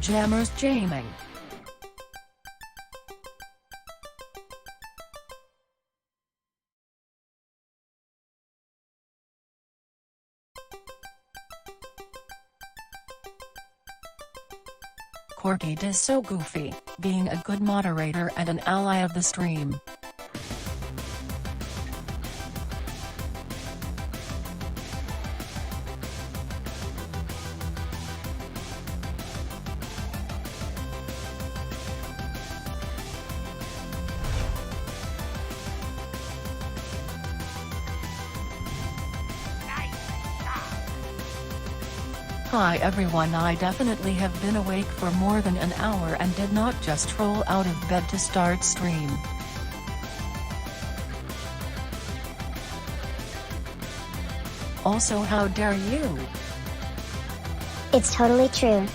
Jammers jamming. Corgi is so goofy, being a good moderator and an ally of the stream. Hi everyone, I definitely have been awake for more than an hour and did not just roll out of bed to start stream. Also, how dare you? It's totally true.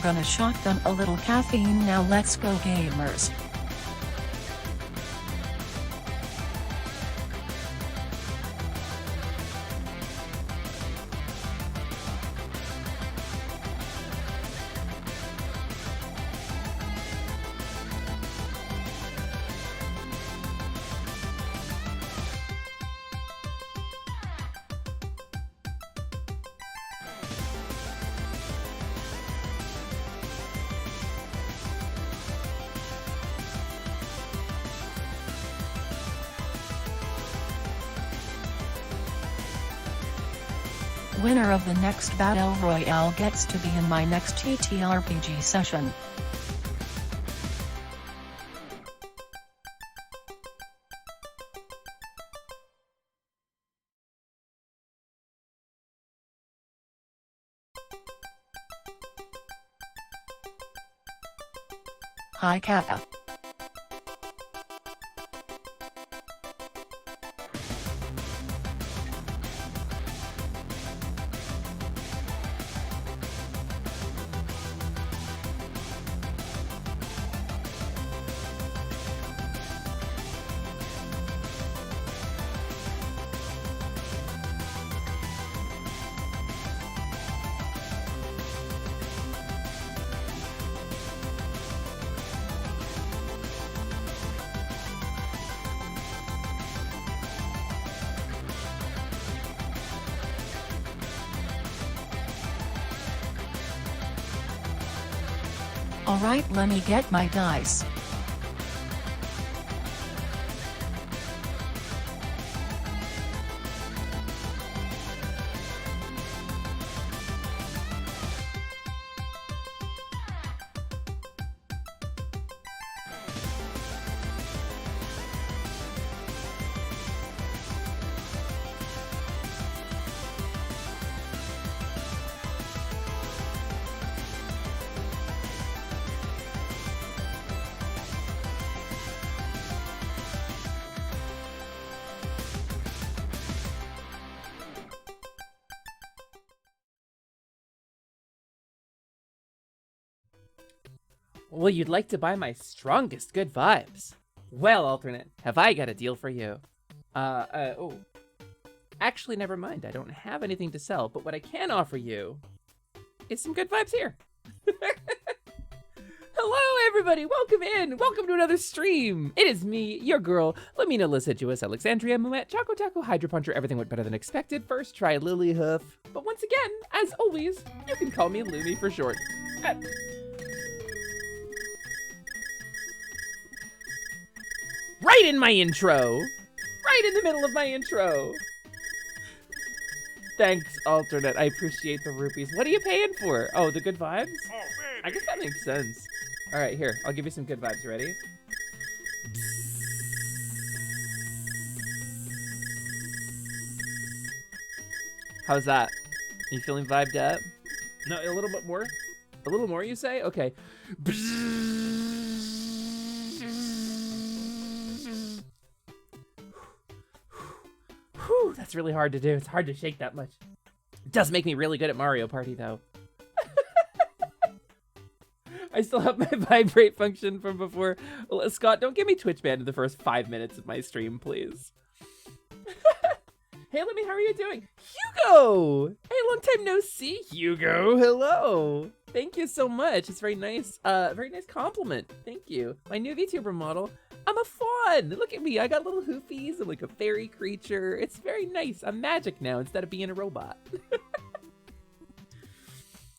Gonna shotgun a little caffeine now, let's go gamers. Winner of the next Battle Royale gets to be in my next TTRPG session. Hi Kappa. Alright, let me get my dice. Well, you'd like to buy my strongest good vibes. Well, alternate, have I got a deal for you? Oh. Actually, never mind. I don't have anything to sell, but what I can offer you is some good vibes here. Hello, everybody. Welcome in. Welcome to another stream. It is me, your girl, Lamina Lasciduous, Alexandria Muet, Choco Taco, Hydro Puncher. Everything went better than expected. First try, Lily Hoof. But once again, as always, you can call me Lumi for short. Right in my intro. Right in the middle of my intro. Thanks, alternate. I appreciate the rupees. What are you paying for? Oh, the good vibes? I guess that makes sense. All right, here. I'll give you some good vibes. Ready? How's that? Are you feeling vibed up? No, a little bit more? A little more, you say? Okay. Whew, that's really hard to do. It's hard to shake that much. It does make me really good at Mario Party, though. I still have my vibrate function from before. Well, Scott, don't get me Twitch banned in the first 5 minutes of my stream, please. Hey, Lemmy, how are you doing? Hugo! Hey, long time no see, Hugo. Hello. Thank you so much. It's very nice compliment. Thank you. My new VTuber model. I'm a faun. Look at me. I got little hoofies. I'm like a fairy creature. It's very nice. I'm magic now instead of being a robot.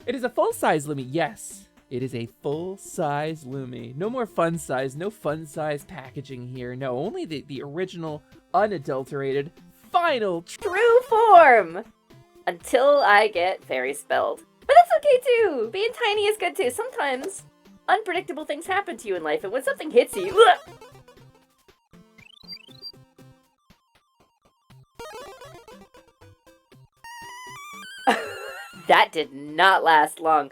It is a full-size Lumi. Yes, it is a full-size Lumi. No more fun size. No fun size packaging here. No, only the original, unadulterated, final, true form. Until I get fairy spelled. But that's okay too. Being tiny is good too. Sometimes unpredictable things happen to you in life, and when something hits you, that did not last long.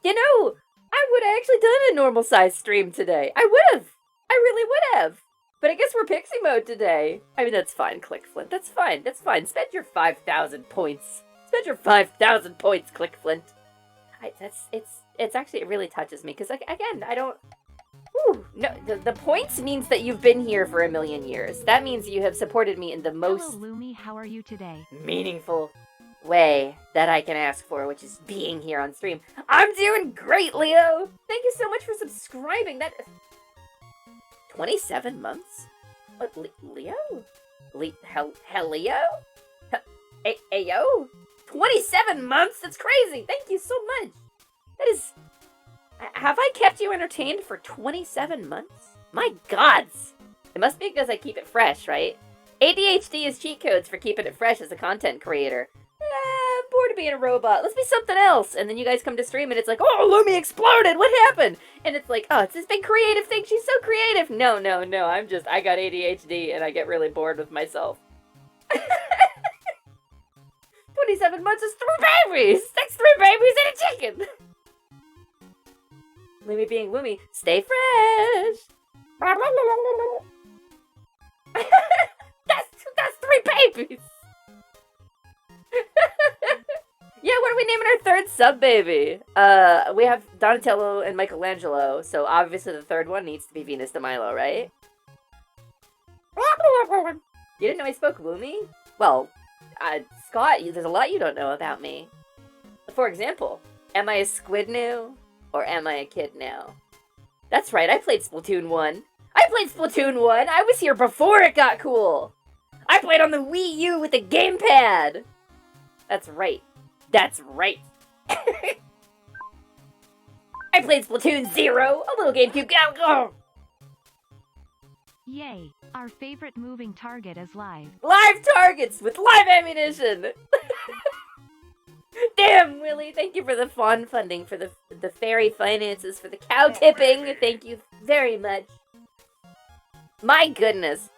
You know, I would have actually done a normal size stream today. I would have. I really would have. But I guess we're pixie mode today. I mean, that's fine, ClickFlint. That's fine. That's fine. Spend your 5,000 points. Spend your 5,000 points, ClickFlint. it's actually, it really touches me, because, like, again, I don't... Ooh, no, the points means that you've been here for 1,000,000 years. That means you have supported me in the most... Hello, Lumi, how are you today? ...meaningful way that I can ask for, which is being here on stream. I'm doing great, Leo! Thank you so much for subscribing. That... 27 months? What, Leo? Leo? Ayo? 27 months? That's crazy! Thank you so much! That is... Have I kept you entertained for 27 months? My gods! It must be because I keep it fresh, right? ADHD is cheat codes for keeping it fresh as a content creator. I'm bored of being a robot. Let's be something else. And then you guys come to stream and it's like, oh, Lumi exploded. What happened? And it's like, oh, it's this big creative thing. She's so creative. No. I got ADHD and I get really bored with myself. 27 months is 3 babies. That's 3 babies and a chicken. Lumi being Lumi. Stay fresh. that's 3 babies. Yeah, what are we naming our 3rd sub baby? We have Donatello and Michelangelo, so obviously the 3rd one needs to be Venus de Milo, right? You didn't know I spoke Lumi? Well, Scott, there's a lot you don't know about me. For example, am I a squid now? Or am I a kid now? That's right, I played Splatoon 1. I was here before it got cool. I played on the Wii U with a gamepad. That's right. I played Splatoon 0, a little GameCube. Yay, our favorite moving target is live. Live targets with live ammunition. Damn, Willie, thank you for the Faun funding, for the fairy finances, for the cow tipping. Thank you very much. My goodness.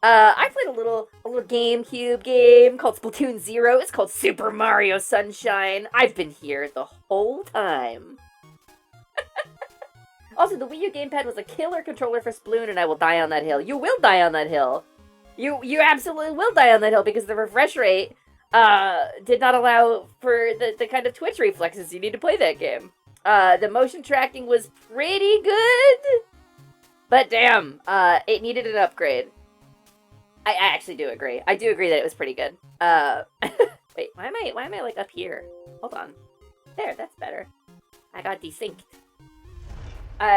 I played a little GameCube game called Splatoon 0. It's called Super Mario Sunshine. I've been here the whole time. Also, the Wii U gamepad was a killer controller for Sploon, and I will die on that hill. You will die on that hill. You absolutely will die on that hill, because the refresh rate did not allow for the kind of twitch reflexes you need to play that game. The motion tracking was pretty good, but damn, it needed an upgrade. I actually do agree. I do agree that it was pretty good. Wait, why am I like up here? Hold on. There, that's better. I got desynced.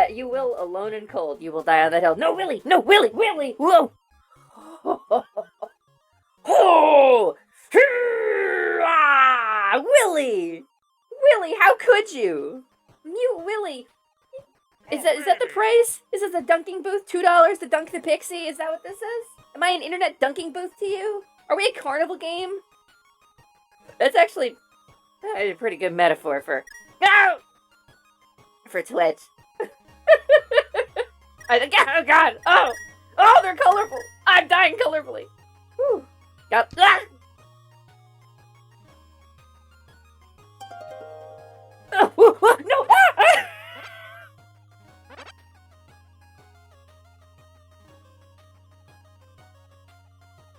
You will, alone and cold, you will die on that hill. No, Willie! No, Willie! Whoa! Oh! Willie! Willie, how could you? Mute Willie. Is that the price? Is this a dunking booth? $2 to dunk the pixie? Is that what this is? Am I an internet dunking booth to you? Are we a carnival game? That's actually a pretty good metaphor for... No! For Twitch. Oh god! Oh, they're colorful! I'm dying colorfully! Whew. Got... Ah! Oh, no! Ah!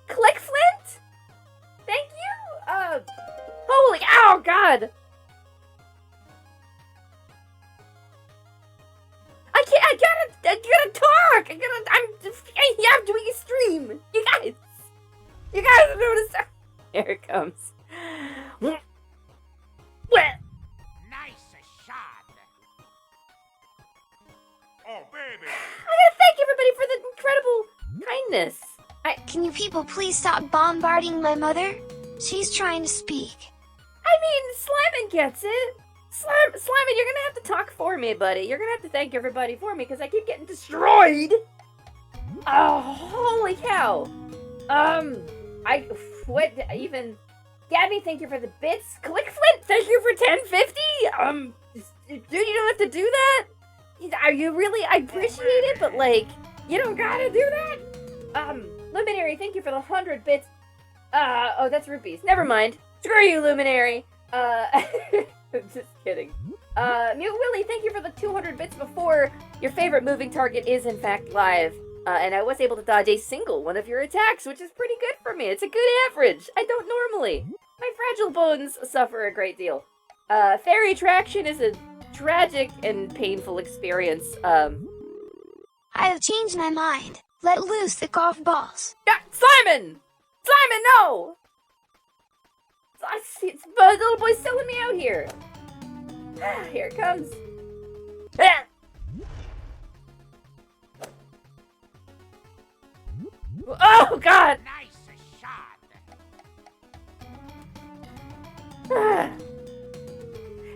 Click Flint? Thank you? Holy... Oh, God! I gotta talk! I'm doing a stream! You guys are doing a stream! Here it comes. Nice shot! Oh, baby! I gotta thank everybody for the incredible kindness. Can you people please stop bombarding my mother? She's trying to speak. I mean, Slimin gets it. Slimin, you're gonna have to talk for me, buddy. You're gonna have to thank everybody for me, because I keep getting destroyed! Oh, holy cow! Gabby, thank you for the bits. Clickflint, thank you for 1050! Dude, you don't have to do that? Are you really? I appreciate it, but, like, you don't gotta do that? Luminary, thank you for the 100 bits. Oh, that's rupees. Never mind. Screw you, Luminary. Just kidding. Mute Willie, thank you for the 200 bits before. Your favorite moving target is, in fact, live. And I was able to dodge a single one of your attacks, which is pretty good for me. It's a good average. I don't normally. My fragile bones suffer a great deal. Fairy attraction is a tragic and painful experience. I have changed my mind. Let loose the golf balls. Simon! Simon, no! The little boy's selling me out here. Here it comes. Oh, God! Nice shot.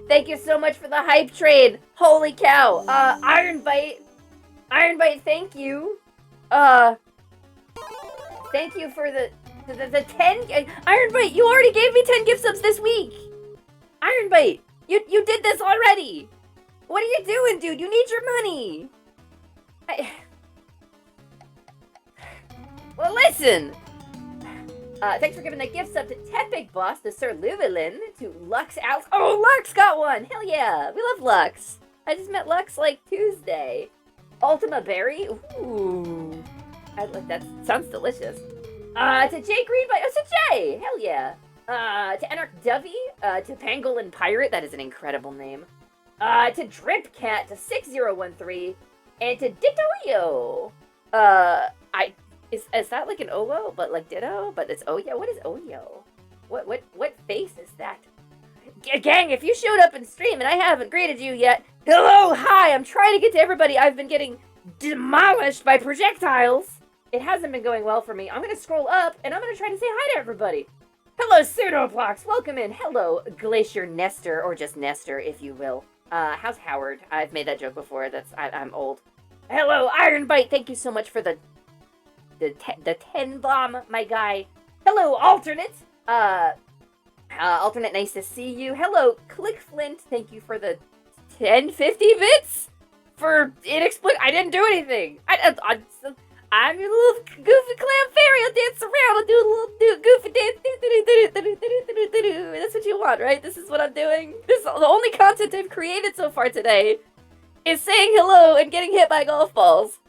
Thank you so much for the hype train. Holy cow. Iron Bite, thank you. Thank you for the 10. Iron Bite, you already gave me 10 gift subs this week. Iron Bite, you did this already. What are you doing, dude? You need your money. Well, listen. Thanks for giving that gift sub to Tepic Boss, to Sir Llewellyn, to Lux Alex. Oh, Lux got one! Hell yeah! We love Lux. I just met Lux like Tuesday. Ultima Berry? Ooh. That sounds delicious. To Jay Greenbite. Oh, to Jay! Hell yeah. To Enarch Dovey, to Pangolin Pirate, that is an incredible name. To Drip Cat, to 6013, and to Dittoyo. Is that like an Owo, but like Ditto? But it's Oyo? What is Oyo? What face is that? Gang, if you showed up in stream and I haven't greeted you yet, hello, hi, I'm trying to get to everybody. I've been getting demolished by projectiles. It hasn't been going well for me. I'm gonna scroll up and I'm gonna try to say hi to everybody. Hello, Pseudoplox, welcome in. Hello, Glacier Nestor, or just Nestor, if you will. How's Howard? I've made that joke before. I'm old. Hello, Iron Bite. Thank you so much for the 10 bomb, my guy. Hello, Alternate. Alternate, nice to see you. Hello, Click Flint. Thank you for the 1050 bits for I didn't do anything. I'm your little goofy clam fairy. I'll dance around. I'll do a little goofy dance. That's what you want, right? This is what I'm doing. This is the only content I've created so far today is saying hello and getting hit by golf balls.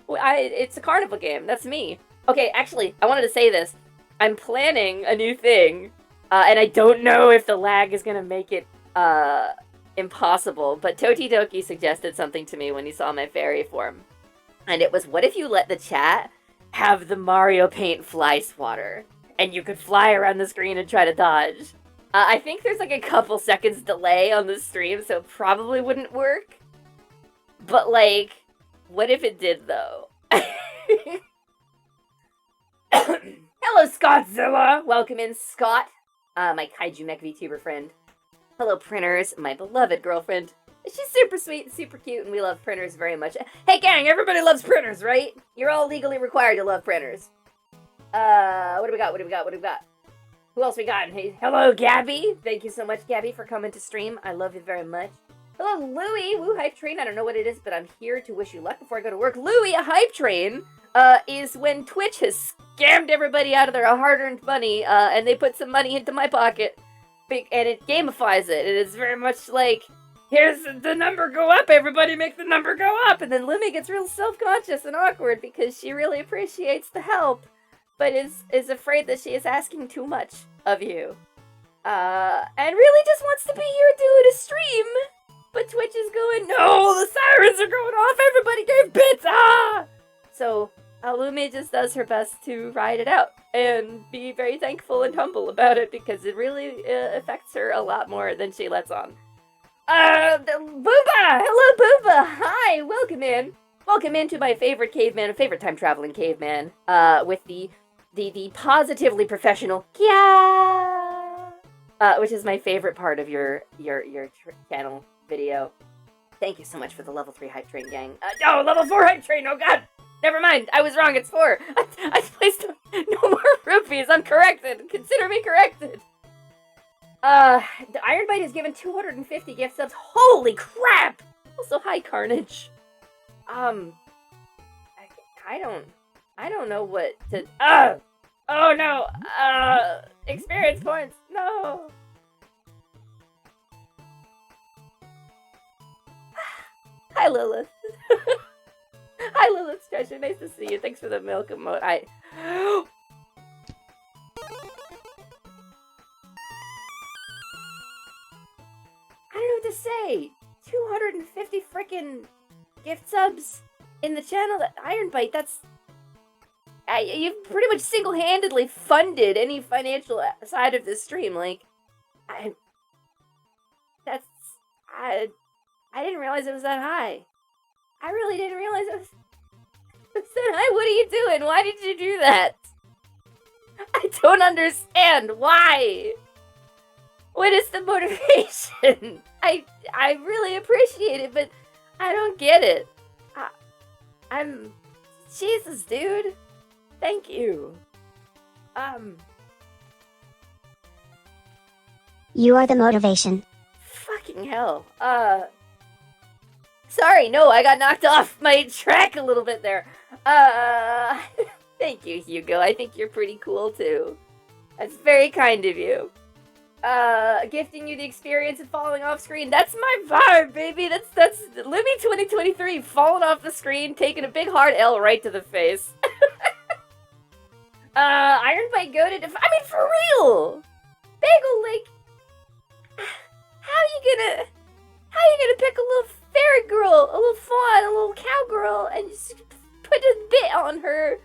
It's a carnival game. That's me. Okay, actually, I wanted to say this. I'm planning a new thing, and I don't know if the lag is gonna make it impossible. But Totidoki suggested something to me when he saw my fairy form, and it was, what if you let the chat have the Mario Paint fly swatter, and you could fly around the screen and try to dodge? I think there's like a couple seconds delay on the stream, so it probably wouldn't work. But like, what if it did, though? Hello, Scottzilla! Welcome in, Scott. My Kaiju Mech VTuber friend. Hello, Printers, my beloved girlfriend. She's super sweet and super cute, and we love Printers very much. Hey, gang, everybody loves Printers, right? You're all legally required to love Printers. What do we got? Who else we got? Hey, hello, Gabby. Thank you so much, Gabby, for coming to stream. I love you very much. Hello, Louie, Woo Hype Train. I don't know what it is, but I'm here to wish you luck before I go to work. Louie, a hype train, is when Twitch has scammed everybody out of their hard-earned money, and they put some money into my pocket, and it gamifies it. It is very much like, here's the number go up, everybody make the number go up, and then Louie gets real self-conscious and awkward because she really appreciates the help, but is afraid that she is asking too much of you. And really just wants to be here doing a stream. But Twitch is going, no, the sirens are going off, everybody gave bits, ah! So, Lumi just does her best to ride it out and be very thankful and humble about it because it really affects her a lot more than she lets on. Booba! Hello, Booba! Hi, welcome in. Welcome into my favorite caveman, favorite time-traveling caveman, with the positively professional Kya! Which is my favorite part of your channel video. Thank you so much for the level 3 hype train, gang. No, level 4 hype train, oh god! Never mind, I was wrong, it's 4. I placed no more rupees, I'm corrected. Consider me corrected. The Iron Bite has given 250 gift subs. Holy crap! Also, hi, Carnage. I don't know what to, oh no, experience points, no. Hi, Lilith. Hi, Lilith Treasure. Nice to see you. Thanks for the milk emote. way! 250 frickin' gift subs in the channel. That Iron Bite, that's... you've pretty much single-handedly funded any financial side of this stream. Like, I didn't realize it was that high. I really didn't realize it was that high. What are you doing? Why did you do that? I don't understand. Why? What is the motivation? I really appreciate it, but I don't get it. I'm... Jesus, dude. Thank you. You are the motivation. Fucking hell. Sorry, no, I got knocked off my track a little bit there. Thank you, Hugo. I think you're pretty cool, too. That's very kind of you. Gifting you the experience of falling off screen. That's my vibe, baby. That's Lumi 2023, falling off the screen, taking a big hard L right to the face. Iron Bite goated. I mean, for real! Bagel, like... How you gonna pick a little fairy girl, a little fawn, a little cowgirl, and just put a bit on her,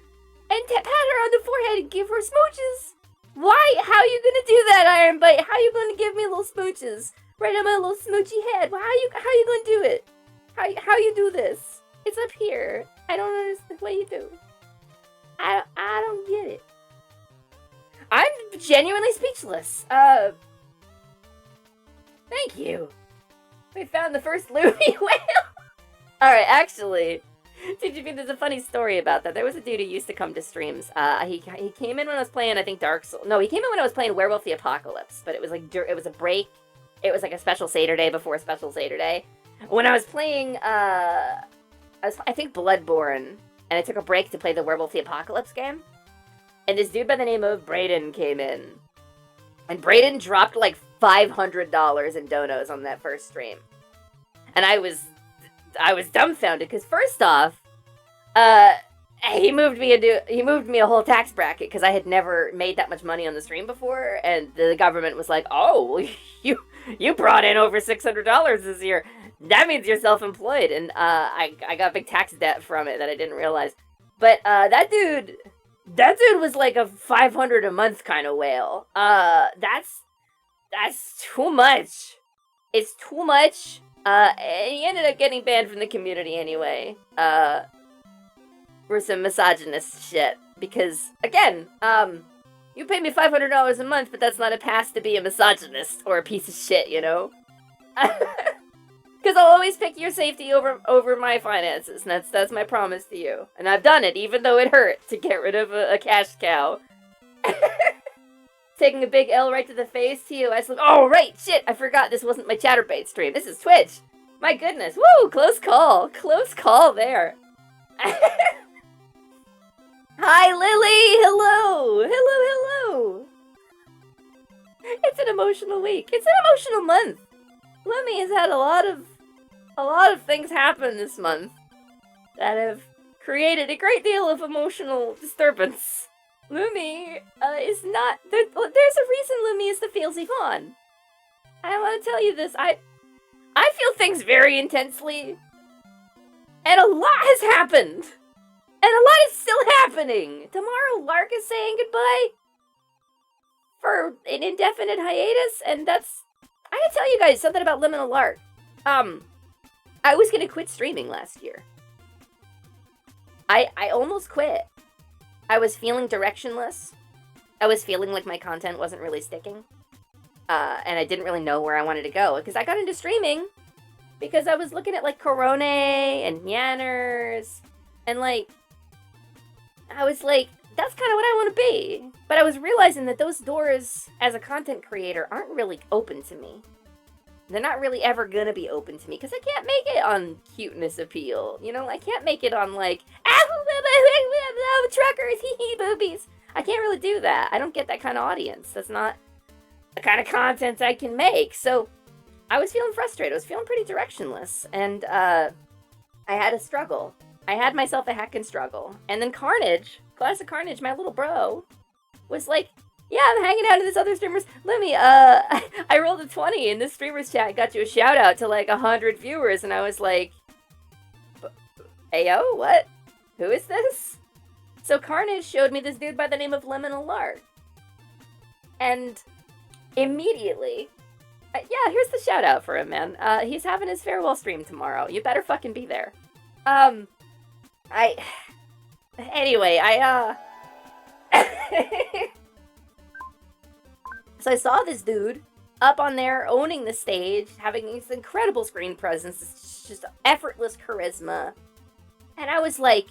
and pat her on the forehead and give her smooches? Why? How you gonna do that, Iron Bite? How you gonna give me little smooches right on my little smoochy head? How you gonna do it? How you do this? It's up here. I don't understand what you do. I don't get it. I'm genuinely speechless. Thank you. We found the first Lumi whale. Alright, actually, there's a funny story about that. There was a dude who used to come to streams. He came in when I was playing, I think, Dark Souls. No, he came in when I was playing Werewolf the Apocalypse, but it was like, it was a break. It was like a special Seder Day before a special Seder Day. When I was playing, I think Bloodborne, and I took a break to play the Werewolf the Apocalypse game. And this dude by the name of Brayden came in. And Brayden dropped like $500 in donos on that first stream. And I was dumbfounded, because first off, he moved me a whole tax bracket, because I had never made that much money on the stream before, and the government was like, oh, you brought in over $600 this year. That means you're self-employed, and I got big tax debt from it that I didn't realize. But that dude was like a $500 a month kind of whale. That's too much. It's too much. And he ended up getting banned from the community anyway. For some misogynist shit. Because, again, you pay me $500 a month, but that's not a pass to be a misogynist or a piece of shit, you know? Because I'll always pick your safety over my finances, and that's my promise to you. And I've done it, even though it hurt to get rid of a cash cow. Taking a big L right to the face to you. I was like, oh, right, shit, I forgot this wasn't my Chatterbait stream. This is Twitch. My goodness. Woo, close call. Close call there. Hi, Lily. Hello. Hello. It's an emotional week. It's an emotional month. Lumi has had a lot of things happen this month that have created a great deal of emotional disturbance. Lumi is not... there's a reason Lumi is the Feelsy Faun. I want to tell you this. I feel things very intensely. And a lot has happened. And a lot is still happening. Tomorrow, Lark is saying goodbye for an indefinite hiatus. And that's... I gotta tell you guys something about Liminal Lark. I was gonna quit streaming last year. I almost quit. I was feeling directionless. I was feeling like my content wasn't really sticking. And I didn't really know where I wanted to go. Because I got into streaming because I was looking at, like, Corone and Yanners. And, like, I was like, that's kind of what I want to be. But I was realizing that those doors, as a content creator, aren't really open to me. They're not really ever gonna be open to me, because I can't make it on cuteness appeal. You know, I can't make it on, like, truckers, hee boobies. I can't really do that. I don't get that kind of audience. That's not the kind of content I can make. So, I was feeling frustrated. I was feeling pretty directionless. And, I had a struggle. I had myself a heckin' struggle. And then Carnage, Classic Carnage, my little bro, was like, Yeah, I'm hanging out in this other streamer's. Lumi, I rolled a 20 in this streamer's chat, got you a shout out to like 100 viewers, and I was like, Ayo, what? Who is this? So Carnage showed me this dude by the name of Liminal Lark. And immediately, yeah, here's the shout out for him, man. He's having his farewell stream tomorrow. You better fucking be there. Anyway, So I saw this dude up on there owning the stage, having this incredible screen presence, this just effortless charisma. And I was like,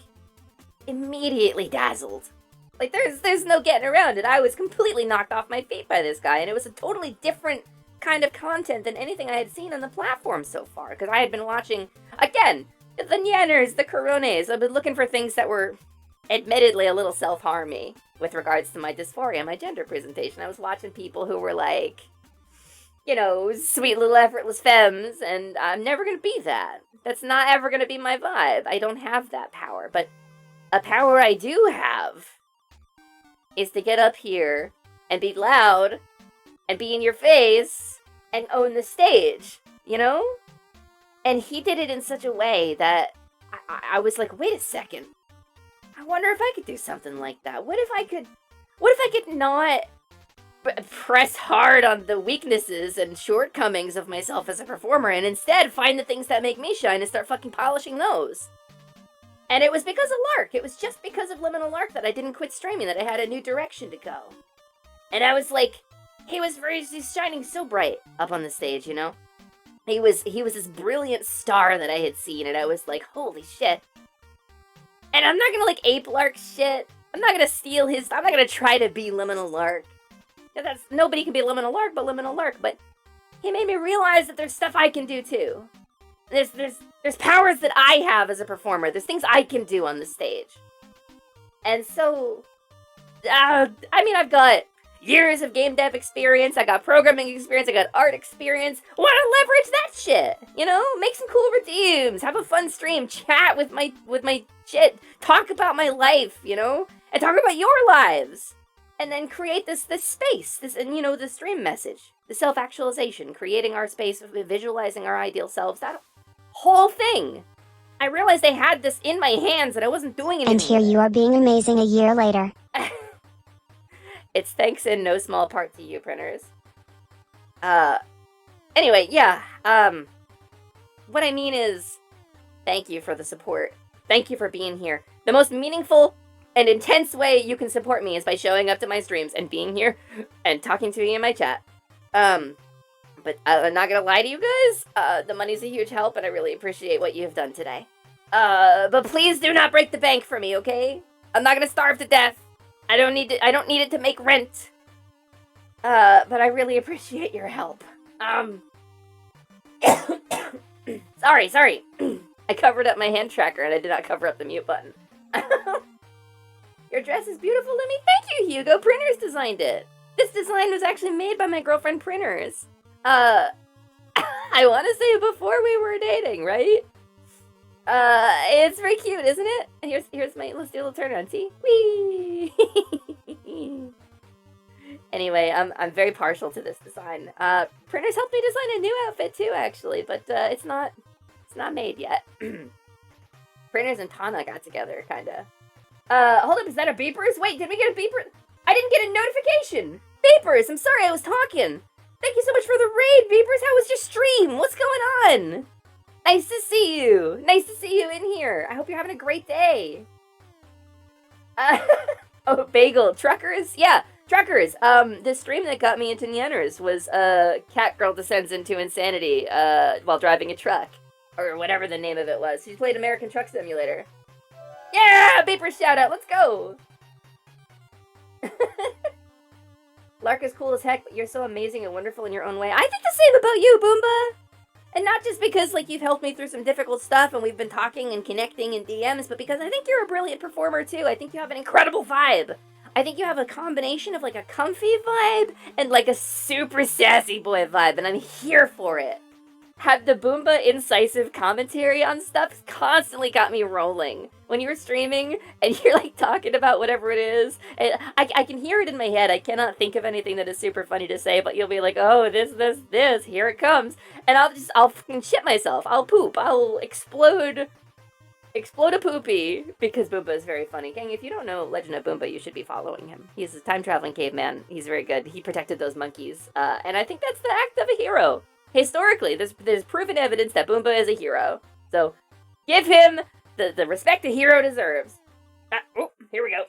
immediately dazzled. Like, there's no getting around it. I was completely knocked off my feet by this guy, and it was a totally different kind of content than anything I had seen on the platform so far, because I had been watching, again, the Nyanners, the Corones. I've been looking for things that were admittedly a little self-harmy with regards to my dysphoria, my gender presentation. I was watching people who were like, you know, sweet little effortless femmes, and I'm never gonna be that. That's not ever gonna be my vibe. I don't have that power, but a power I do have is to get up here and be loud and be in your face and own the stage, you know? And he did it in such a way that I was like, wait a second. I wonder if I could do something like that. What if I could not press hard on the weaknesses and shortcomings of myself as a performer and instead find the things that make me shine and start fucking polishing those? And it was because of Lark. It was just because of Liminal Lark that I didn't quit streaming, that I had a new direction to go. And I was like, he's shining so bright up on the stage, you know? He was this brilliant star that I had seen, and I was like, holy shit. And I'm not gonna, like, ape Lark shit. I'm not gonna steal his... I'm not gonna try to be Liminal Lark. Nobody can be Liminal Lark but Liminal Lark, but he made me realize that there's stuff I can do, too. There's powers that I have as a performer. There's things I can do on the stage. And so... I mean, I've got years of game dev experience, I got programming experience, I got art experience. Why not leverage that shit? You know? Make some cool redeems, have a fun stream, chat with my shit, talk about my life, you know? And talk about your lives. And then create this space, and you know, the stream message, the self-actualization, creating our space, visualizing our ideal selves, that whole thing. I realized I had this in my hands and I wasn't doing anything. And here you are being amazing a year later. It's thanks in no small part to you, printers. Anyway, yeah, what I mean is, thank you for the support. Thank you for being here. The most meaningful and intense way you can support me is by showing up to my streams and being here and talking to me in my chat. But I'm not gonna lie to you guys, the money's a huge help and I really appreciate what you have done today. But please do not break the bank for me, okay? I'm not gonna starve to death. I don't need it to make rent. But I really appreciate your help. Sorry. I covered up my hand tracker and I did not cover up the mute button. Your dress is beautiful, Lumi. Thank you, Hugo. Printers designed it. This design was actually made by my girlfriend Printers. I want to say before we were dating, right? It's very cute, isn't it? Here's my, let's do a little turnaround, see? Whee! Anyway, I'm very partial to this design. Printers helped me design a new outfit too, actually, but it's not made yet. Printers and Tana got together, kinda. Hold up, is that a beepers? Wait, did we get a beeper? I didn't get a notification! Beepers, I'm sorry, I was talking! Thank you so much for the raid, Beepers! How was your stream? What's going on? Nice to see you! Nice to see you in here! I hope you're having a great day! Oh, Bagel. Truckers? Yeah, Truckers! The stream that got me into Nyanners was, Cat Girl Descends into Insanity, while driving a truck. Or whatever the name of it was. She played American Truck Simulator. Yeah! Beepers shout out, let's go! Lark is cool as heck, but you're so amazing and wonderful in your own way. I think the same about you, Boomba! And not just because, like, you've helped me through some difficult stuff and we've been talking and connecting in DMs, but because I think you're a brilliant performer, too. I think you have an incredible vibe. I think you have a combination of, like, a comfy vibe and, like, a super sassy boy vibe, and I'm here for it. have the Boomba incisive commentary on stuff constantly got me rolling. When you're streaming and you're like talking about whatever it is, and I can hear it in my head. I cannot think of anything that is super funny to say, but you'll be like, oh, this, here it comes. And I'll fucking shit myself. I'll poop. I'll explode a poopy because Boomba is very funny. Gang, if you don't know Legend of Boomba, you should be following him. He's a time-traveling caveman. He's very good. He protected those monkeys. And I think that's the act of a hero. Historically, there's proven evidence that Boomba is a hero. So, give him the respect a hero deserves. Oh, here we go.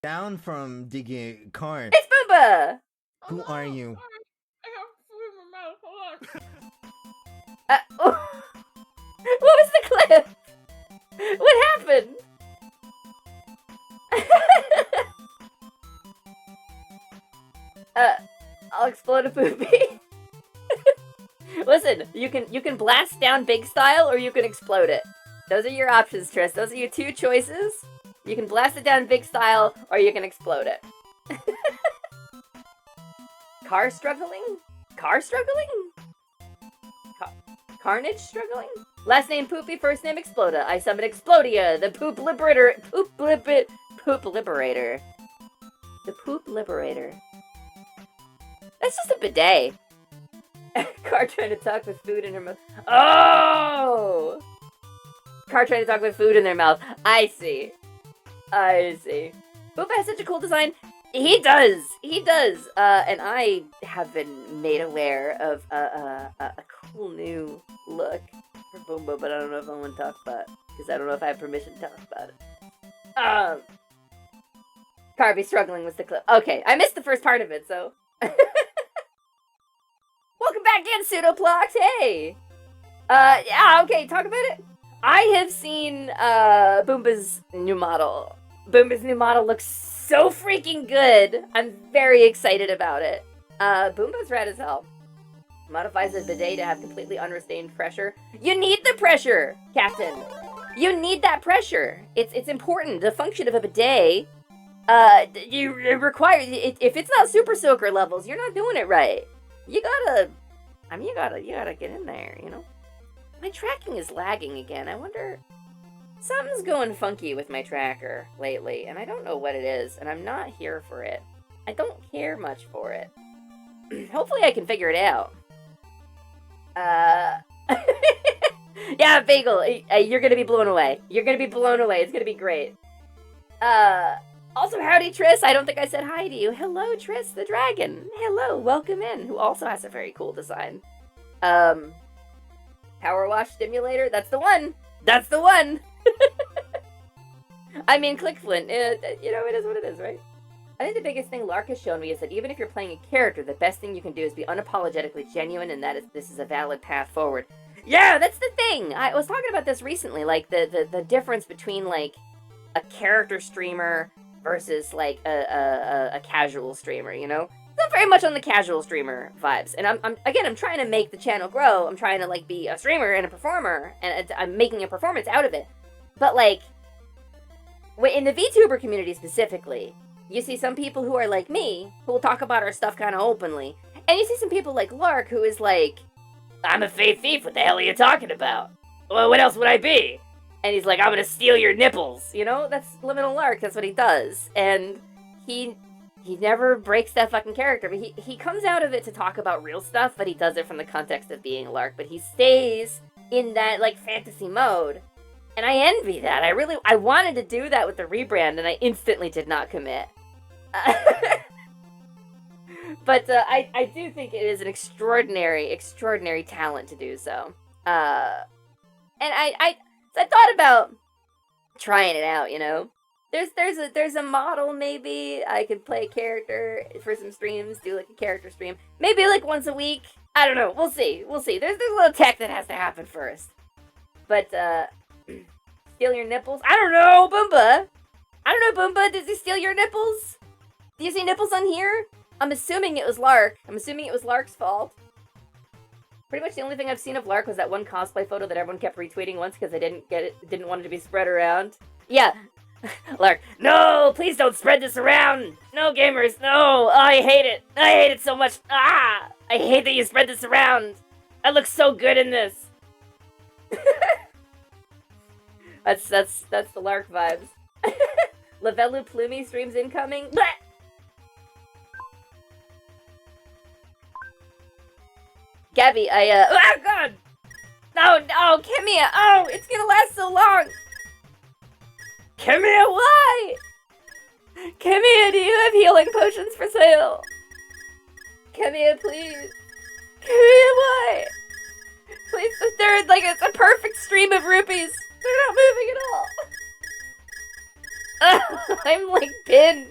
Down from digging corn. It's Boomba! Who are you? Oh. What was the clip? What happened? I'll explode a poopy. Listen, you can blast down big style or you can explode it. Those are your options, Triss. Those are your two choices. You can blast it down big style or you can explode it. Car struggling? Car struggling? Carnage struggling? Last name Poopy, first name Exploda. I summon Explodia, the poop liberator. Poop liberator. The poop liberator. That's just a bidet. Car trying to talk with food in her mouth. Oh! Car trying to talk with food in their mouth. I see. I see. Boomba has such a cool design. He does. He does. And I have been made aware of a cool new look for Boomba, but I don't know if I want to talk about it because I don't know if I have permission to talk about it. Carby struggling with the clip. Okay, I missed the first part of it, so. Welcome back in, Pseudoplox. Hey. Yeah. Okay. Talk about it. I have seen Boomba's new model. Boomba's new model looks so freaking good. I'm very excited about it. Boomba's rad as hell. Modifies a bidet to have completely unrestrained pressure. You need the pressure, Captain. You need that pressure. It's important. The function of a bidet, you require. If it's not super soaker levels, you're not doing it right. You gotta get in there. You know. My tracking is lagging again. I wonder. Something's going funky with my tracker lately, and I don't know what it is, and I'm not here for it. I don't care much for it. Hopefully I can figure it out. Yeah, Bagel, you're gonna be blown away. You're gonna be blown away. It's gonna be great. Also, howdy, Triss. I don't think I said hi to you. Hello, Triss the Dragon. Hello, welcome in, who also has a very cool design. Power wash stimulator? That's the one! That's the one! I mean, ClickFlint, you know, it is what it is, right? I think the biggest thing Lark has shown me is that even if you're playing a character, the best thing you can do is be unapologetically genuine, and this is a valid path forward. Yeah, that's the thing! I was talking about this recently, like, the difference between, like, a character streamer versus, like, a casual streamer, you know? I'm very much on the casual streamer vibes, and I'm trying to make the channel grow. I'm trying to, like, be a streamer and a performer, and I'm making a performance out of it. But, like, in the VTuber community specifically, you see some people who are like me, who will talk about our stuff kind of openly, and you see some people like Lark, who is like, I'm a Faith Thief, what the hell are you talking about? Well, what else would I be? And he's like, I'm gonna steal your nipples, you know? That's Liminal Lark, that's what he does. And he never breaks that fucking character, but he comes out of it to talk about real stuff, but he does it from the context of being Lark, but he stays in that, like, fantasy mode. And I envy that. I wanted to do that with the rebrand, and I instantly did not commit. But I do think it is an extraordinary talent to do so. And I thought about trying it out, you know? There's a model, maybe I could play a character for some streams, do like a character stream. Maybe like once a week. I don't know. We'll see. There's a little tech that has to happen first. But, steal your nipples? I don't know, Boomba! Boomba, did he steal your nipples? Do you see nipples on here? I'm assuming it was Lark. I'm assuming it was Lark's fault. Pretty much the only thing I've seen of Lark was that one cosplay photo that everyone kept retweeting once because they didn't want it to be spread around. Yeah. Lark, no, please don't spread this around. No, gamers, no. Oh, I hate it. I hate it so much. Ah, I hate that you spread this around. I look so good in this. that's the Lark vibes. Lavelu Plumey streams incoming. Blech! Gabby, oh god! No, Kimia! Oh, it's gonna last so long! Kimia, why? Kimia, do you have healing potions for sale? Kimia, please. Kimia, why? Please, it's a perfect stream of rupees. They're not moving at all. I'm like pinned.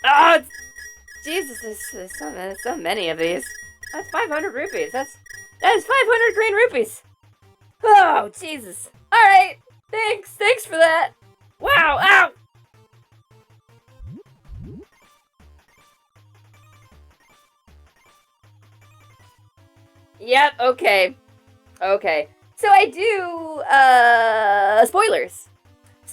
Oh, Jesus, there's so many of these. That's 500 rupees. That is 500 green rupees. Oh, Jesus. All right. Thanks for that. Wow. Ow. Yep. Okay. So I do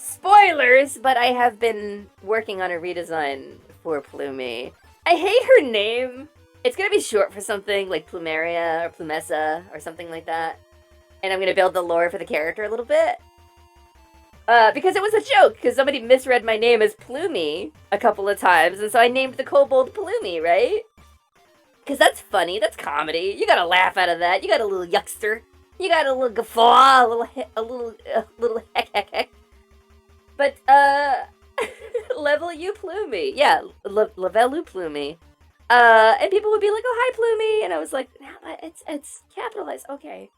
spoilers, but I have been working on a redesign for Plumey. I hate her name. It's gonna be short for something like Plumeria or Plumessa or something like that. And I'm gonna build the lore for the character a little bit. Because it was a joke, because somebody misread my name as Plumey a couple of times, and so I named the kobold Plumey, right? Because that's funny, that's comedy. You gotta laugh out of that. You got a little yuckster. You got a little guffaw, a little heck. But, level you Plumey. Yeah, Lavelu Plumey. And people would be like, oh, hi, Plumey. And I was like, no, but it's capitalized. Okay.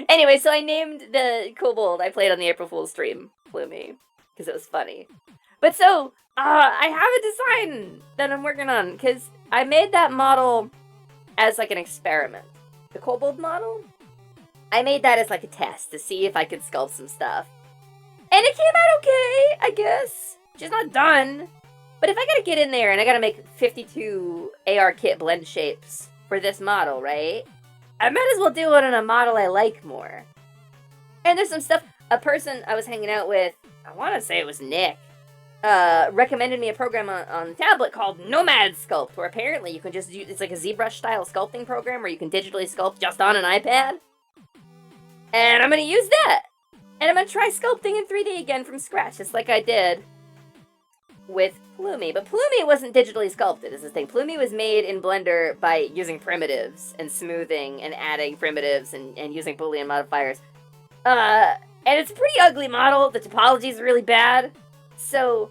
Anyway, so I named the kobold I played on the April Fool's stream Plumey, because it was funny. But so, I have a design that I'm working on, because I made that model as like an experiment. The kobold model? I made that as like a test to see if I could sculpt some stuff. And it came out okay, I guess. Just not done. But if I gotta get in there and I gotta make 52 AR kit blend shapes for this model, right? I might as well do it on a model I like more. And there's some stuff, a person I was hanging out with, I want to say it was Nick, recommended me a program on the tablet called Nomad Sculpt, where apparently you can just use, it's like a ZBrush style sculpting program where you can digitally sculpt just on an iPad. And I'm gonna use that. And I'm gonna try sculpting in 3D again from scratch, just like I did with Plumey. But Plumey wasn't digitally sculpted, is the thing. Plumey was made in Blender by using primitives and smoothing and adding primitives and using Boolean modifiers. And it's a pretty ugly model. The topology is really bad. So,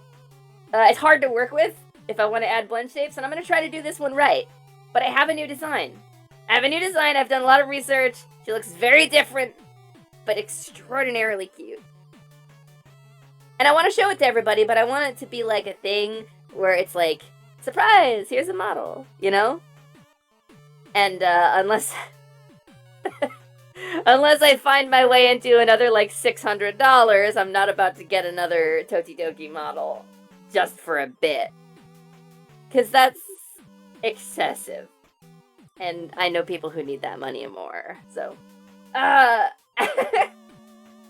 it's hard to work with if I want to add blend shapes, and I'm going to try to do this one right. But I have a new design. I've done a lot of research. She looks very different, but extraordinarily cute. And I want to show it to everybody, but I want it to be like a thing where it's like, surprise, here's a model, you know? And, unless I find my way into another, like, $600, I'm not about to get another Tokidoki model just for a bit. Because that's excessive. And I know people who need that money and more, so.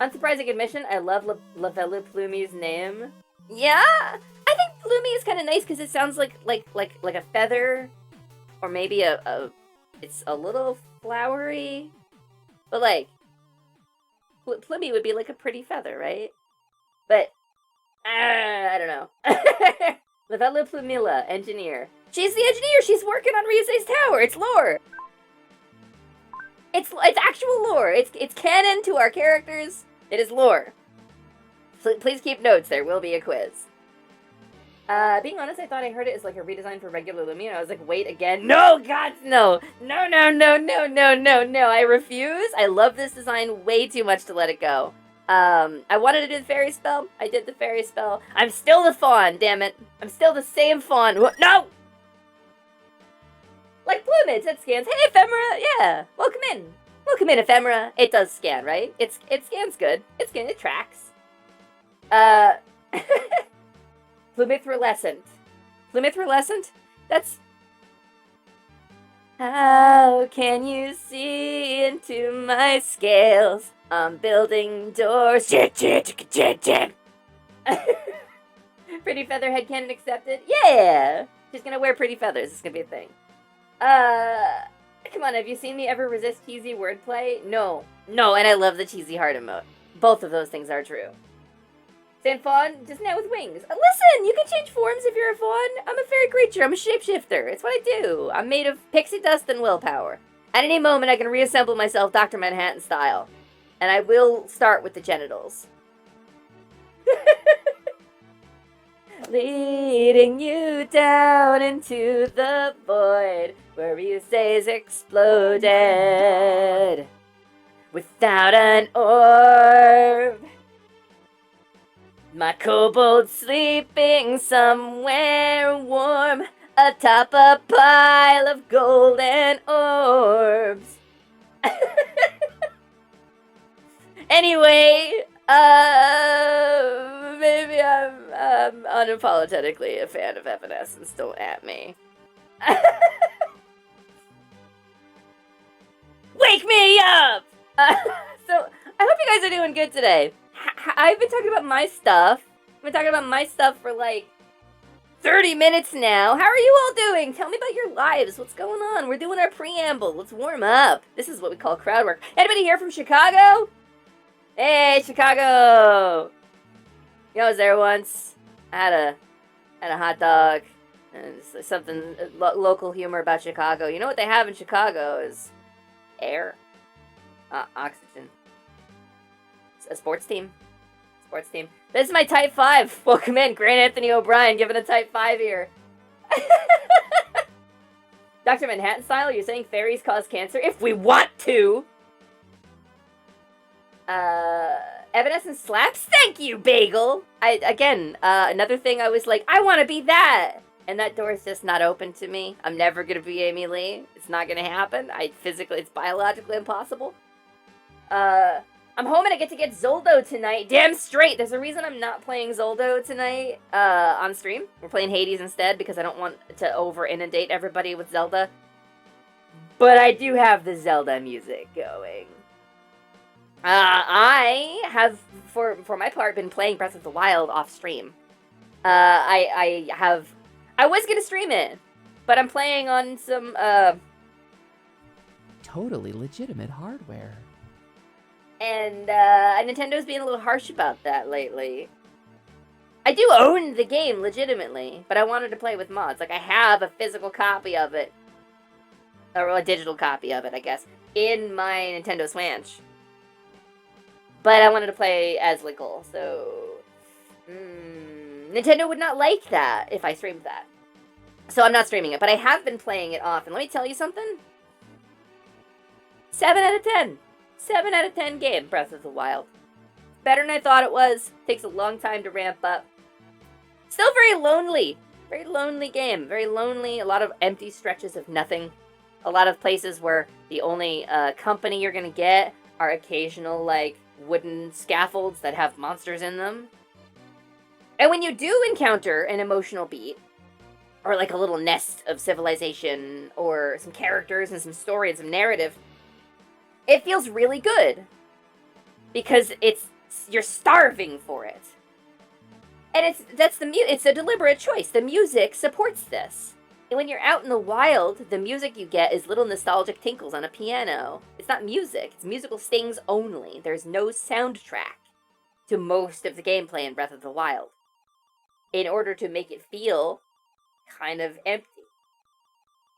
Unsurprising admission, I love Lavelu Plumey's name. Yeah! I think Plumey is kind of nice because it sounds like a feather. Or maybe it's a little flowery. But like, Plumey would be like a pretty feather, right? But, I don't know. Lavelu Plumila, engineer. She's the engineer! She's working on Ryusei's tower! It's lore! It's actual lore! It's canon to our characters! It is lore. Please keep notes, there will be a quiz. Being honest, I thought I heard it as like a redesign for regular Lumi, and I was like, wait, again? No, God, no! No, I refuse! I love this design way too much to let it go. I wanted to do the fairy spell. I did the fairy spell. I'm still the Faun, damn it. I'm still the same Faun. No! Like plumage, that scans. Hey, Ephemera, yeah, welcome in. Welcome in, Ephemera. It does scan, right? It scans good. It tracks. Plumithrilescent. Plumithrilescent? That's... How can you see into my scales? I'm building doors. Pretty feather headcanon accepted. Yeah! She's gonna wear pretty feathers. It's gonna be a thing. Come on, have you seen me ever resist cheesy wordplay? No. No, and I love the cheesy heart emote. Both of those things are true. Saying Faun, just now with wings. Listen, you can change forms if you're a Faun. I'm a fairy creature. I'm a shapeshifter. It's what I do. I'm made of pixie dust and willpower. At any moment, I can reassemble myself Dr. Manhattan style. And I will start with the genitals. Leading you down into the void where you stays exploded without an orb. My kobold sleeping somewhere warm atop a pile of golden orbs. Anyway, maybe I'm unapologetically a fan of Evanescence. Don't at me. Wake me up! So, I hope you guys are doing good today. I've been talking about my stuff. I've been talking about my stuff for like 30 minutes now. How are you all doing? Tell me about your lives. What's going on? We're doing our preamble. Let's warm up. This is what we call crowd work. Anybody here from Chicago? Hey, Chicago! You know, I was there once. I had a hot dog. And it's something, local humor about Chicago. You know what they have in Chicago is air. Oxygen. It's a sports team. Sports team. This is my Type 5. Welcome in, Grant Anthony O'Brien, giving a Type 5 here. Dr. Manhattan style, you're saying fairies cause cancer? If we want to! Evanescence slaps? Thank you, Bagel! Another thing I was like, I want to be that! And that door's just not open to me. I'm never gonna be Amy Lee. It's not gonna happen. It's biologically impossible. I'm home and I get to get Zoldo tonight. Damn straight! There's a reason I'm not playing Zoldo tonight, on stream. We're playing Hades instead because I don't want to over-inundate everybody with Zelda. But I do have the Zelda music going. I have, for my part, been playing Breath of the Wild off stream. I was gonna stream it, but I'm playing on some, Totally legitimate hardware. and Nintendo's being a little harsh about that lately. I do own the game, legitimately, but I wanted to play with mods. Like, I have a physical copy of it, or a digital copy of it, I guess, in my Nintendo Switch. But I wanted to play as legal, so... Nintendo would not like that if I streamed that. So I'm not streaming it, but I have been playing it often. Let me tell you something. 7 out of 10. 7 out of 10 game, Breath of the Wild. Better than I thought it was. Takes a long time to ramp up. Still very lonely. Very lonely game. Very lonely. A lot of empty stretches of nothing. A lot of places where the only company you're gonna get are occasional, like, wooden scaffolds that have monsters in them. And when you do encounter an emotional beat, or like a little nest of civilization, or some characters and some story and some narrative, it feels really good. Because you're starving for it. And it's a deliberate choice. The music supports this. And when you're out in the wild, the music you get is little nostalgic tinkles on a piano. It's not music, it's musical stings only. There's no soundtrack to most of the gameplay in Breath of the Wild, in order to make it feel kind of empty.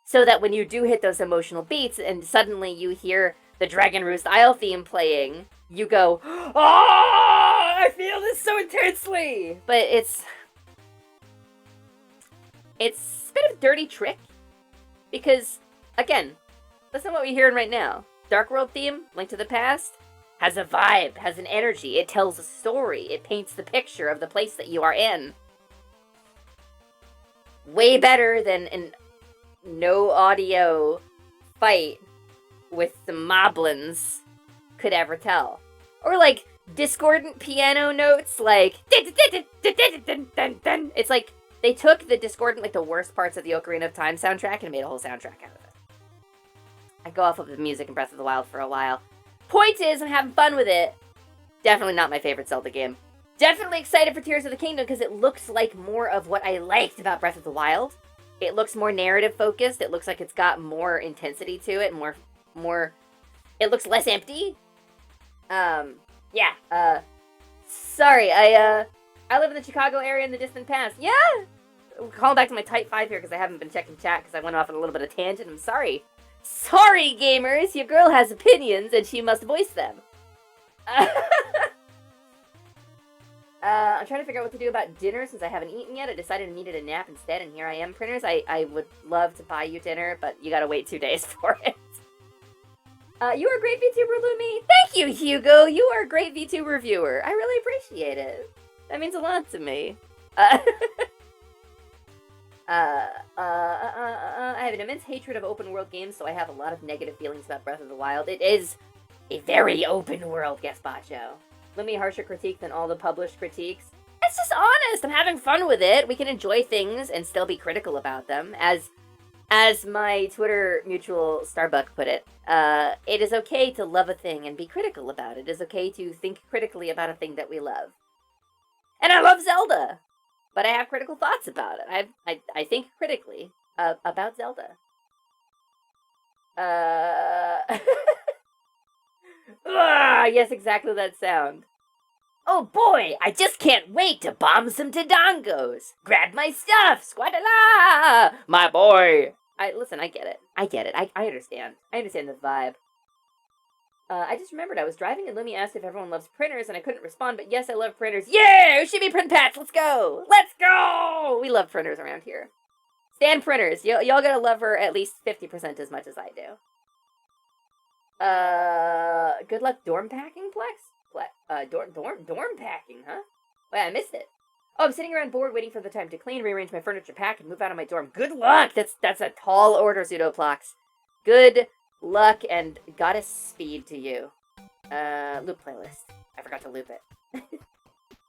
So that when you do hit those emotional beats and suddenly you hear the Dragon Roost Isle theme playing, you go, "Oh, I feel this so intensely!" But it's a bit of a dirty trick, because, again, listen to what we're hearing right now. Dark World theme, Link to the Past, has a vibe, has an energy, it tells a story, it paints the picture of the place that you are in. Way better than an no audio fight with some moblins could ever tell. Or like discordant piano notes, like it's like they took the discordant, like the worst parts of the Ocarina of Time soundtrack and made a whole soundtrack out of it. I go off of the music in Breath of the Wild for a while. Point is, I'm having fun with it. Definitely not my favorite Zelda game. Definitely excited for Tears of the Kingdom because it looks like more of what I liked about Breath of the Wild. it looks more narrative focused. It looks like it's got more intensity to it, more. It looks less empty. Yeah. Sorry, I live in the Chicago area in the distant past. Yeah. Calling back to my Type 5 here because I haven't been checking chat because I went off on a little bit of tangent. I'm sorry. Sorry, gamers. Your girl has opinions and she must voice them. I'm trying to figure out what to do about dinner since I haven't eaten yet. I decided I needed a nap instead, and here I am, printers. I would love to buy you dinner, but you gotta wait 2 days for it. You are a great VTuber, Lumi. Thank you, Hugo. You are a great VTuber viewer. I really appreciate it. That means a lot to me. I have an immense hatred of open world games, so I have a lot of negative feelings about Breath of the Wild. It is a very open world, Gaspacho. Lumi harsher critique than all the published critiques. It's just honest. I'm having fun with it. We can enjoy things and still be critical about them. As my Twitter mutual Starbuck put it, it is okay to love a thing and be critical about it. It is okay to think critically about a thing that we love. And I love Zelda, but I have critical thoughts about it. I think critically about Zelda. Yes, exactly that sound. Oh boy, I just can't wait to bomb some Todongos. Grab my stuff, squadala! My boy. Listen, I get it. I understand. I understand the vibe. I just remembered I was driving and Lumi asked if everyone loves printers and I couldn't respond, but yes, I love printers. Yeah! Shimmy print pats, let's go! Let's go! We love printers around here. Stan printers. Y'all gotta love her at least 50% as much as I do. Good luck dorm packing, Plex? Dorm packing, huh? Wait, I missed it. Oh, I'm sitting around bored waiting for the time to clean, rearrange my furniture, pack, and move out of my dorm. Good luck! That's a tall order, Pseudoplox. Good luck and goddess speed to you. Loop playlist. I forgot to loop it.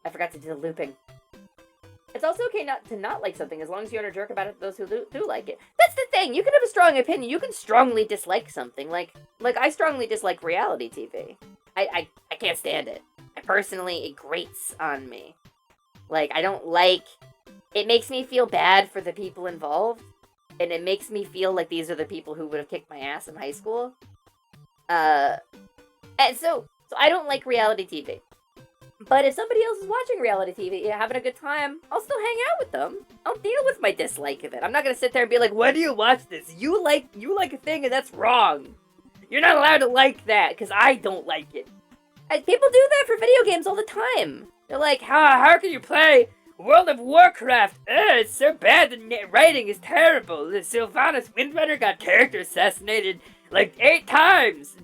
I forgot to do the looping. It's also okay not to not like something as long as you aren't a jerk about it to those who do like it. That's the thing. You can have a strong opinion. You can strongly dislike something. Like I strongly dislike reality TV. I can't stand it. Personally, it grates on me. Like, I don't like... It makes me feel bad for the people involved. And it makes me feel like these are the people who would have kicked my ass in high school. And so I don't like reality TV. But if somebody else is watching reality TV, having a good time, I'll still hang out with them. I'll deal with my dislike of it. I'm not gonna sit there and be like, why do you watch this? You like a thing and that's wrong. You're not allowed to like that, because I don't like it. And people do that for video games all the time. They're like, how can you play World of Warcraft? It's so bad, the writing is terrible. The Sylvanas Windrunner got character assassinated like 8 times.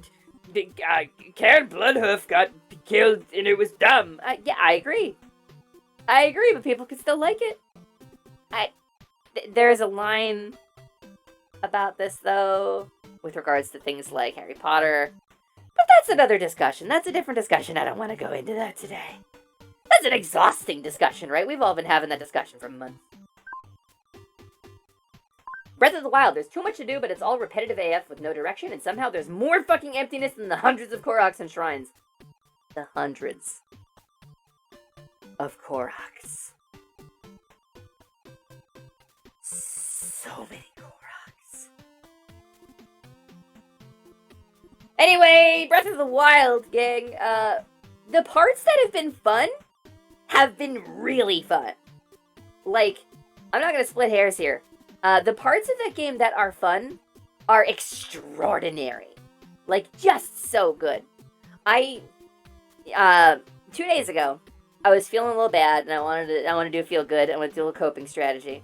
Karen Bloodhoof got killed and it was dumb. Yeah, I agree, but people can still like it. There's a line about this, though, with regards to things like Harry Potter. But that's another discussion. That's a different discussion. I don't want to go into that today. That's an exhausting discussion, right? We've all been having that discussion for months. Breath of the Wild, there's too much to do, but it's all repetitive AF with no direction, and somehow there's more fucking emptiness than the hundreds of Koroks and shrines. The hundreds of Koroks. So many Koroks. Anyway, Breath of the Wild, gang. The parts that have been fun have been really fun. Like, I'm not gonna split hairs here. The parts of that game that are fun are extraordinary. Like, just so good. 2 days ago, I was feeling a little bad, and I wanted to feel good. I wanted to do a little coping strategy.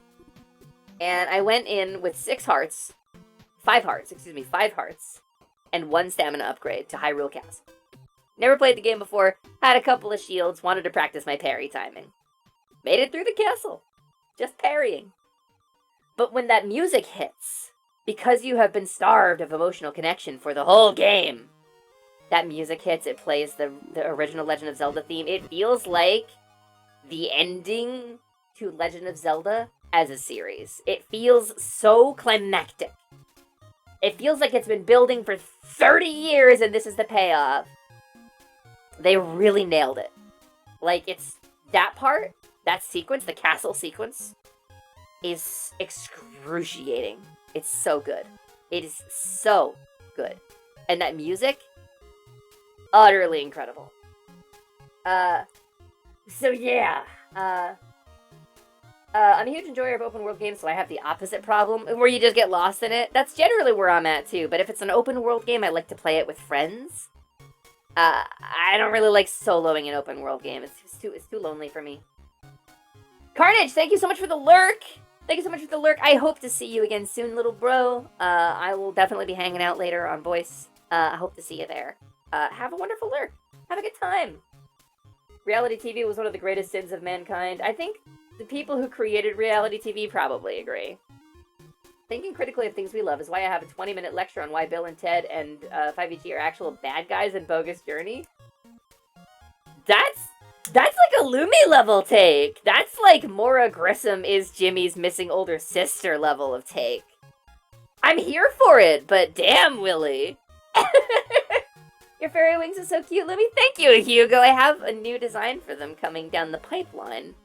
And I went in with 5 hearts, and 1 stamina upgrade to Hyrule Castle. Never played the game before, had a couple of shields, wanted to practice my parry timing. Made it through the castle. Just parrying. But when that music hits, because you have been starved of emotional connection for the whole game, that music hits, it plays the original Legend of Zelda theme. It feels like the ending to Legend of Zelda as a series. It feels so climactic. It feels like it's been building for 30 years and this is the payoff. They really nailed it. Like, it's that part, that sequence, the castle sequence, is excruciating. It's so good. It is so good. And that music, utterly incredible. So yeah. I'm a huge enjoyer of open world games, so I have the opposite problem, where you just get lost in it. That's generally where I'm at, too. But if it's an open world game, I like to play it with friends. I don't really like soloing an open world game. It's too lonely for me. Carnage, thank you so much for the lurk! Thank you so much for the lurk. I hope to see you again soon, little bro. I will definitely be hanging out later on Voice. I hope to see you there. Have a wonderful lurk. Have a good time. Reality TV was one of the greatest sins of mankind. I think the people who created reality TV probably agree. Thinking critically of things we love is why I have a 20-minute lecture on why Bill and Ted and 5EG are actual bad guys in Bogus Journey. That's like a Lumi level take. That's like Maura Grissom is Jimmy's missing older sister level of take. I'm here for it, but damn, Willie. Your fairy wings are so cute, Lumi. Thank you, Hugo. I have a new design for them coming down the pipeline.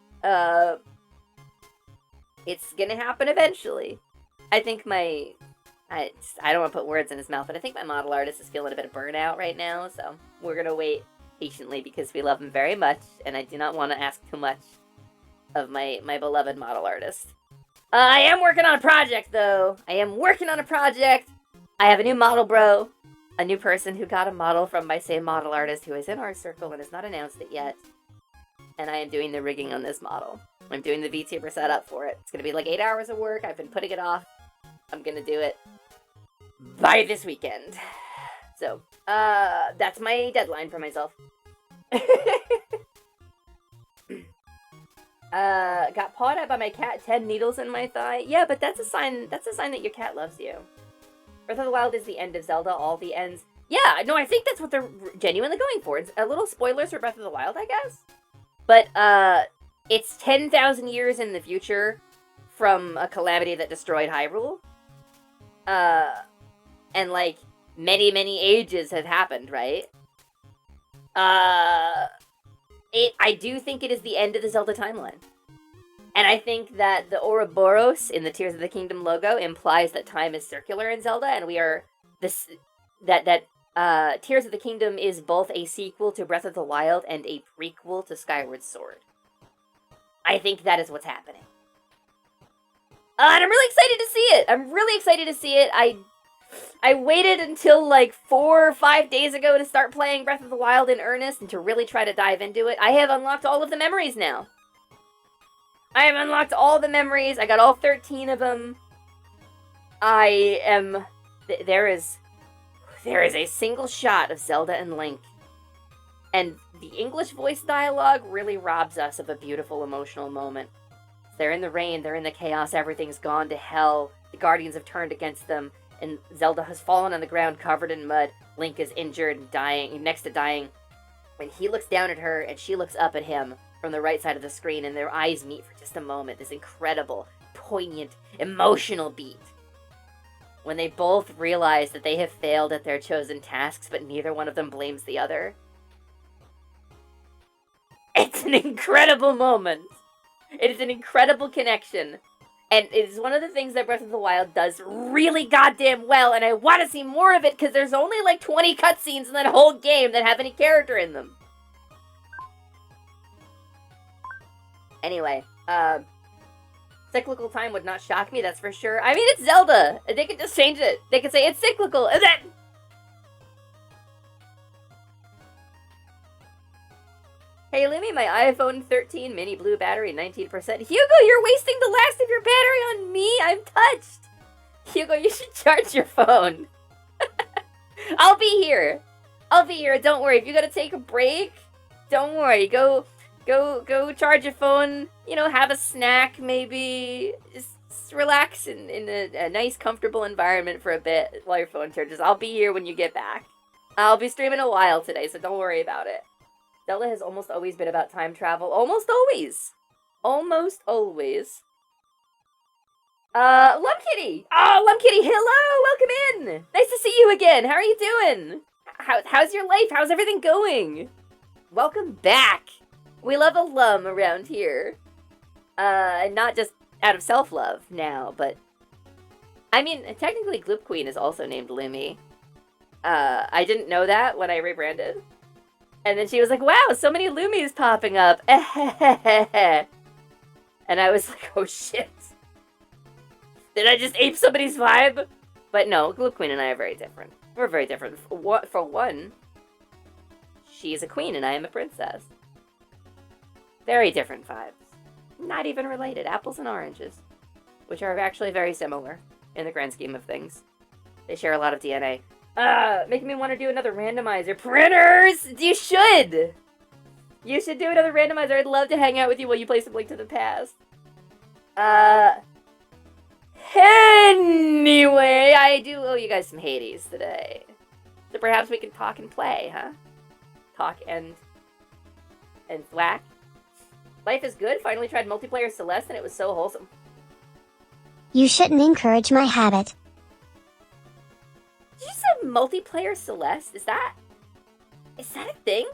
It's gonna happen eventually. I think I don't want to put words in his mouth, but I think my model artist is feeling a bit of burnout right now, so we're gonna wait patiently because we love him very much, and I do not want to ask too much of my beloved model artist. I am working on a project, though. I am working on a project. I have a new model bro. A new person who got a model from my same model artist who is in our circle and has not announced it yet. And I am doing the rigging on this model. I'm doing the VTuber setup for it. It's going to be like 8 hours of work. I've been putting it off. I'm going to do it by this weekend. So, that's my deadline for myself. Got pawed at by my cat, 10 needles in my thigh. Yeah, but that's a sign that your cat loves you. Breath of the Wild is the end of Zelda, all the ends. Yeah, no, I think that's what they're genuinely going for. It's a little spoilers for Breath of the Wild, I guess. But, it's 10,000 years in the future from a calamity that destroyed Hyrule. And, like, many, many ages have happened, right? I do think it is the end of the Zelda timeline. And I think that the Ouroboros in the Tears of the Kingdom logo implies that time is circular in Zelda, and we are Tears of the Kingdom is both a sequel to Breath of the Wild and a prequel to Skyward Sword. I think that is what's happening. And I'm really excited to see it. I waited until like 4 or 5 days ago to start playing Breath of the Wild in earnest and to really try to dive into it. I have unlocked all of the memories now. I have unlocked all the memories. I got all 13 of them. There is a single shot of Zelda and Link. And the English voice dialogue really robs us of a beautiful emotional moment. They're in the rain, they're in the chaos, everything's gone to hell. The Guardians have turned against them, and Zelda has fallen on the ground covered in mud. Link is injured and dying, next to dying. When he looks down at her and she looks up at him from the right side of the screen, and their eyes meet for just a moment, this incredible, poignant, emotional beat. When they both realize that they have failed at their chosen tasks, but neither one of them blames the other. It's an incredible moment. It is an incredible connection. And it is one of the things that Breath of the Wild does really goddamn well, and I want to see more of it because there's only like 20 cutscenes in that whole game that have any character in them. Anyway, cyclical time would not shock me, that's for sure. I mean, it's Zelda! They could just change it. They could say it's cyclical, and then... Hey, Lumi, my iPhone 13 mini blue battery, 19%. Hugo, you're wasting the last of your battery on me! I'm touched! Hugo, you should charge your phone. I'll be here. Don't worry. If you gotta take a break, don't worry. Go charge your phone. You know, have a snack, maybe. Just relax in a nice, comfortable environment for a bit while your phone charges. I'll be here when you get back. I'll be streaming a while today, so don't worry about it. Zelda has almost always been about time travel. Almost always. Lumkitty! Oh, Lumkitty, hello! Welcome in! Nice to see you again! How are you doing? How's your life? How's everything going? Welcome back! We love a lum around here. Not just out of self-love now, but I mean, technically Gloop Queen is also named Lumi. I didn't know that when I rebranded. And then she was like, wow, so many Lumis popping up. And I was like, oh shit. Did I just ape somebody's vibe? But no, Gloop Queen and I are very different. We're very different. For one, she is a queen and I am a princess. Very different vibes. Not even related. Apples and oranges. Which are actually very similar in the grand scheme of things. They share a lot of DNA. Making me want to do another randomizer. Printers! You should! You should do another randomizer. I'd love to hang out with you while you play some Link to the Past. Anyway, I do owe you guys some Hades today. So perhaps we can talk and play, huh? Talk and thwack. Life is good. Finally tried multiplayer Celeste and it was so wholesome. You shouldn't encourage my habit. Did you say multiplayer Celeste? Is that a thing?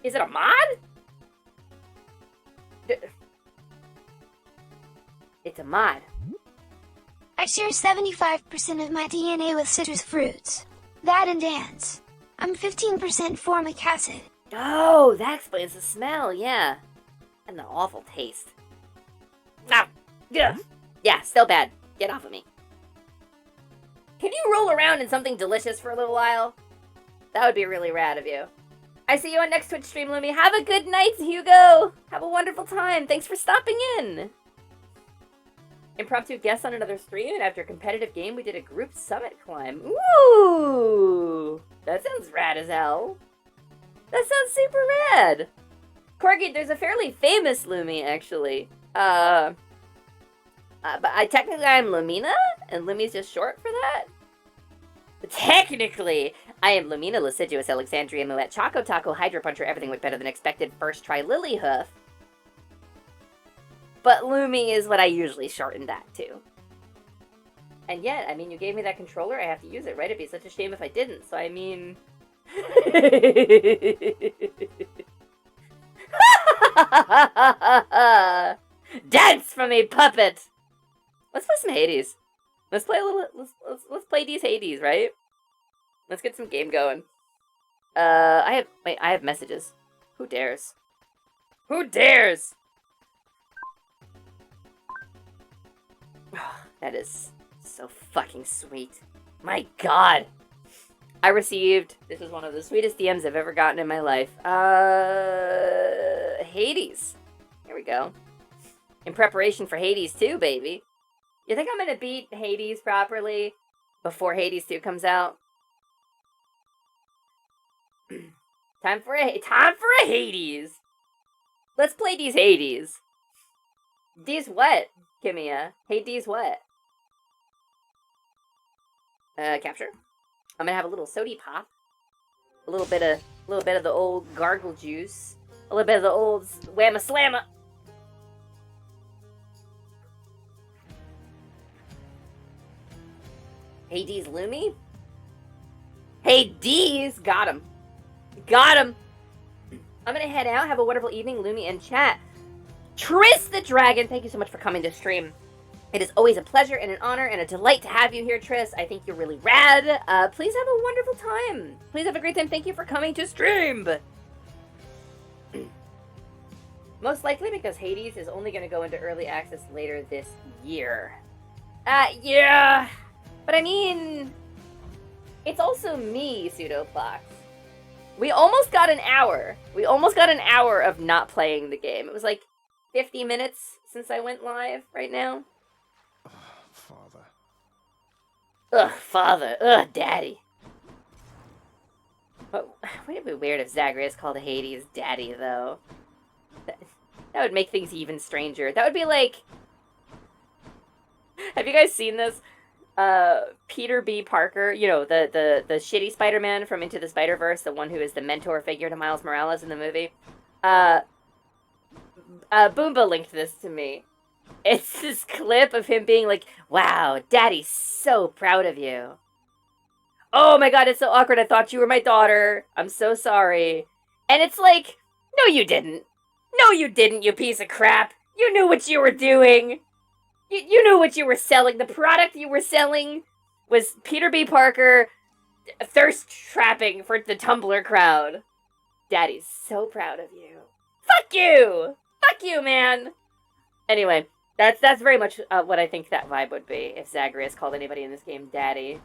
Is it a mod? It's a mod. I share 75% of my DNA with citrus fruits. That and dance. I'm 15% formic acid. Oh, that explains the smell, yeah. And the awful taste. Ah, yeah. Yeah, still bad. Get off of me. Can you roll around in something delicious for a little while? That would be really rad of you. I see you on next Twitch stream, Lumi. Have a good night, Hugo. Have a wonderful time. Thanks for stopping in. Impromptu guest on another stream, and after a competitive game, we did a group summit climb. Ooh! That sounds rad as hell. That sounds super rad. Corgi, there's a fairly famous Lumi, actually. But technically I'm Lumina, and Lumi's just short for that. But technically, I am Lumina, Lasciduous, Alexandria, Moet, Choco Taco, Hydra Puncher, everything went better than expected, first try Lily Hoof. But Lumi is what I usually shorten that to. And yet, I mean, you gave me that controller, I have to use it, right? It'd be such a shame if I didn't, so I mean... Dance for me, puppet! Let's play some Hades. Let's play a little. Let's play these Hades, right? Let's get some game going. I have messages. Who dares? Who dares? That is so fucking sweet. My God. I received, this is one of the sweetest DMs I've ever gotten in my life. Hades. Here we go. In preparation for Hades 2, baby. You think I'm gonna beat Hades properly before Hades 2 comes out? Time for a Hades. Let's play these Hades. These what, Kimia? Hades what? Capture. I'm gonna have a little sody pop, a little bit of the old gargle juice, a little bit of the old whamma slamma. Hades Lumi? Hey Deez, got him. I'm gonna head out. Have a wonderful evening, Lumi and chat. Triss the Dragon, thank you so much for coming to stream. It is always a pleasure and an honor and a delight to have you here, Triss. I think you're really rad. Please have a wonderful time. Please have a great time. Thank you for coming to stream. Most likely because Hades is only going to go into early access later this year. Yeah. But I mean, it's also me, Pseudoplox. We almost got an hour. Of not playing the game. It was like 50 minutes since I went live right now. Father. Ugh, father. Ugh, daddy. But would it be weird if Zagreus called Hades daddy, though? That would make things even stranger. That would be like... Have you guys seen this? Peter B. Parker, you know, the shitty Spider-Man from Into the Spider-Verse, the one who is the mentor figure to Miles Morales in the movie. Boomba linked this to me. It's this clip of him being like, wow, Daddy's so proud of you. Oh my God, it's so awkward. I thought you were my daughter. I'm so sorry. And it's like, no, you didn't. No, you didn't, you piece of crap. You knew what you were doing. You knew what you were selling. The product you were selling was Peter B. Parker thirst trapping for the Tumblr crowd. Daddy's so proud of you. Fuck you! Fuck you, man! Anyway, that's very much what I think that vibe would be if Zagreus called anybody in this game daddy.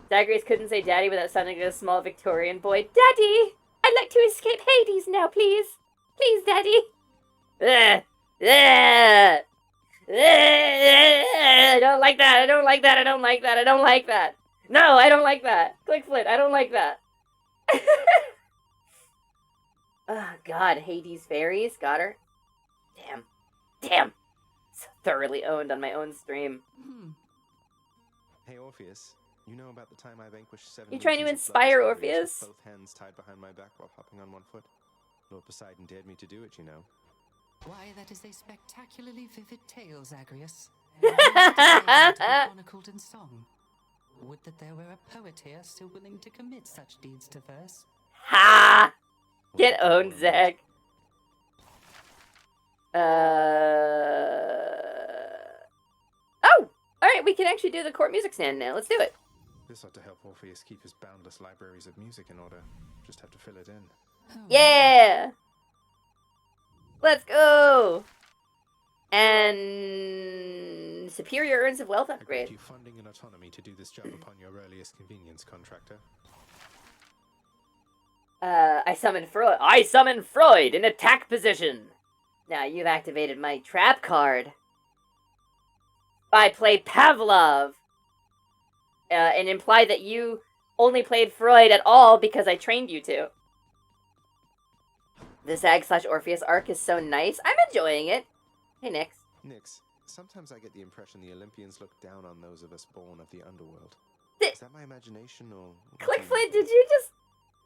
Zagreus couldn't say daddy without sounding like a small Victorian boy. Daddy! I'd like to escape Hades now, please. Please, daddy. I don't like that. I don't like that. I don't like that. I don't like that. No, I don't like that. Clickflit, I don't like that. Oh, God. Hades fairies. Got her. Damn. Damn. So thoroughly owned on my own stream. Hey, Orpheus. You know about the time I vanquished 7 You trying to legions of inspire blood discoveries Orpheus? with both hands tied behind my back while hopping on one foot? Lord Poseidon dared me to do it, you know. Why, that is a spectacularly vivid tale, Zagreus. Chronicled in song. Would that there were a poet here still willing to commit such deeds to verse. Ha! Get owned, Zag. Oh! Alright, we can actually do the court music stand now. Let's do it. This ought to help Orpheus keep his boundless libraries of music in order. Just have to fill it in. Yeah! Let's go! And superior earns of wealth I grant upgrade. you funding and autonomy to do this job upon your earliest convenience, contractor. I summon Freud. I summon Freud in attack position. Now you've activated my trap card. I play Pavlov. And imply that you only played Freud at all because I trained you to. The Zag/Orpheus arc is so nice. I'm enjoying it. Hey, Nix. Nix, sometimes I get the impression the Olympians look down on those of us born of the underworld. Th- Is that my imagination, or... Clickflint, did you just...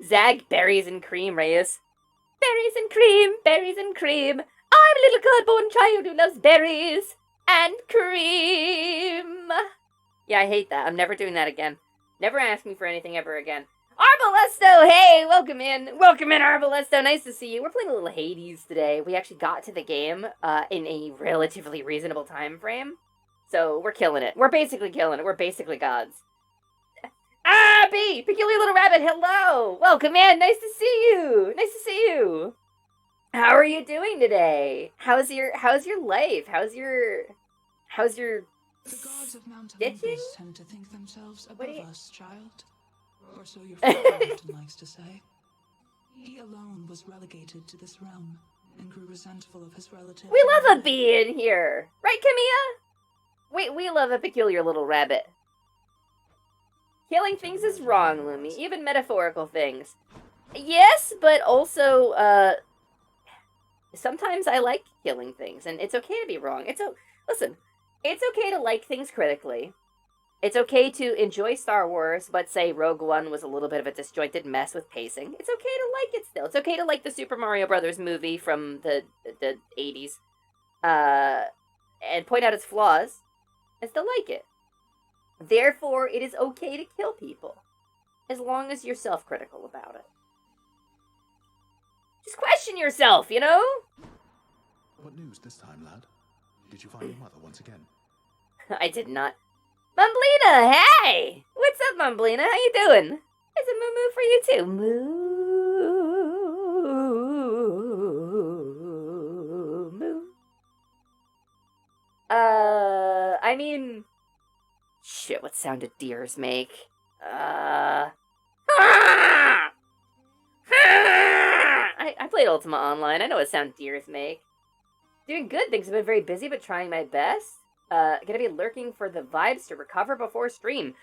Zag berries and cream, Reyes. Berries and cream, berries and cream. I'm a little God-born child who loves berries and cream. Yeah, I hate that. I'm never doing that again. Never ask me for anything ever again. Arbalesto, hey, welcome in. Welcome in, Arbalesto. Nice to see you. We're playing a little Hades today. We actually got to the game in a relatively reasonable time frame. So we're killing it. We're basically killing it. We're basically gods. Ah, B! Peculiar Little Rabbit, hello! Welcome in, nice to see you! Nice to see you! How are you doing today? How's your life? How's your The gods of Mount stitching? Olympus tend to think themselves What above do you- us, child. Or so your father often likes to say. He alone was relegated to this realm and grew resentful of his relative. We love a bee in here! Right, Camilla? We love a peculiar little rabbit. Killing things is wrong, Lumi. Even metaphorical things. Yes, but also, sometimes I like killing things, and it's okay to be wrong. Listen, it's okay to like things critically. It's okay to enjoy Star Wars, but say Rogue One was a little bit of a disjointed mess with pacing. It's okay to like it still. It's okay to like the Super Mario Brothers movie from the 80s. And point out its flaws, and still like it. Therefore, it is okay to kill people, as long as you're self-critical about it. Just question yourself, you know? What news this time, lad? Did you find your mother once again? I did not. Mumblina, hey! What's up, Mumblina? How you doing? It's a moo-moo for you, too. Moo-moo. I mean... Shit, what sound do deers make? I played Ultima Online. I know what sound deers make. Doing good. Things have been very busy, but trying my best. Gonna be lurking for the vibes to recover before stream.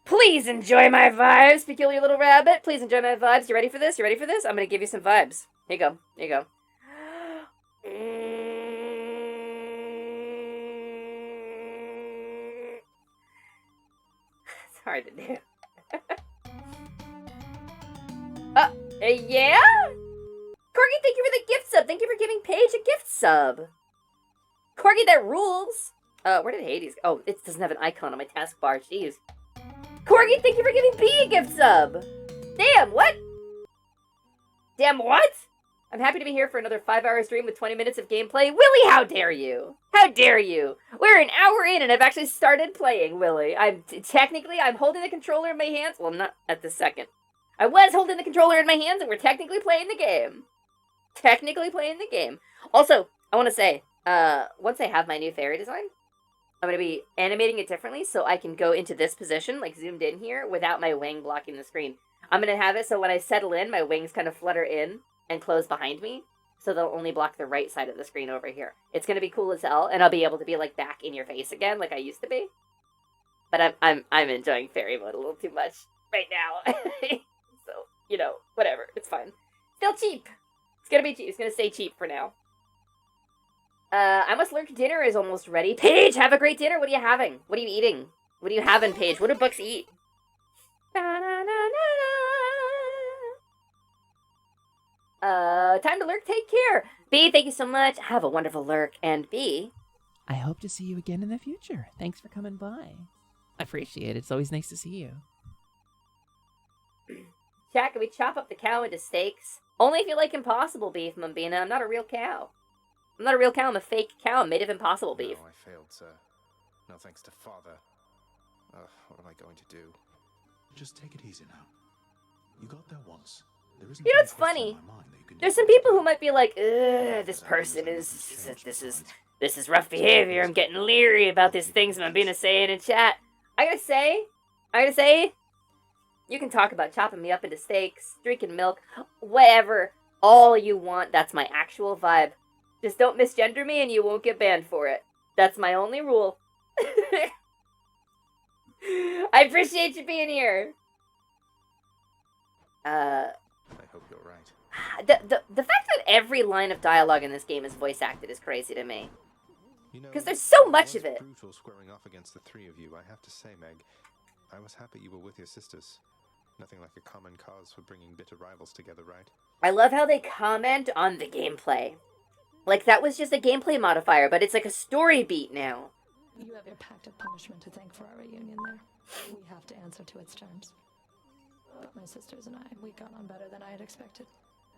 Please enjoy my vibes, peculiar little rabbit. Please enjoy my vibes. You ready for this? You ready for this? I'm gonna give you some vibes. Here you go. Here you go. It's hard to do. Yeah? Corgi, thank you for the gift sub. Thank you for giving Paige a gift sub. Corgi, that rules. Where did Hades go? Oh, it doesn't have an icon on my taskbar. Jeez. Corgi, thank you for giving B a gift sub. Damn, what? Damn, what? I'm happy to be here for another 5-hour stream with 20 minutes of gameplay. Willie, how dare you? How dare you? We're an hour in and I've actually started playing, Willie. I'm holding the controller in my hands. Well, not at this second. I was holding the controller in my hands and we're technically playing the game. Also, I want to say, once I have my new fairy design, I'm going to be animating it differently so I can go into this position, like zoomed in here, without my wing blocking the screen. I'm going to have it so when I settle in, my wings kind of flutter in and close behind me, so they'll only block the right side of the screen over here. It's going to be cool as hell, and I'll be able to be, like, back in your face again, like I used to be. But I'm enjoying fairy mode a little too much right now. So, you know, whatever. It's fine. Still cheap. It's going to be cheap. It's going to stay cheap for now. I must lurk. Dinner is almost ready. Paige, have a great dinner. What are you having? What are you eating? What are you having, Paige? What do books eat? Time to lurk. Take care. B, thank you so much. Have a wonderful lurk. And B, I hope to see you again in the future. Thanks for coming by. I appreciate it. It's always nice to see you. Chat, can we chop up the cow into steaks? Only if you like impossible beef, Mambina. I'm not a real cow. I'm not a real cow. I'm a fake cow made of impossible beef. No, I failed, sir. No thanks to father. What am I going to do? Just take it easy now. You got there once. There isn't You know what's funny? There's some people who might be like, ugh, this person this is rough behavior. I'm getting leery about these things Mambina saying in chat. I gotta say, you can talk about chopping me up into steaks, drinking milk, whatever, all you want. That's my actual vibe. Just don't misgender me and you won't get banned for it. That's my only rule. I appreciate you being here. I hope you're right. The fact that every line of dialogue in this game is voice acted is crazy to me. Because there's so much of it. Brutal squaring off against the three of you, I have to say, Meg. I was happy you were with your sisters. Nothing like a common cause for bringing bitter rivals together, right? I love how they comment on the gameplay. Like, that was just a gameplay modifier, but it's like a story beat now. You have your pact of punishment to thank for our reunion there. We have to answer to its terms. But my sisters and we got on better than I had expected.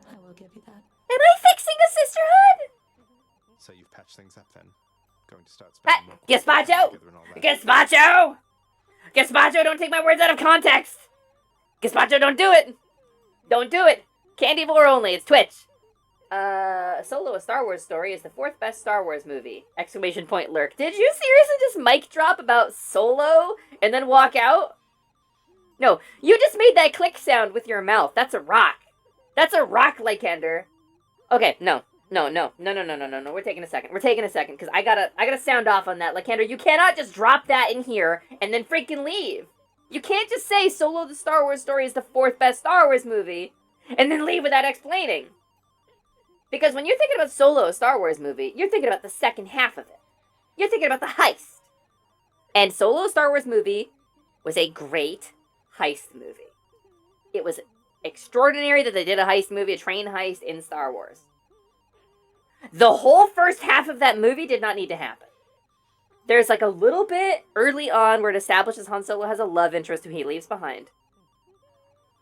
I will give you that. Am I fixing a sisterhood? So you've patched things up then? Going to start spending more Gazpacho! Gazpacho! Gazpacho, don't take my words out of context! Gazpacho, don't do it! Don't do it! Candy Vor only, it's Twitch. Solo: A Star Wars Story is the 4th best Star Wars movie! Exclamation point lurk. Did you seriously just mic drop about Solo and then walk out? No, you just made that click sound with your mouth. That's a rock. That's a rock, Lycander. Okay, no. We're taking a second. Because I gotta sound off on that. Lycander, you cannot just drop that in here and then freaking leave. You can't just say Solo: The Star Wars Story is the 4th best Star Wars movie and then leave without explaining. Because when you're thinking about Solo: A Star Wars movie, you're thinking about the second half of it. You're thinking about the heist. And Solo: A Star Wars movie was a great heist movie. It was extraordinary that they did a heist movie, a train heist in Star Wars. The whole first half of that movie did not need to happen. There's like a little bit early on where it establishes Han Solo has a love interest who he leaves behind.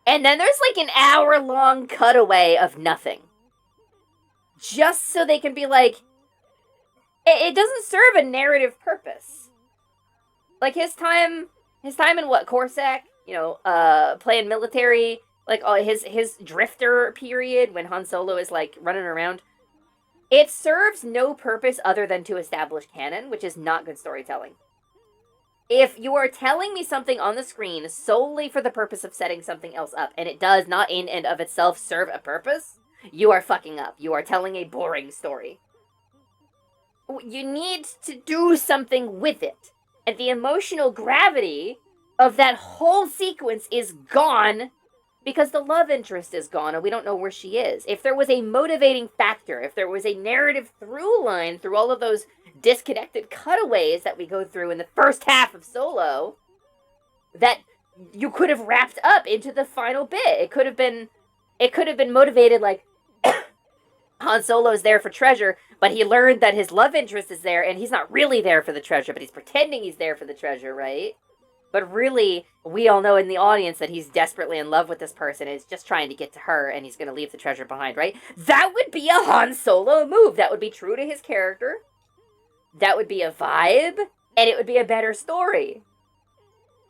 And then there's like an hour-long cutaway of nothing. Just so they can be like, it doesn't serve a narrative purpose. Like his time in what, Corsac? You know, playing military, like his drifter period when Han Solo is like running around. It serves no purpose other than to establish canon, which is not good storytelling. If you are telling me something on the screen solely for the purpose of setting something else up, and it does not in and of itself serve a purpose, you are fucking up. You are telling a boring story. You need to do something with it. And the emotional gravity of that whole sequence is gone because the love interest is gone and we don't know where she is. If there was a motivating factor, if there was a narrative through line through all of those disconnected cutaways that we go through in the first half of Solo, that you could have wrapped up into the final bit. It could have been motivated like Han Solo's there for treasure, but he learned that his love interest is there and he's not really there for the treasure, but he's pretending he's there for the treasure, right? But really, we all know in the audience that he's desperately in love with this person and is just trying to get to her, and he's going to leave the treasure behind, right? That would be a Han Solo move. That would be true to his character. That would be a vibe, and it would be a better story.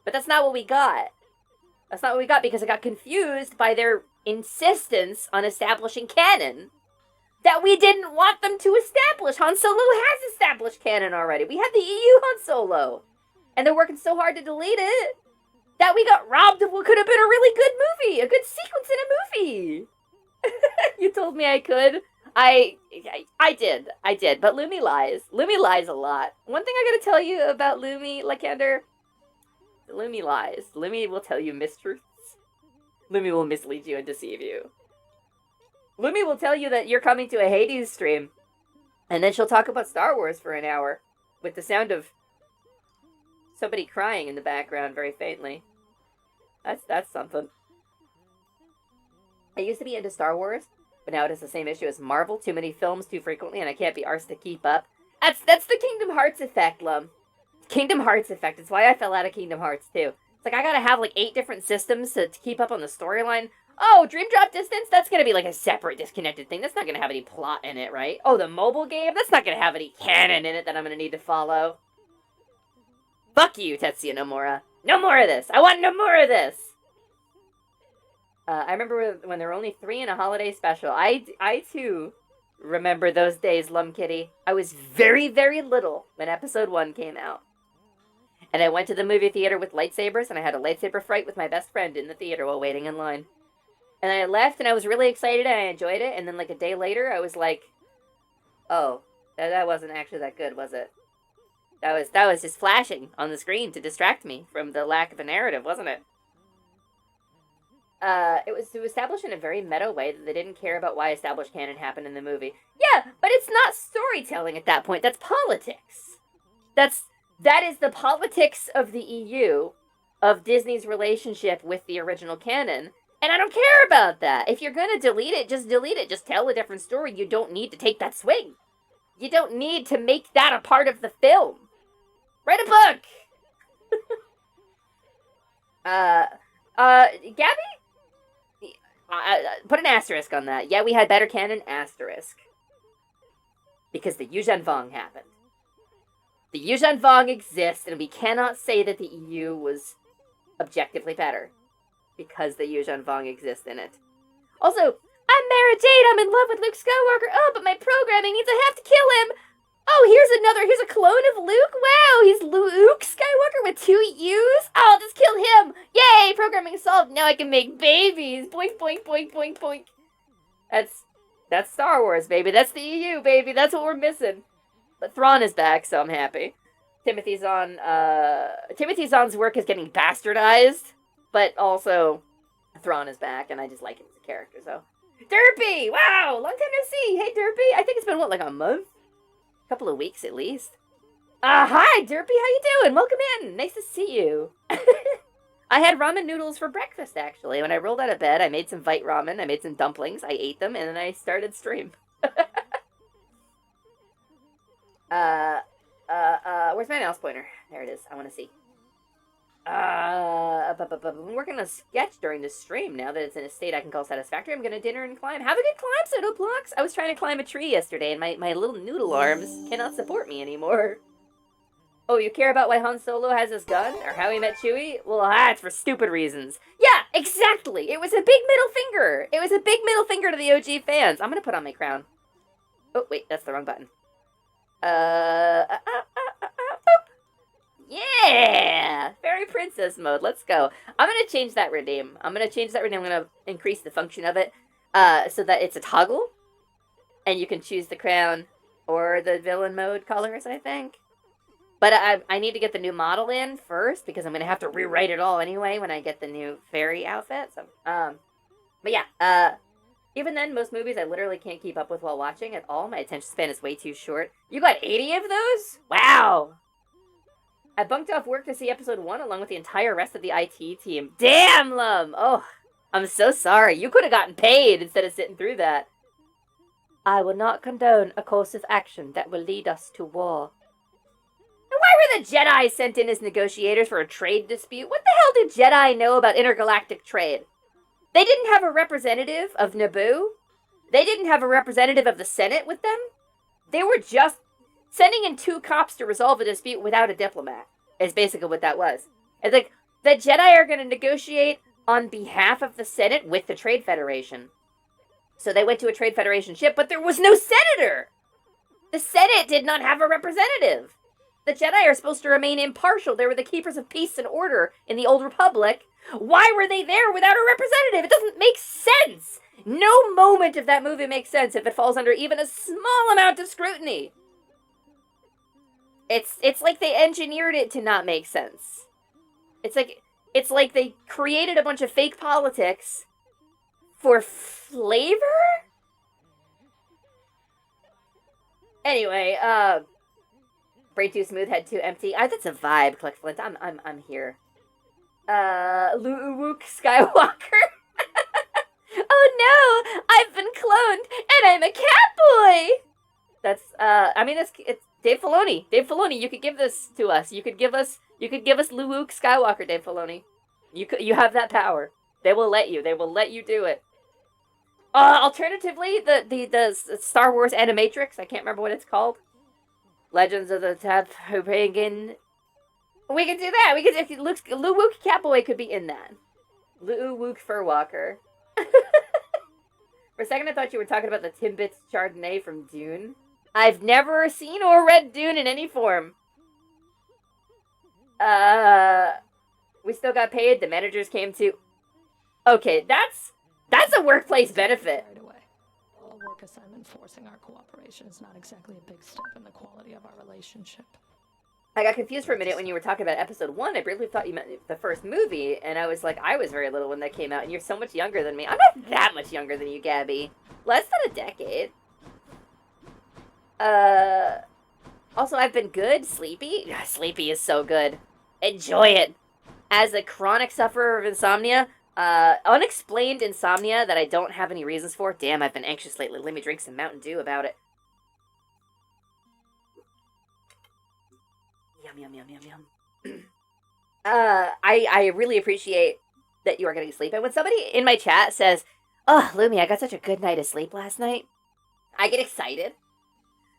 But that's not what we got. That's not what we got because it got confused by their insistence on establishing canon that we didn't want them to establish. Han Solo has established canon already. We had the EU Han Solo. And they're working so hard to delete it that we got robbed of what could have been a really good movie, a good sequence in a movie. You told me I could. I did. But Lumi lies. Lumi lies a lot. One thing I gotta tell you about Lumi, Lykander, Lumi lies. Lumi will tell you mistruths. Lumi will mislead you and deceive you. Lumi will tell you that you're coming to a Hades stream, and then she'll talk about Star Wars for an hour with the sound of somebody crying in the background very faintly. That's something. I used to be into Star Wars, but now it has the same issue as Marvel. Too many films too frequently, and I can't be arsed to keep up. That's the Kingdom Hearts effect, Lum. Kingdom Hearts effect. It's why I fell out of Kingdom Hearts, too. It's like I gotta have like 8 different systems to keep up on the storyline. Oh, Dream Drop Distance? That's gonna be like a separate, disconnected thing. That's not gonna have any plot in it, right? Oh, the mobile game? That's not gonna have any canon in it that I'm gonna need to follow. Fuck you, Tetsuya Nomura. No more of this. I want no more of this. I remember when there were only 3 in a holiday special. I too remember those days, Lum Kitty. I was very, very little when episode 1 came out. And I went to the movie theater with lightsabers, and I had a lightsaber fight with my best friend in the theater while waiting in line. And I left, and I was really excited, and I enjoyed it, and then like a day later, I was like, oh, that wasn't actually that good, was it? That was just flashing on the screen to distract me from the lack of a narrative, wasn't it? It was to establish in a very meta way that they didn't care about why established canon happened in the movie. Yeah, but it's not storytelling at that point. That's politics. That is the politics of the EU, of Disney's relationship with the original canon. And I don't care about that. If you're gonna delete it. Just tell a different story. You don't need to take that swing. You don't need to make that a part of the film. Write a book! Gabby? Put an asterisk on that. Yeah, we had better canon, asterisk. Because the Yuuzhan Vong happened. The Yuuzhan Vong exists, and we cannot say that the EU was objectively better. Because the Yuuzhan Vong exists in it. Also, I'm Mara Jade, I'm in love with Luke Skywalker. Oh, but my programming means I have to kill him. Oh, here's a clone of Luke. Wow, he's Luke Skywalker with 2 U's. Oh, just kill him. Yay, programming solved. Now I can make babies. Boink, boink, boink, boink, boink. That's Star Wars, baby. That's the EU, baby. That's what we're missing. But Thrawn is back, so I'm happy. Timothy Zahn's work is getting bastardized, but also Thrawn is back, and I just like him as a character, so. Derpy! Wow, long time no see. Hey, Derpy. I think it's been, like a month? Couple of weeks at least. Hi, Derpy, how you doing? Welcome in. Nice to see you. I had ramen noodles for breakfast, actually. When I rolled out of bed, I made some Vite ramen, I made some dumplings, I ate them, and then I started stream. Where's my mouse pointer? There it is. I want to see. I'm working on a sketch during this stream. Now that it's in a state I can call satisfactory, I'm gonna dinner and climb. Have a good climb, Pseudoplox! I was trying to climb a tree yesterday, and my little noodle arms cannot support me anymore. Oh, you care about why Han Solo has his gun? Or how he met Chewie? Well, that's for stupid reasons. Yeah, exactly! It was a big middle finger! It was a big middle finger to the OG fans. I'm gonna put on my crown. Oh, wait, that's the wrong button. Yeah! Fairy Princess mode. Let's go. I'm going to change that redeem. I'm going to increase the function of it so that it's a toggle. And you can choose the crown or the villain mode colors, I think. But I need to get the new model in first because I'm going to have to rewrite it all anyway when I get the new fairy outfit. So, but yeah, even then, most movies I literally can't keep up with while watching at all. My attention span is way too short. You got 80 of those? Wow! I bunked off work to see episode 1 along with the entire rest of the IT team. Damn, Lum! Oh, I'm so sorry. You could have gotten paid instead of sitting through that. I will not condone a course of action that will lead us to war. I why were the Jedi sent in as negotiators for a trade dispute? What the hell do Jedi know about intergalactic trade? They didn't have a representative of Naboo. They didn't have a representative of the Senate with them. They were just sending in 2 cops to resolve a dispute without a diplomat, is basically what that was. It's like, the Jedi are going to negotiate on behalf of the Senate with the Trade Federation. So they went to a Trade Federation ship, but there was no senator! The Senate did not have a representative! The Jedi are supposed to remain impartial. They were the keepers of peace and order in the Old Republic. Why were they there without a representative? It doesn't make sense! No moment of that movie makes sense if it falls under even a small amount of scrutiny. It's like they engineered it to not make sense. It's like they created a bunch of fake politics for flavor? Anyway, brain too smooth, head too empty. That's a vibe, Click Flint. I'm here. Luke Skywalker. Oh no! I've been cloned, and I'm a cat boy! That's, it's Dave Filoni. Dave Filoni, you could give this to us. You could give us Luke Skywalker, Dave Filoni. You have that power. They will let you. They will let you do it. Alternatively, the Star Wars Animatrix, I can't remember what it's called. Legends of the Pagan. We could do that. We could, Luke Catboy could be in that. Luke Furwalker. For a second, I thought you were talking about the Timbits Chardonnay from Dune. I've never seen or read Dune in any form. We still got paid. The managers came too. Okay, that's a workplace benefit. Right away. A work assignment forcing our cooperation is not exactly a big step in the quality of our relationship. I got confused for a minute when you were talking about episode 1. I briefly thought you meant the first movie, and I was like, I was very little when that came out, and you're so much younger than me. I'm not that much younger than you, Gabby. Less than a decade. Also, I've been good. Sleepy? Sleepy is so good. Enjoy it. As a chronic sufferer of insomnia, unexplained insomnia that I don't have any reasons for. Damn, I've been anxious lately. Let me drink some Mountain Dew about it. Yum, yum, yum, yum. I really appreciate that you are getting sleep. And when somebody in my chat says, "Oh, Lumi, I got such a good night of sleep last night," I get excited.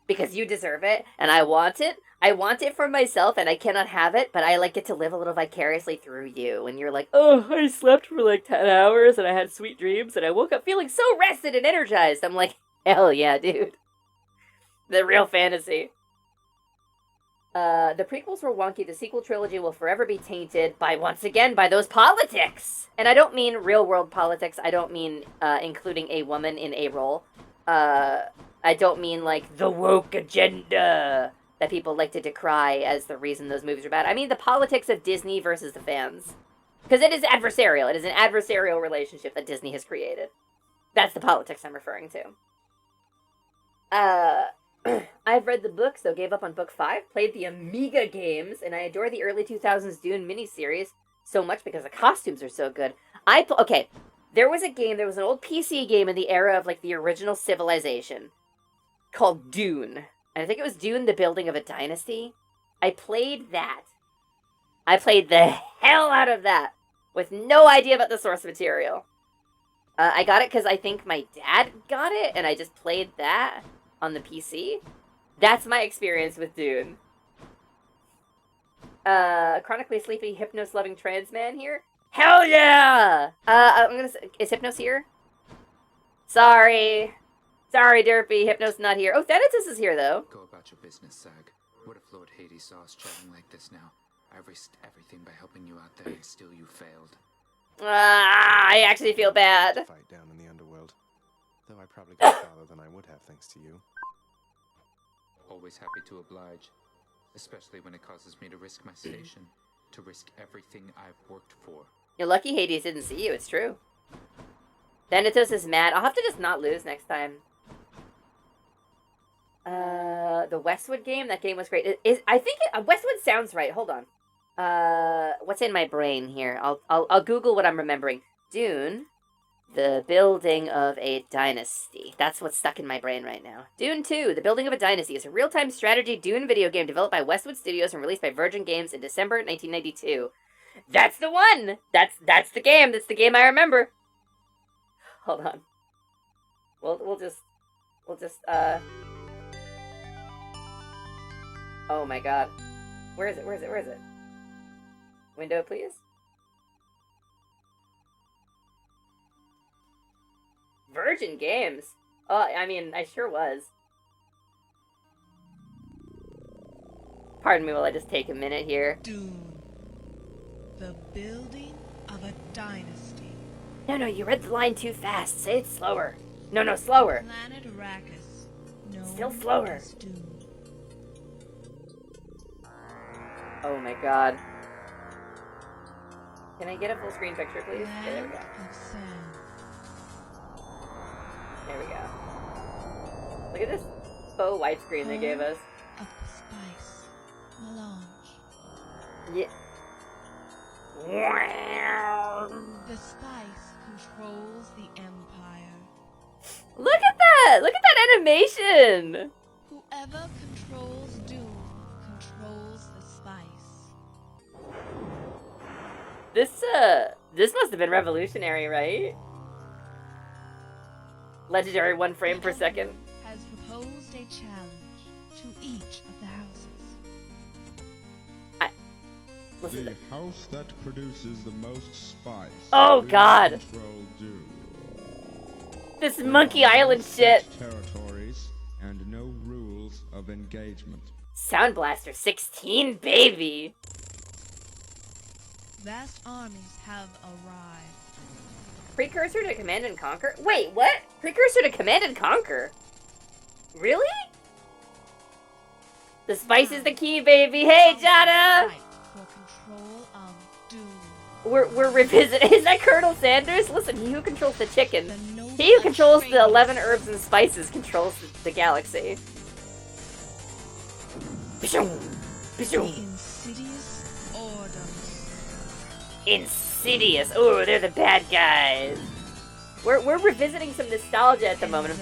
Because you deserve it, and I want it. I want it for myself, and I cannot have it, but I get to live a little vicariously through you. And you're like, "Oh, I slept for like 10 hours, and I had sweet dreams, and I woke up feeling so rested and energized." I'm like, hell yeah, dude. The real fantasy. The prequels were wonky. The sequel trilogy will forever be tainted once again, by those politics. And I don't mean real-world politics. I don't mean including a woman in a role. I don't mean, like, the woke agenda that people like to decry as the reason those movies are bad. I mean the politics of Disney versus the fans. Because it is adversarial. It is an adversarial relationship that Disney has created. That's the politics I'm referring to. I've read the books, though gave up on book 5, played the Amiga games, and I adore the early 2000s Dune miniseries so much because the costumes are so good. Okay, there was an old PC game in the era of, like, the original Civilization called Dune. And I think it was Dune, the Building of a Dynasty. I played that. I played the hell out of that with no idea about the source material. I got it because I think my dad got it, and I just played that on the PC. That's my experience with Dune. Chronically sleepy, Hypnos-loving trans man here. Hell yeah! Is Hypnos here? Sorry, Derpy, Hypnos not here. Oh, Thanatos is here, though. Go about your business, Sag. What if Lord Hades saw us chatting like this now? I risked everything by helping you out there, and still you failed. I actually feel bad. Fight down in the underworld. Though I probably got farther than I would have thanks to you. Always happy to oblige. Especially when it causes me to risk my station. To risk everything I've worked for. You're lucky Hades didn't see you, it's true. Thanatos is mad. I'll have to just not lose next time. The Westwood game? That game was great. I think Westwood sounds right. Hold on. What's in my brain here? I'll Google what I'm remembering. Dune. The building of a dynasty. That's what's stuck in my brain right now. Dune 2, The Building of a Dynasty is a real-time strategy Dune video game developed by Westwood Studios and released by Virgin Games in December 1992. That's the one! That's the game. That's the game I remember. Hold on. We'll just oh my god. Where is it? Window, please. Virgin Games? Oh, I mean, I sure was. Pardon me while I just take a minute here. Dune. The building of a dynasty. No, you read the line too fast. Say it slower. No, slower. Planet Arrakis. No, Still slower. Oh my god. Can I get a full screen picture, please? Yeah, there we go. There we go. Look at this faux widescreen they gave us. Of the spice. Melange. Yeah. The spice controls the empire. Look at that! Look at that animation! Whoever controls Dune controls the spice. This must have been revolutionary, right? Legendary 1 frame per second. Has proposed a challenge to each of the houses. The house that produces the most spice. Oh god! Control Dune. This Monkey Island shit. Territories and no rules of engagement. Sound Blaster 16, baby. Vast armies have arrived. Precursor to Command and Conquer? Wait, what? Precursor to Command and Conquer? Really? The spice is the key, baby. Hey, Jada! For control of Dune. We're revisiting. Is that Colonel Sanders? Listen, he who controls the chicken, he who controls the 11 herbs and spices controls the galaxy. Insidious orders. Insidious. Oh, they're the bad guys. We're revisiting some nostalgia at the moment.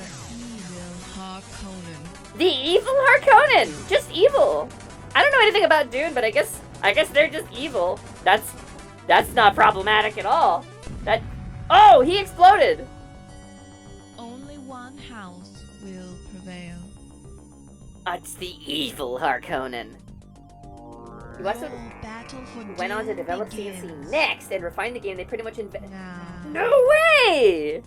The evil Harkonnen! Just evil. I don't know anything about Dune, but I guess they're just evil. That's not problematic at all. Oh, he exploded. Only one house will prevail. It's the evil Harkonnen. He also went on to develop CNC next and refine the game. They pretty much No way!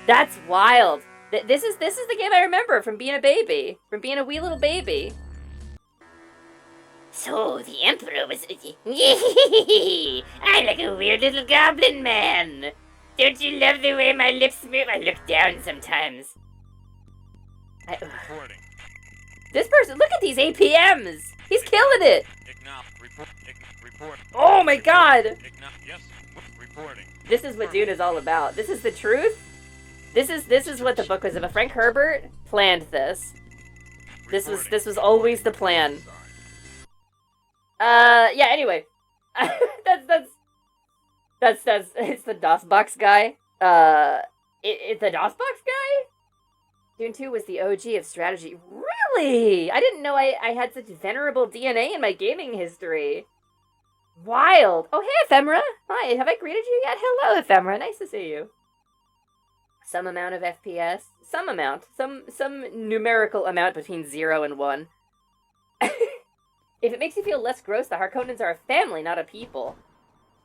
That's wild. This is the game I remember from being a baby, from being a wee little baby. So the Emperor was. I like a weird little goblin man. Don't you love the way my lips move? I look down sometimes. This person, look at these APMs. He's killing it. Oh my god. This is what Dune is all about. This is the truth. This is what the book was about. Frank Herbert planned this. This was always the plan. Yeah, anyway. That's it's the DOSBox guy. It's the DOSBox guy? Dune 2 was the OG of strategy. Really? I didn't know I had such venerable DNA in my gaming history. Wild. Oh, hey, Ephemera. Hi, have I greeted you yet? Hello, Ephemera. Nice to see you. Some amount of FPS. Some amount. Some numerical amount between 0 and 1. If it makes you feel less gross, the Harkonnens are a family, not a people.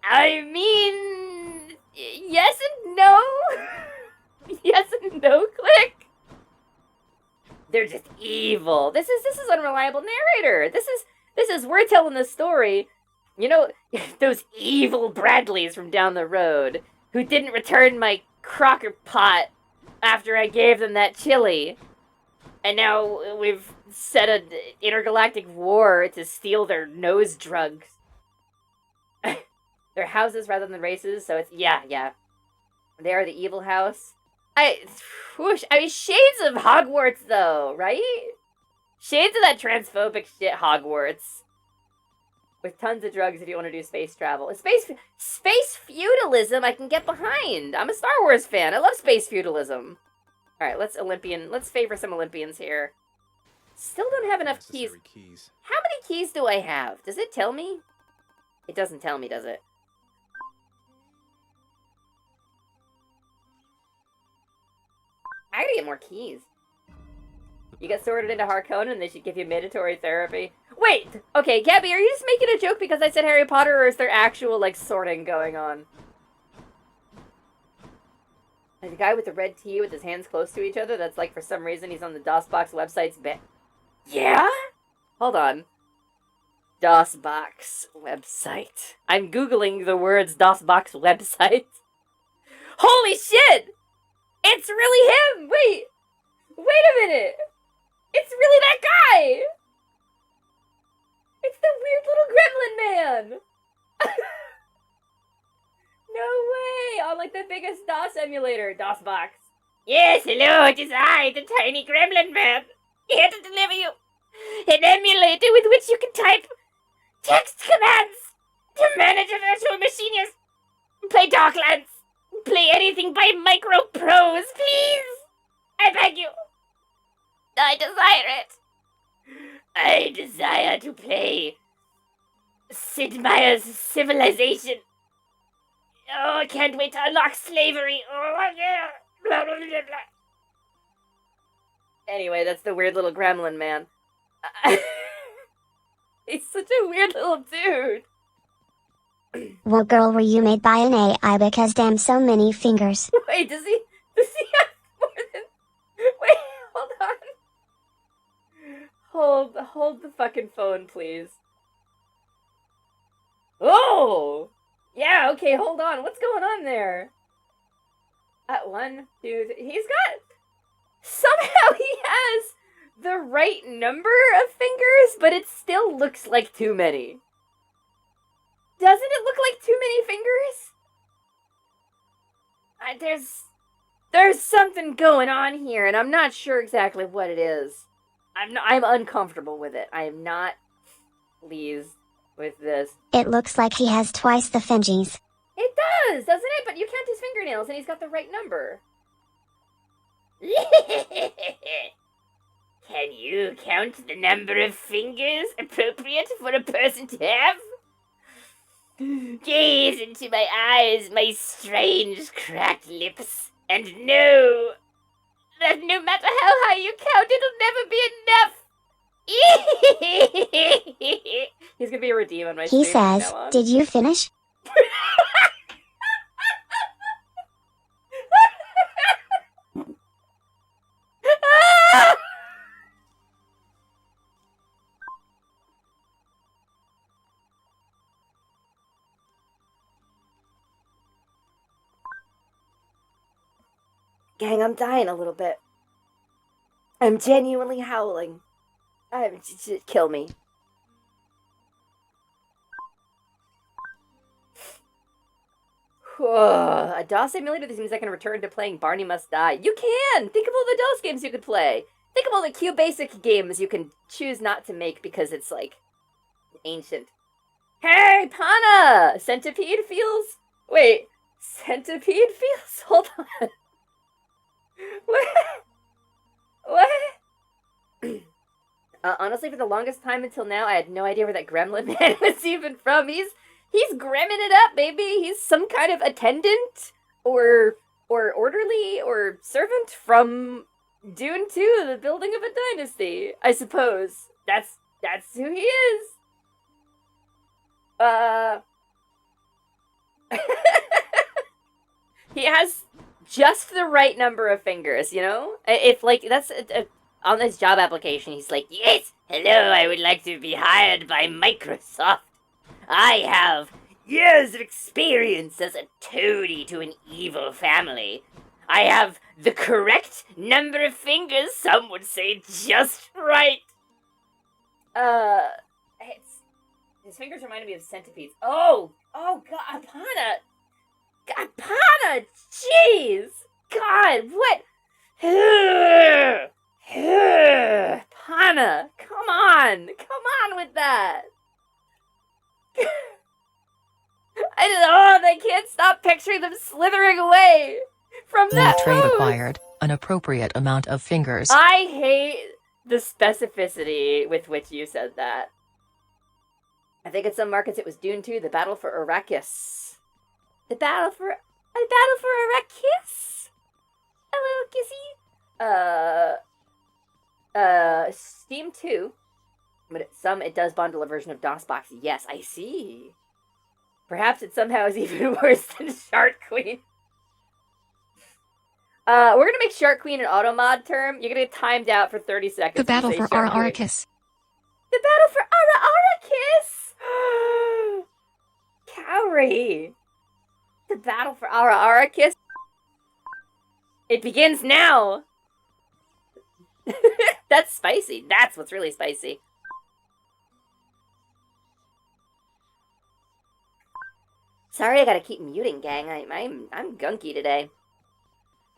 I mean... yes and no? Yes and no, click. They're just evil. This is unreliable narrator. This is we're telling the story. You know, those evil Bradleys from down the road who didn't return my crocker pot after I gave them that chili. And now we've set an intergalactic war to steal their nose drugs. Their houses rather than races, so it's yeah. They are the evil house. I mean, shades of Hogwarts, though, right? Shades of that transphobic shit, Hogwarts. with tons of drugs if you want to do space travel. Space feudalism I can get behind. I'm a Star Wars fan. I love space feudalism. All right, let's favor some Olympians here. Still don't have enough keys. How many keys do I have? Does it tell me? It doesn't tell me, does it? I gotta get more keys. You get sorted into Harkonnen and they should give you mandatory therapy. Wait! Okay, Gabby, are you just making a joke because I said Harry Potter, or is there actual, like, sorting going on? And the guy with the red tee with his hands close to each other, that's like, for some reason, he's on the DOSBox website's Yeah? Hold on. DOSBox website. I'm Googling the words DOSBox website. Holy shit! It's really him! Wait a minute! It's really that guy! It's the weird little gremlin man! No way! On like the biggest DOS emulator, DOSBox. Yes, hello, it is I, the tiny gremlin man. Here to deliver you an emulator with which you can type text commands to manage a virtual machine. Yes. Play Darklands. Play anything by Micro Prose, please. I beg you. I desire it. I desire to play Sid Meier's Civilization. Oh, I can't wait to unlock slavery. Oh, yeah. Blah, blah, blah, blah. Anyway, that's the weird little gremlin man. He's such a weird little dude. Well, girl, were you made by an AI because damn so many fingers. Wait, does he have more than... Wait, hold on. Hold the fucking phone, please. Oh! Yeah, okay, hold on. What's going on there? 1, 2, 3. He's got... Somehow he has the right number of fingers, but it still looks like too many. Doesn't it look like too many fingers? There's something going on here, and I'm not sure exactly what it is. I'm uncomfortable with it. I am not pleased with this. It looks like he has twice the fingies. It does, doesn't it? But you count his fingernails, and he's got the right number. Can you count the number of fingers appropriate for a person to have? Gaze into my eyes, my strange cracked lips, and know that no matter how high you count, it'll never be enough. He's gonna be a redeem on my He stream from says, now on. did you finish? Gang, I'm dying a little bit. I'm genuinely howling. Kill me. A DOS emulator that seems like I can return to playing Barney Must Die. You can! Think of all the DOS games you could play. Think of all the QBasic games you can choose not to make because it's, like, ancient. Hey, Pana! Centipede feels? Wait, centipede feels? Hold on. What? Honestly, for the longest time until now, I had no idea where that gremlin man was even from. He's gremming it up, baby. He's some kind of attendant or orderly or servant from Dune 2, the building of a dynasty. I suppose that's who he is. He has just the right number of fingers, you know? If, like, that's on this job application, he's like, yes, hello, I would like to be hired by Microsoft. I have years of experience as a toady to an evil family. I have the correct number of fingers, some would say just right. His fingers reminded me of centipedes. Oh, God, Apana, jeez! God, what? Pana, come on with that! I can't stop picturing them slithering away from New that trait pose. acquired. An appropriate amount of fingers. I hate the specificity with which you said that. I think in some markets it was Dune 2, the battle for Arrakis. The battle for Arrakis? A little kissy? Steam 2. But it does bundle a version of DOSBox. Yes, I see. Perhaps it somehow is even worse than Shark Queen. We're gonna make Shark Queen an auto mod term. You're gonna get timed out for 30 seconds. The battle for Shark Queen. Arrakis. The battle for Arrakis! Cowrie! The battle for Arrakis. It begins now! That's spicy. That's what's really spicy. Sorry, I gotta keep muting, gang. I'm gunky today.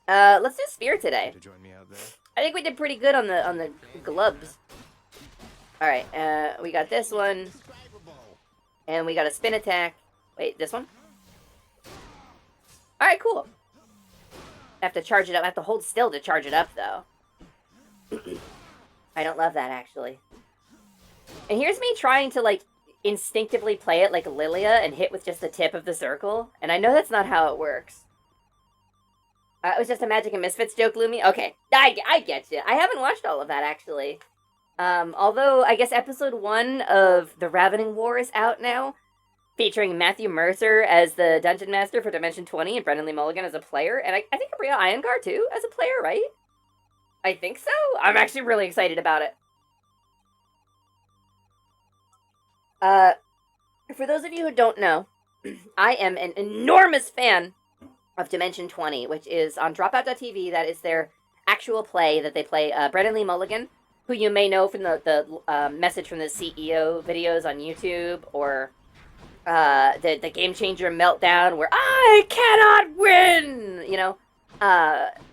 Let's do Spear today. I think we did pretty good on the glubs. Alright, we got this one. And we got a spin attack. Wait, this one? Alright, cool. I have to charge it up. I have to hold still to charge it up, though. I don't love that, actually. And here's me trying to, like, instinctively play it like Lilia and hit with just the tip of the circle. And I know that's not how it works. It was just a Magic and Misfits joke, Lumi? Okay, I get you. I haven't watched all of that, actually. Although, I guess episode 1 of The Ravening War is out now, featuring Matthew Mercer as the Dungeon Master for Dimension 20 and Brendan Lee Mulligan as a player, and I think Abria Iyengar, too, as a player, right? I think so? I'm actually really excited about it. For those of you who don't know, I am an enormous fan of Dimension 20, which is on Dropout.tv. That is their actual play that they play. Brendan Lee Mulligan, who you may know from the Message from the CEO videos on YouTube, or the Game Changer Meltdown, where I cannot win! You know?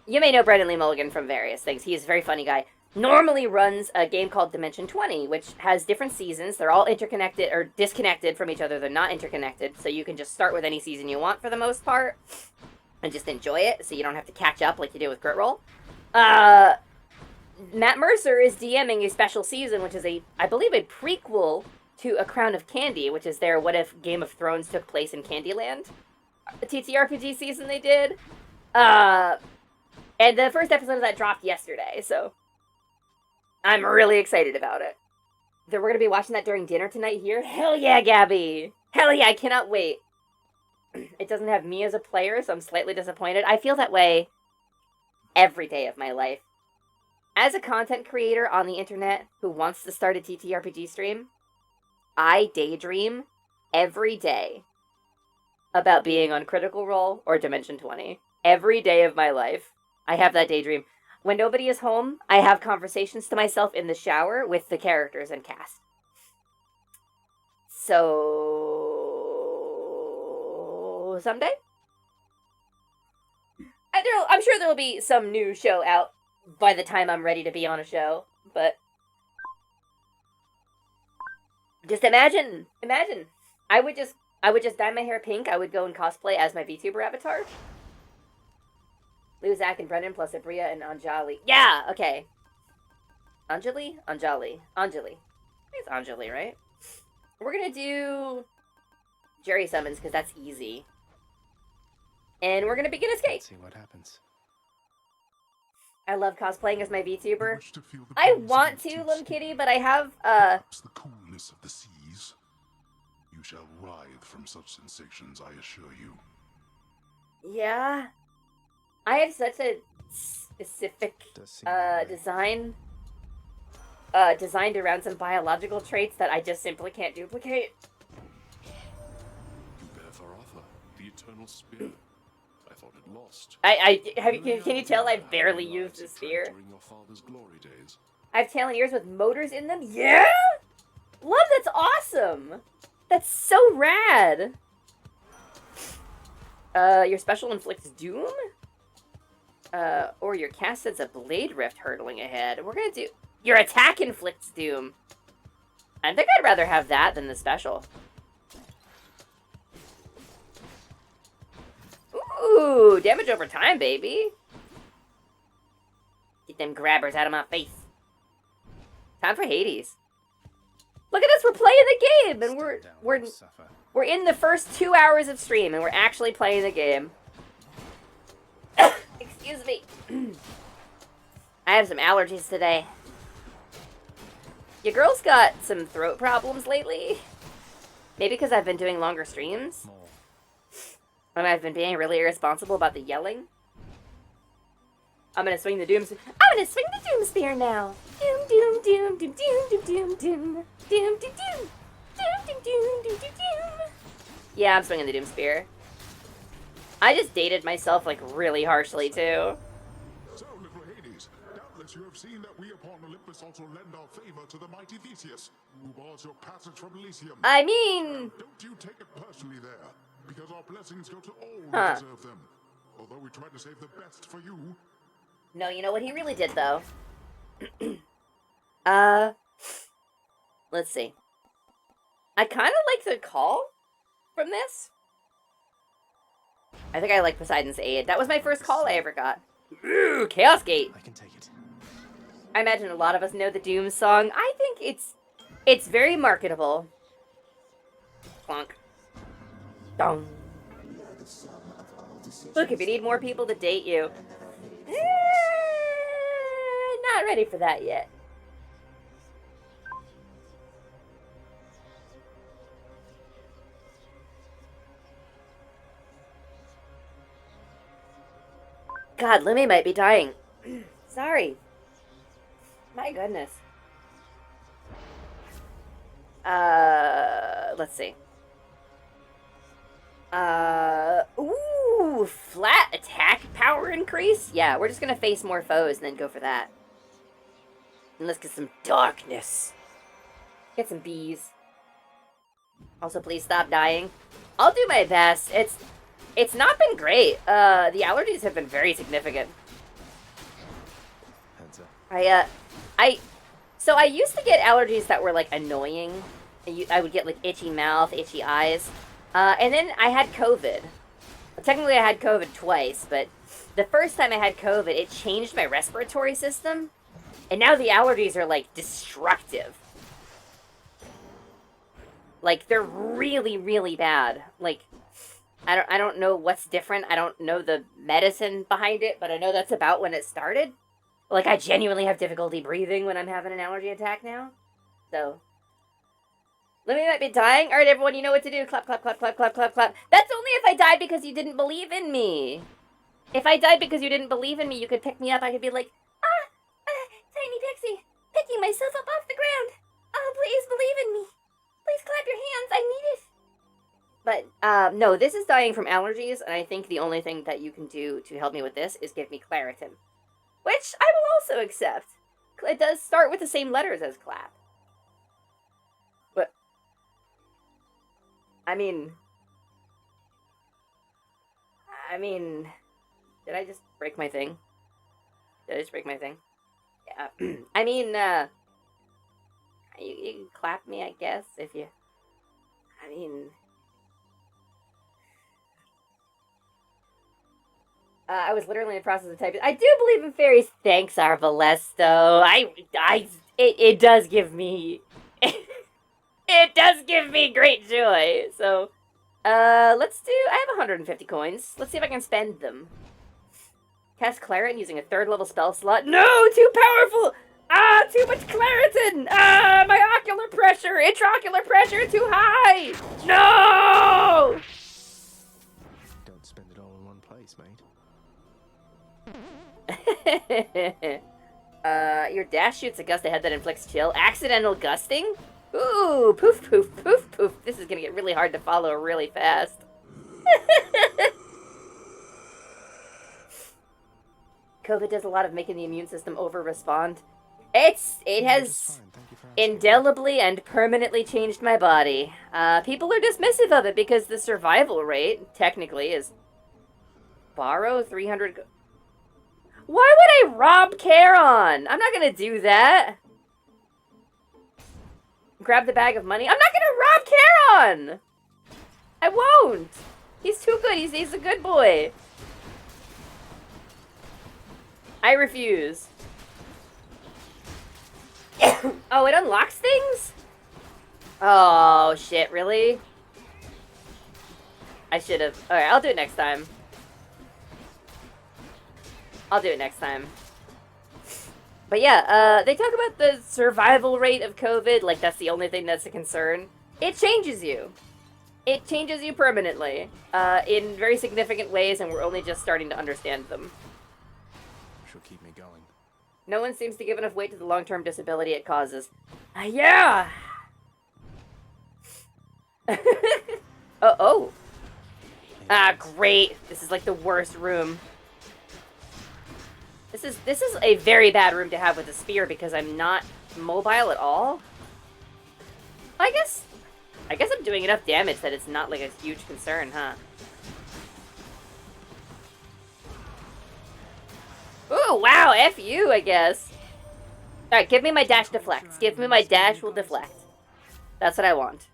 You may know Brendan Lee Mulligan from various things. He is a very funny guy. Normally runs a game called Dimension 20, which has different seasons. They're all interconnected, or disconnected from each other. They're not interconnected, so you can just start with any season you want for the most part, and just enjoy it, so you don't have to catch up like you do with Crit Roll. Matt Mercer is DMing a special season, which is I believe a prequel to A Crown of Candy, which is their What If Game of Thrones took place in Candyland TTRPG season they did. And the first episode of that dropped yesterday, so I'm really excited about it. We're going to be watching that during dinner tonight here. Hell yeah, Gabby! Hell yeah, I cannot wait. It doesn't have me as a player, so I'm slightly disappointed. I feel that way every day of my life. As a content creator on the internet who wants to start a TTRPG stream, I daydream every day about being on Critical Role or Dimension 20. Every day of my life, I have that daydream. When nobody is home, I have conversations to myself in the shower with the characters and cast. So someday? I'm sure there will be some new show out by the time I'm ready to be on a show, but just imagine. I would just dye my hair pink. I would go and cosplay as my VTuber avatar. Lou, Zach, and Brendan, plus Abria and Anjali. Yeah, okay. Anjali? Anjali. I think it's Anjali, right? We're gonna do Jerry Summons, because that's easy. And we're gonna begin Escape. Let's see what happens. I love cosplaying as my VTuber. I want to, Lum Kitty, but I have, the coolness of the seas. You shall writhe from such sensations, I assure you. Yeah. I have such a specific design designed around some biological traits that I just simply can't duplicate. You bear Faratha, the eternal spear. I thought it lost. Can you tell I barely used the spear? During your father's glory days. I have tail and ears with motors in them? Yeah? Love, that's awesome! That's so rad! Your special inflicts doom? Or your cast sends a blade rift hurtling ahead. We're gonna do... Your attack inflicts doom. I think I'd rather have that than the special. Ooh, damage over time, baby. Get them grabbers out of my face. Time for Hades. Look at us, we're playing the game, and we're in the first 2 hours of stream, and we're actually playing the game. Excuse me. I have some allergies today. Your girl's got some throat problems lately. Maybe because I've been doing longer streams. And I've been being really irresponsible about the yelling. I'm gonna swing the doom. I'm gonna swing the doom spear now. Doom doom doom doom doom doom doom doom doom doom doom doom doom doom doom. Yeah, I'm swinging the doom spear. I just dated myself like really harshly too. So, little Hades, doubtless you have seen that we upon Olympus also lend our favor to the mighty Theseus, who bars your passage from Elysium. I mean, don't you take it personally there, because our blessings go to all who deserve them. Although we try to save the best for you. No, you know what he really did though? Let's see. I kind of like the call from this. I think I like Poseidon's Aid. That was my first call I ever got. Ooh, Chaos Gate. I can take it. I imagine a lot of us know the Doom song. I think it's very marketable. Clunk. Dong. Look, if you need more people to date you. Not ready for that yet. God, Lumi might be dying. Sorry. My goodness. Let's see. Ooh, flat attack power increase? Yeah, we're just gonna face more foes and then go for that. And let's get some darkness. Get some bees. Also, please stop dying. I'll do my best. It's not been great. The allergies have been very significant. Heads up. So I used to get allergies that were like annoying. I would get like itchy mouth, itchy eyes. And then I had COVID. Technically I had COVID twice, but the first time I had COVID, it changed my respiratory system. And now the allergies are like destructive. Like they're really, really bad. Like I don't know what's different. I don't know the medicine behind it, but I know that's about when it started. Like, I genuinely have difficulty breathing when I'm having an allergy attack now. So, Lumi might be dying. Alright, everyone, you know what to do. Clap, clap, clap, clap, clap, clap, clap. That's only if I died because you didn't believe in me. If I died because you didn't believe in me, you could pick me up. I could be like, Tiny Pixie, picking myself up off the ground. Oh, please believe in me. Please clap your hands. I need it. But, no, this is dying from allergies, and I think the only thing that you can do to help me with this is give me Claritin. Which I will also accept. It does start with the same letters as clap. But, I mean, did I just break my thing? Did I just break my thing? Yeah. I mean, you can clap me, I guess, if you, I was literally in the process of typing. I do believe in fairies. Thanks, Arvalesto. It does give me, it does give me great joy. So, let's do, I have 150 coins. Let's see if I can spend them. Cast Claritin using a 3rd level spell slot. No, too powerful. Too much Claritin. My ocular pressure, intraocular pressure, too high. No! Don't spend it all in one place, mate. Your dash shoots a gust ahead that inflicts chill. Accidental gusting? Ooh, poof, poof, poof, poof. This is gonna get really hard to follow really fast. COVID does a lot of making the immune system over-respond. It has indelibly and permanently changed my body. People are dismissive of it because the survival rate, technically, is borrow 300... Why would I rob Charon? I'm not gonna do that. Grab the bag of money. I'm not gonna rob Charon! I won't! He's too good. He's a good boy. I refuse. Oh, it unlocks things? Oh, shit, really? I should have. Alright, I'll do it next time. I'll do it next time. But yeah, they talk about the survival rate of COVID, like that's the only thing that's a concern. It changes you. It changes you permanently, in very significant ways, and we're only just starting to understand them. She'll keep me going. No one seems to give enough weight to the long-term disability it causes. Yeah! Oh. Ah, great. This is like the worst room. This is a very bad room to have with a spear because I'm not mobile at all. I guess I'm doing enough damage that it's not like a huge concern, huh? Ooh, wow, F you, I guess. Alright, give me my dash deflects. Give me my dash will deflect. That's what I want.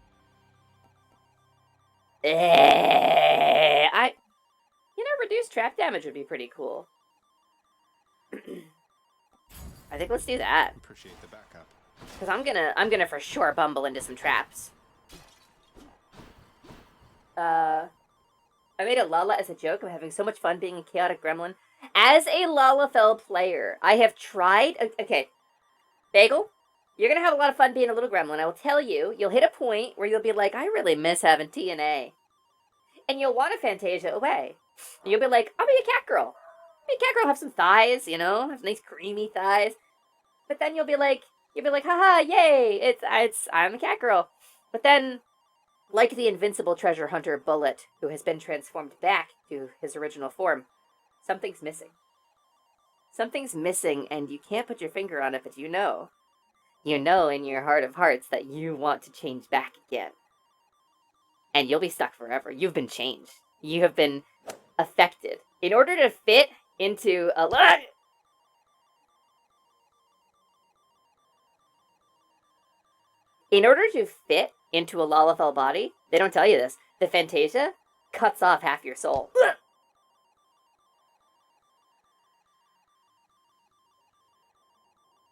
Reduced trap damage would be pretty cool. I think let's do that. Appreciate the backup. Because I'm gonna for sure bumble into some traps. I made a Lala as a joke. I'm having so much fun being a chaotic gremlin. As a Lalafell player, I have tried... Okay, Bagel, you're gonna have a lot of fun being a little gremlin. I will tell you, you'll hit a point where you'll be like, I really miss having TNA. And you'll want to Fantasia away. And you'll be like, I'll be a cat girl. Be a cat girl, have some thighs, you know, have nice creamy thighs. But then you'll be like, haha, yay, I'm a cat girl. But then, like the invincible treasure hunter Bullet, who has been transformed back to his original form, something's missing. Something's missing, and you can't put your finger on it, but you know in your heart of hearts that you want to change back again. And you'll be stuck forever. You've been changed. You have been affected. In order to fit into a... In order to fit into a Lalafell body, they don't tell you this, the Fantasia cuts off half your soul.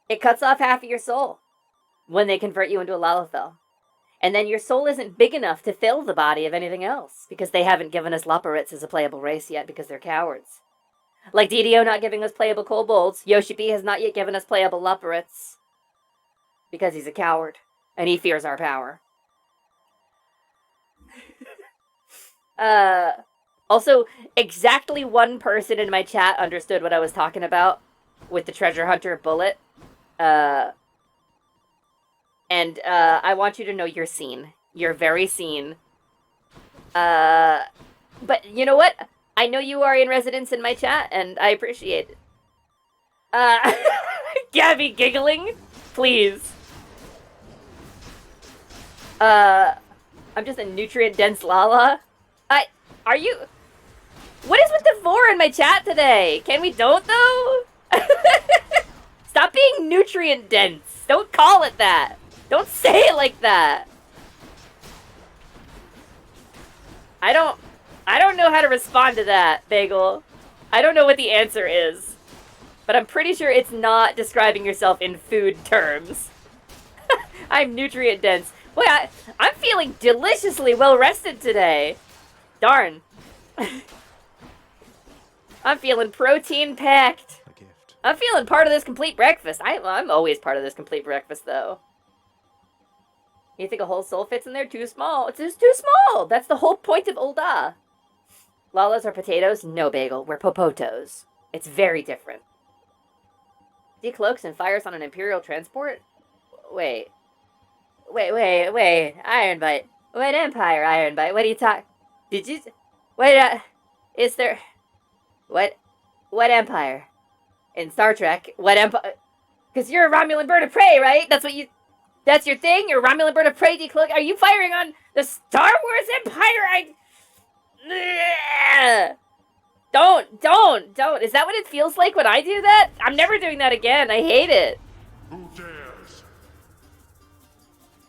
It cuts off half of your soul when they convert you into a Lalafell. And then your soul isn't big enough to fill the body of anything else, because they haven't given us Loporits as a playable race yet because they're cowards. Like DDO not giving us playable kobolds, Yoshi P has not yet given us playable Loporits because he's a coward, and he fears our power. Also, exactly one person in my chat understood what I was talking about with the treasure hunter Bullet. And I want you to know you're seen. You're very seen. But you know what? I know you are in residence in my chat, and I appreciate it. Gabby giggling? Please. I'm just a nutrient-dense Lala. Are you... What is with the 4 in my chat today? Can we don't, though? Stop being nutrient-dense. Don't call it that. Don't say it like that. I don't know how to respond to that, Bagel. I don't know what the answer is. But I'm pretty sure it's not describing yourself in food terms. I'm nutrient dense. Boy, I'm feeling deliciously well rested today. Darn. I'm feeling protein packed. I'm feeling part of this complete breakfast. I'm always part of this complete breakfast, though. You think a whole soul fits in there? Too small. It's just too small. That's the whole point of Ulda. Lalas are potatoes? No, Bagel. We're popotos. It's very different. Decloaks and fires on an Imperial transport? Wait. Ironbite. What Empire, Ironbite? What are you talking... Did you... Wait, is there... What Empire? In Star Trek, what Empire... Because you're a Romulan bird of prey, right? That's what you... That's your thing? You're a Romulan bird of prey, Decloak? Are you firing on the Star Wars Empire? Don't. Is that what it feels like when I do that? I'm never doing that again. I hate it. Who dares?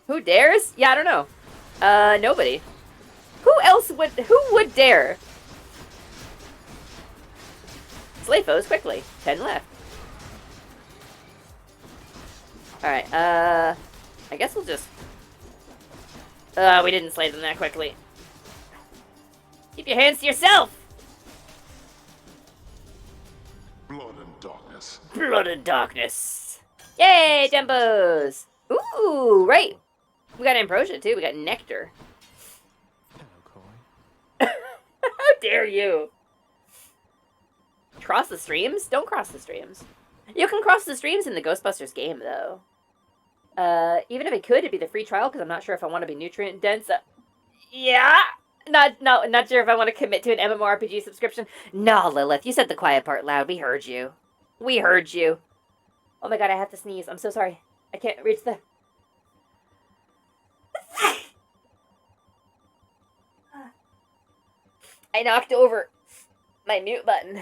Who dares? Yeah, I don't know. Nobody. Who would dare? Slay foes quickly. 10 left. Alright, I guess we'll just... we didn't slay them that quickly. Keep your hands to yourself! Blood and darkness. Blood and darkness. Yay, Dembos! Ooh, right. We got ambrosia, too. We got nectar. How dare you? Cross the streams? Don't cross the streams. You can cross the streams in the Ghostbusters game, though. Even if it could, it'd be the free trial, because I'm not sure if I want to be nutrient dense. Yeah! Not sure if I want to commit to an MMORPG subscription. No, Lilith, you said the quiet part loud. We heard you. We heard you. Oh my god, I have to sneeze. I'm so sorry. I can't reach the... I knocked over my mute button.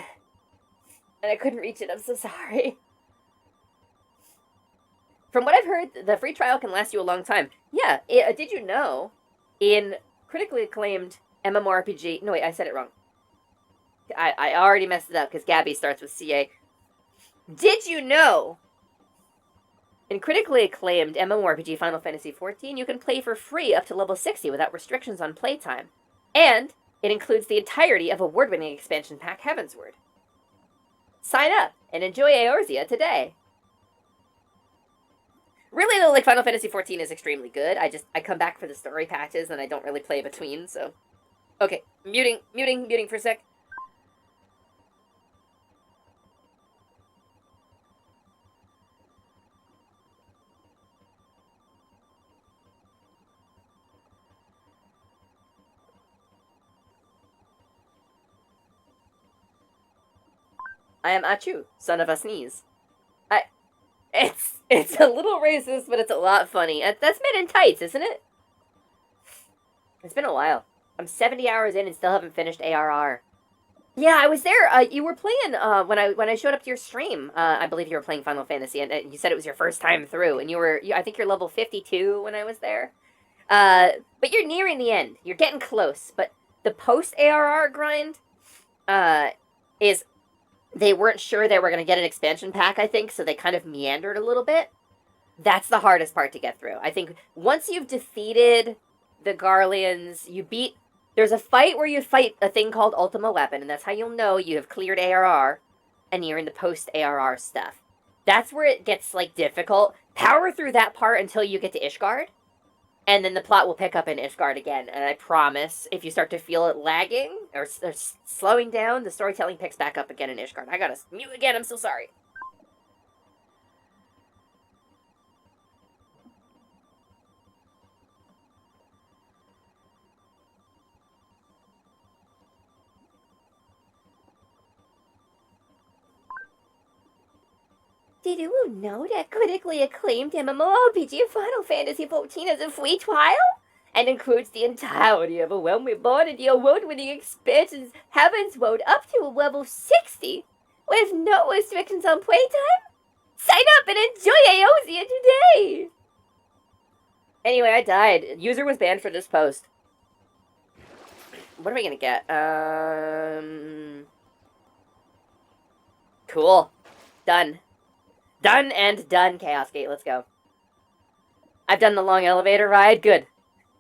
And I couldn't reach it. I'm so sorry. From what I've heard, the free trial can last you a long time. Yeah, did you know, in critically acclaimed MMORPG... No, wait, I said it wrong. I already messed it up, because Gabby starts with CA. Did you know, in critically acclaimed MMORPG Final Fantasy XIV, you can play for free up to level 60 without restrictions on playtime. And it includes the entirety of award-winning expansion pack Heavensward. Sign up and enjoy Eorzea today. Really, though, like, Final Fantasy XIV is extremely good. I come back for the story patches, and I don't really play between, so... Okay, muting for a sec. I am Achu, son of a sneeze. It's a little racist, but it's a lot funny. That's Men in Tights, isn't it? It's been a while. I'm 70 hours in and still haven't finished ARR. Yeah, I was there. You were playing when I showed up to your stream. I believe you were playing Final Fantasy, and you said it was your first time through, and I think you're level 52 when I was there. But you're nearing the end. You're getting close. But the post ARR grind is. They weren't sure they were going to get an expansion pack, I think, so they kind of meandered a little bit. That's the hardest part to get through. I think once you've defeated the Garleans, there's a fight where you fight a thing called Ultima Weapon, and that's how you'll know you have cleared ARR, and you're in the post-ARR stuff. That's where it gets, like, difficult. Power through that part until you get to Ishgard, and then the plot will pick up in Ishgard again. And I promise, if you start to feel it lagging or slowing down, the storytelling picks back up again in Ishgard. I gotta mute again, I'm so sorry. Did you know that critically acclaimed MMORPG Final Fantasy XIV is a free trial? And includes the entirety of A Realm Reborn and the award-winning expansions Heavensward up to a level 60, with no restrictions on playtime? Sign up and enjoy Eorzea today! Anyway, I died. User was banned for this post. What are we gonna get? Cool. Done. Done and done, Chaos Gate. Let's go. I've done the long elevator ride. Good.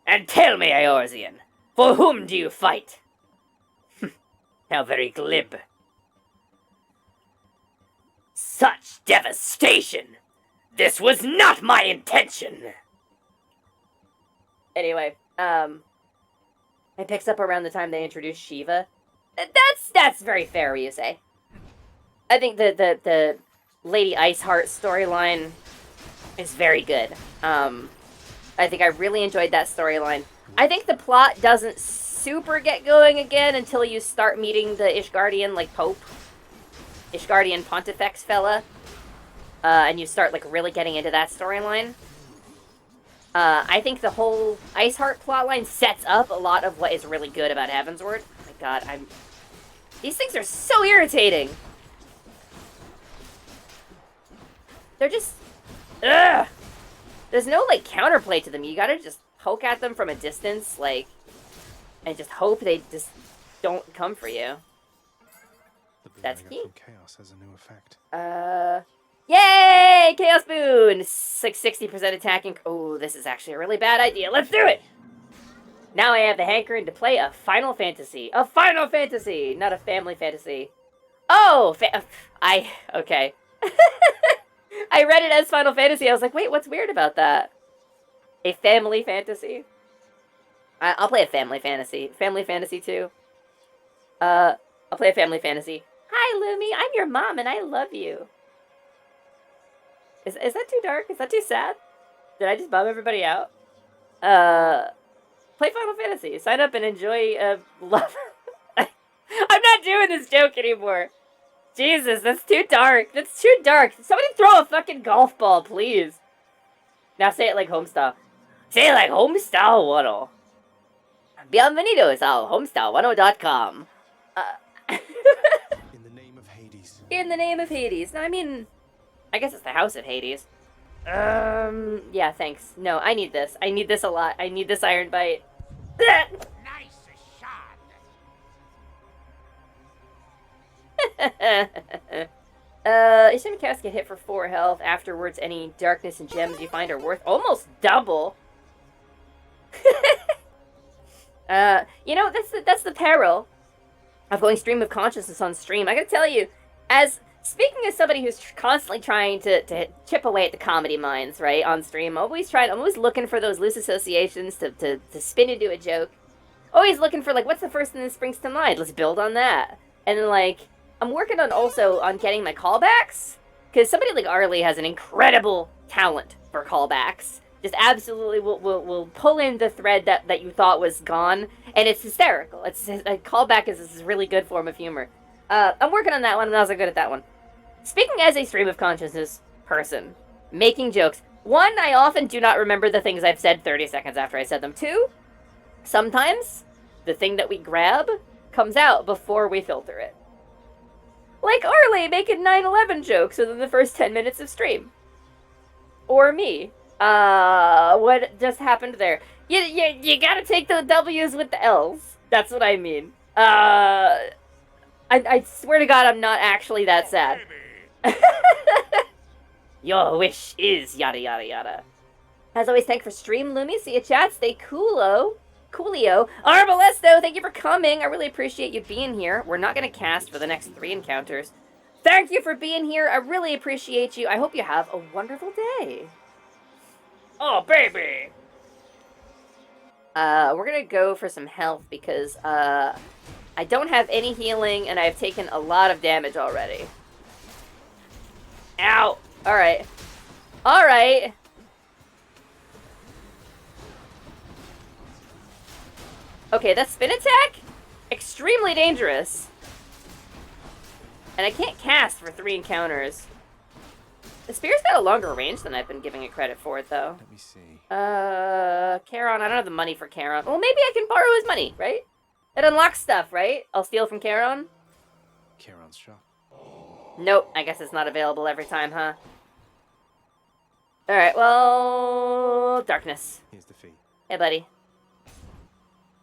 And tell me, Eorzean, for whom do you fight? How very glib. Such devastation! This was not my intention! Anyway, it picks up around the time they introduced Shiva. That's very fair, you say. I think the Lady Iceheart storyline is very good. I think I really enjoyed that storyline. I think the plot doesn't super get going again until you start meeting the Ishgardian, like, Pope. Ishgardian Pontifex fella. And you start, like, really getting into that storyline. I think the whole Iceheart plotline sets up a lot of what is really good about Heavensward. Oh my god, these things are so irritating! They're just... Ugh! There's no, like, counterplay to them. You gotta just poke at them from a distance, like, and just hope they just don't come for you. That's key. Chaos has a new effect. Yay! Chaos Boon! 60% attacking. Oh, this is actually a really bad idea. Let's do it! Now I have the hankering to play a Final Fantasy. A Final Fantasy! Not a family fantasy. Oh! Okay. I read it as Final Fantasy. I was like, wait, what's weird about that? A family fantasy? I'll play a family fantasy. Family Fantasy 2. I'll play a family fantasy. Hi, Lumi. I'm your mom and I love you. Is that too dark? Is that too sad? Did I just bum everybody out? Play Final Fantasy. Sign up and enjoy love. I'm not doing this joke anymore. Jesus, that's too dark. That's too dark. Somebody throw a fucking golf ball, please. Now say it like homestyle. Say it like homestyle 10. Bienvenidos a homestyle10.com. In the name of Hades. In the name of Hades. No, I mean, I guess it's the House of Hades. Yeah, thanks. No, I need this. I need this a lot. I need this Iron Bite. Nice shot. Each time a cast get hit for 4 health, afterwards any darkness and gems you find are worth almost double. You know, that's the peril of going stream of consciousness on stream. I gotta tell you, speaking as somebody who's constantly trying to chip away at the comedy mines, right, on stream, I'm always looking for those loose associations to spin into a joke. Always looking for, like, what's the first thing that springs to mind? Let's build on that. And then, like, I'm working on getting my callbacks, because somebody like Arlie has an incredible talent for callbacks. Just absolutely will pull in the thread that you thought was gone, and it's hysterical. A callback is this really good form of humor. I'm working on that one, I'm not so good at that one. Speaking as a stream of consciousness person, making jokes. 1, I often do not remember the things I've said 30 seconds after I said them. 2, sometimes the thing that we grab comes out before we filter it. Like Arlie making 9/11 jokes within the first 10 minutes of stream. Or me. What just happened there? You gotta take the W's with the L's. That's what I mean. I swear to God I'm not actually that sad. Your wish is yada yada yada. As always, thank for stream, Lumi. See you, chat. Stay coolio. Arbalesto, thank you for coming. I really appreciate you being here. We're not going to cast for the next 3 encounters. Thank you for being here. I really appreciate you. I hope you have a wonderful day. Oh, baby. We're going to go for some health because I don't have any healing and I've taken a lot of damage already. Ow. All right. Okay, that spin attack? Extremely dangerous. And I can't cast for 3 encounters. The spear's got a longer range than I've been giving it credit for it, though. Let me see. Charon. I don't have the money for Charon. Well, maybe I can borrow his money, right? It unlocks stuff, right? I'll steal from Charon? Charon's shop. Nope, I guess it's not available every time, huh? Alright, well... Darkness. Here's the fee. Hey, buddy.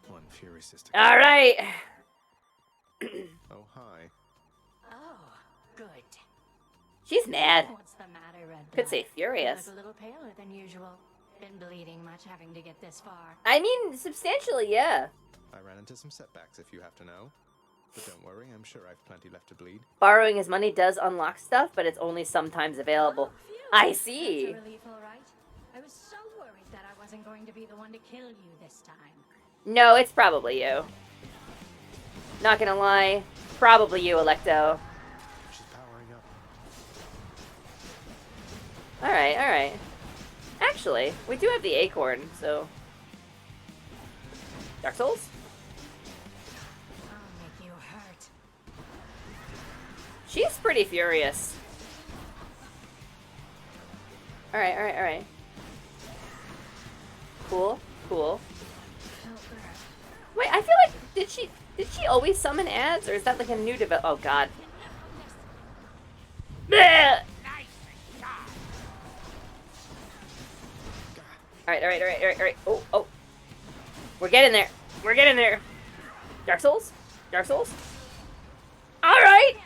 1 Fury Sister. Alright! Oh, hi. Oh, good. She's mad. What's the matter, Red? Could say furious. You look a little paler than usual. Been bleeding much having to get this far. I mean, substantially, yeah. I ran into some setbacks, if you have to know. But don't worry, I'm sure I've plenty left to bleed. Borrowing his money does unlock stuff, but it's only sometimes available. I see. That's a relief, all right. I was so worried that I wasn't going to be the one to kill you this time. No, it's probably you. Not gonna lie. Probably you, Electo. She's powering up. Alright. Actually, we do have the acorn, so... Dark Souls? I'll make you hurt. She's pretty furious. Alright. Cool. Wait, I feel like, did she always summon ads, or is that like a new develop? Oh god. Alright. Oh. We're getting there. Dark Souls? Alright!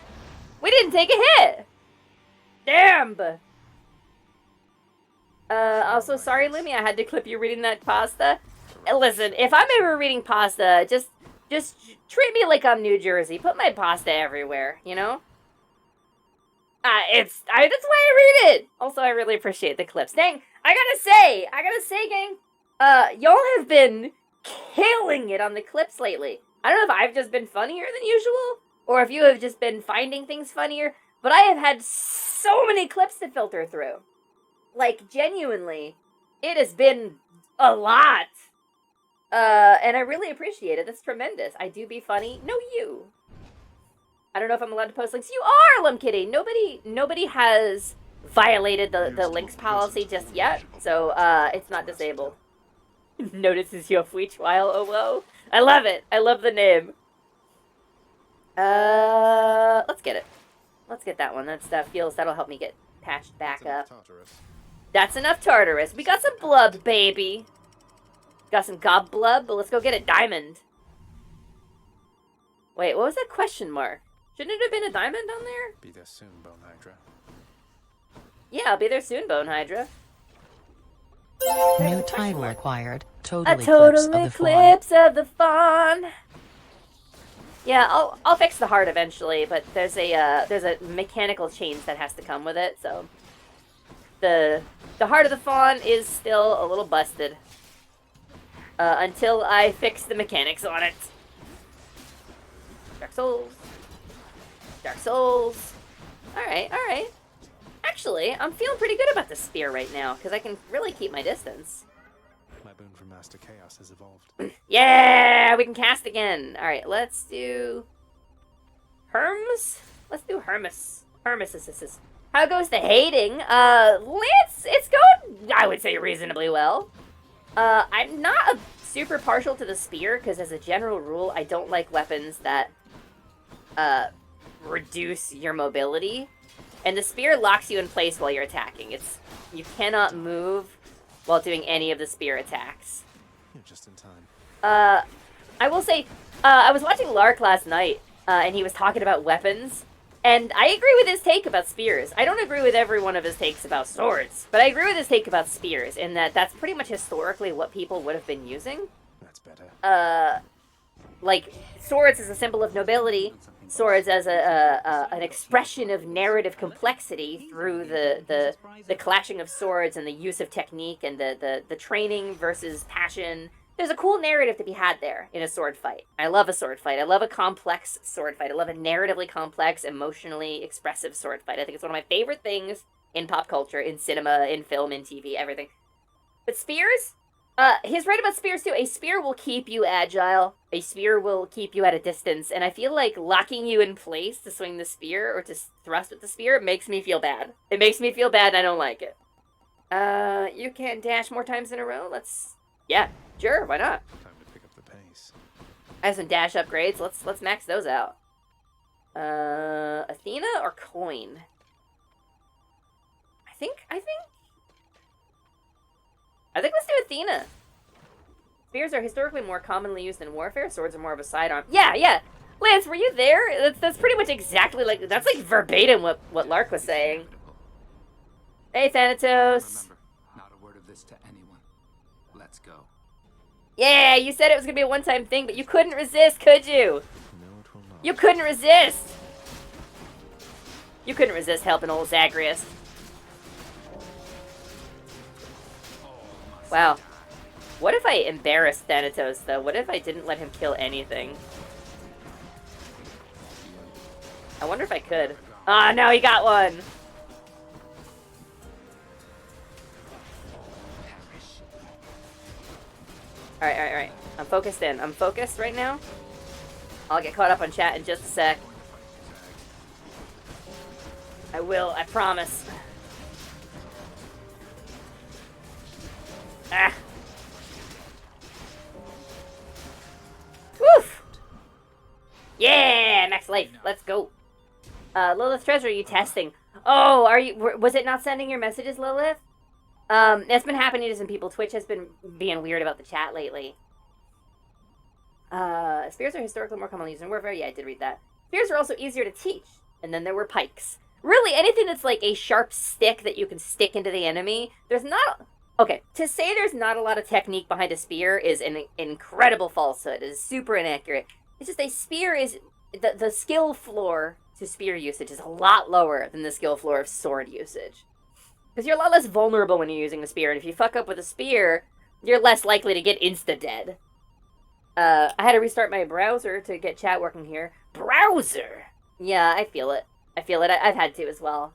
We didn't take a hit! Damn! Also, sorry, Lumi, I had to clip you reading that pasta. Listen, if I'm ever reading pasta, just treat me like I'm New Jersey. Put my pasta everywhere, you know? That's why I read it! Also, I really appreciate the clips. Dang, I gotta say, gang, y'all have been killing it on the clips lately. I don't know if I've just been funnier than usual, or if you have just been finding things funnier, but I have had so many clips to filter through. Like, genuinely, it has been a lot. And I really appreciate it. That's tremendous. I do be funny. No, you. I don't know if I'm allowed to post links. You are, Lum Kitty. Nobody has violated the links policy just yet, so it's not disabled. Notices your Fweech while oh whoa. I love it. I love the name. Let's get it. Let's get that one. That'll help me get patched back up. That's enough Tartarus. We got some blub, baby. Got some gob blub, but let's go get a diamond. Wait, what was that question mark? Shouldn't it have been a diamond on there? Be there soon, Bone Hydra. Yeah, I'll be there soon, Bone Hydra. New title acquired. Total eclipse of the faun. Yeah, I'll fix the heart eventually, but there's a mechanical change that has to come with it, so the heart of the faun is still a little busted. Until I fix the mechanics on it. Dark Souls. Dark Souls. Alright, alright. Actually, I'm feeling pretty good about the spear right now, because I can really keep my distance. My boon from Master Chaos has evolved. Yeah! We can cast again! Alright, let's do... Herms? Let's do Hermes. Hermes. How goes the hating? It's going, I would say, reasonably well. I'm not super partial to the spear, because as a general rule, I don't like weapons that, reduce your mobility. And the spear locks you in place while you're attacking. You cannot move while doing any of the spear attacks. You're just in time. I will say, I was watching Lark last night, and he was talking about weapons, and I agree with his take about spears. I don't agree with every one of his takes about swords, but I agree with his take about spears, in that that's pretty much historically what people would have been using. That's better. Like, swords as a symbol of nobility, swords as an expression of narrative complexity through the clashing of swords and the use of technique and the training versus passion. There's a cool narrative to be had there in a sword fight. I love a sword fight. I love a complex sword fight. I love a narratively complex, emotionally expressive sword fight. I think it's one of my favorite things in pop culture, in cinema, in film, in TV, everything. But spears? He's right about spears too. A spear will keep you agile. A spear will keep you at a distance. And I feel like locking you in place to swing the spear or to thrust with the spear makes me feel bad. It makes me feel bad and I don't like it. You can dash more times in a row? Yeah, sure, why not? Time to pick up the pace. I have some dash upgrades. Let's max those out. Athena or coin? I think let's do Athena. Spears are historically more commonly used in warfare. Swords are more of a sidearm. Yeah. Lance, were you there? That's pretty much exactly like, that's like verbatim what Lark was saying. Hey, Thanatos. Remember, not a word of this to anyone. Let's go. Yeah, you said it was gonna be a one-time thing, but you couldn't resist, could you? No, it will not. You couldn't resist! You couldn't resist helping old Zagreus. Wow. What if I embarrassed Thanatos, though? What if I didn't let him kill anything? I wonder if I could. Ah, no, he got one! Alright. I'm focused in. I'm focused right now. I'll get caught up on chat in just a sec. I will, I promise. Ah! Woof! Yeah! Max life. Let's go. Lilith Treasure, are you testing? Oh, was it not sending your messages, Lilith? That's been happening to some people. Twitch has been being weird about the chat lately. Spears are historically more commonly used in warfare. Yeah, I did read that. Spears are also easier to teach. And then there were pikes. really anything that's like a sharp stick that you can stick into the enemy, there's not... Okay, to say there's not a lot of technique behind a spear is an incredible falsehood. It is super inaccurate. It's just a spear is... The skill floor to spear usage is a lot lower than the skill floor of sword usage. Because you're a lot less vulnerable when you're using a spear, and if you fuck up with a spear, you're less likely to get insta-dead. I had to restart my browser to get chat working here. Browser! Yeah, I feel it. I've had to as well.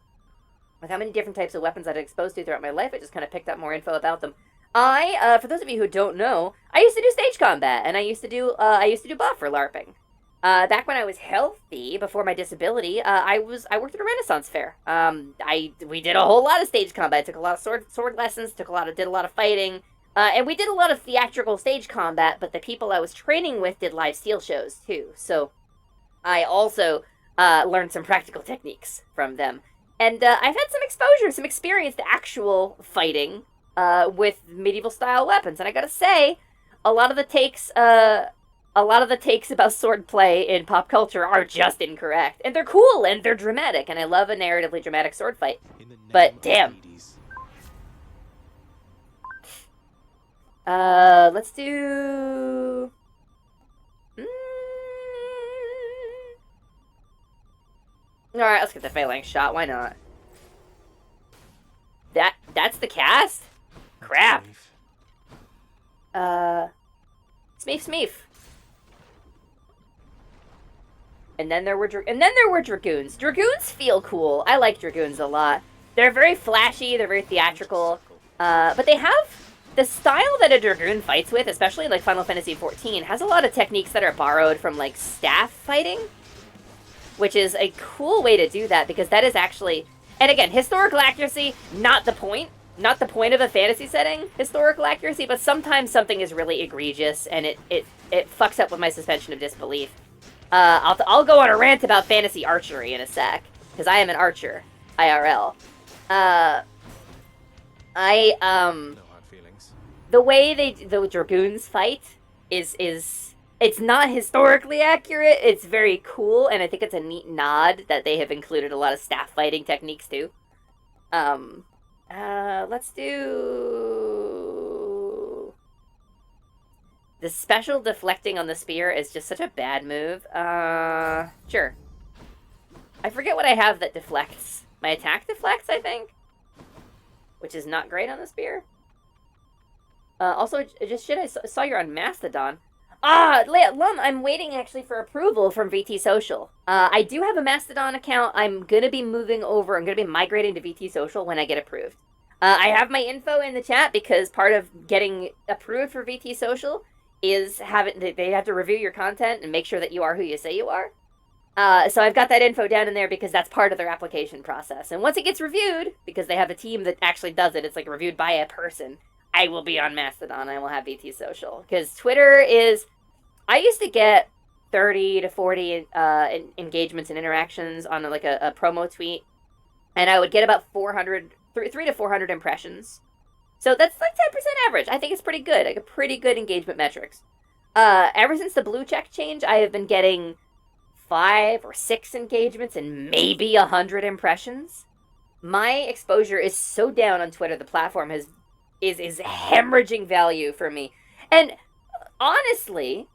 With how many different types of weapons I'd exposed to throughout my life, I just kind of picked up more info about them. For those of you who don't know, I used to do stage combat, and I used to do buff for LARPing. Back when I was healthy, before my disability, I worked at a Renaissance fair. We did a whole lot of stage combat. I took a lot of sword lessons, did a lot of fighting, and we did a lot of theatrical stage combat, but the people I was training with did live steel shows, too. So, I also, learned some practical techniques from them. And, I've had some exposure, some experience to actual fighting, with medieval-style weapons. And I gotta say, a lot of the takes about swordplay in pop culture are just incorrect. And they're cool, and they're dramatic, and I love a narratively dramatic sword fight. But, damn. Let's do... Alright, let's get the phalanx shot, why not? That's the cast? Crap. Smeef. And then there were dragoons. Dragoons feel cool. I like dragoons a lot. They're very flashy, they're very theatrical. But they have the style that a dragoon fights with, especially in like Final Fantasy XIV, has a lot of techniques that are borrowed from like staff fighting, which is a cool way to do that because that is actually, and again, historical accuracy, not the point of a fantasy setting, historical accuracy, but sometimes something is really egregious and it fucks up with my suspension of disbelief. I'll go on a rant about fantasy archery in a sec, because I am an archer, IRL. The way the dragoons fight is it's not historically accurate. It's very cool, and I think it's a neat nod that they have included a lot of staff fighting techniques too. Let's do... The special deflecting on the spear is just such a bad move. Sure. I forget what I have that deflects. My attack deflects, I think? Which is not great on the spear. Also, just shit, I saw you're on Mastodon. Lum, I'm waiting actually for approval from VT Social. I do have a Mastodon account. I'm gonna be moving over. I'm gonna be migrating to VT Social when I get approved. I have my info in the chat because part of getting approved for VT Social is they have to review your content and make sure that you are who you say you are. So I've got that info down in there because that's part of their application process. And once it gets reviewed, because they have a team that actually does it, it's like reviewed by a person, I will be on Mastodon. I will have VT Social. Because Twitter is... I used to get 30 to 40 engagements and interactions on like a promo tweet. And I would get about 3 to 400 impressions. So that's like 10% average. I think it's pretty good. Like a pretty good engagement metrics. Ever since the blue check change, I have been getting 5 or 6 engagements and maybe 100 impressions. My exposure is so down on Twitter. The platform is hemorrhaging value for me. And honestly,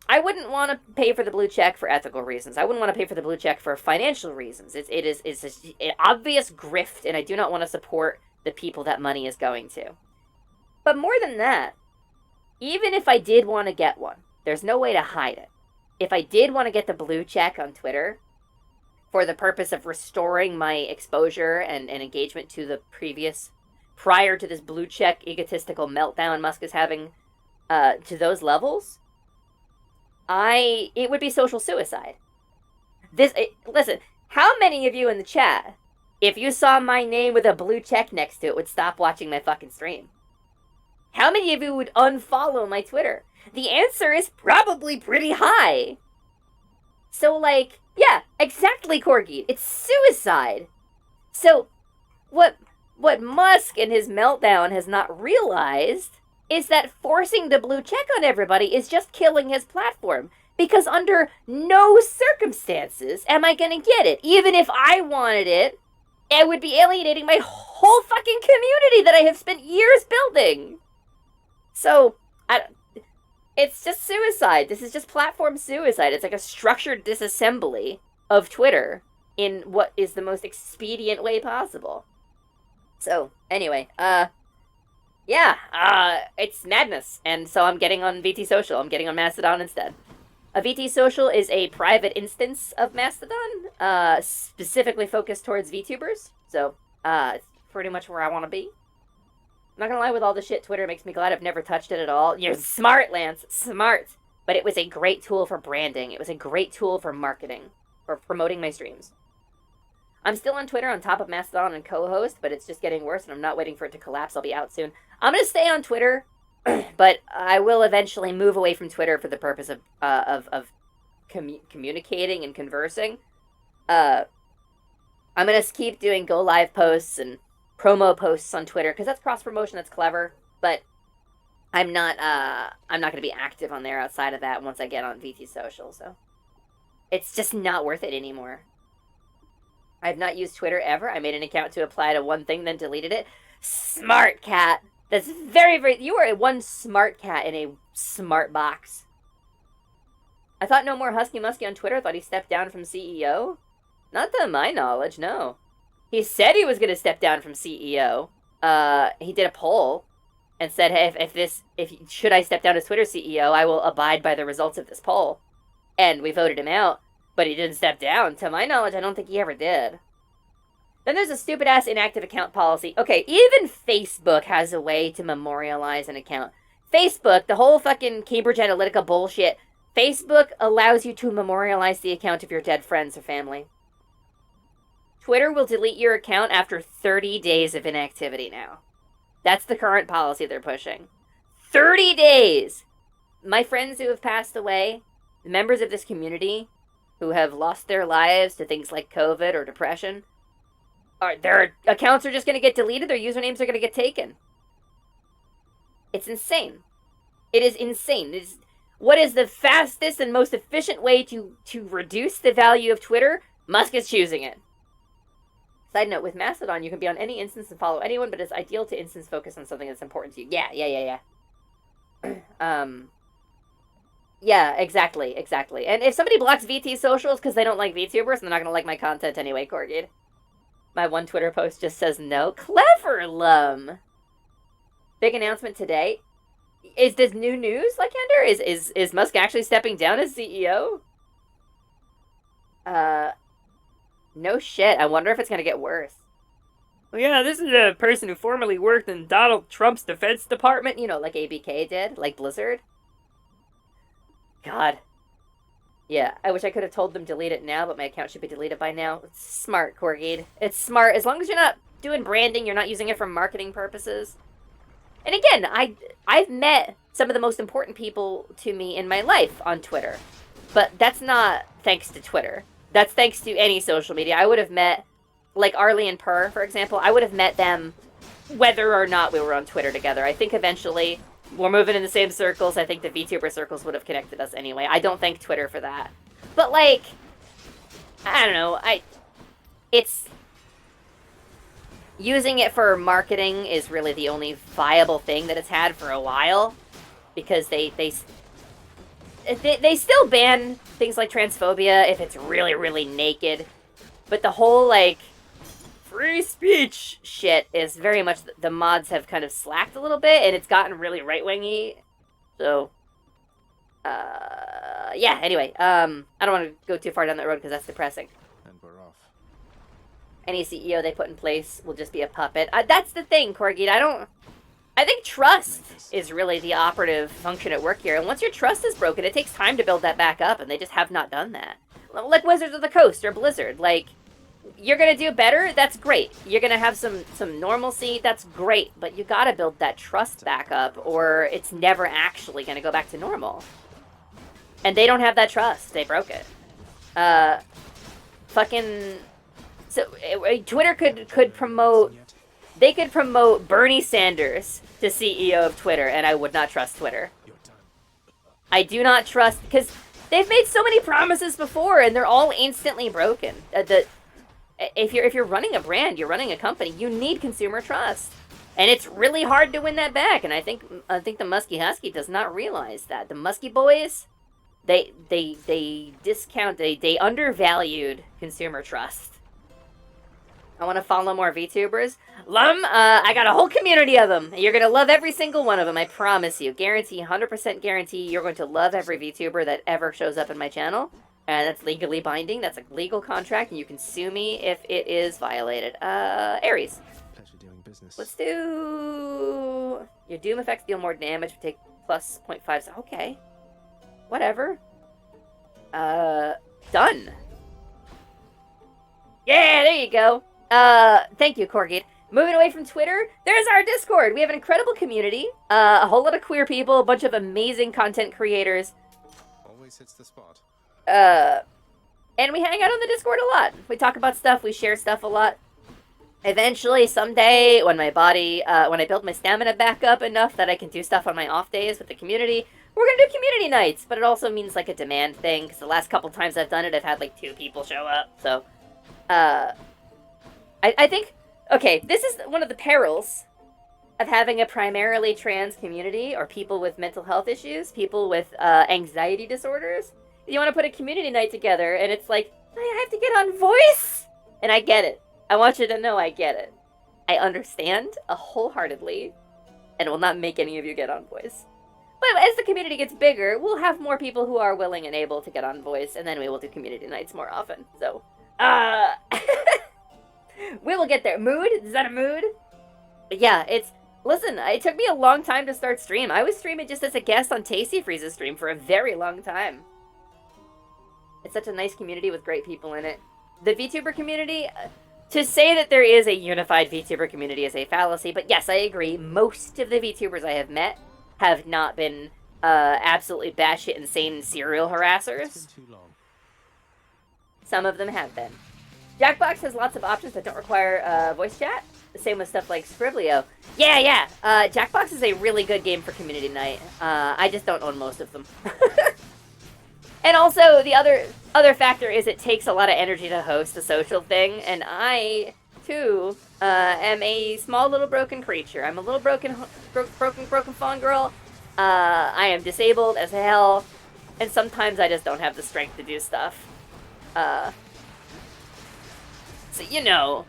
I wouldn't want to pay for the blue check for ethical reasons. I wouldn't want to pay for the blue check for financial reasons. It's an obvious grift, and I do not want to support the people that money is going to. But more than that, even if I did want to get one, there's no way to hide it. If I did want to get the blue check on Twitter for the purpose of restoring my exposure and engagement to the prior to this blue check egotistical meltdown Musk is having, to those levels, it would be social suicide. Listen, how many of you in the chat, if you saw my name with a blue check next to it, would stop watching my fucking stream? How many of you would unfollow my Twitter? The answer is probably pretty high. So, like, yeah, exactly, Corgi. It's suicide. So, what Musk and his meltdown has not realized is that forcing the blue check on everybody is just killing his platform. Because under no circumstances am I gonna get it. Even if I wanted it, it would be alienating my whole fucking community that I have spent years building. So, it's just suicide. This is just platform suicide. It's like a structured disassembly of Twitter in what is the most expedient way possible. So, anyway, it's madness. And so I'm getting on VT Social. I'm getting on Mastodon instead. A VT Social is a private instance of Mastodon, specifically focused towards VTubers. So, it's pretty much where I want to be. I'm not gonna lie, with all the shit Twitter makes me glad I've never touched it at all. You're smart, Lance. Smart. But it was a great tool for branding. It was a great tool for marketing. For promoting my streams. I'm still on Twitter on top of Mastodon and co-host, but it's just getting worse, and I'm not waiting for it to collapse. I'll be out soon. I'm gonna stay on Twitter, but I will eventually move away from Twitter for the purpose of communicating and conversing. I'm gonna keep doing go live posts and promo posts on Twitter because that's cross promotion. That's clever, but I'm not gonna be active on there outside of that once I get on VT Social. So it's just not worth it anymore. I've not used Twitter ever. I made an account to apply to one thing, then deleted it. Smart cat. That's very, very... You are a one smart cat in a smart box. I thought no more Husky Musky on Twitter. I thought he stepped down from CEO. Not to my knowledge, no. He said he was going to step down from CEO. He did a poll and said, hey, should I step down as Twitter CEO, I will abide by the results of this poll. And we voted him out. But he didn't step down. To my knowledge, I don't think he ever did. Then there's a stupid-ass inactive account policy. Okay, even Facebook has a way to memorialize an account. Facebook, the whole fucking Cambridge Analytica bullshit, Facebook allows you to memorialize the account of your dead friends or family. Twitter will delete your account after 30 days of inactivity now. That's the current policy they're pushing. 30 days! My friends who have passed away, the members of this community who have lost their lives to things like COVID or depression, their accounts are just going to get deleted, their usernames are going to get taken. It's insane. It is insane. What is the fastest and most efficient way to reduce the value of Twitter? Musk is choosing it. Side note, with Mastodon, you can be on any instance and follow anyone, but it's ideal to instance focus on something that's important to you. Yeah. Yeah, exactly. And if somebody blocks VT socials because they don't like VTubers, they're not going to like my content anyway, Corgid. My one Twitter post just says no. Clever, Lum! Big announcement today. Is this new news, Lycander? Is Musk actually stepping down as CEO? No shit. I wonder if it's going to get worse. Well, yeah, this is a person who formerly worked in Donald Trump's Defense Department. You know, like ABK did, like Blizzard. God. Yeah, I wish I could have told them delete it now, but my account should be deleted by now. It's smart, Corgid. It's smart. As long as you're not doing branding, you're not using it for marketing purposes. And again, I've met some of the most important people to me in my life on Twitter. But that's not thanks to Twitter. That's thanks to any social media. I would have met, like Arlie and Purr, for example, I would have met them whether or not we were on Twitter together. I think eventually... We're moving in the same circles. I think the VTuber circles would have connected us anyway. I don't thank Twitter for that. But, like, I don't know. It's... Using it for marketing is really the only viable thing that it's had for a while. Because they still ban things like transphobia if it's really, really naked. But the whole, like... free speech shit is very much, the mods have kind of slacked a little bit, and it's gotten really right-wingy. So, yeah, anyway, I don't want to go too far down that road because that's depressing. And we're off. Any CEO they put in place will just be a puppet. That's the thing, Corgi. I think trust is really the operative function at work here. And once your trust is broken, it takes time to build that back up, and they just have not done that. Like Wizards of the Coast or Blizzard, like... You're gonna do better, that's great. You're gonna have some normalcy, that's great. But you gotta build that trust back up, or it's never actually gonna go back to normal. And they don't have that trust. They broke it. Twitter could promote... They could promote Bernie Sanders to CEO of Twitter, and I would not trust Twitter. I do not trust... Because They've made so many promises before, and they're all instantly broken. If you're running a brand, you're running a company, you need consumer trust, and it's really hard to win that back. And I think the Muskie Husky does not realize that. The Muskie boys, they undervalued consumer trust. I want to follow more VTubers. Lum, I got a whole community of them. You're going to love every single one of them, I promise you. Guarantee, 100% guarantee you're going to love every VTuber that ever shows up in my channel. And that's legally binding. That's a legal contract, and you can sue me if it is violated. Aries. Pleasure doing business. Let's do... Your Doom effects deal more damage, take plus 0.5. Okay. Whatever. Done. Yeah, there you go. Thank you, Corgate. Moving away from Twitter, there's our Discord. We have an incredible community. A whole lot of queer people, a bunch of amazing content creators. Always hits the spot. And we hang out on the Discord a lot. We talk about stuff, we share stuff a lot. Eventually, someday, when my body, when I build my stamina back up enough that I can do stuff on my off days with the community, we're gonna do community nights. But it also means like a demand thing, because the last couple times I've done it, I've had like 2 people show up. So, I think, okay, this is one of the perils of having a primarily trans community, or people with mental health issues, people with anxiety disorders. You want to put a community night together, and it's like, I have to get on voice? And I get it. I want you to know I get it. I understand wholeheartedly, and will not make any of you get on voice. But as the community gets bigger, we'll have more people who are willing and able to get on voice, and then we will do community nights more often. So, we will get there. Mood? Is that a mood? But yeah, it's... Listen, it took me a long time to start stream. I was streaming just as a guest on Tasty Freeze's stream for a very long time. It's such a nice community with great people in it. The VTuber community, to say that there is a unified VTuber community is a fallacy, but yes, I agree. Most of the VTubers I have met have not been absolutely batshit insane serial harassers. Some of them have been. Jackbox has lots of options that don't require voice chat. The same with stuff like Scriblio. Yeah. Jackbox is a really good game for community night. I just don't own most of them. And also, the other factor is it takes a lot of energy to host a social thing, and I, too, am a small little broken creature. I'm a little broken fawn girl. I am disabled as hell, and sometimes I just don't have the strength to do stuff. So, you know,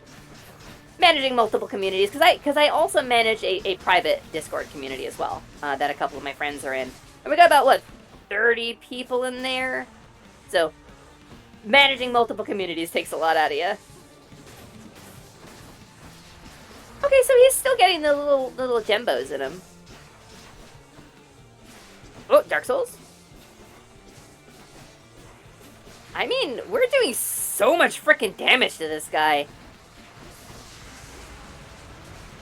managing multiple communities, because I also manage a private Discord community as well, that a couple of my friends are in. And we got about, what, 30 people in there? So, managing multiple communities takes a lot out of you. Okay, so he's still getting the little gembos in him. Oh, Dark Souls? I mean, we're doing so much freaking damage to this guy.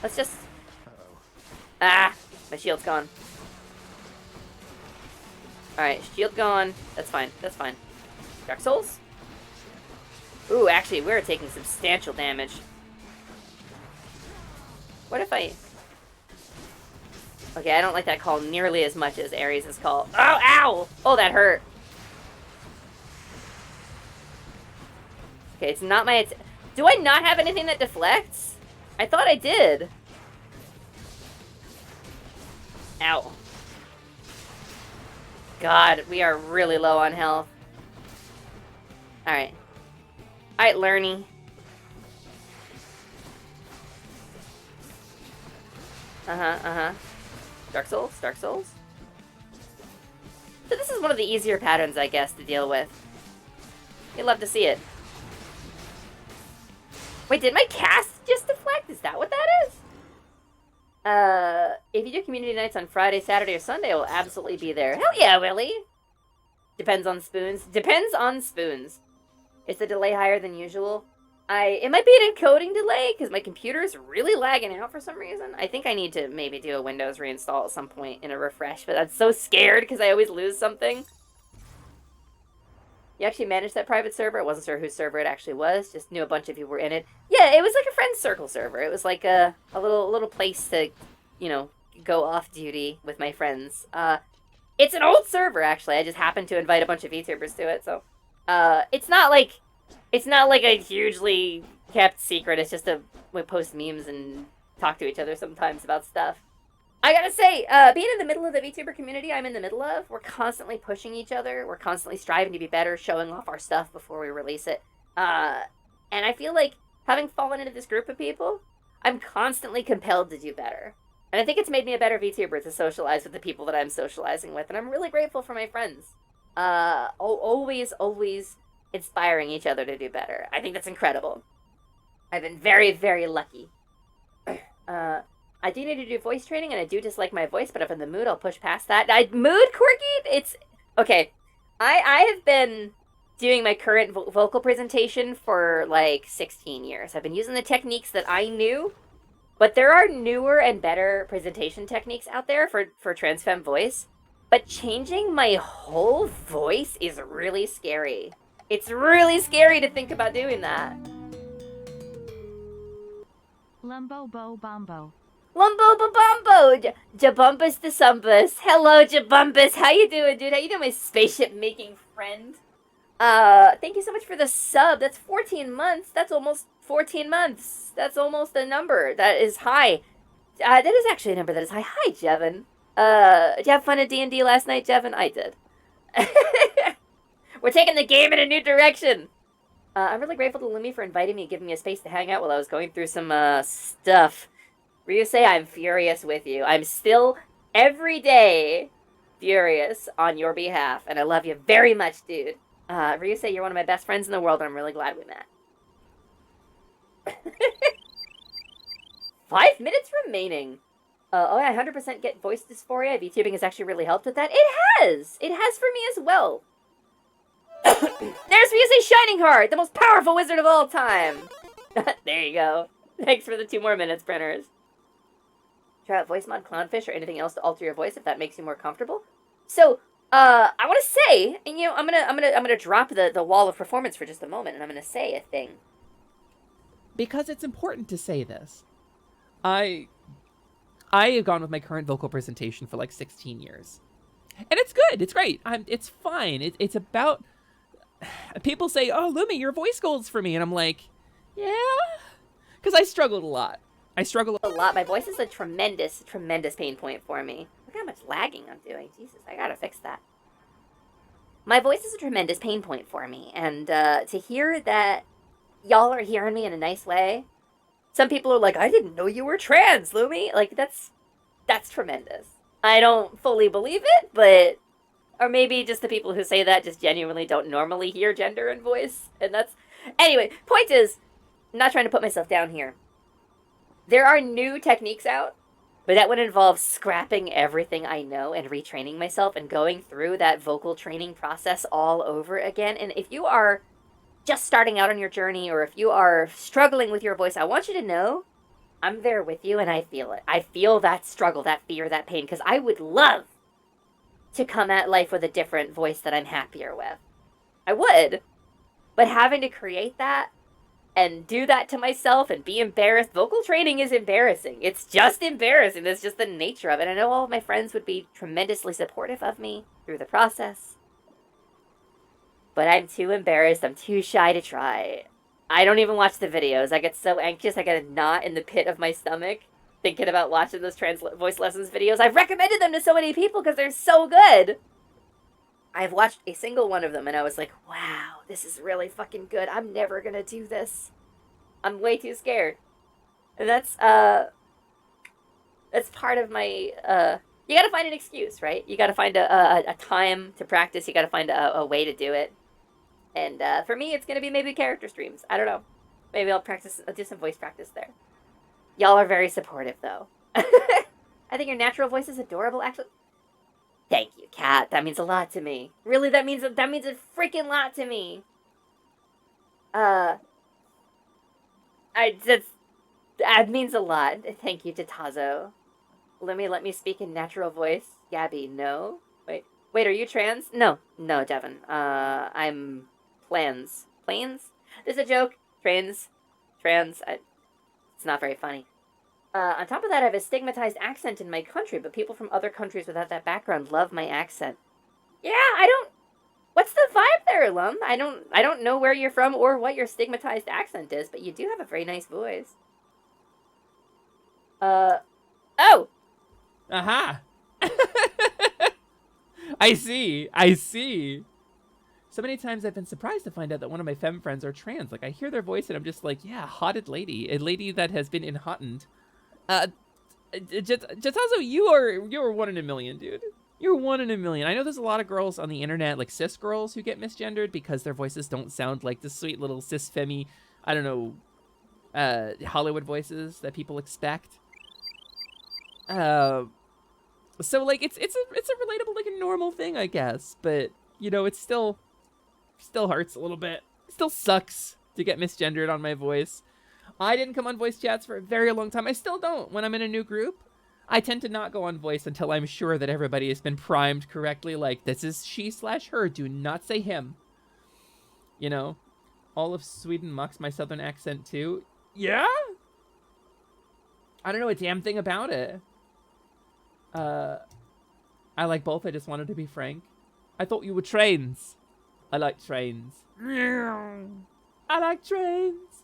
Let's just... Ah, my shield's gone. Alright, shield gone. That's fine, that's fine. Dark Souls? Ooh, actually, we're taking substantial damage. What if I... Okay, I don't like that call nearly as much as Ares' call. Oh, ow! Oh, that hurt. Okay, it's not my... Do I not have anything that deflects? I thought I did. Ow. God, we are really low on health. Alright. Alright, Lerny. Dark Souls? Dark Souls? So this is one of the easier patterns, I guess, to deal with. You'd love to see it. Wait, did my cast just deflect? Is that what that is? If you do community nights on Friday, Saturday, or Sunday, I will absolutely be there. Hell yeah, Willie! Depends on spoons. Depends on spoons. Is the delay higher than usual? It might be an encoding delay, because my computer is really lagging out for some reason. I think I need to maybe do a Windows reinstall at some point in a refresh, but I'm so scared because I always lose something. You actually managed that private server? I wasn't sure whose server it actually was. Just knew a bunch of people were in it. Yeah, it was like a friend's circle server. It was like a little place to, you know, go off duty with my friends. It's an old server, actually. I just happened to invite a bunch of VTubers to it, so it's not like a hugely kept secret. It's just we post memes and talk to each other sometimes about stuff. I gotta say, being in the middle of the VTuber community I'm in the middle of, we're constantly pushing each other. We're constantly striving to be better, showing off our stuff before we release it. And I feel like, having fallen into this group of people, I'm constantly compelled to do better. And I think it's made me a better VTuber to socialize with the people that I'm socializing with, and I'm really grateful for my friends. Always inspiring each other to do better. I think that's incredible. I've been very, very lucky. I do need to do voice training, and I do dislike my voice, but if I'm in the mood, I'll push past that. Mood, Corky? It's... Okay. I have been doing my current vocal presentation for, like, 16 years. I've been using the techniques that I knew, but there are newer and better presentation techniques out there for trans femme voice. But changing my whole voice is really scary. It's really scary to think about doing that. Lumbo Bo Bombo. Lumbo Babombo! Jabumpus the Sumpus. Hello, Jabumpus. How you doing, dude? How you doing, my spaceship-making friend? Thank you so much for the sub. That's 14 months. That's almost 14 months. That's almost a number. That is high. That is actually a number that is high. Hi, Jevin. Did you have fun at D&D last night, Jevin? I did. We're taking the game in a new direction. I'm really grateful to Lumi for inviting me and giving me a space to hang out while I was going through some, stuff. Ryusei, I'm furious with you. I'm still, every day, furious on your behalf, and I love you very much, dude. Ryusei, you're one of my best friends in the world, and I'm really glad we met. 5 minutes remaining. Oh, I 100% get voice dysphoria. VTubing has actually really helped with that. It has! It has for me as well. There's Ryusei Shining Heart, the most powerful wizard of all time. There you go. Thanks for the 2 more minutes, printers. Try out voice mod clownfish or anything else to alter your voice if that makes you more comfortable. So, I want to say, and you know, I'm gonna drop the wall of performance for just a moment, and I'm gonna say a thing. Because it's important to say this. I have gone with my current vocal presentation for like 16 years. And it's good. It's great. It's fine. It's about... People say, oh, Lumi, your voice goals for me. And I'm like, yeah? Because I struggled a lot. I struggle a lot. My voice is a tremendous pain point for me. Look how much lagging I'm doing. Jesus, I gotta fix that. My voice is a tremendous pain point for me. And to hear that y'all are hearing me in a nice way... Some people are like, I didn't know you were trans, Lumi. Like, that's tremendous. I don't fully believe it, but... Or maybe just the people who say that just genuinely don't normally hear gender and voice. And that's... Anyway, point is, I'm not trying to put myself down here. There are new techniques out, but that would involve scrapping everything I know and retraining myself and going through that vocal training process all over again. And if you are just starting out on your journey, or if you are struggling with your voice, I want you to know I'm there with you and I feel it. I feel that struggle, that fear, that pain, because I would love to come at life with a different voice that I'm happier with. I would. But having to create that and do that to myself and be embarrassed, vocal training is embarrassing. It's just embarrassing. That's just the nature of it. I know all of my friends would be tremendously supportive of me through the process. But I'm too embarrassed. I'm too shy to try. I don't even watch the videos. I get so anxious. I get a knot in the pit of my stomach thinking about watching those voice lessons videos. I've recommended them to so many people because they're so good. I've watched a single one of them and I was like, wow, this is really fucking good. I'm never gonna do this. I'm way too scared. And that's part of my, you gotta find an excuse, right? You gotta find a time to practice. You gotta find a way to do it. And for me, it's gonna be maybe character streams. I don't know. Maybe I'll do some voice practice there. Y'all are very supportive, though. I think your natural voice is adorable, actually. Thank you, Kat. That means a lot to me. Really, that means a freaking lot to me. That means a lot. Thank you to Tazo. Let me speak in natural voice. Gabby, no. Wait, are you trans? No, Devin. I'm plans. Planes? There's a joke. Trans. It's not very funny. On top of that, I have a stigmatized accent in my country, but people from other countries without that background love my accent. Yeah, I don't... What's the vibe there, Lum? I don't know where you're from or what your stigmatized accent is, but you do have a very nice voice. Oh! Aha! I see. So many times I've been surprised to find out that one of my femme friends are trans. Like, I hear their voice and I'm just like, yeah, hotted lady. A lady that has been hottened. Jatazo, you're 1 in a million, dude. You're 1 in a million. I know there's a lot of girls on the internet, like cis girls, who get misgendered because their voices don't sound like the sweet little cis femmy, I don't know, Hollywood voices that people expect. So like it's a relatable, like a normal thing, I guess. But you know, it's still hurts a little bit. It still sucks to get misgendered on my voice. I didn't come on voice chats for a very long time. I still don't. When I'm in a new group, I tend to not go on voice until I'm sure that everybody has been primed correctly. Like, this is she/her. Do not say him. You know, all of Sweden mocks my southern accent too. Yeah? I don't know a damn thing about it. I like both. I just wanted to be frank. I thought you were trains. I like trains. I like trains.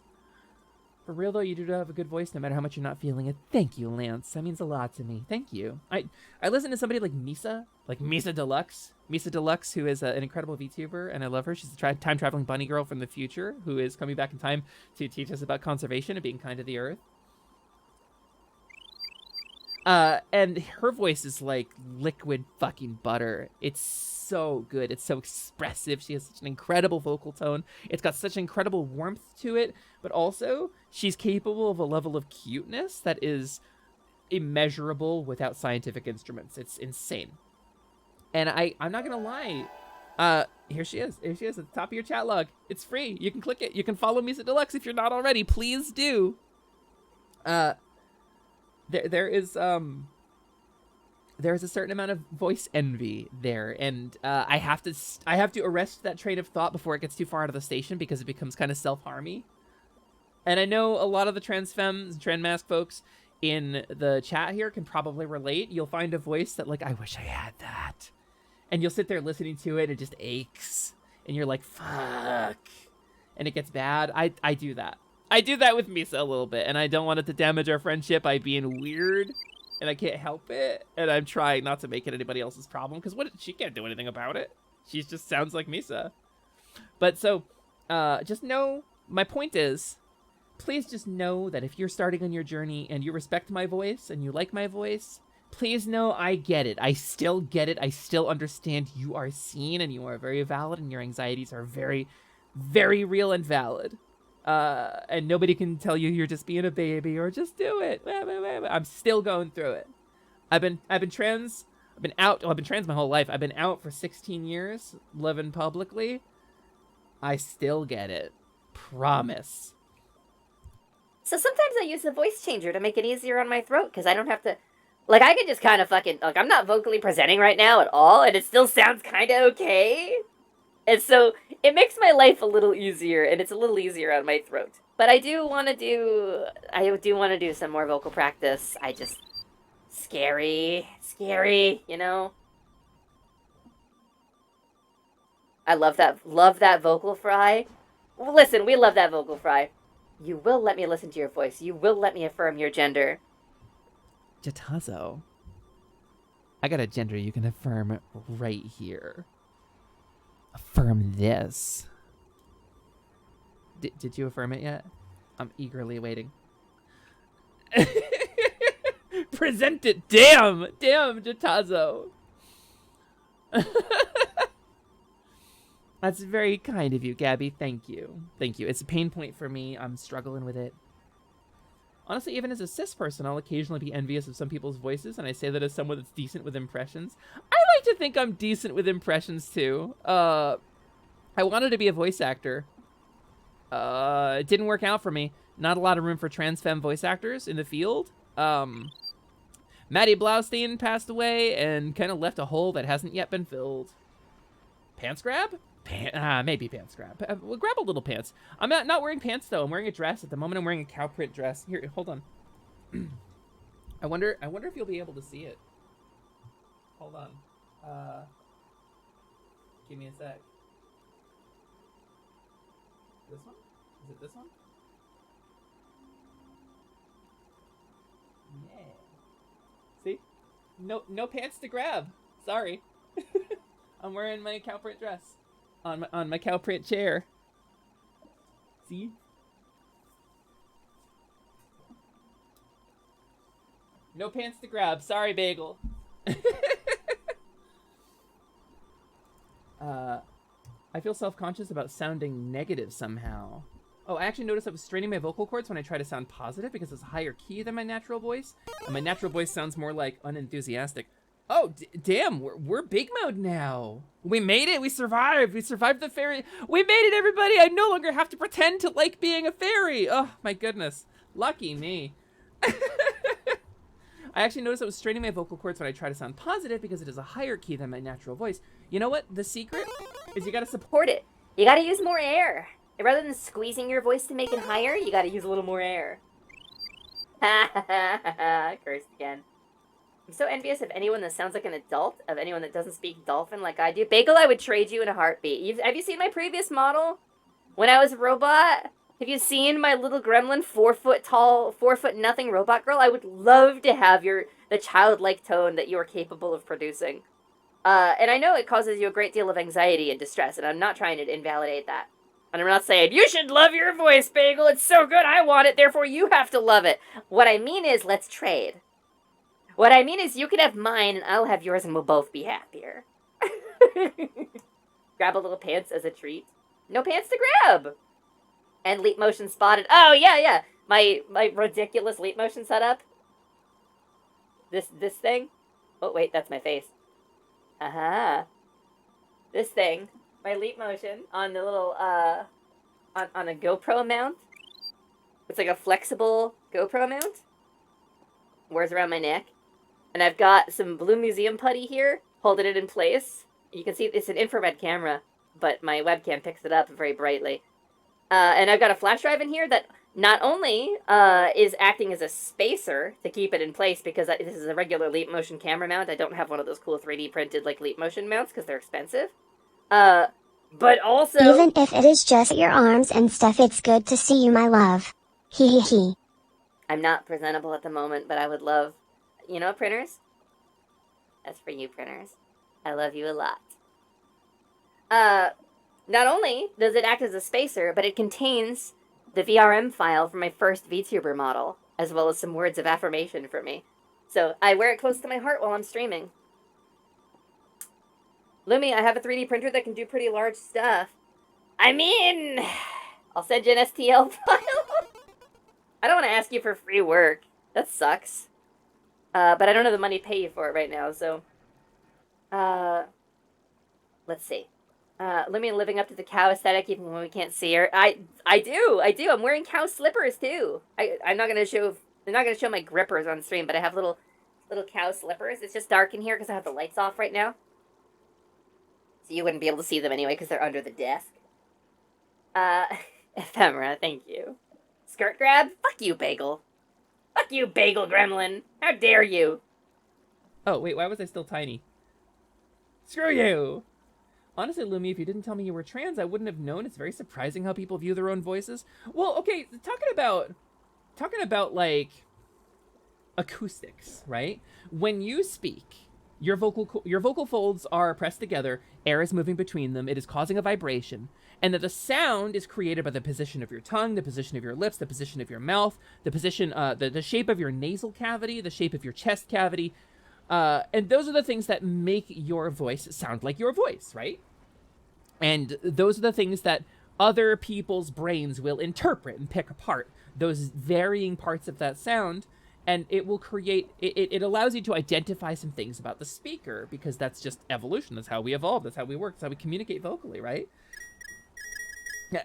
For real though, you do have a good voice no matter how much you're not feeling it. Thank you, Lance. That means a lot to me. Thank you. I listen to somebody like Misa Deluxe. Misa Deluxe, who is an incredible VTuber, and I love her. She's a time-traveling bunny girl from the future who is coming back in time to teach us about conservation and being kind to the earth. And her voice is like liquid fucking butter. It's so good. It's so expressive. She has such an incredible vocal tone. It's got such incredible warmth to it, but also she's capable of a level of cuteness that is immeasurable without scientific instruments. It's insane. And I'm not gonna lie. Here she is. Here she is at the top of your chat log. It's free. You can click it. You can follow Misa Deluxe if you're not already. Please do. There is a certain amount of voice envy there, and I have to arrest that train of thought before it gets too far out of the station, because it becomes kind of self-harmy. And I know a lot of the trans mask folks in the chat here can probably relate. You'll find a voice that, like, I wish I had that, and you'll sit there listening to it, and it just aches, and you're like, fuck, and it gets bad. I do that. I do that with Misa a little bit, and I don't want it to damage our friendship by being weird, and I can't help it, and I'm trying not to make it anybody else's problem, because she can't do anything about it. She just sounds like Misa. But so, just know, my point is, please just know that if you're starting on your journey and you respect my voice and you like my voice, please know I get it. I still get it. I still understand you are seen and you are very valid, and your anxieties are very, very real and valid. And nobody can tell you you're just being a baby or just do it. I'm still going through it. I've been trans my whole life. I've been out for 16 years, living publicly. I still get it. Promise. So sometimes I use the voice changer to make it easier on my throat, because I don't have to... Like, I can just kind of fucking... Like, I'm not vocally presenting right now at all, and it still sounds kind of okay. And so it makes my life a little easier, and it's a little easier on my throat. But I do want to do some more vocal practice. Scary, you know? I love that vocal fry. Listen, we love that vocal fry. You will let me listen to your voice. You will let me affirm your gender. Jatazo, I got a gender you can affirm right here. Affirm this. Did you affirm it yet? I'm eagerly waiting. Present it. Damn, Jatazo. That's very kind of you, Gabby. Thank you. It's a pain point for me. I'm struggling with it. Honestly, even as a cis person, I'll occasionally be envious of some people's voices, and I say that as someone that's decent with impressions. I like to think I'm decent with impressions, too. I wanted to be a voice actor. It didn't work out for me. Not a lot of room for trans femme voice actors in the field. Maddie Blaustein passed away and kind of left a hole that hasn't yet been filled. Pants grab? Maybe pants grab. We'll grab a little pants. I'm not wearing pants, though. I'm wearing a dress. At the moment, I'm wearing a cow print dress. Here, hold on. I wonder if you'll be able to see it. Hold on. Give me a sec. This one? Is it this one? Yeah. See? No pants to grab. Sorry. I'm wearing my cow print dress on my cow print chair. See? No pants to grab. Sorry, Bagel. I feel self-conscious about sounding negative somehow. Oh, I actually noticed I was straining my vocal cords when I try to sound positive because it's a higher key than my natural voice. And my natural voice sounds more like unenthusiastic. Oh, damn, we're big mode now. We made it. We survived. We survived the fairy. We made it, everybody. I no longer have to pretend to like being a fairy. Oh, my goodness. Lucky me. I actually noticed I was straining my vocal cords when I try to sound positive because it is a higher key than my natural voice. You know what? The secret is you gotta support it. You gotta use more air. Rather than squeezing your voice to make it higher, you gotta use a little more air. Ha ha ha ha, cursed again. I'm so envious of anyone that sounds like an adult, of anyone that doesn't speak dolphin like I do. Bagel, I would trade you in a heartbeat. Have you seen my previous model? When I was a robot? Have you seen my little gremlin, 4 foot tall, 4 foot nothing robot girl? I would love to have the childlike tone that you are capable of producing. And I know it causes you a great deal of anxiety and distress, and I'm not trying to invalidate that. And I'm not saying, you should love your voice, Bagel, it's so good, I want it, therefore you have to love it. What I mean is, let's trade. What I mean is, you can have mine, and I'll have yours, and we'll both be happier. Grab a little pants as a treat. No pants to grab! And leap motion spotted. Oh, yeah. My ridiculous leap motion setup. This thing. Oh, wait, that's my face. Uh-huh. This thing. My leap motion on the little, on a GoPro mount. It's like a flexible GoPro mount. Wears around my neck. And I've got some blue museum putty here, holding it in place. You can see it's an infrared camera, but my webcam picks it up very brightly. And I've got a flash drive in here that not only is acting as a spacer to keep it in place, because this is a regular Leap Motion camera mount. I don't have one of those cool 3D printed like Leap Motion mounts because they're expensive. But also... Even if it is just your arms and stuff, it's good to see you, my love. Hee hee hee. I'm not presentable at the moment, but I would love... You know, printers? That's for you, printers. I love you a lot. Not only does it act as a spacer, but it contains the VRM file for my first VTuber model, as well as some words of affirmation for me. So I wear it close to my heart while I'm streaming. Lumi, I have a 3D printer that can do pretty large stuff. I mean, I'll send you an STL file. I don't want to ask you for free work. That sucks. But I don't have the money to pay you for it right now, so... let's see. Lumi living up to the cow aesthetic even when we can't see her. I do. I'm wearing cow slippers too. I'm not gonna show my grippers on stream, but I have little cow slippers. It's just dark in here because I have the lights off right now. So you wouldn't be able to see them anyway because they're under the desk. Ephemera, thank you. Skirt grab? Fuck you, Bagel. Fuck you, Bagel Gremlin. How dare you? Oh, wait, why was I still tiny? Screw you! Honestly, Lumi, if you didn't tell me you were trans, I wouldn't have known. It's very surprising how people view their own voices. Well, okay, talking about like acoustics, right? When you speak, your vocal folds are pressed together, air is moving between them, it is causing a vibration, and that the sound is created by the position of your tongue, the position of your lips, the position of your mouth, the position, the shape of your nasal cavity, the shape of your chest cavity, and those are the things that make your voice sound like your voice, right? And those are the things that other people's brains will interpret and pick apart, those varying parts of that sound, and it will create, it allows you to identify some things about the speaker, because that's just evolution, that's how we evolve, that's how we work, that's how we communicate vocally, right? Yeah.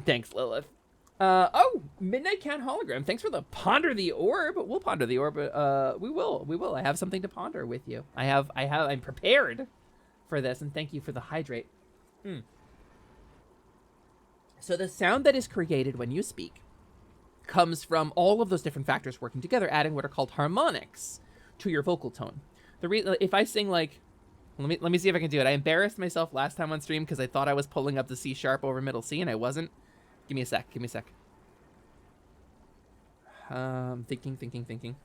Thanks, Lilith. Oh, Midnight Cat Hologram, thanks for the Ponder the Orb. We'll ponder the orb, we will. I have something to ponder with you. I'm prepared for this, and thank you for the hydrate. So the sound that is created when you speak comes from all of those different factors working together, adding what are called harmonics to your vocal tone. If I sing like, let me see if I can do it. I embarrassed myself last time on stream because I thought I was pulling up the C sharp over middle C and I wasn't. Give me a sec. Thinking.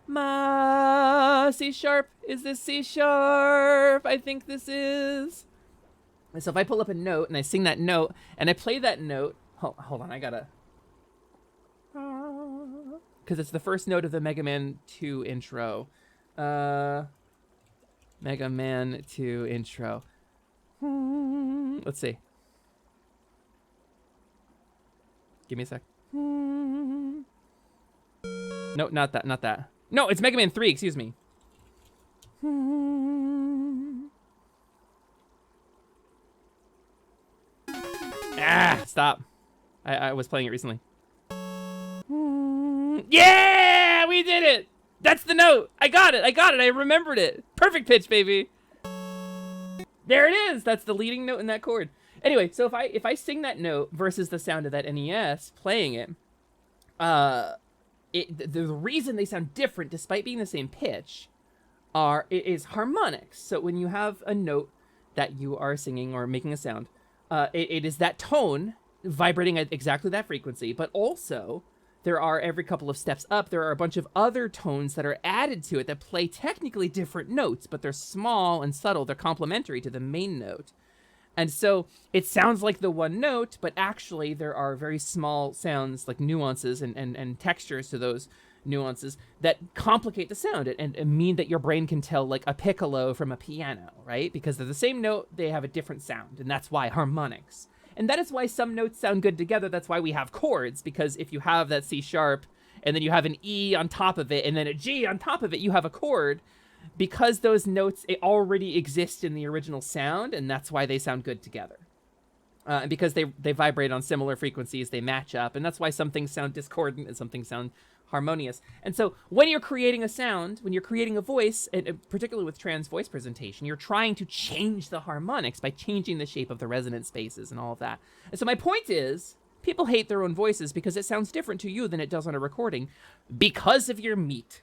Ma, C sharp. Is this C sharp? I think this is. So if I pull up a note and I sing that note and I play that note, hold on, I gotta. Because it's the first note of the Mega Man 2 intro. Mega Man 2 intro. Let's see. Give me a sec. No, not that. No, it's Mega Man 3, excuse me. Stop. I was playing it recently. Yeah, we did it. That's the note. I got it. I remembered it. Perfect pitch, baby. There it is. That's the leading note in that chord. Anyway, so if I sing that note versus the sound of that NES playing it, the reason they sound different despite being the same pitch is harmonics. So when you have a note that you are singing or making a sound, it is that tone vibrating at exactly that frequency, but also there are, every couple of steps up, there are a bunch of other tones that are added to it that play technically different notes, but they're small and subtle. They're complementary to the main note. And so it sounds like the one note, but actually there are very small sounds, like nuances and textures to those nuances that complicate the sound and mean that your brain can tell like a piccolo from a piano, right? Because they're the same note, they have a different sound, and that's why harmonics. And that is why some notes sound good together. That's why we have chords, because if you have that C sharp and then you have an E on top of it and then a G on top of it, you have a chord, because those notes already exist in the original sound, and that's why they sound good together. And because they vibrate on similar frequencies, they match up, and that's why some things sound discordant and some things sound harmonious. And so when you're creating a sound, when you're creating a voice, and particularly with trans voice presentation, you're trying to change the harmonics by changing the shape of the resonant spaces and all of that. And so my point is, people hate their own voices because it sounds different to you than it does on a recording because of your meat.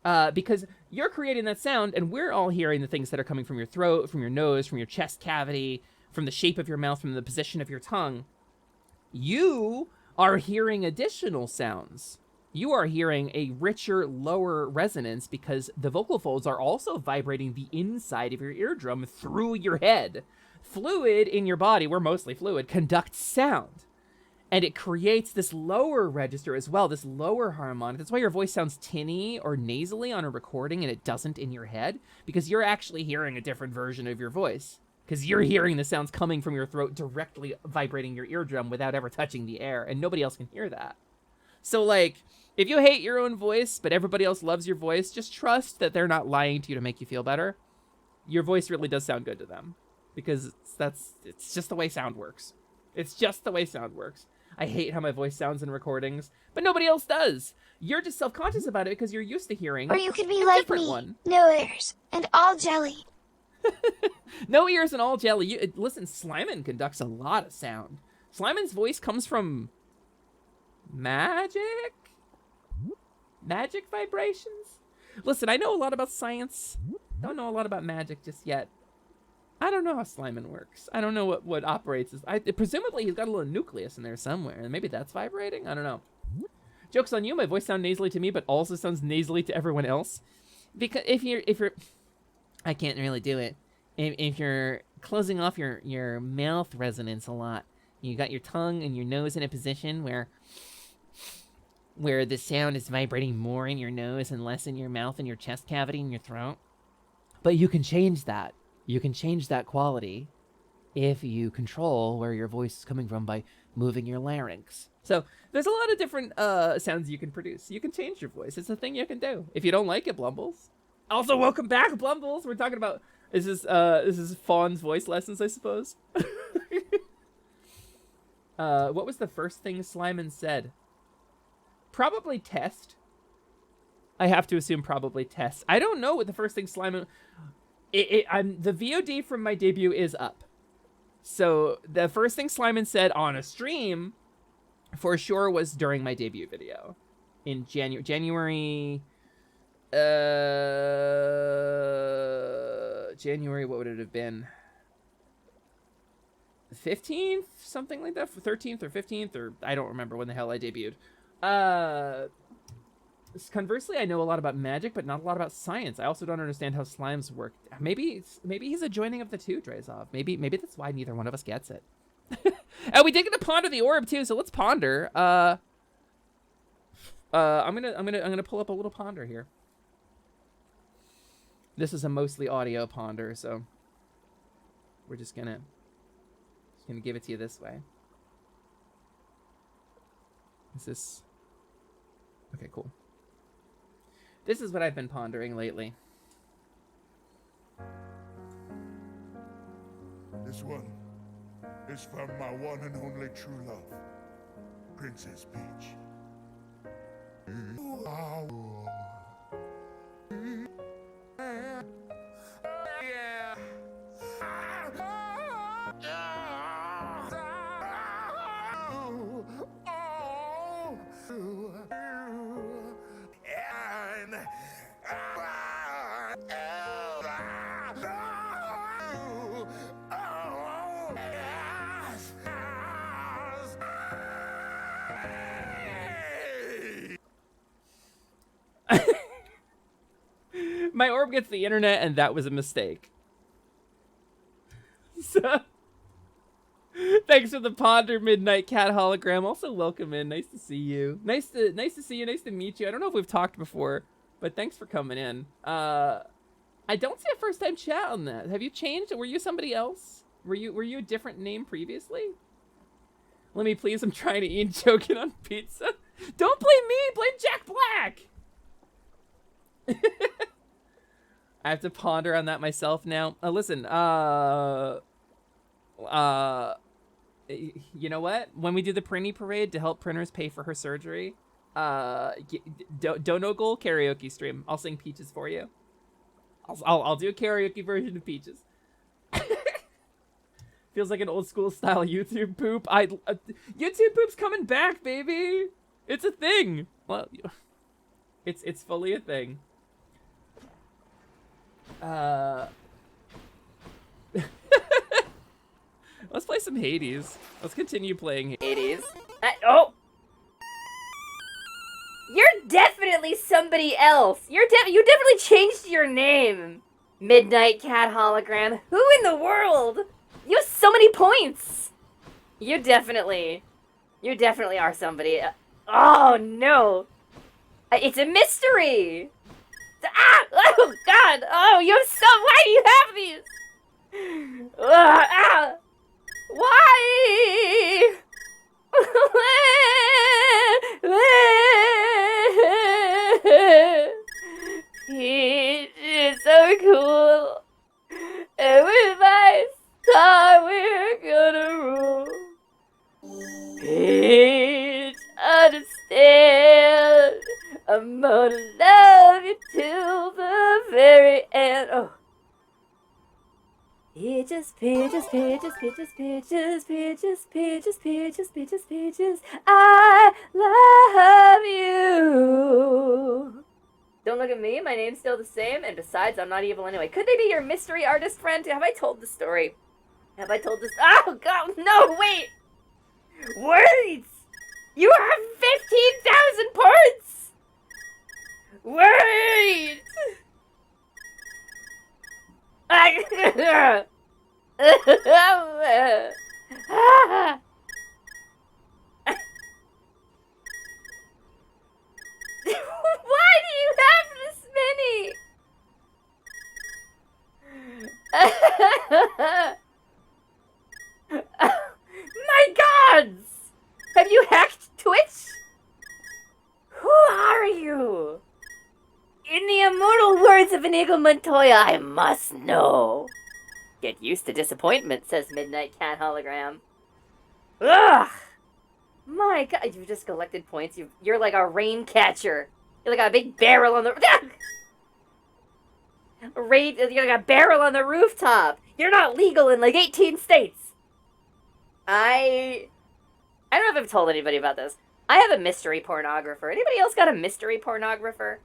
Because you're creating that sound, and we're all hearing the things that are coming from your throat, from your nose, from your chest cavity, from the shape of your mouth, from the position of your tongue. You are hearing additional sounds. You are hearing a richer, lower resonance because the vocal folds are also vibrating the inside of your eardrum through your head. Fluid in your body, we're mostly fluid, conducts sound. And it creates this lower register as well, this lower harmonic. That's why your voice sounds tinny or nasally on a recording and it doesn't in your head, because you're actually hearing a different version of your voice. Because you're hearing the sounds coming from your throat directly vibrating your eardrum without ever touching the air, and nobody else can hear that. So, like, if you hate your own voice, but everybody else loves your voice, just trust that they're not lying to you to make you feel better. Your voice really does sound good to them. Because it's just the way sound works. It's just the way sound works. I hate how my voice sounds in recordings, but nobody else does. You're just self-conscious about it because you're used to hearing Or you could be like me, one. no ears, and all jelly. No ears and all jelly. Listen, Slimin conducts a lot of sound. Slimin's voice comes from magic vibrations. Listen, I know a lot about science. Don't know a lot about magic just yet. I don't know how Slimin works. I don't know what operates. Presumably he's got a little nucleus in there somewhere, and maybe that's vibrating. I don't know. Joke's on you. My voice sounds nasally to me, but also sounds nasally to everyone else. Because if you're, I can't really do it. If you're closing off your mouth resonance a lot, you got your tongue and your nose in a position where the sound is vibrating more in your nose and less in your mouth and your chest cavity and your throat. But you can change that. You can change that quality if you control where your voice is coming from by moving your larynx. So there's a lot of different sounds you can produce. You can change your voice. It's a thing you can do. If you don't like it, Blumbles. Also, welcome back, Blumbles. We're talking about this is Faun's voice lessons, I suppose. What was the first thing Slimin said? Probably test. I have to assume probably test. I don't know what the first thing Slimin. The VOD from my debut is up. So the first thing Slyman said on a stream, for sure, was during my debut video in January. January, what would it have been? 15th, something like that, 13th or 15th, or I don't remember when the hell I debuted. Conversely, I know a lot about magic, but not a lot about science. I also don't understand how slimes work. Maybe he's a joining of the two, Drazov. Maybe that's why neither one of us gets it. And we did get to ponder the orb too, so let's ponder. I'm gonna pull up a little ponder here. This is a mostly audio ponder, so we're just gonna give it to you this way. Is this okay? Cool. This is what I've been pondering lately. This one is from my one and only true love, Princess Peach. My orb gets the internet, and that was a mistake. So, thanks for the ponder, Midnight Cat hologram. Also, welcome in. Nice to see you. Nice to see you. Nice to meet you. I don't know if we've talked before, but thanks for coming in. I don't see a first time chat on that. Have you changed? Were you somebody else? Were you a different name previously? Let me please. I'm trying to eat and choking on pizza. Don't blame me. Blame Jack Black. I have to ponder on that myself now. Listen, you know what? When we do the Printy Parade to help printers pay for her surgery, Dono Goal karaoke stream. I'll sing Peaches for you. I'll do a karaoke version of Peaches. Feels like an old school style YouTube poop. YouTube poop's coming back, baby. It's a thing. Well, it's fully a thing. Let's play some Hades. Let's continue playing Hades. Oh! You're definitely somebody else. You definitely changed your name. Midnight Cat hologram. Who in the world? You have so many points. You definitely are somebody. Oh no. It's a mystery. Ah! Oh God! Oh, you have so. Why do you have these? Ah! Why? Peach is so cool, and with my star we're gonna rule. Peach, understand. I'm gonna love you till the very end. Oh. Peaches, peaches, peaches, peaches, peaches, peaches, peaches, peaches, peaches, peaches. I love you. Don't look at me, my name's still the same, and besides, I'm not evil anyway. Could they be your mystery artist friend? Have I told the story? Have I told this? Oh God, no, wait! Words! You have 15,000 parts! Wait! Why do you have this many? My gods! Have you hacked Twitch? Who are you? In the immortal words of Inigo Montoya, I must know. Get used to disappointment, says Midnight Cat hologram. Ugh! My God, you've just collected points. You're like a rain catcher. You're like a big barrel on the... You're like a barrel on the rooftop. You're not legal in like 18 states. I don't know if I've told anybody about this. I have a mystery pornographer. Anybody else got a mystery pornographer?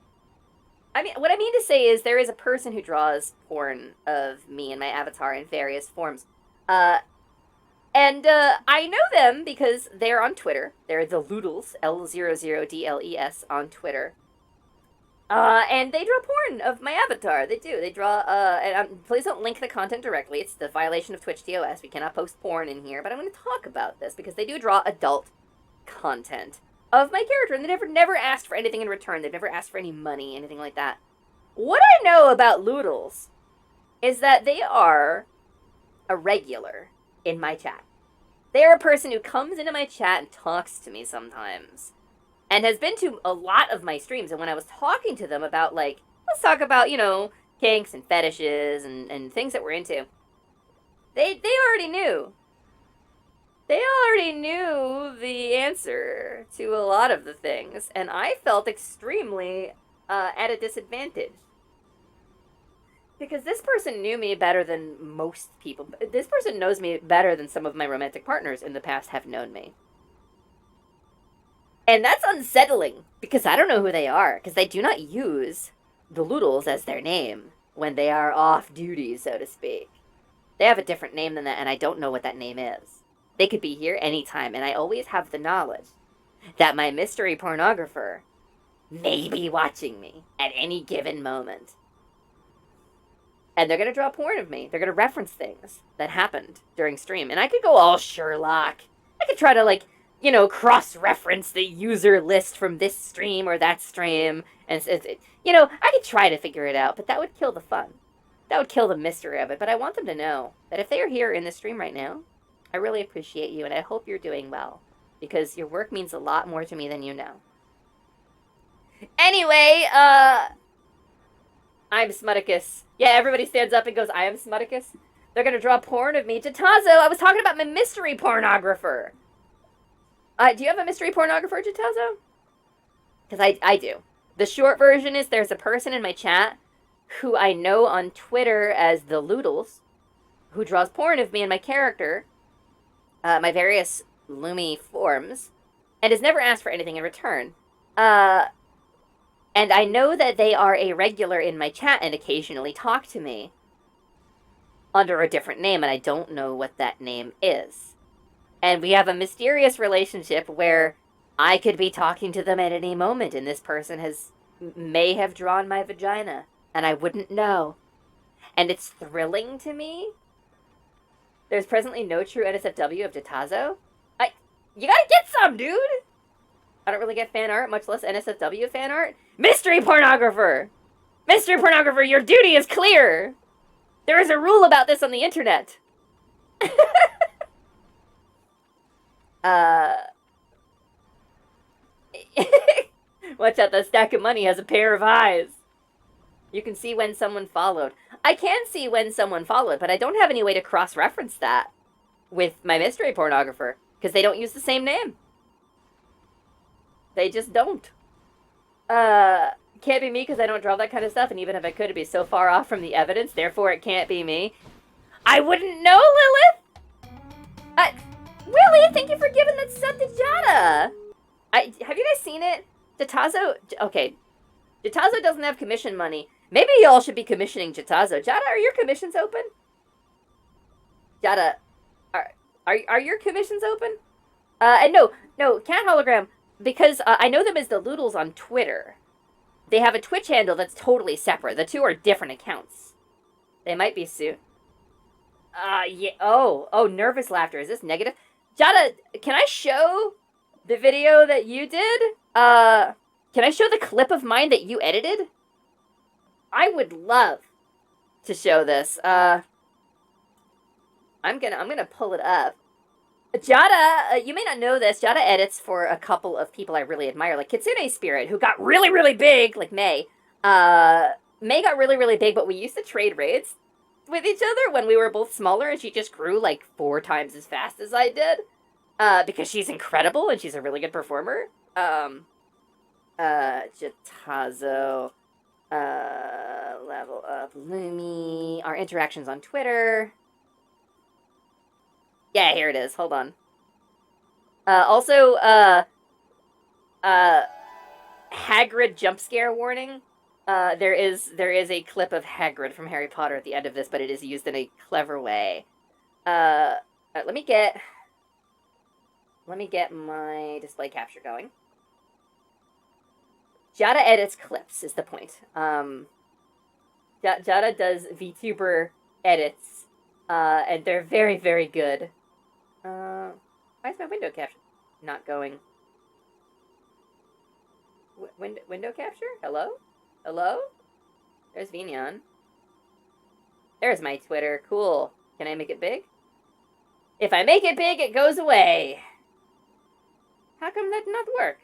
I mean, what I mean to say is there is a person who draws porn of me and my avatar in various forms. And I know them because they're on Twitter. They're the Loodles, L00DLES on Twitter. And they draw porn of my avatar. They do. They draw, and please don't link the content directly. It's the violation of Twitch TOS. We cannot post porn in here, but I'm going to talk about this because they do draw adult content of my character, and they never asked for anything in return. They've never asked for any money, anything like that. What I know about Loodles is that they are a regular in my chat. They are a person who comes into my chat and talks to me sometimes, and has been to a lot of my streams. And when I was talking to them about, like, let's talk about, you know, kinks and fetishes and things that we're into, they already knew. They already knew the answer to a lot of the things, and I felt extremely at a disadvantage. Because this person knew me better than most people. This person knows me better than some of my romantic partners in the past have known me. And that's unsettling, because I don't know who they are, because they do not use the Loodles as their name when they are off duty, so to speak. They have a different name than that, and I don't know what that name is. They could be here anytime, and I always have the knowledge that my mystery pornographer may be watching me at any given moment. And they're going to draw porn of me. They're going to reference things that happened during stream. And I could go all Sherlock. I could try to, like, you know, cross-reference the user list from this stream or that stream. And, you know, I could try to figure it out, but that would kill the fun. That would kill the mystery of it. But I want them to know that if they are here in the stream right now, I really appreciate you, and I hope you're doing well, because your work means a lot more to me than you know. Anyway, I'm Smutticus. Yeah, everybody stands up and goes, I am Smutticus. They're gonna draw porn of me. Jatazo, I was talking about my mystery pornographer. Do you have a mystery pornographer, Jatazo? Because I do. The short version is there's a person in my chat who I know on Twitter as the Loodles, who draws porn of me and my character, my various Lumi forms, and has never asked for anything in return. And I know that they are a regular in my chat and occasionally talk to me under a different name, and I don't know what that name is. And we have a mysterious relationship where I could be talking to them at any moment, and this person may have drawn my vagina, and I wouldn't know. And it's thrilling to me. There's presently no true NSFW of Jatazo. You gotta get some, dude! I don't really get fan art, much less NSFW fan art. Mystery pornographer! Mystery pornographer, your duty is clear! There is a rule about this on the internet. Watch out, the stack of money has a pair of eyes. You can see when someone followed. I can see when someone followed, but I don't have any way to cross-reference that with my mystery pornographer, because they don't use the same name. They just don't. Can't be me because I don't draw that kind of stuff, and even if I could, it'd be so far off from the evidence, therefore it can't be me. I wouldn't know, Lilith! Willie, thank you for giving that sub to Jada! Have you guys seen it? Jatazo, okay. Jatazo doesn't have commission money. Maybe y'all should be commissioning Jatazo. Jada, are your commissions open? Jada, are your commissions open? And no, Cat Hologram, because I know them as the Loodles on Twitter. They have a Twitch handle that's totally separate. The two are different accounts. They might be soon. Yeah, oh, nervous laughter. Is this negative? Jada, can I show the video that you did? Can I show the clip of mine that you edited? I would love to show this. I'm gonna pull it up. Jada, you may not know this, Jada edits for a couple of people I really admire, like Kitsune Spirit, who got really, really big, like May. May got really, really big, but we used to trade raids with each other when we were both smaller, and she just grew like 4 times as fast as I did. Because she's incredible, and she's a really good performer. Jatazo, level up Lumi, our interactions on Twitter. Yeah, here it is. Hold on. Also, Hagrid jump scare warning. There is a clip of Hagrid from Harry Potter at the end of this, but it is used in a clever way. Let me get my display capture going. Jada edits clips is the point. Jada does VTuber edits, and they're very, very good. Why is my window capture not going? Window capture? Hello? Hello? There's Vignon. There's my Twitter. Cool. Can I make it big? If I make it big, it goes away. How come that did not work?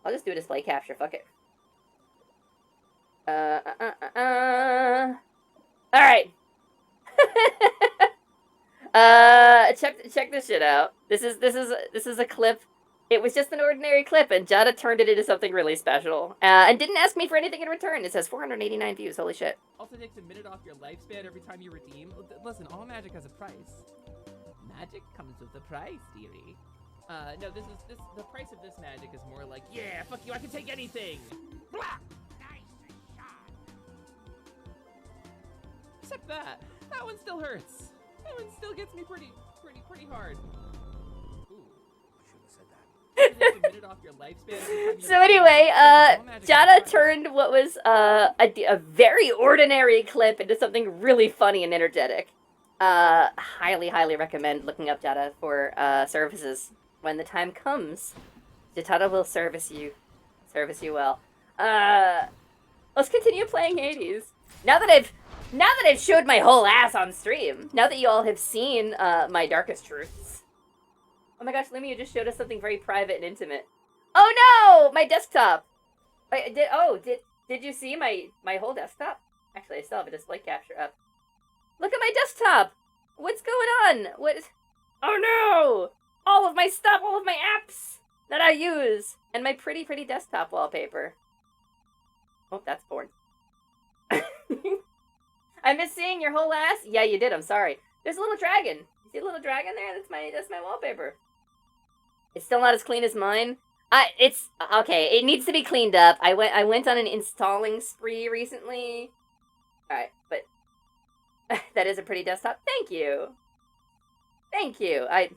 I'll just do a display capture. Fuck it. Alright. Check this shit out. This is a clip. It was just an ordinary clip, and Jada turned it into something really special. And didn't ask me for anything in return. It says 489 views. Holy shit. Also takes a minute off your lifespan every time you redeem. Listen, all magic has a price. Magic comes with a price, dearie. No, the price of this magic is more like, yeah, fuck you, I can take anything! Blah! Except that one still hurts. That one still gets me pretty hard. Ooh, I shouldn't have said that. A minute off your lifespan. So anyway, Jada turned what was a very ordinary clip into something really funny and energetic. Highly recommend looking up Jada for services when the time comes. Jada will service you well. Let's continue playing Hades. Now that I've showed my whole ass on stream, now that you all have seen my darkest truths. Oh my gosh, Lumi, you just showed us something very private and intimate. Oh no! My desktop! Wait, did you see my whole desktop? Actually, I still have a display capture up. Look at my desktop! What's going on? What? Oh no! All of my stuff, all of my apps that I use, and my pretty desktop wallpaper. Oh, that's porn. I missed seeing your whole ass? Yeah, you did, I'm sorry. There's a little dragon. You see a little dragon there? That's my wallpaper. It's still not as clean as mine. It's okay, it needs to be cleaned up. I went on an installing spree recently. Alright, but that is a pretty desktop. Thank you. Thank you. I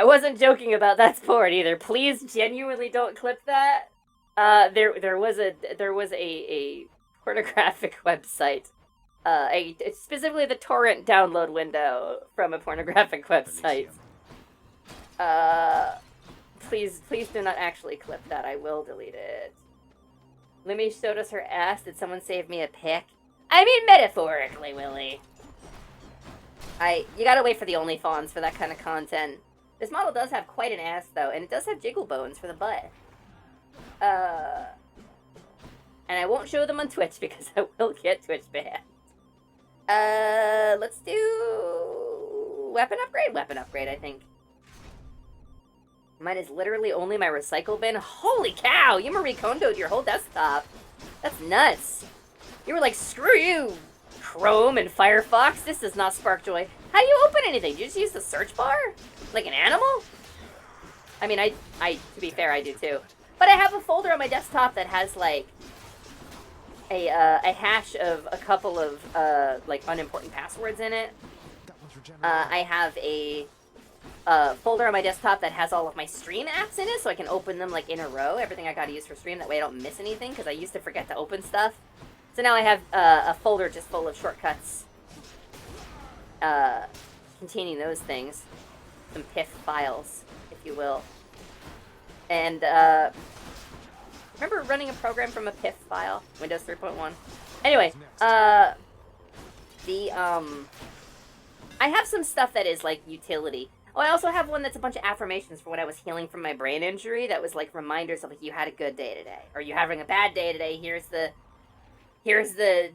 wasn't joking about that sport either. Please genuinely don't clip that. There was a pornographic website. Specifically the torrent download window from a pornographic website. Please do not actually clip that. I will delete it. Lumi showed us her ass. Did someone save me a pic? I mean metaphorically, Willie. You gotta wait for the OnlyFans for that kind of content. This model does have quite an ass, though, and it does have jiggle bones for the butt. And I won't show them on Twitch because I will get Twitch banned. Let's do weapon upgrade? Weapon upgrade, I think. Mine is literally only my recycle bin. Holy cow! You Marie Kondo'd your whole desktop. That's nuts. You were like, screw you, Chrome and Firefox. This does not spark joy. How do you open anything? Do you just use the search bar? Like an animal? I mean, to be fair, I do too. But I have a folder on my desktop that has, like, a hash of a couple of, like, unimportant passwords in it. I have a folder on my desktop that has all of my stream apps in it, so I can open them, like, in a row. Everything I gotta use for stream, that way I don't miss anything, because I used to forget to open stuff. So now I have a folder just full of shortcuts containing those things. Some PIF files, if you will. And, remember running a program from a PIF file? Windows 3.1. Anyway, I have some stuff that is, like, utility. Oh, I also have one that's a bunch of affirmations for when I was healing from my brain injury that was, like, reminders of, like, you had a good day today. Or you're having a bad day today, here's the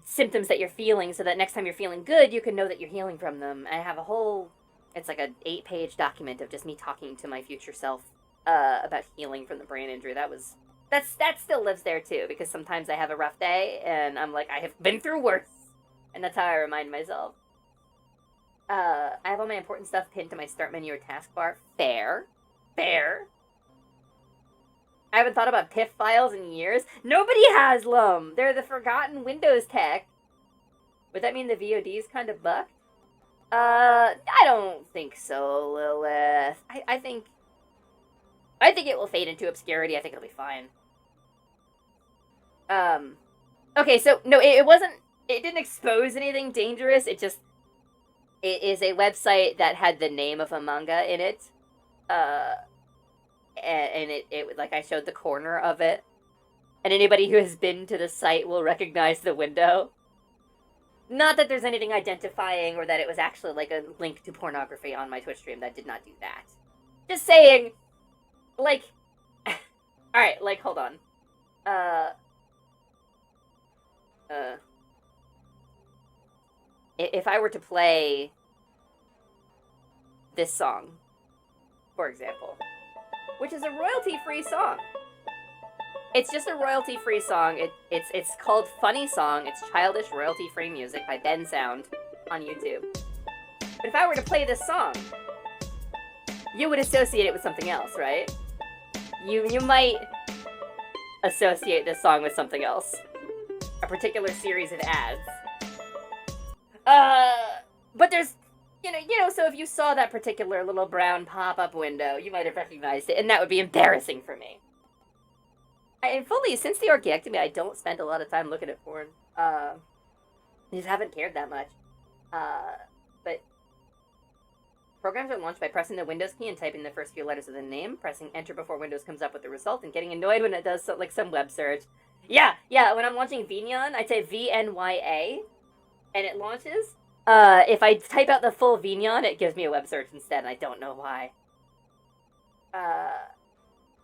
symptoms that you're feeling, so that next time you're feeling good, you can know that you're healing from them. I have a whole, it's like an 8-page document of just me talking to my future self about healing from the brain injury. That still lives there too, because sometimes I have a rough day, and I'm like, I have been through worse. And that's how I remind myself. I have all my important stuff pinned to my start menu or taskbar. Fair. Fair. I haven't thought about PIF files in years. Nobody has them! They're the forgotten Windows tech. Would that mean the VOD's kind of bucked? I don't think so, Lilith. I think it will fade into obscurity. I think it'll be fine. Okay, so, no, it didn't expose anything dangerous. It is a website that had the name of a manga in it. And it like, I showed the corner of it. And anybody who has been to the site will recognize the window. Not that there's anything identifying or that it was actually, like, a link to pornography on my Twitch stream. That did not do that. Just saying, like... Alright, like, hold on. If I were to play this song, for example, which is a royalty-free song. It's just a royalty-free song. It's called Funny Song. It's childish royalty-free music by Ben Sound on YouTube. But if I were to play this song, you would associate it with something else, right? You might associate this song with something else. A particular series of ads. But there's, you know, so if you saw that particular little brown pop-up window, you might have recognized it, and that would be embarrassing for me. And fully, since the orchiectomy, I don't spend a lot of time looking at porn. I just haven't cared that much. But programs are launched by pressing the Windows key and typing the first few letters of the name, pressing enter before Windows comes up with the result, and getting annoyed when it does some web search. Yeah, when I'm launching Vignon, I type VNYA, and it launches. If I type out the full Vignon, it gives me a web search instead, and I don't know why.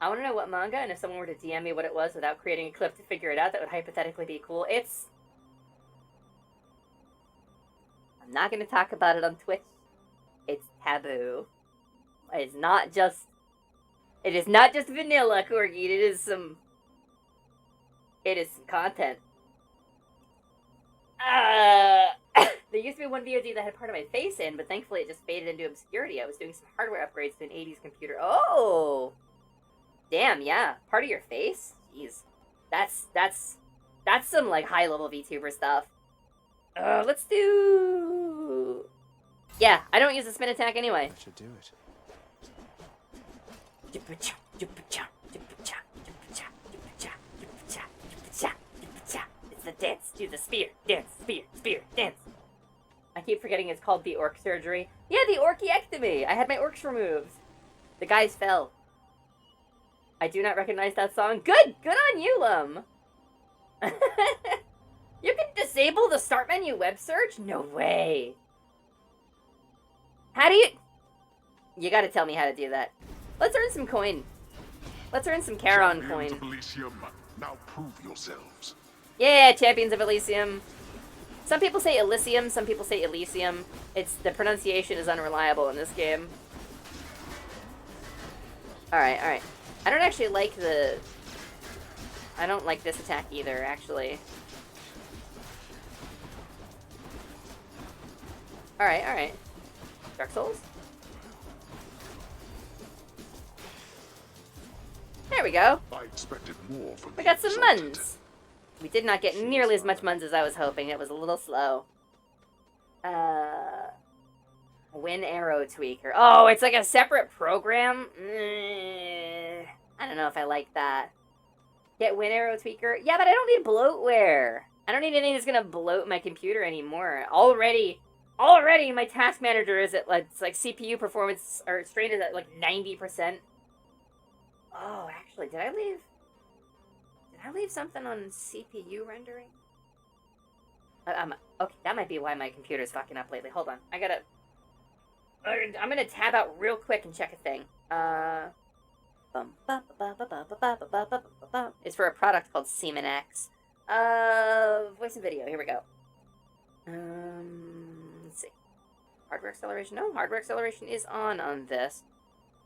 I want to know what manga, and if someone were to DM me what it was without creating a clip to figure it out, that would hypothetically be cool. I'm not going to talk about it on Twitch. It's taboo. It is not just vanilla, Corgi. It is some content. There used to be one VOD that had part of my face in, but thankfully it just faded into obscurity. I was doing some hardware upgrades to an 80s computer. Oh! Damn, yeah. Part of your face? Jeez. That's some, like, high-level VTuber stuff. Let's do... Yeah, I don't use the spin attack anyway. I should do it. It's the dance. Do the spear. Dance, spear, dance. I keep forgetting it's called the orc surgery. Yeah, the orchiectomy. I had my orcs removed. The guys fell. I do not recognize that song. Good on you, Lum. You can disable the start menu web search? No way. How do you... You gotta tell me how to do that. Let's earn some coin. Let's earn some Charon coin. Champions of Elysium, now prove yourselves. Yeah, Champions of Elysium. Some people say Elysium, some people say Elysium. The pronunciation is unreliable in this game. Alright. I don't actually like I don't like this attack either, actually. Alright. Dark Souls? There we go. I expected more from We got some muns. We did not get nearly as much muns as I was hoping. It was a little slow. Win Arrow Tweaker. Oh, it's like a separate program? I don't know if I like that. Get Win Arrow Tweaker? Yeah, but I don't need bloatware. I don't need anything that's gonna bloat my computer anymore. Already my task manager is at, like, it's like CPU performance, or strain is at, like, 90%. Oh, actually, did I leave something on CPU rendering? Okay, that might be why my computer's fucking up lately. Hold on, I'm gonna tab out real quick and check a thing. It's for a product called Seaman X. Voice and video, here we go. Let's see. Hardware acceleration? No, hardware acceleration is on this.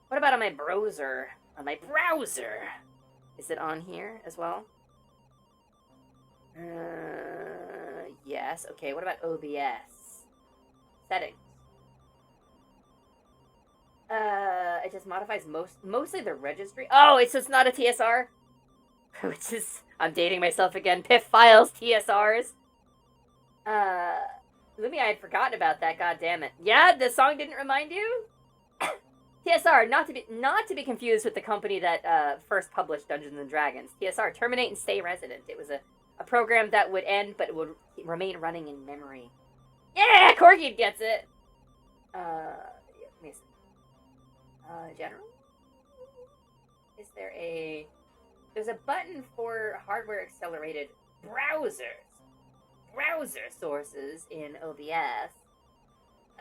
What about on my browser? On my browser! Is it on here as well? Yes. Okay, what about OBS? Settings. It just modifies mostly the registry. Oh, it's just not a TSR? Which is, I'm dating myself again. Piff files, TSRs. Lumi, I had forgotten about that, god damn it. Yeah, the song didn't remind you? TSR, not to be confused with the company that first published Dungeons and Dragons. TSR, Terminate and Stay Resident. It was a program that would end, but it would remain running in memory. Yeah, Corgi gets it. General? Is there there's a button for hardware accelerated browser sources in OBS.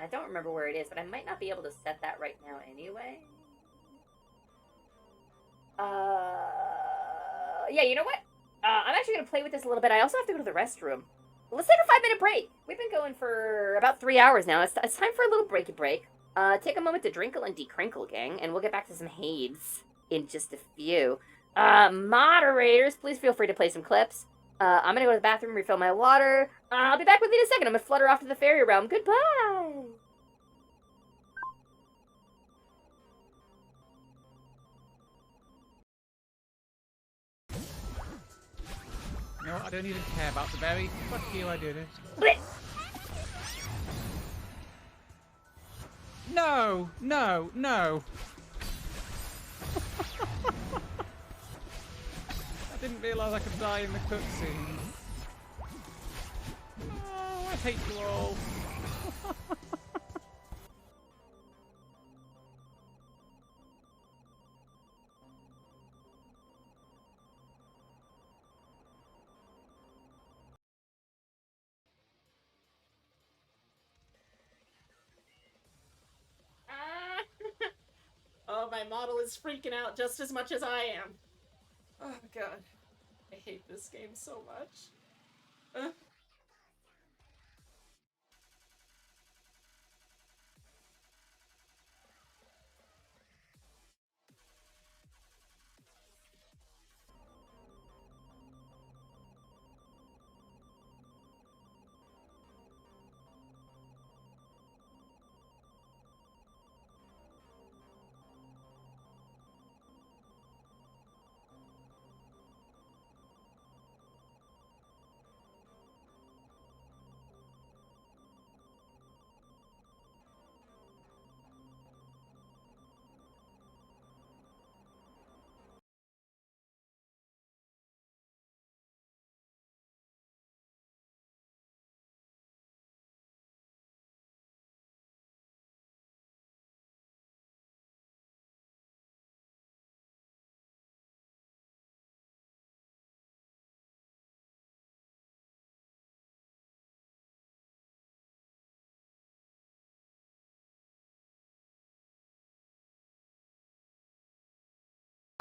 I don't remember where it is, but I might not be able to set that right now anyway. Yeah, you know what? I'm actually going to play with this a little bit. I also have to go to the restroom. Let's take a 5-minute break. We've been going for about 3 hours now. It's time for a little breaky break. Take a moment to drinkle and decrinkle, gang, and we'll get back to some Hades in just a few. Moderators, please feel free to play some clips. I'm gonna go to the bathroom, refill my water. I'll be back with you in a second. I'm gonna flutter off to the fairy realm. Goodbye! No, I don't even care about the berry. Fuck you, I did it. Blech. No, no, no. I didn't realise I could die in the cutscene. Oh, I hate you all. Oh, my model is freaking out just as much as I am. Oh god. I hate this game so much.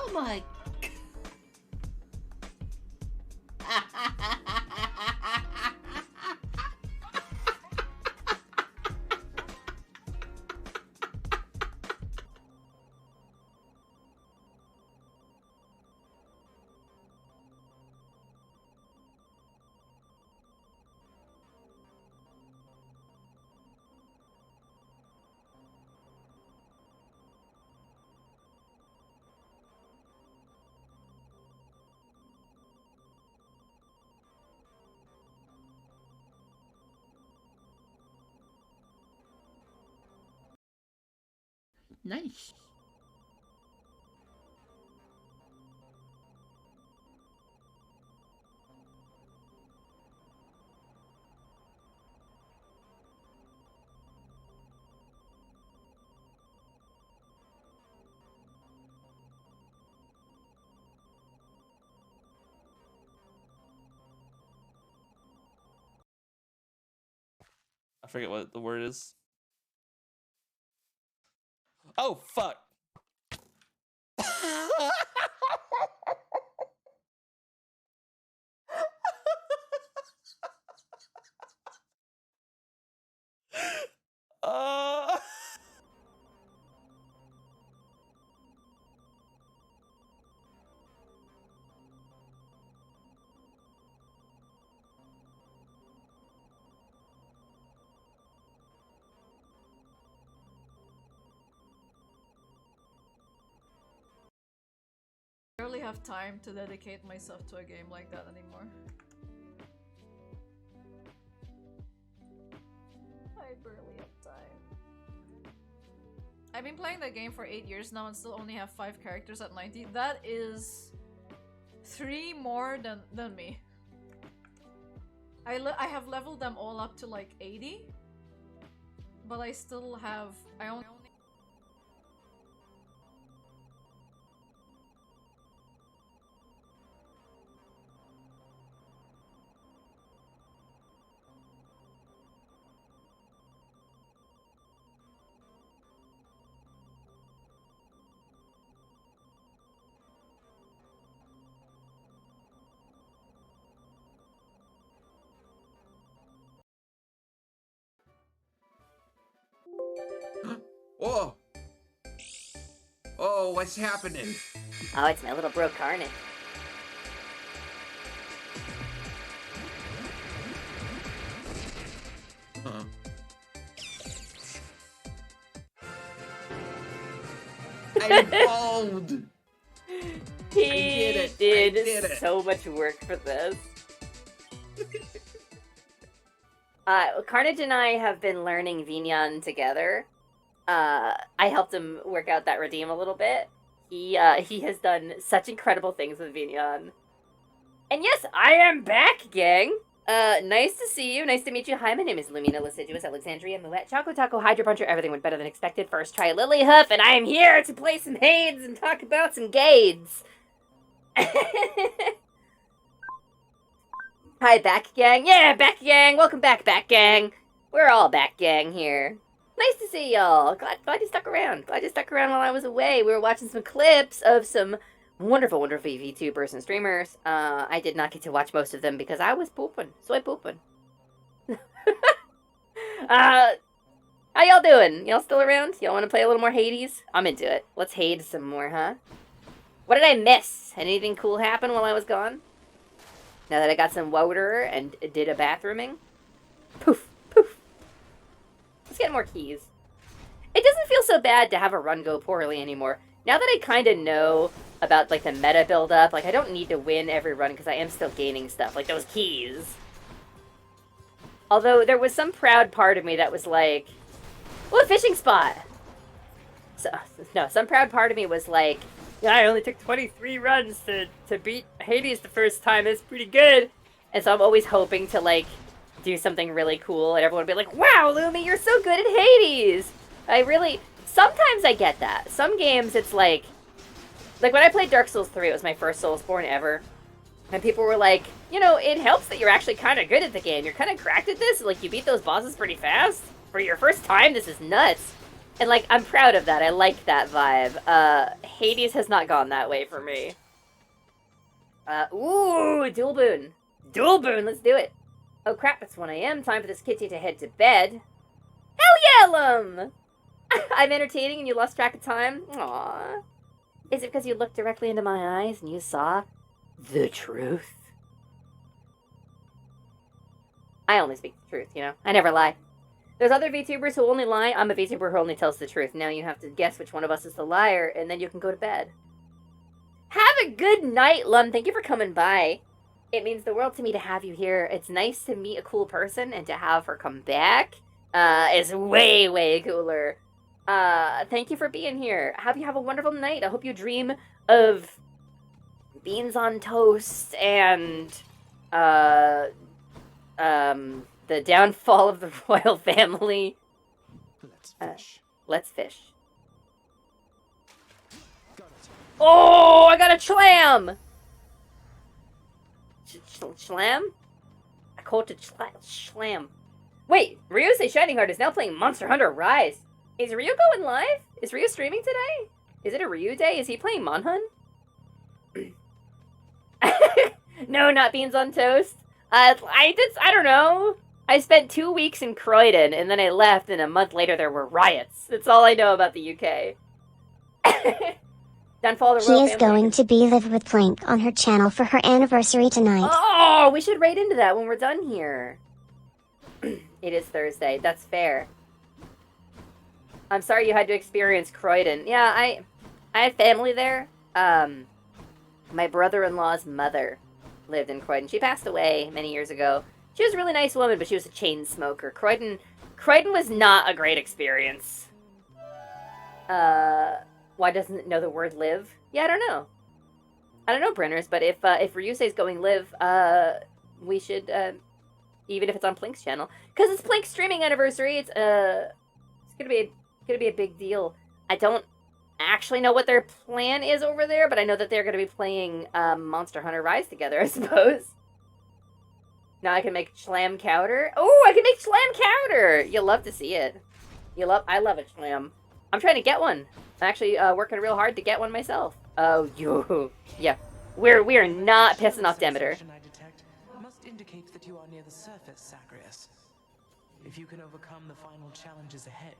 Oh my. Nice. I forget what the word is. Oh, fuck. barely have time to dedicate myself to a game like that anymore. I barely have time. I've been playing that game for 8 years now and still only have 5 characters at 90. That is 3 more than me. I have leveled them all up to like 80, but I still have I only Oh! Oh, what's happening? Oh, it's my little bro Carnage. Huh. I evolved! He did so much work for this. Carnage and I have been learning Vignan together. I helped him work out that redeem a little bit. He has done such incredible things with Vignan. And yes, I am back, gang! Nice to see you. Nice to meet you. Hi, my name is Lumina Liciduous Alexandria Moet Choco Taco Hydra Puncher. Everything went better than expected. First try Lily Hoof, and I am here to play some Hades and talk about some Gades. Hi, back gang. Yeah, back gang. Welcome back, back gang. We're all back gang here. Nice to see y'all. Glad you stuck around. Glad you stuck around while I was away. We were watching some clips of some wonderful VTubers and streamers. I did not get to watch most of them because I was pooping. Soy pooping. How y'all doing? Y'all still around? Y'all want to play a little more Hades? I'm into it. Let's Hades some more, huh? What did I miss? Anything cool happen while I was gone? Now that I got some water and did a bathrooming? Poof, poof. Let's get more keys. It doesn't feel so bad to have a run go poorly anymore. Now that I kind of know about, like, the meta build-up, like, I don't need to win every run because I am still gaining stuff, like those keys. Although, there was some proud part of me that was like, oh, a fishing spot! Some proud part of me was like, yeah, I only took 23 runs to beat Hades the first time. That's pretty good. And so I'm always hoping to, like, do something really cool, and everyone would be like, wow, Lumi, you're so good at Hades! Sometimes I get that. Some games, it's like when I played Dark Souls 3, it was my first Soulsborne ever, and people were like, you know, it helps that you're actually kind of good at the game. You're kind of cracked at this. Like, you beat those bosses pretty fast. For your first time, this is nuts. And, like, I'm proud of that. I like that vibe. Hades has not gone that way for me. Ooh, dual boon. Dual boon, let's do it. Oh crap, it's 1 AM. Time for this kitty to head to bed. Hell yeah, Lum! I'm entertaining and you lost track of time? Aww. Is it because you looked directly into my eyes and you saw the truth? I only speak the truth, you know? I never lie. There's other VTubers who only lie. I'm a VTuber who only tells the truth. Now you have to guess which one of us is the liar, and then you can go to bed. Have a good night, Lum. Thank you for coming by. It means the world to me to have you here. It's nice to meet a cool person, and to have her come back is way, way cooler. Thank you for being here. Have you have a wonderful night. I hope you dream of beans on toast and, the downfall of the royal family. Let's fish. Let's fish. Oh, I got a schlam! Schlam? I called it schlam. Wait, Ryusei Shining Heart is now playing Monster Hunter Rise. Is Ryu going live? Is Ryu streaming today? Is it a Ryu day? Is he playing Monhun? No, not beans on toast. I don't know. I spent 2 weeks in Croydon, and then I left, and a month later there were riots. That's all I know about the UK. Downfall of the royal She is family. going to be live with Plank on her channel for her anniversary tonight. Oh, we should raid into that when we're done here. It is Thursday. That's fair. I'm sorry you had to experience Croydon. Yeah, I have family there. My brother-in-law's mother lived in Croydon. She passed away many years ago. She was a really nice woman, but she was a chain smoker. Croydon was not a great experience. Why doesn't it know the word live? Yeah, I don't know. I don't know, printers, but if Ryusei's going live, we should, even if it's on Plink's channel, because it's Plink's streaming anniversary. It's gonna be a big deal. I don't actually know what their plan is over there, but I know that they're gonna be playing Monster Hunter Rise together, I suppose. Now I can make Schlam Chowder. Oh, I can make Schlam Chowder! You'll love to see it. I love a Schlam. I'm trying to get one. I'm actually working real hard to get one myself. Oh, yeah. We are not pissing off Demeter. I detect must indicate that you are near the surface, Zagreus. If you can overcome the final challenges ahead,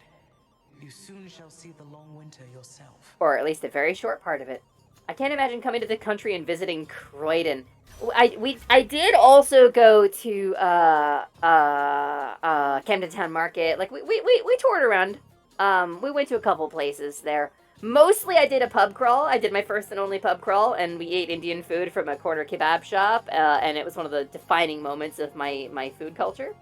you soon shall see the long winter yourself. Or at least a very short part of it. I can't imagine coming to the country and visiting Croydon. I did also go to Camden Town Market. Like we toured around. We went to a couple places there. Mostly I did a pub crawl. I did my first and only pub crawl, and we ate Indian food from a corner kebab shop, and it was one of the defining moments of my food culture.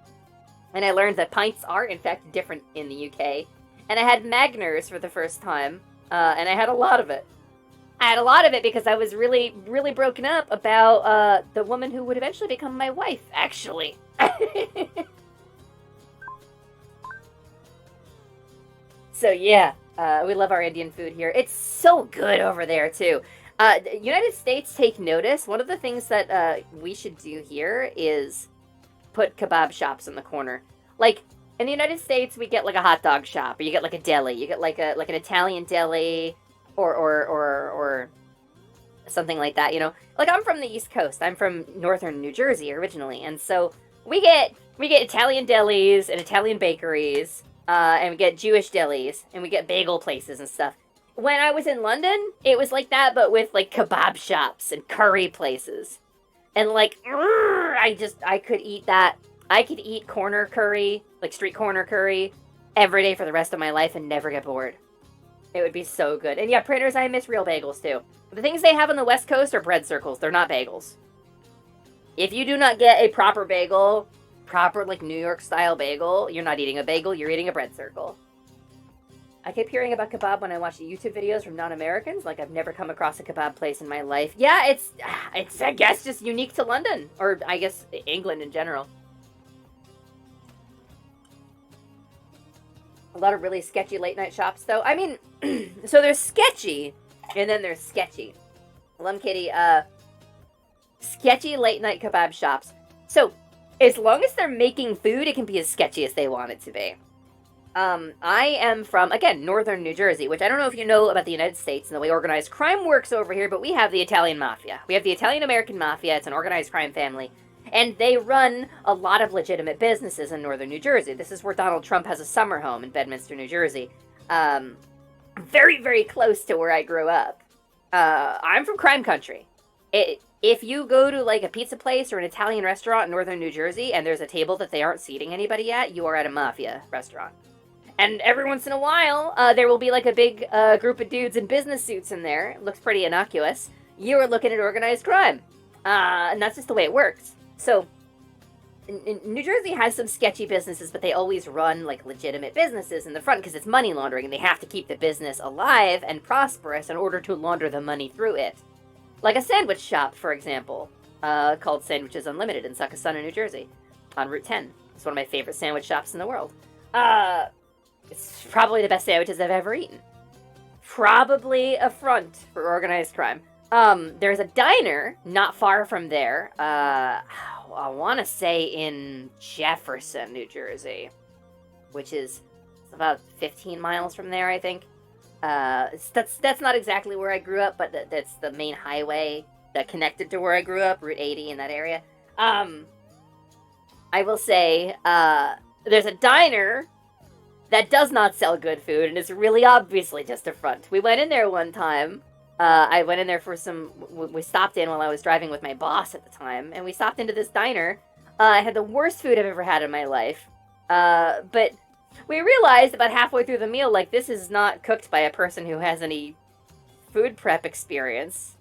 And I learned that pints are, in fact, different in the UK. And I had Magners for the first time, and I had a lot of it. I had a lot of it because I was really, really broken up about the woman who would eventually become my wife, actually. So yeah, we love our Indian food here. It's so good over there, too. United States, take notice. One of the things that we should do here is put kebab shops in the corner. Like, in the United States, we get like a hot dog shop, or you get like a deli. You get like an Italian deli, or something like that, you know? Like, I'm from the East Coast. I'm from northern New Jersey originally, and so we get Italian delis and Italian bakeries, and we get Jewish delis, and we get bagel places and stuff. When I was in London, it was like that, but with like kebab shops and curry places. And like, I could eat that. I could eat corner curry, like street corner curry, every day for the rest of my life and never get bored. It would be so good. And yeah, printers, I miss real bagels too. The things they have on the West Coast are bread circles. They're not bagels. If you do not get a proper bagel, proper like New York style bagel, you're not eating a bagel, you're eating a bread circle. I keep hearing about kebab when I watch YouTube videos from non-Americans. Like, I've never come across a kebab place in my life. Yeah, it's I guess just unique to London, or I guess England in general. A lot of really sketchy late night shops, though. I mean, so there's sketchy, and then there's sketchy. Lum Kitty, sketchy late night kebab shops. So, as long as they're making food, it can be as sketchy as they want it to be. I am from, again, northern New Jersey, which I don't know if you know about the United States and the way organized crime works over here, but we have the Italian Mafia. We have the Italian-American Mafia. It's an organized crime family. And they run a lot of legitimate businesses in northern New Jersey. This is where Donald Trump has a summer home in Bedminster, New Jersey. Very, very close to where I grew up. I'm from crime country. If you go to like a pizza place or an Italian restaurant in northern New Jersey and there's a table that they aren't seating anybody at, you are at a mafia restaurant. And every once in a while, there will be like a big group of dudes in business suits in there. It looks pretty innocuous. You are looking at organized crime. And that's just the way it works. So, New Jersey has some sketchy businesses, but they always run like legitimate businesses in the front because it's money laundering and they have to keep the business alive and prosperous in order to launder the money through it. Like a sandwich shop, for example, called Sandwiches Unlimited in Succossuna, New Jersey, on Route 10. It's one of my favorite sandwich shops in the world. It's probably the best sandwiches I've ever eaten. Probably a front for organized crime. There's a diner not far from there. I want to say in Jefferson, New Jersey, which is about 15 miles from there, I think. That's not exactly where I grew up, but that's the main highway that connected to where I grew up, Route 80 in that area. I will say, there's a diner that does not sell good food and is really obviously just a front. We went in there one time. I went in there for we stopped in while I was driving with my boss at the time, and we stopped into this diner. I had the worst food I've ever had in my life. But we realized about halfway through the meal, like, this is not cooked by a person who has any food prep experience.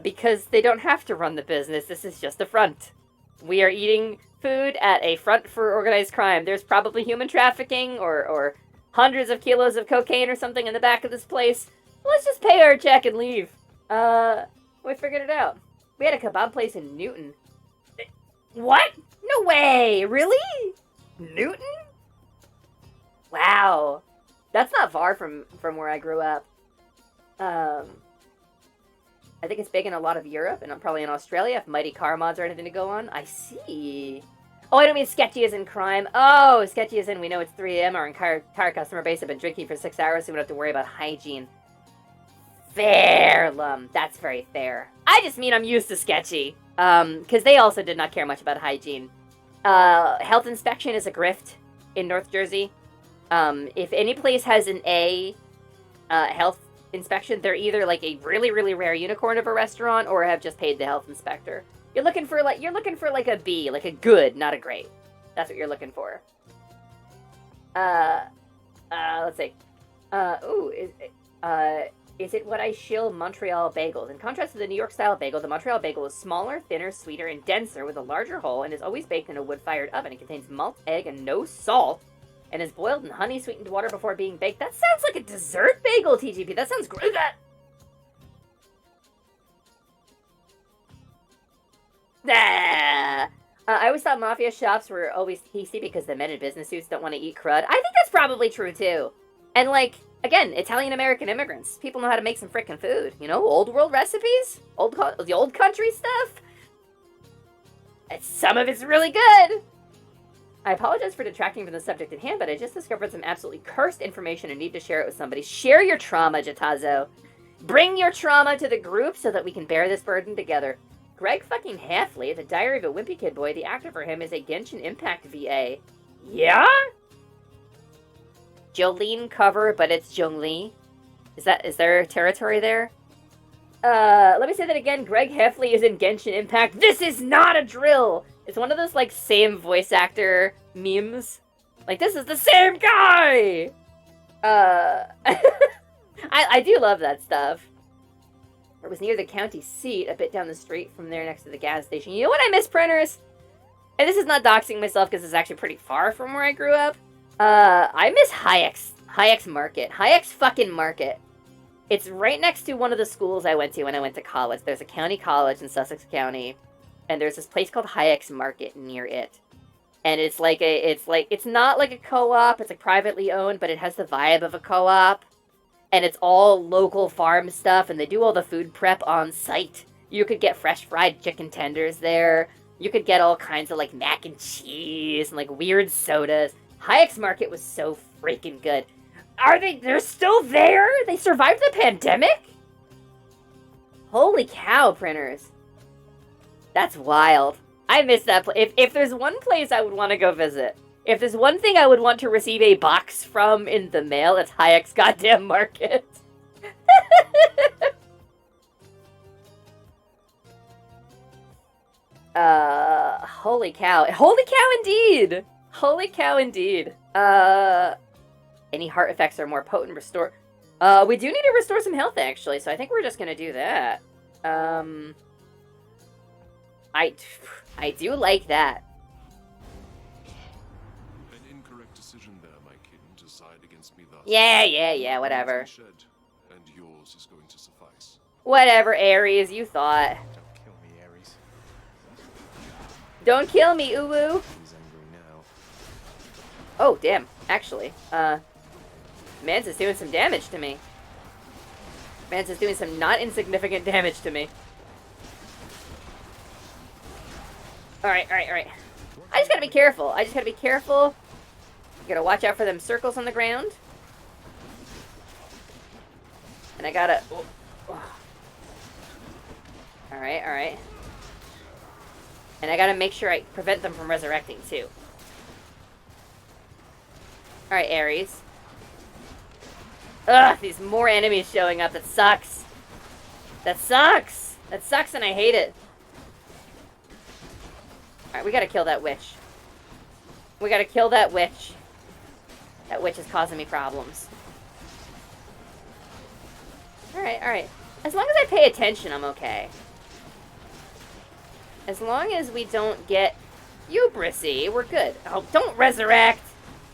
Because they don't have to run the business. This is just a front. We are eating food at a front for organized crime. There's probably human trafficking or hundreds of kilos of cocaine or something in the back of this place. Let's just pay our check and leave. We figured it out. We had a kebab place in Newton. What? No way! Really? Newton? Wow. That's not far from where I grew up. I think it's big in a lot of Europe, and probably in Australia, if Mighty Car mods are anything to go on. I see. Oh, I don't mean sketchy as in crime. Oh, sketchy as in we know it's 3 a.m. Our entire customer base have been drinking for 6 hours, so we don't have to worry about hygiene. Fair, Lum. That's very fair. I just mean I'm used to sketchy. Because they also did not care much about hygiene. Health inspection is a grift in North Jersey. If any place has an A health inspection, they're either like a really, really rare unicorn of a restaurant or have just paid the health inspector. You're looking for like a B, like a good, not a great. That's what you're looking for. Let's see. Is it what I shill Montreal bagels? In contrast to the New York style bagel, the Montreal bagel is smaller, thinner, sweeter, and denser with a larger hole and is always baked in a wood-fired oven. It contains malt, egg, and no salt, and is boiled in honey-sweetened water before being baked. That sounds like a dessert bagel, TGP. That sounds great. I always thought mafia shops were always tasty because the men in business suits don't want to eat crud. I think that's probably true, too. And, like, again, Italian-American immigrants. People know how to make some frickin' food. You know, old world recipes? The old country stuff? Some of it's really good! I apologize for detracting from the subject at hand, but I just discovered some absolutely cursed information and need to share it with somebody. Share your trauma, Jatazo. Bring your trauma to the group so that we can bear this burden together. Greg fucking Halfley, The Diary of a Wimpy Kid Boy, the actor for him is a Genshin Impact VA. Yeah? Jolene cover, but it's Zhongli. Is there territory there? Let me say that again. Greg Heffley is in Genshin Impact. This is not a drill! It's one of those, like, same voice actor memes. Like, this is the same guy! I do love that stuff. It was near the county seat, a bit down the street from there next to the gas station. You know what I miss, printers? And this is not doxing myself because it's actually pretty far from where I grew up. I miss Hayek's Market. Hayek's fucking Market. It's right next to one of the schools I went to when I went to college. There's a county college in Sussex County, and there's this place called Hayek's Market near it. And it's not like a co-op, it's like privately owned, but it has the vibe of a co-op. And it's all local farm stuff, and they do all the food prep on site. You could get fresh fried chicken tenders there. You could get all kinds of, like, mac and cheese and, like, weird sodas. Hayek's Market was so freaking good. They're still there? They survived the pandemic? Holy cow, printers. That's wild. I miss that place. If there's one place I would want to go visit, if there's one thing I would want to receive a box from in the mail, it's Hayek's goddamn Market. Holy cow. Holy cow indeed! Holy cow indeed. Any heart effects are more potent restore. We do need to restore some health actually, so I think we're just gonna do that. I do like that. An incorrect decision there, my kitten, to side against me thus. Yeah, whatever. And yours is going to suffice. Whatever, Ares, you thought. Don't kill me, Ares. Don't kill me, Uwu. He's angry now. Oh, damn. Actually, Mans is doing some damage to me. Mans is doing some not insignificant damage to me. Alright. I just gotta be careful. Gotta watch out for them circles on the ground. And I gotta... Alright. And I gotta make sure I prevent them from resurrecting, too. Alright, Ares. Ugh, these more enemies showing up. That sucks. That sucks and I hate it. Alright, we gotta kill that witch. That witch is causing me problems. Alright. As long as I pay attention, I'm okay. As long as we don't get hubrisy, we're good. Oh, don't resurrect!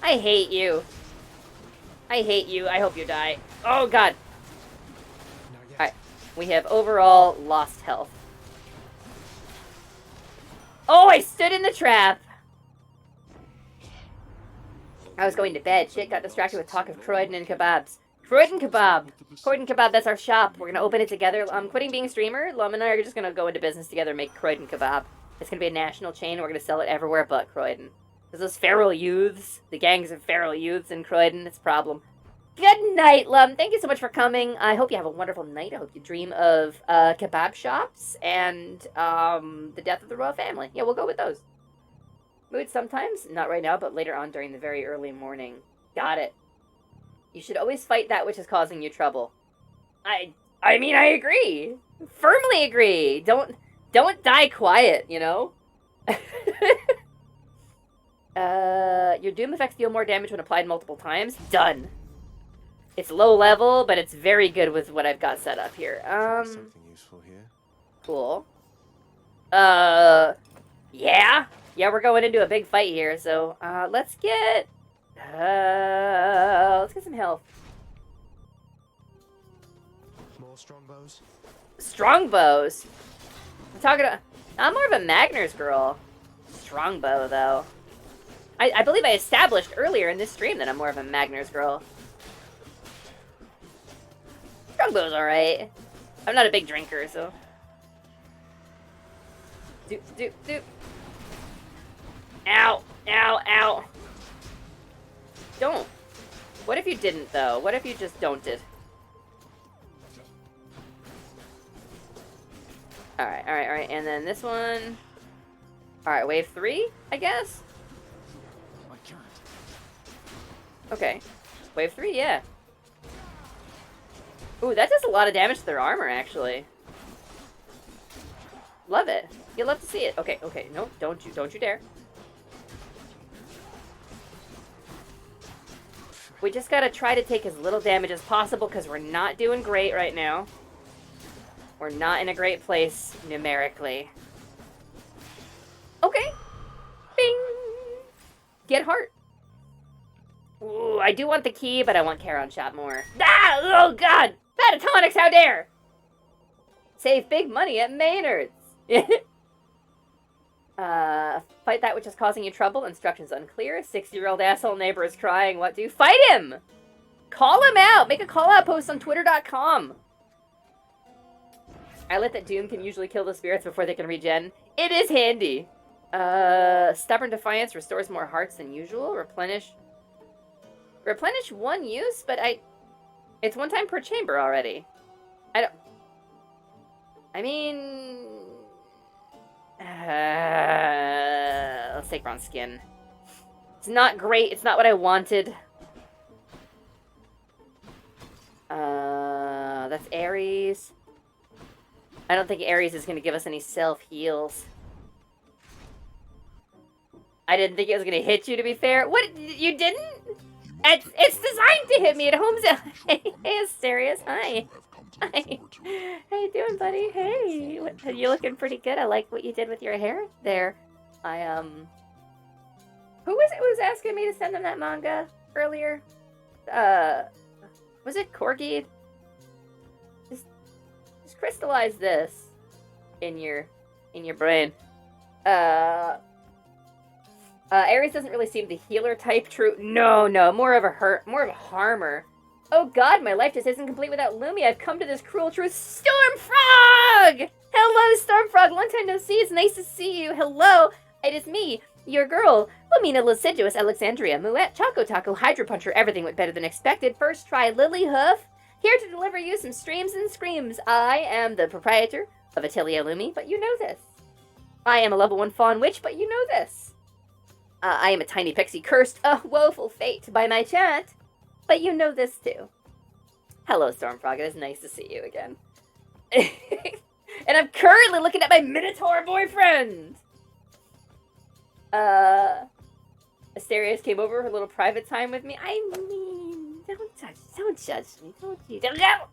I hate you. I hate you. I hope you die. Oh, God. Alright. We have overall lost health. Oh, I stood in the trap! I was going to bed. Shit, got distracted with talk of Croydon and kebabs. Croydon kebab! Croydon kebab, that's our shop. We're gonna open it together. I'm quitting being a streamer. Lum and I are just gonna go into business together and make Croydon kebab. It's gonna be a national chain. We're gonna sell it everywhere but Croydon. Because those feral youths, the gangs of feral youths in Croydon, it's a problem. Good night, Lum. Thank you so much for coming. I hope you have a wonderful night. I hope you dream of kebab shops and the death of the royal family. Yeah, we'll go with those. Mood sometimes, not right now, but later on during the very early morning. Got it. You should always fight that which is causing you trouble. I mean, I agree. Firmly agree. Don't die quiet, you know? Your doom effects deal more damage when applied multiple times. Done. It's low level, but it's very good with what I've got set up here. Something useful here. Cool. Yeah. Yeah, we're going into a big fight here, so, let's get some health. More strongbows? Strongbows? I'm more of a Magner's girl. Strongbow, though. I believe I established earlier in this stream that I'm more of a Magner's girl. Strongbow's alright. I'm not a big drinker, so. Doop. Ow! Ow! Ow! Don't. What if you didn't, though? What if you just don't did? Alright. And then this one. Alright, wave 3, I guess? I can't. Okay. Wave 3, yeah. Ooh, that does a lot of damage to their armor, actually. Love it. You'll love to see it. Okay. No, don't you dare. We just gotta try to take as little damage as possible because we're not doing great right now. We're not in a great place numerically. Okay. Bing! Get heart. Ooh, I do want the key, but I want Charon shot more. Ah! Oh, God! Pentatonics, how dare! Save big money at Maynard's. Fight that which is causing you trouble. Instructions unclear. 60-year-old asshole neighbor is crying. What do? Fight him! Call him out! Make a call-out post on twitter.com. I let that Doom can usually kill the spirits before they can regen. It is handy. Stubborn Defiance restores more hearts than usual. Replenish 1 use, but it's 1 time per chamber already. Let's take bronze skin. It's not great. It's not what I wanted. That's Ares. I don't think Ares is going to give us any self-heals. I didn't think it was going to hit you, to be fair. What? You didn't? It's designed to hit me at home. Hey, Asterius. Hi. Hi. How you doing, buddy? Hey. You're looking pretty good. I like what you did with your hair there. Who was it who was asking me to send them that manga earlier? Was it Corgi? Just crystallize this in your brain. Ares doesn't really seem the healer type. True. No, more of a harmer. Oh God, my life just isn't complete without Lumi. I've come to this cruel truth. Stormfrog! Hello, Stormfrog. Long time no see. It's nice to see you. Hello. It is me, your girl, Lumina Lasciduous Alexandria, Muette, Choco Taco, Hydro Puncher. Everything went better than expected. First try, Lily Hoof. Here to deliver you some streams and screams. I am the proprietor of Atelier Lumi, but you know this. I am a level 1 Faun Witch, but you know this. I am a tiny pixie cursed a woeful fate by my chant, but you know this too. Hello, Stormfrog. It is nice to see you again. And I'm currently looking at my Minotaur boyfriend! Asterius came over for a little private time with me. I mean, don't judge me. Don't you? Don't go!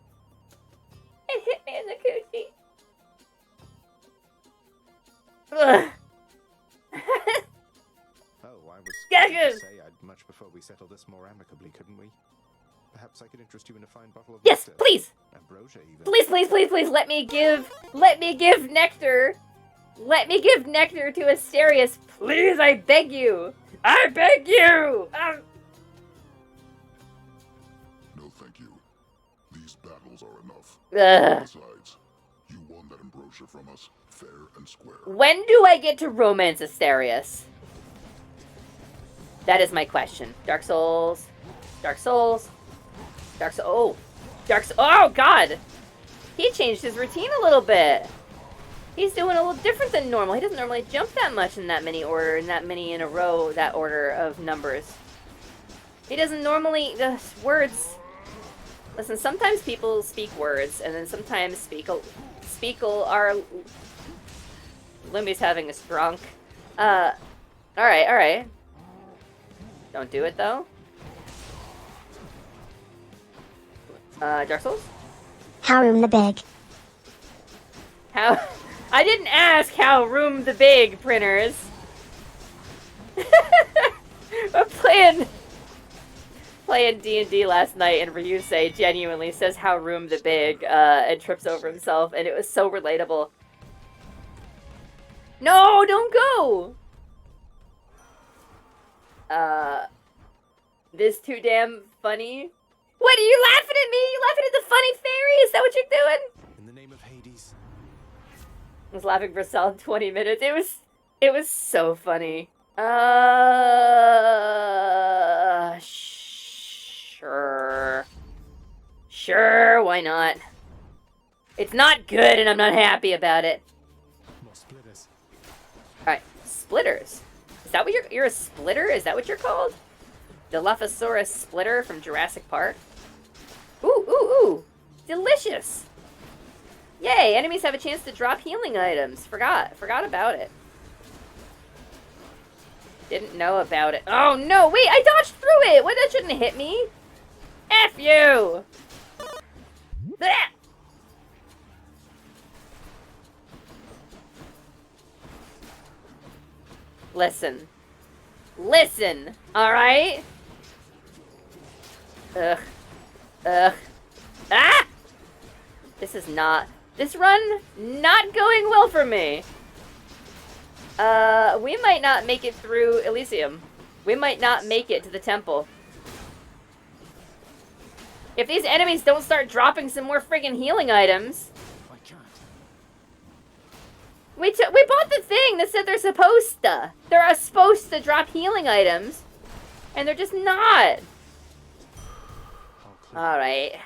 It hit me in the coochie. Ugh. Oh, I was Gaggle. going to say I'd much prefer we settle this more amicably, couldn't we? Perhaps I could interest you in a fine bottle of Yes, nectar. please. Ambrosia, even. Please, please, please, please, let me give nectar. Let me give nectar to Asterius. Please, I beg you. I beg you. No, thank you. These battles are enough. Ugh. Besides, you won that ambrosia from us, fair and square. When do I get to romance Asterius? That is my question. Dark Souls. Dark Souls. Dark Souls. Oh. Dark Souls. Oh, God. He changed his routine a little bit. He's doing a little different than normal. He doesn't normally jump that much in that many order, in that many in a row, that order of numbers. He doesn't normally, the words. Listen, sometimes people speak words, and then sometimes speakle are. Lumi's having a strunk. Alright. Don't do it, though. Dark Souls? How room the big. How? I didn't ask how room the big, printers. I'm playing D&D last night, and Ryusei genuinely says how room the big, and trips over himself, and it was so relatable. No, don't go! This too damn funny. What, are you laughing at me? You laughing at the funny fairy? Is that what you're doing? In the name of Hades. I was laughing for a solid 20 minutes. It was so funny. Sure. Sure, why not? It's not good and I'm not happy about it. More splitters. Alright, splitters. Is that what you're a splitter? Is that what you're called? Dilophosaurus splitter from Jurassic Park? Ooh. Delicious. Yay, enemies have a chance to drop healing items. Forgot about it. Didn't know about it. Oh no, wait, I dodged through it! What, that shouldn't have hit me. F you! Blech! Listen, alright? Ugh. Ah! This run, not going well for me. We might not make it through Elysium. We might not make it to the temple. If these enemies don't start dropping some more friggin' healing items. I can't. We bought the thing that said they're supposed to. They're supposed to drop healing items. And they're just not. Alright.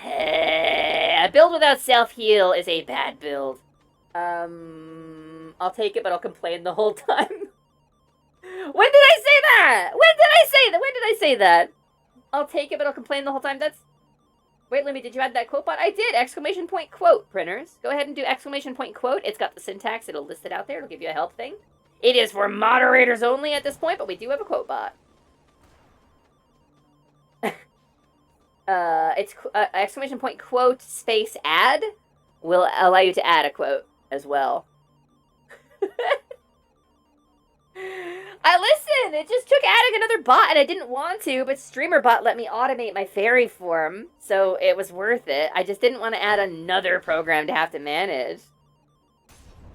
A build without self-heal is a bad build. I'll take it, but I'll complain the whole time. When did I say that? When did I say that? I'll take it, but I'll complain the whole time. That's... Wait, Lumi, did you add that quote bot? I did! Exclamation point quote, printers. Go ahead and do exclamation point quote. It's got the syntax. It'll list it out there. It'll give you a help thing. It is for moderators only at this point, but we do have a quote bot. It's exclamation point quote space add will allow you to add a quote as well. Listen, it just took adding another bot and I didn't want to, but StreamerBot let me automate my fairy form, so it was worth it. I just didn't want to add another program to have to manage.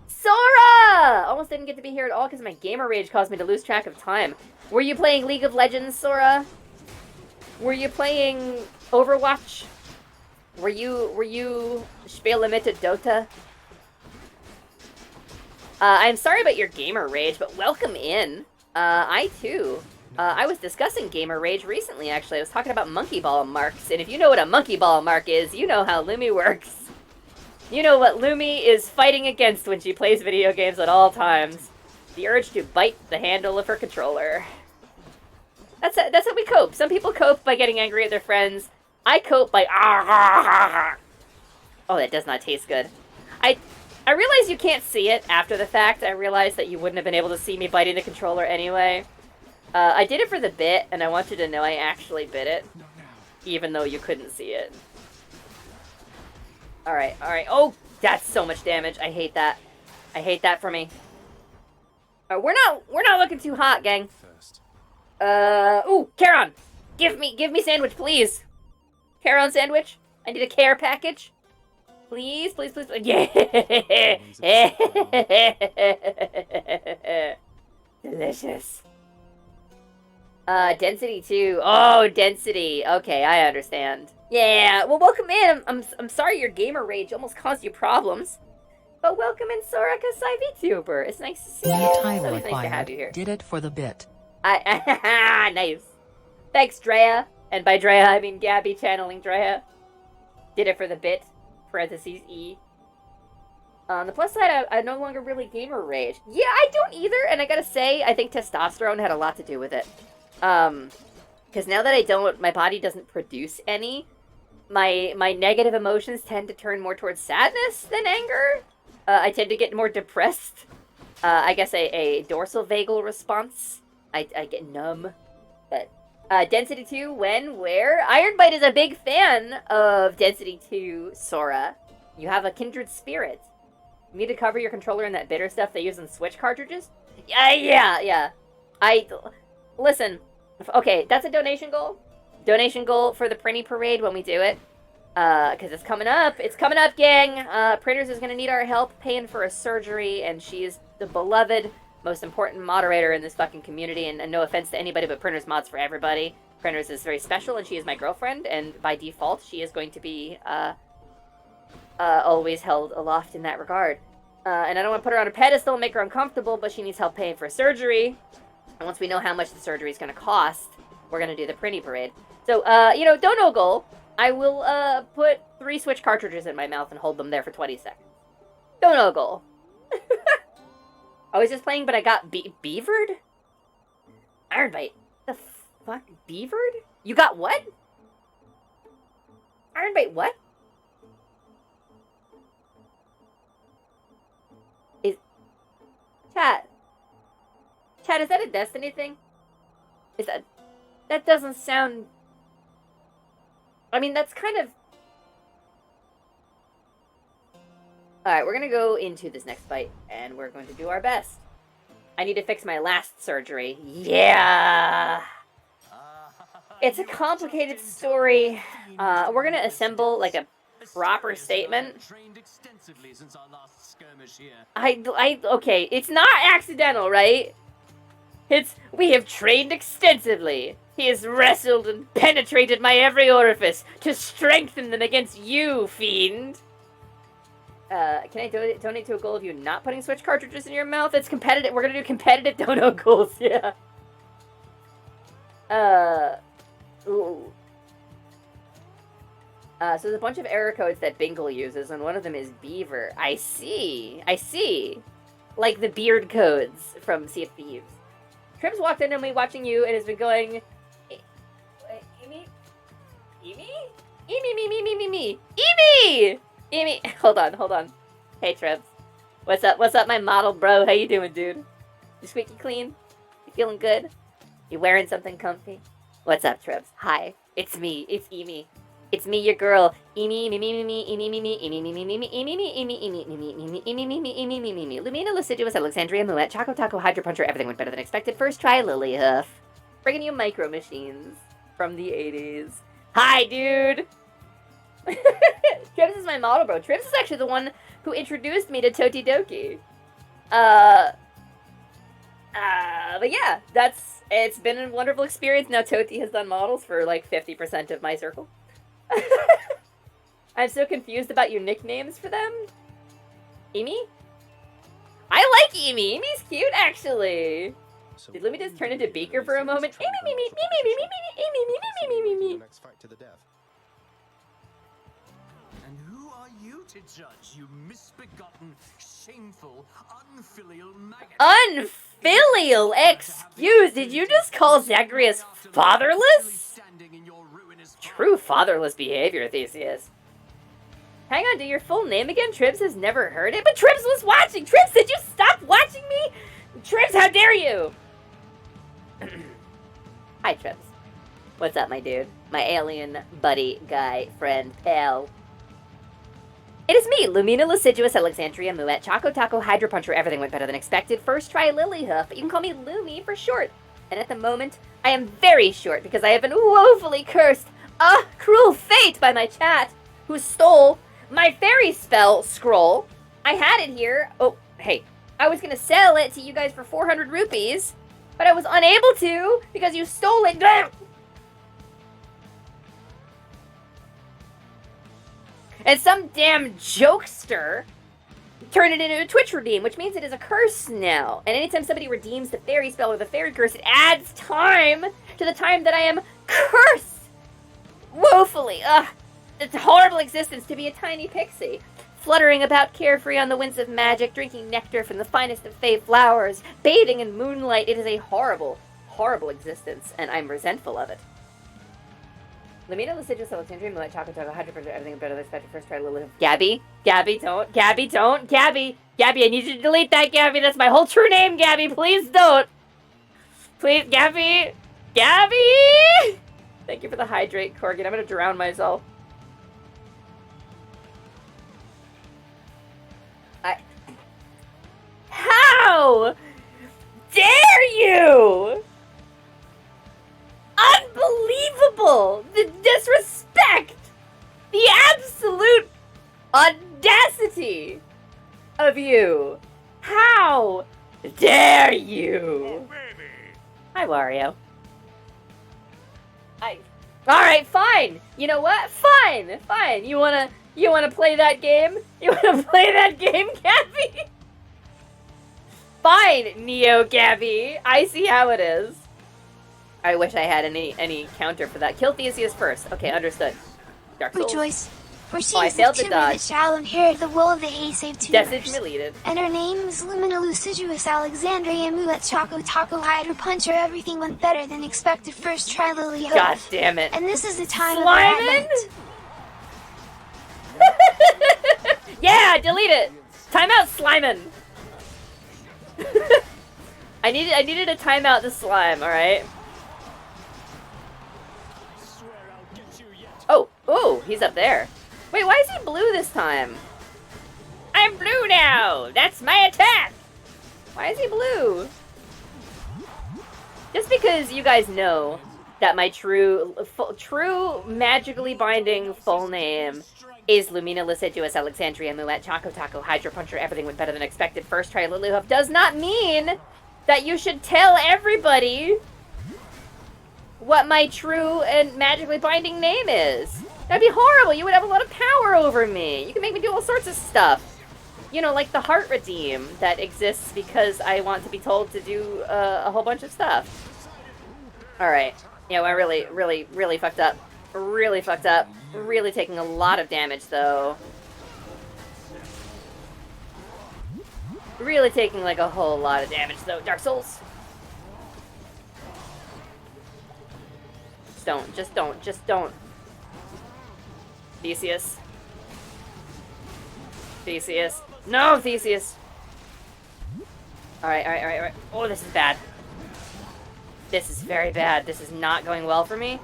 Sora! Almost didn't get to be here at all because my gamer rage caused me to lose track of time. Were you playing League of Legends, Sora? Were you playing Overwatch? Were you Spiele mit Dota? I'm sorry about your gamer rage, but welcome in. I too. I was discussing gamer rage recently, actually. I was talking about monkey ball marks, and if you know what a monkey ball mark is, you know how Lumi works. You know what Lumi is fighting against when she plays video games at all times. The urge to bite the handle of her controller. That's how we cope. Some people cope by getting angry at their friends. I cope by Oh, that does not taste good. I realize you can't see it after the fact. I realized that you wouldn't have been able to see me biting the controller anyway. I did it for the bit, and I want you to know I actually bit it. Even though you couldn't see it. Alright, alright. Oh, that's so much damage. I hate that. I hate that for me. We're not looking too hot, gang. Ooh, Charon! Give me sandwich, please! Charon sandwich? I need a care package. Please, please, please. Yeah! Delicious. Density 2. Oh, density. Okay, I understand. Yeah, well, welcome in. I'm sorry your gamer rage almost caused you problems. But welcome in, Soraka VTuber. It's nice to see you. The time It's nice to have required. you here. Did it for the bit. Nice. Thanks, Drea. And by Drea, I mean Gabby channeling Drea. Did it for the bit. Parentheses E. On the plus side, I no longer really gamer rage. Yeah, I don't either, and I gotta say, I think testosterone had a lot to do with it. Because now that I don't, my body doesn't produce any, my negative emotions tend to turn more towards sadness than anger. I tend to get more depressed. I guess a dorsal vagal response. I get numb. But, Density 2, when, where? Ironbite is a big fan of Density 2, Sora. You have a kindred spirit. You need to cover your controller in that bitter stuff they use in Switch cartridges? Yeah. Listen. Okay, that's a donation goal. Donation goal for the Printy Parade when we do it. Because it's coming up. It's coming up, gang. Printers is going to need our help paying for a surgery, and she is the beloved, most important moderator in this fucking community, and no offense to anybody, but Printers mods for everybody. Printers is very special, and she is my girlfriend, and by default, she is going to be, always held aloft in that regard. And I don't want to put her on a pedestal and make her uncomfortable, but she needs help paying for surgery. And once we know how much the surgery is going to cost, we're going to do the Printy Parade. So, dono goal. I will, put 3 Switch cartridges in my mouth and hold them there for 20 seconds. Dono goal. I was just playing, but I got beavered? Ironbite. The fuck? Beavered? You got what? Ironbite what? Chat, is that a Destiny thing? That doesn't sound... I mean, that's kind of... Alright, we're gonna go into this next fight, and we're going to do our best. I need to fix my last surgery. Yeah! It's a complicated story. We're gonna assemble, like, a proper statement. Okay, it's not accidental, right? We have trained extensively. He has wrestled and penetrated my every orifice to strengthen them against you, fiend. Can I donate to a goal of you not putting Switch cartridges in your mouth? It's competitive. We're gonna do competitive dono goals, yeah. Ooh. So there's a bunch of error codes that Bingle uses, and one of them is Beaver. I see. Like the beard codes from Sea of Thieves. Trib's walked in on me watching you and has been going... Emi? Emi! Hold on. Hey, Trebs. What's up, my model bro? How you doing, dude? You squeaky clean? You feeling good? You wearing something comfy? What's up, Trebs? Hi. It's me. It's Emi. It's me, your girl. Lumina Luciduous, Alexandria Moet, Choco Taco, Hydro Puncher, everything went better than expected. First try, Lily Hoof. Bringing you Micro Machines from the 80s. Hi, dude! Trips is my model, bro. Trips is actually the one who introduced me to Totidoki. But yeah, it's been a wonderful experience. Now Toti has done models for like 50% of my circle. I'm so confused about your nicknames for them. Emi? I like Emi. Emi's cute, actually. Did Lumi just turn into Beaker for a moment? And who are you to judge, you misbegotten, shameful, unfilial maggot? Unfilial? Excuse, did you just call Zagreus fatherless? True fatherless behavior, Theseus. Hang on, do your full name again? Tribs has never heard it, but Tribs was watching! Tribs, did you stop watching me? Tribs, how dare you? Hi, Tribs. What's up, my dude? My alien buddy, guy, friend, pal. It is me, Lumina Liciduous Alexandria Muet, Choco Taco Hydro Puncher. Everything went better than expected. First try Lilyhoof, but you can call me Lumi for short. And at the moment, I am very short because I have been woefully cursed. Cruel fate by my chat, who stole my fairy spell scroll. I had it here. Oh, hey. I was gonna sell it to you guys for 400 rupees, but I was unable to because you stole it. And some damn jokester turned it into a Twitch redeem, which means it is a curse now. And anytime somebody redeems the fairy spell or the fairy curse, it adds time to the time that I am cursed. Woefully. It's a horrible existence to be a tiny pixie. Fluttering about carefree on the winds of magic, drinking nectar from the finest of fae flowers, bathing in moonlight. It is a horrible, horrible existence, and I'm resentful of it. Lamina, Liciduous, Alexandria, Muet, Choco Taco, 100% everything better than expected. First try Lily. Gabby, don't. Gabby, I need you to delete that, Gabby. That's my whole true name, Gabby. Please don't. Please, Gabby. Thank you for the hydrate, Corgan. I'm gonna drown myself. How dare you? Unbelievable! The disrespect! The absolute audacity of you! How dare you? Hi, Wario. Alright, fine! You know what? Fine! You wanna play that game? You wanna play that game, Gabby? Fine, Neo Gabby. I see how it is. I wish I had any counter for that. Kill Theseus first. Okay, understood. Dark Souls. Rejoice. For she I is failed the to tumor dodge. that shall inherit the will of the Hay-Save tumors. Message deleted. And her name is Lumina Luciduous Alexandria Mulet Choco Taco Hydro Puncher. Everything went better than expected. First try Lily Hope. God damn it. And this is the time Slimin'? of Advent. Yeah, delete it. Timeout Slimin'. I needed to time out the slime, alright? Oh, he's up there. Wait, why is he blue this time? I'm blue now! That's my attack! Why is he blue? Just because you guys know that my true magically binding full name is Lumina Liciduous Alexandria Muet Choco Taco Hydro Puncher. Everything went better than expected. First try Lilyhoof does not mean that you should tell everybody what my true and magically binding name is. That'd be horrible. You would have a lot of power over me. You can make me do all sorts of stuff. You know, like the heart redeem that exists because I want to be told to do a whole bunch of stuff. Alright. Yeah, I really fucked up. Really fucked up. Really taking a lot of damage, though. Really taking, like, a whole lot of damage, though. Dark Souls. Just don't. Theseus. No, Theseus! Alright. Oh, this is bad. This is very bad. This is not going well for me.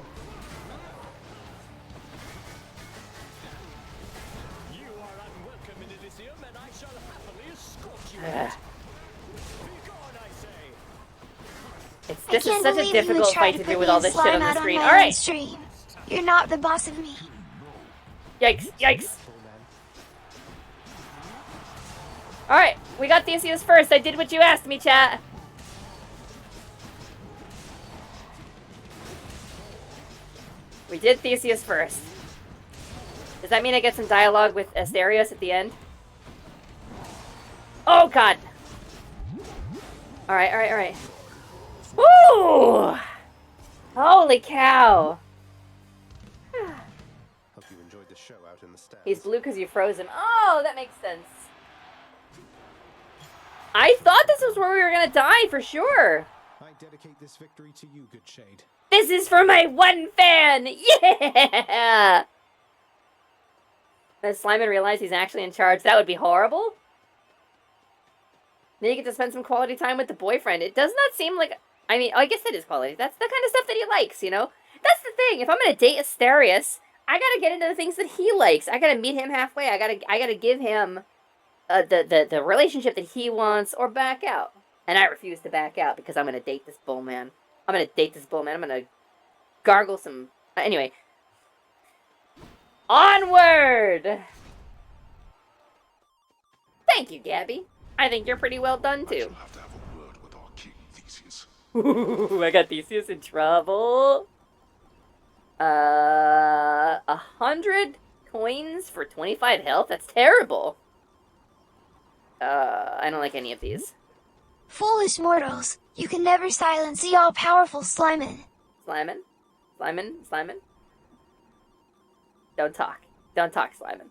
This is such a difficult fight to do with all this shit on the screen. Alright! You're not the boss of me. Yikes. Alright, we got Theseus first. I did what you asked me, chat. We did Theseus first. Does that mean I get some dialogue with Asterios at the end? Oh, God! Alright. Woo! Holy cow! Hope you enjoyed the show out in the stands. He's blue because you froze him. Oh, that makes sense. I thought this was where we were gonna die for sure. I dedicate this victory to you, good shade. This is for my one fan! Yeah! Does Slimin realize he's actually in charge? That would be horrible. Then you get to spend some quality time with the boyfriend. It does not seem like... I mean, I guess it is quality. That's the kind of stuff that he likes, you know? That's the thing. If I'm gonna date Asterios, I gotta get into the things that he likes. I gotta meet him halfway. I gotta give him the relationship that he wants, or back out. And I refuse to back out because I'm gonna date this bull man. I'm gonna gargle some. Anyway, onward. Thank you, Gabby. I think you're pretty well done too. Ooh, I got Theseus in trouble. 100 coins for 25 health? That's terrible. I don't like any of these. Foolish mortals, you can never silence the all-powerful Slimin. Slimin? Don't talk, Slimin.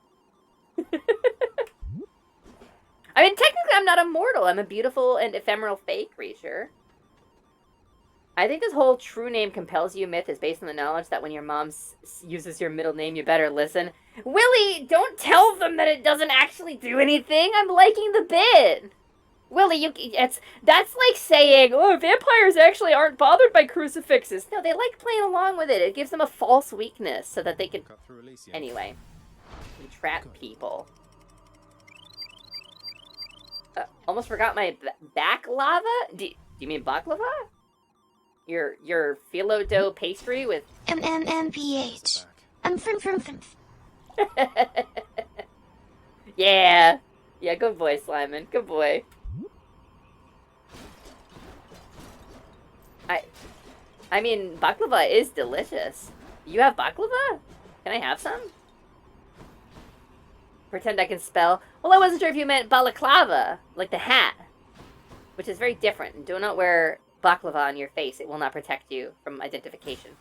I mean, technically I'm not immortal. I'm a beautiful and ephemeral fey creature. I think this whole true name compels you myth is based on the knowledge that when your mom uses your middle name, you better listen. Willie, don't tell them that it doesn't actually do anything. I'm liking the bit. Willie, that's like saying, oh, vampires actually aren't bothered by crucifixes. No, they like playing along with it. It gives them a false weakness so that they can... Anyway, we trap people. Almost forgot my back lava? Do you mean baklava? Your phyllo dough pastry with MMMPH. From. Yeah, good boy, Slimin. Good boy. I mean, baklava is delicious. You have baklava? Can I have some? Pretend I can spell. Well, I wasn't sure if you meant balaclava, like the hat, which is very different. And do not wear baklava on your face. It will not protect you from identification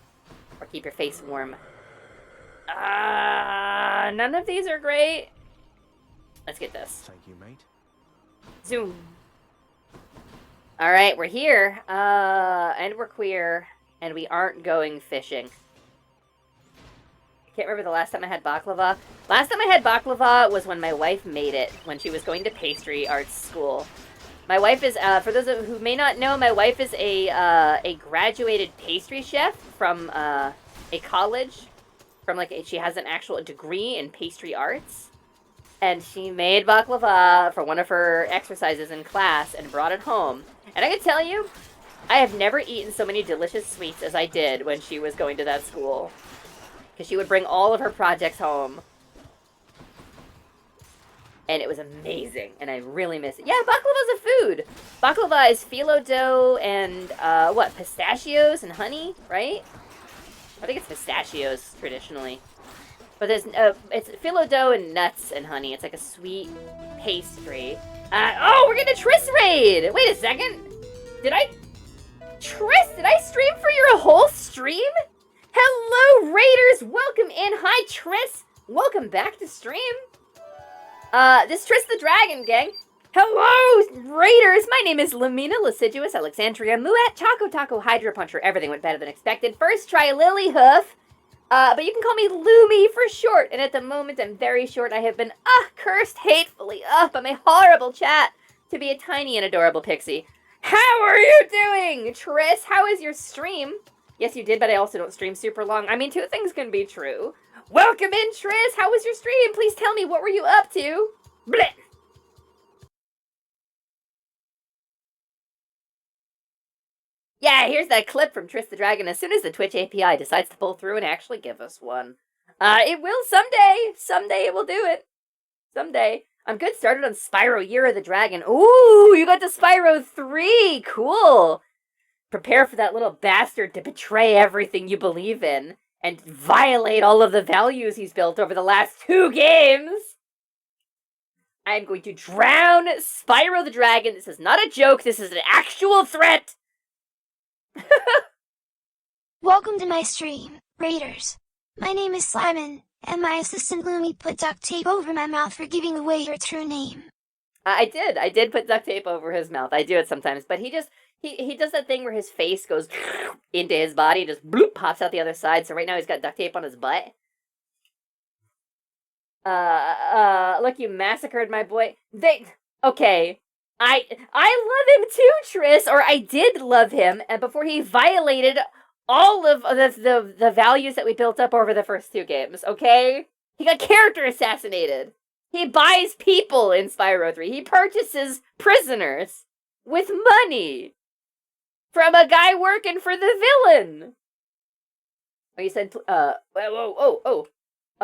or keep your face warm. None of these are great. Let's get this. Thank you, mate. Zoom. All right, we're here, and we're queer, and we aren't going fishing. I can't remember the last time I had baklava. Last time I had baklava was when my wife made it when she was going to pastry arts school. My wife is, for those who may not know, my wife is a graduated pastry chef from a college. She has an actual degree in pastry arts. And she made baklava for one of her exercises in class and brought it home. And I can tell you, I have never eaten so many delicious sweets as I did when she was going to that school. Because she would bring all of her projects home. And it was amazing, and I really miss it. Yeah, baklava's a food. Baklava is phyllo dough and, pistachios and honey, right? I think it's pistachios, traditionally. But there's, it's phyllo dough and nuts and honey. It's like a sweet pastry. We're getting a Triss raid! Wait a second. Triss, did I stream for your whole stream? Hello, raiders! Welcome in. Hi, Triss. Welcome back to stream. This is Triss the Dragon, gang. Hello, raiders! My name is Lamina, Lasciduous, Alexandria, Muat, Choco Taco, Hydra Puncher. Everything went better than expected. First try Lily Hoof. But you can call me Lumi for short. And at the moment, I'm very short. I have been, cursed hatefully by my horrible chat to be a tiny and adorable pixie. How are you doing, Triss? How is your stream? Yes, you did, but I also don't stream super long. I mean, two things can be true. Welcome in, Triss. How was your stream? Please tell me, what were you up to? Blech. Yeah, here's that clip from Triss the Dragon as soon as the Twitch API decides to pull through and actually give us one. It will someday. Someday it will do it. Someday. I'm good started on Spyro Year of the Dragon. Ooh, you got to Spyro 3. Cool. Prepare for that little bastard to betray everything you believe in and violate all of the values he's built over the last 2 games. I'm going to drown Spyro the Dragon. This is not a joke. This is an actual threat. Welcome to my stream, raiders. My name is Simon, and my assistant Lumi put duct tape over my mouth for giving away your true name. I did put duct tape over his mouth. I do it sometimes, but he does that thing where his face goes into his body and just bloop, pops out the other side. So right now he's got duct tape on his butt. Look, you massacred my boy. Okay. I love him too, Triss, or I did love him, and before he violated all of the values that we built up over the first 2 games, okay? He got character assassinated. He buys people in Spyro 3. He purchases prisoners with money from a guy working for the villain. Oh, you said, oh,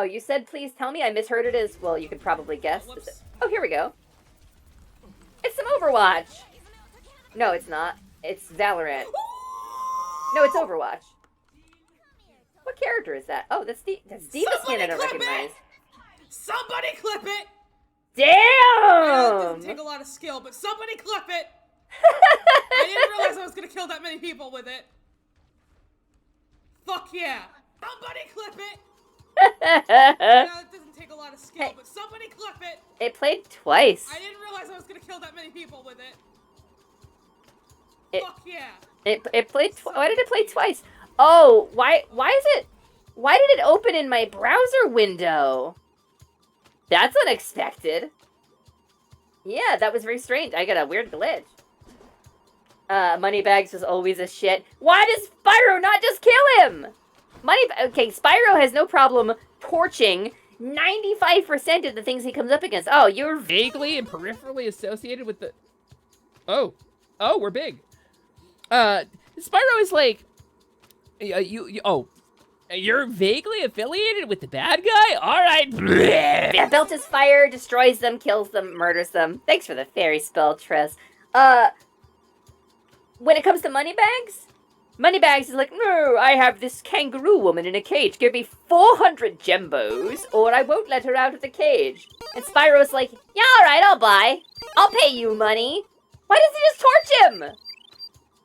you said please tell me? I misheard it as, well, you could probably guess. Oh, here we go. It's some Overwatch. No, it's not. It's Valorant. No, it's Overwatch. What character is that? Oh, that's Diva skin I don't recognize. Somebody clip it! Damn! I know it doesn't take a lot of skill, but somebody clip it! I didn't realize I was gonna kill that many people with it. Fuck yeah! Somebody clip it! I know it doesn't take a lot of skill, but somebody clip it! It played twice. I didn't realize I was gonna kill that many people with it. Fuck yeah! It played why did it play twice? Oh, why did it open in my browser window? That's unexpected. Yeah, that was very strange. I got a weird glitch. Moneybags was always a shit. Why does Spyro not just kill him? Okay, Spyro has no problem torching 95% of the things he comes up against. Oh, you're vaguely and peripherally associated with the... Oh, we're big. Spyro is like... You're vaguely affiliated with the bad guy? Alright. Yeah, belt his fire, destroys them, kills them, murders them. Thanks for the fairy spell, Tress. When it comes to Moneybags is like, no, I have this kangaroo woman in a cage. Give me 400 gembos, or I won't let her out of the cage. And Spyro's like, yeah, alright, I'll buy. I'll pay you money. Why doesn't he just torch him?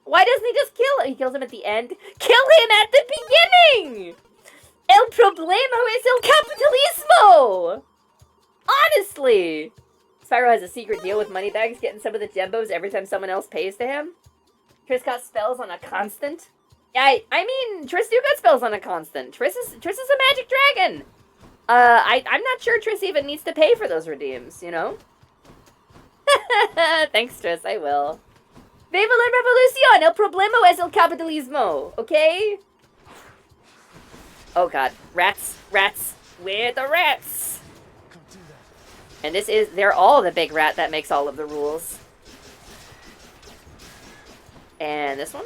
Why doesn't he just kill him? He kills him at the end. Kill him at the beginning! El problema es el capitalismo! Honestly! Spyro has a secret deal with Moneybags, getting some of the gembos every time someone else pays to him. Triss got spells on a constant. Yeah, I mean, Triss do got spells on a constant. Triss is a magic dragon. I'm not sure Triss even needs to pay for those redeems, you know? Thanks, Triss, I will. Viva la revolución! El problema es el capitalismo, okay? Oh god, rats, where the rats? And they're all the big rat that makes all of the rules. And this one?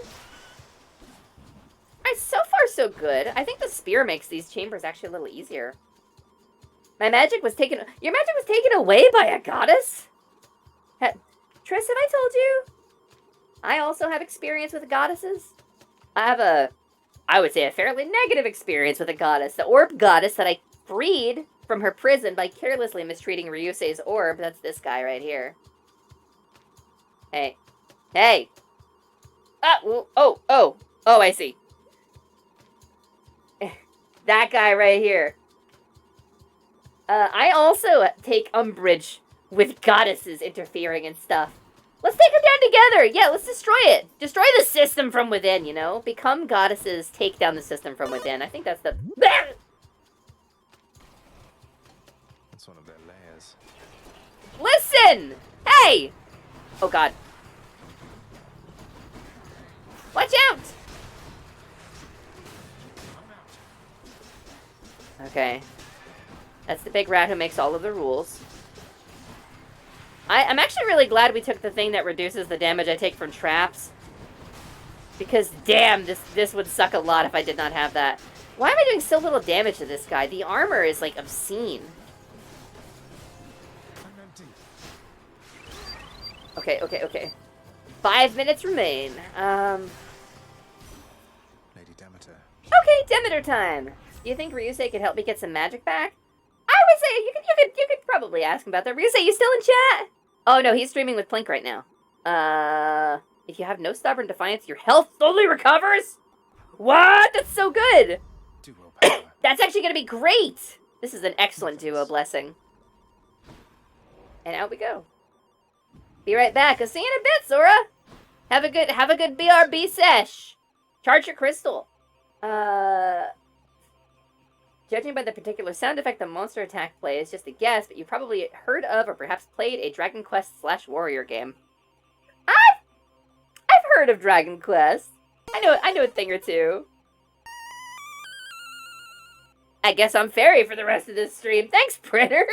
So far so good. I think the spear makes these chambers actually a little easier. Your magic was taken away by a goddess? Triss, have I told you? I also have experience with goddesses. I have I would say a fairly negative experience with a goddess. The orb goddess that I freed from her prison by carelessly mistreating Ryusei's orb. That's this guy right here. Hey. Hey! Oh, I see. That guy right here. I also take umbrage with goddesses interfering and stuff. Let's take them down together. Yeah, let's destroy it. Destroy the system from within, you know? Become goddesses, take down the system from within. I think that's the... That's one of their layers. Listen! Hey! Oh, God. Watch out! Okay. That's the big rat who makes all of the rules. I'm actually really glad we took the thing that reduces the damage I take from traps. Because, damn, this would suck a lot if I did not have that. Why am I doing so little damage to this guy? The armor is, like, obscene. Okay. 5 minutes remain. Lady Demeter. Okay, Demeter time. Do you think Ryusei could help me get some magic back? I would say you could probably ask him about that. Ryusei, you still in chat? Oh no, he's streaming with Plink right now. If you have no stubborn defiance, your health slowly recovers? What? That's so good! That's actually gonna be great! This is an excellent duo blessing. And out we go. Be right back. I'll see you in a bit, Sora! Have a good BRB sesh. Charge your crystal. Judging by the particular sound effect the monster attack play is just a guess, but you probably heard of or perhaps played a Dragon Quest / Warrior game. I've heard of Dragon Quest. I know a thing or two. I guess I'm fairy for the rest of this stream. Thanks, Printers!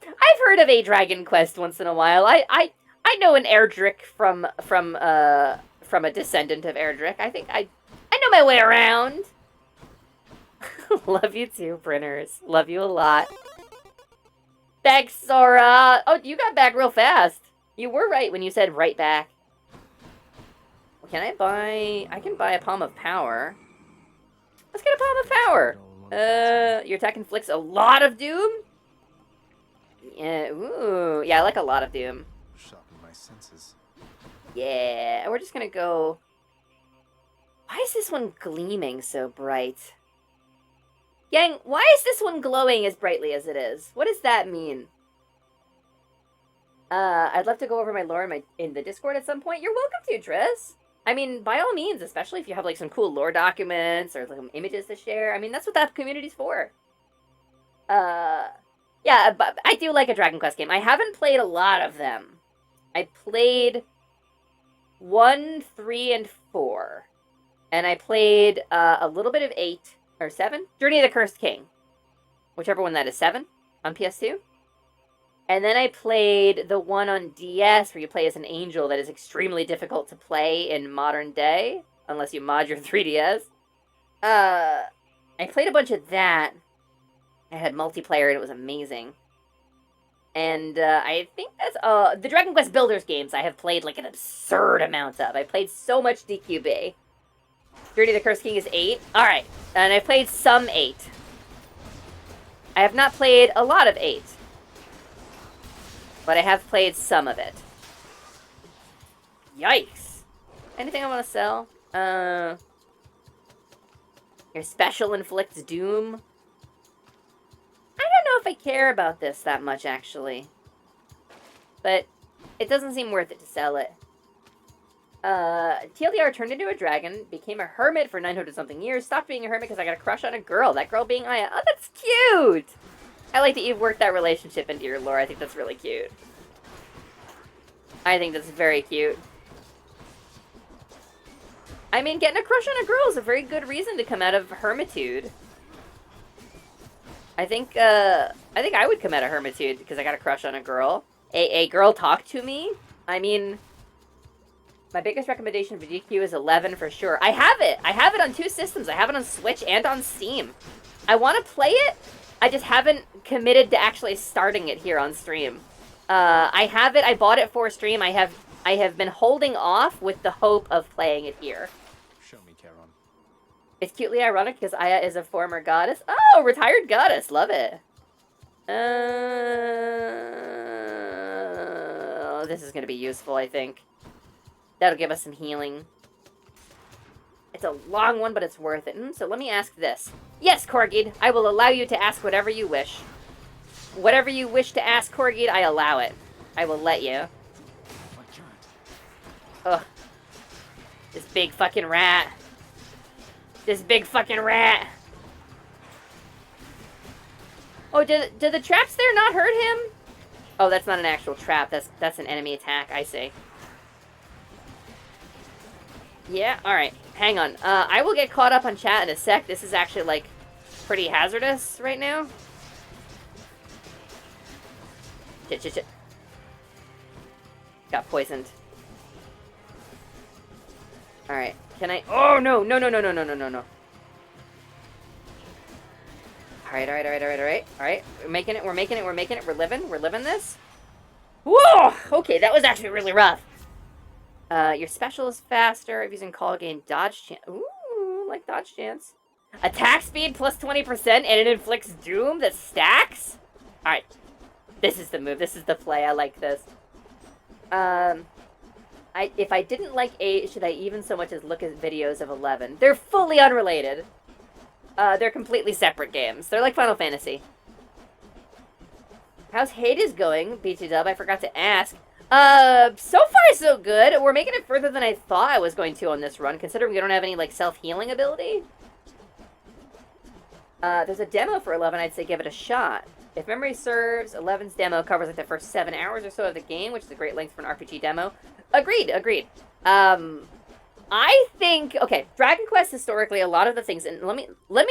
I've heard of a Dragon Quest once in a while. I know an Erdrick from a descendant of Erdrick. I think I know my way around. Love you too, Printers. Love you a lot. Thanks, Sora. Oh, you got back real fast. You were right when you said right back. Can I buy... I can buy a Palm of Power. Let's get a Palm of Power. Your attack inflicts a lot of doom? Yeah, ooh. Yeah, I like a lot of doom. Sharpen my senses. Yeah, we're just gonna go... Why is this one gleaming so bright? Yang, why is this one glowing as brightly as it is? What does that mean? I'd love to go over my lore in the Discord at some point. You're welcome to, Triss. I mean, by all means, especially if you have like some cool lore documents or like images to share. I mean, that's what that community's for. Yeah, but I do like a Dragon Quest game. I haven't played a lot of them. I played 1, 3, and 4. And I played a little bit of 8 or 7. Journey of the Cursed King. Whichever one that is, 7 on PS2. And then I played the one on DS where you play as an angel that is extremely difficult to play in modern day, unless you mod your 3DS. I played a bunch of that. I had multiplayer and it was amazing. And I think that's the Dragon Quest Builders games I have played like an absurd amount of. I played so much DQB. Journey of the Cursed King is 8. Alright, and I played some 8. I have not played a lot of 8. But I have played some of it. Yikes. Anything I want to sell? Your special inflicts doom. I don't know if I care about this that much, actually. But it doesn't seem worth it to sell it. TLDR turned into a dragon, became a hermit for 900-something years, stopped being a hermit because I got a crush on a girl. That girl being Aya. Oh, that's cute! I like that you've worked that relationship into your lore. I think that's really cute. I think that's very cute. I mean, getting a crush on a girl is a very good reason to come out of hermitude. I think I would come out of hermitude because I got a crush on a girl. A girl talked to me. I mean, my biggest recommendation for DQ is 11 for sure. I have it. I have it on 2 systems. I have it on Switch and on Steam. I want to play it. I just haven't committed to actually starting it here on stream. I have it. I bought it for stream. I have been holding off with the hope of playing it here. Show me, Charon. It's cutely ironic because Aya is a former goddess. Oh, retired goddess. Love it. This is going to be useful, I think. That'll give us some healing. It's a long one, but it's worth it. So let me ask this. Yes, Corgid, I will allow you to ask whatever you wish. Whatever you wish to ask, Corgid, I allow it. I will let you. Ugh. This big fucking rat. This big fucking rat. Oh, did the traps there not hurt him? Oh, that's not an actual trap. That's an enemy attack. I see. Yeah, alright. Hang on. I will get caught up on chat in a sec. This is actually, like, pretty hazardous right now. Shit. Got poisoned. Alright. Can I... Oh, no! No. Alright. We're making it. We're living this. Whoa! Okay, that was actually really rough. Your special is faster if using call game dodge chance. Ooh, like dodge chance. Attack speed plus 20% and it inflicts doom that stacks? Alright. This is the move. This is the play. I like this. If I didn't like 8, should I even so much as look at videos of 11? They're fully unrelated. They're completely separate games. They're like Final Fantasy. How's Hades going, BT Dub? I forgot to ask. So far so good. We're making it further than I thought I was going to on this run, considering we don't have any, like, self-healing ability. There's a demo for 11. I'd say give it a shot. If memory serves, 11's demo covers, like, the first 7 hours or so of the game, which is a great length for an RPG demo. Agreed. I I think, okay, Dragon Quest historically, a lot of the things, and let me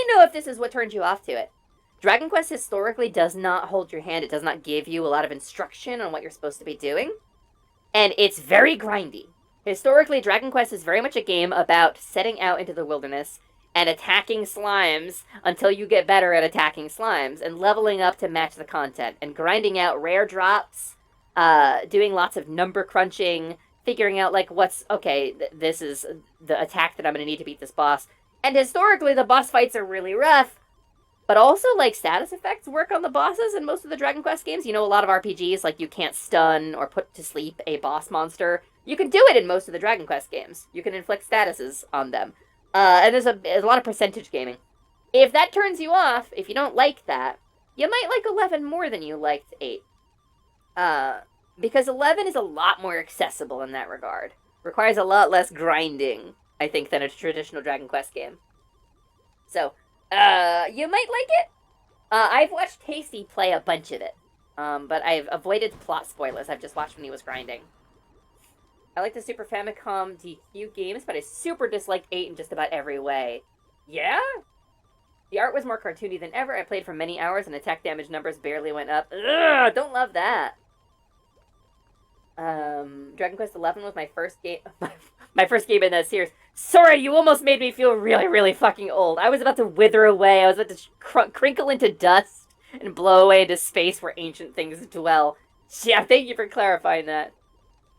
know if this is what turns you off to it. Dragon Quest historically does not hold your hand. It does not give you a lot of instruction on what you're supposed to be doing. And it's very grindy. Historically, Dragon Quest is very much a game about setting out into the wilderness and attacking slimes until you get better at attacking slimes and leveling up to match the content and grinding out rare drops, doing lots of number crunching, figuring out like this is the attack that I'm going to need to beat this boss. And historically, the boss fights are really rough, but also like status effects work on the bosses in most of the Dragon Quest games. You know, a lot of RPGs, like you can't stun or put to sleep a boss monster. You can do it in most of the Dragon Quest games. You can inflict statuses on them. And there's a lot of percentage gaming. If that turns you off, if you don't like that, you might like 11 more than you liked 8. Because 11 is a lot more accessible in that regard. Requires a lot less grinding, I think, than a traditional Dragon Quest game. So, you might like it. I've watched Tasty play a bunch of it. But I've avoided plot spoilers. I've just watched when he was grinding. I like the Super Famicom DQ games, but I super dislike 8 in just about every way. Yeah? The art was more cartoony than ever. I played for many hours and attack damage numbers barely went up. Ugh, don't love that. Dragon Quest 11 was my first game. My first game in that series. Sorry, you almost made me feel really, really fucking old. I was about to wither away. I was about to crinkle into dust and blow away into space where ancient things dwell. Yeah, thank you for clarifying that.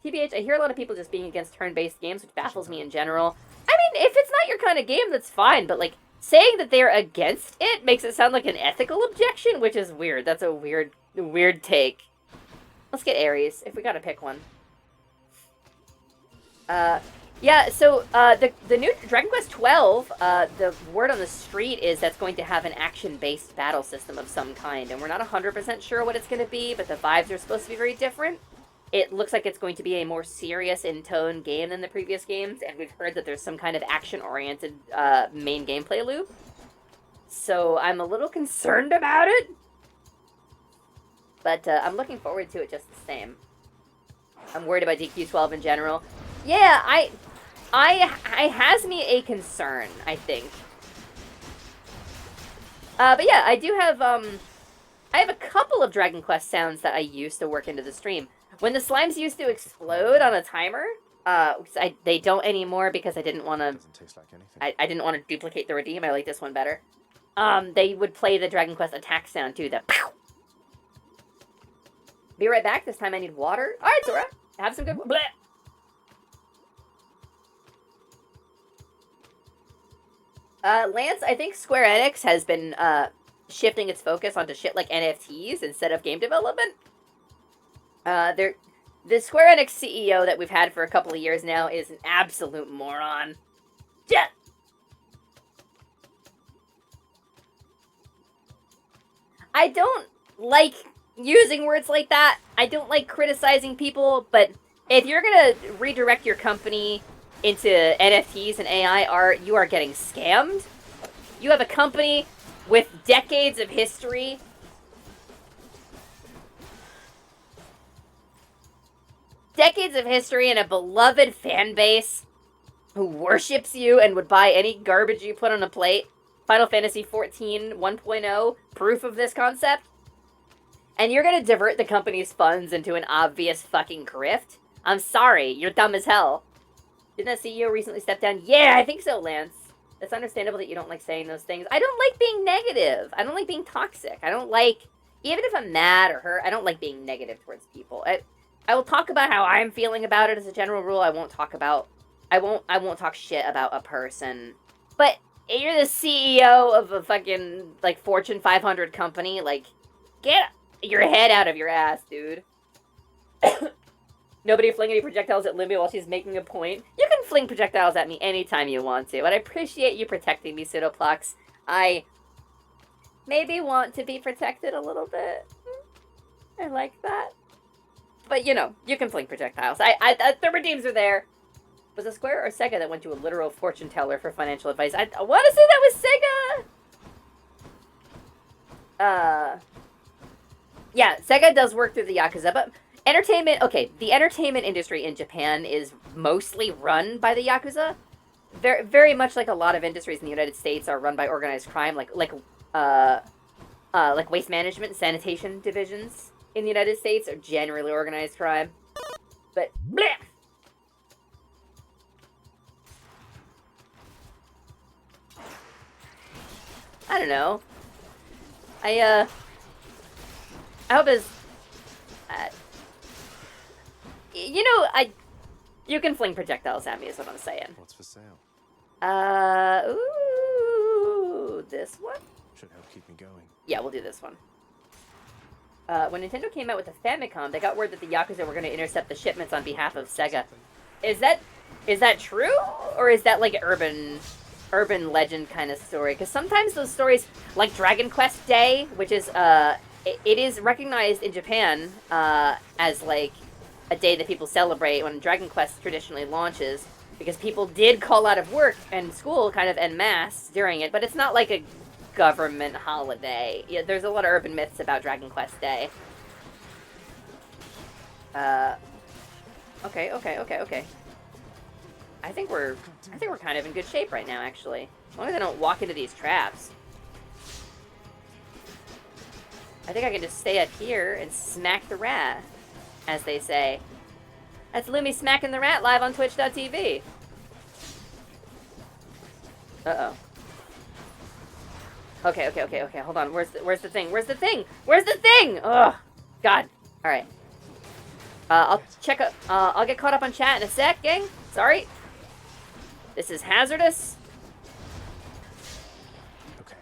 TBH, I hear a lot of people just being against turn-based games, which baffles me in general. I mean, if it's not your kind of game, that's fine, but, like, saying that they're against it makes it sound like an ethical objection, which is weird. That's a weird take. Let's get Ares, if we gotta pick one. Yeah, so, the new Dragon Quest 12, the word on the street is that's going to have an action-based battle system of some kind, and we're not 100% sure what it's going to be, but the vibes are supposed to be very different. It looks like it's going to be a more serious in tone game than the previous games, and we've heard that there's some kind of action-oriented main gameplay loop. So I'm a little concerned about it, but I'm looking forward to it just the same. I'm worried about DQ12 in general. Yeah, I has me a concern, I think. But yeah, I do have I have a couple of Dragon Quest sounds that I used to work into the stream. When the slimes used to explode on a timer, they don't anymore because I didn't want to. I didn't want to duplicate the redeem. I like this one better. They would play the Dragon Quest attack sound too. The pow. Be right back. This time I need water. All right, Zora. Have some good. Bleh. Lance, I think Square Enix has been shifting its focus onto shit like NFTs instead of game development. The Square Enix CEO that we've had for a couple of years now is an absolute moron. Yeah. I don't like using words like that. I don't like criticizing people, but if you're gonna redirect your company into NFTs and AI art, you are getting scammed. You have a company with decades of history. Decades of history and a beloved fan base who worships you and would buy any garbage you put on a plate. Final Fantasy XIV 1.0, proof of this concept. And you're gonna divert the company's funds into an obvious fucking grift? I'm sorry, you're dumb as hell. Didn't that CEO recently step down? Yeah, I think so, Lance. It's understandable that you don't like saying those things. I don't like being negative. I don't like being toxic. I don't like, even if I'm mad or hurt, I don't like being negative towards people. I will talk about how I'm feeling about it as a general rule. I won't talk shit about a person. But you're the CEO of a fucking, like, Fortune 500 company. Like, get your head out of your ass, dude. Nobody fling any projectiles at Lumi while she's making a point. You can fling projectiles at me anytime you want to, but I appreciate you protecting me, Pseudoplex. I maybe want to be protected a little bit. I like that. But, you know, you can fling projectiles. The redeems are there. Was it Square or Sega that went to a literal fortune teller for financial advice? I want to say that was Sega! Yeah, Sega does work through the Yakuza, but entertainment, okay, the entertainment industry in Japan is mostly run by the Yakuza. very much like a lot of industries in the United States are run by organized crime, like waste management and sanitation divisions in the United States are generally organized crime. But bleh! I don't know. I hope it's you can fling projectiles at me is what I'm saying. What's for sale? Ooh, this one? Should help keep me going. Yeah, we'll do this one. When Nintendo came out with the Famicom, they got word that the Yakuza were going to intercept the shipments on behalf of Sega. Is that true? Or is that like urban legend kind of story? Because sometimes those stories, like Dragon Quest Day, which is, it is recognized in Japan as like a day that people celebrate when Dragon Quest traditionally launches, because people did call out of work and school kind of en masse during it, but it's not like a government holiday. Yeah, there's a lot of urban myths about Dragon Quest Day. Okay. I think we're kind of in good shape right now, actually. As long as I don't walk into these traps. I think I can just stay up here and smack the rat, as they say. That's Lumi smacking the rat live on Twitch.tv. Uh-oh. Okay, hold on. Where's the thing? Ugh! God. Alright. I'll check up, I'll get caught up on chat in a sec, gang. Sorry. This is hazardous. Okay.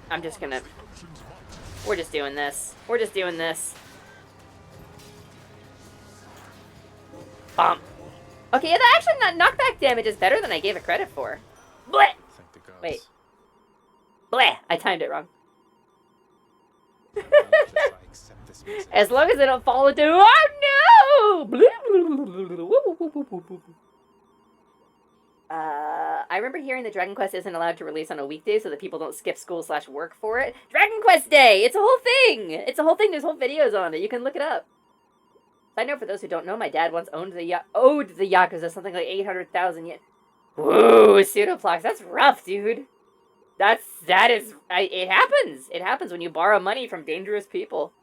I'm just gonna... We're just doing this. Bomb. Okay, yeah, that actually knockback damage is better than I gave it credit for. Bleh! Wait. Bleh! I timed it wrong. As long as I don't fall into... Oh, no! I remember hearing that Dragon Quest isn't allowed to release on a weekday so that people don't skip school/work for it. Dragon Quest Day! It's a whole thing! There's whole videos on it. You can look it up. I know, for those who don't know, my dad once owed the Yakuza something like 800,000 yen. Whoa, Pseudoplox, that's rough, dude. It happens. It happens when you borrow money from dangerous people.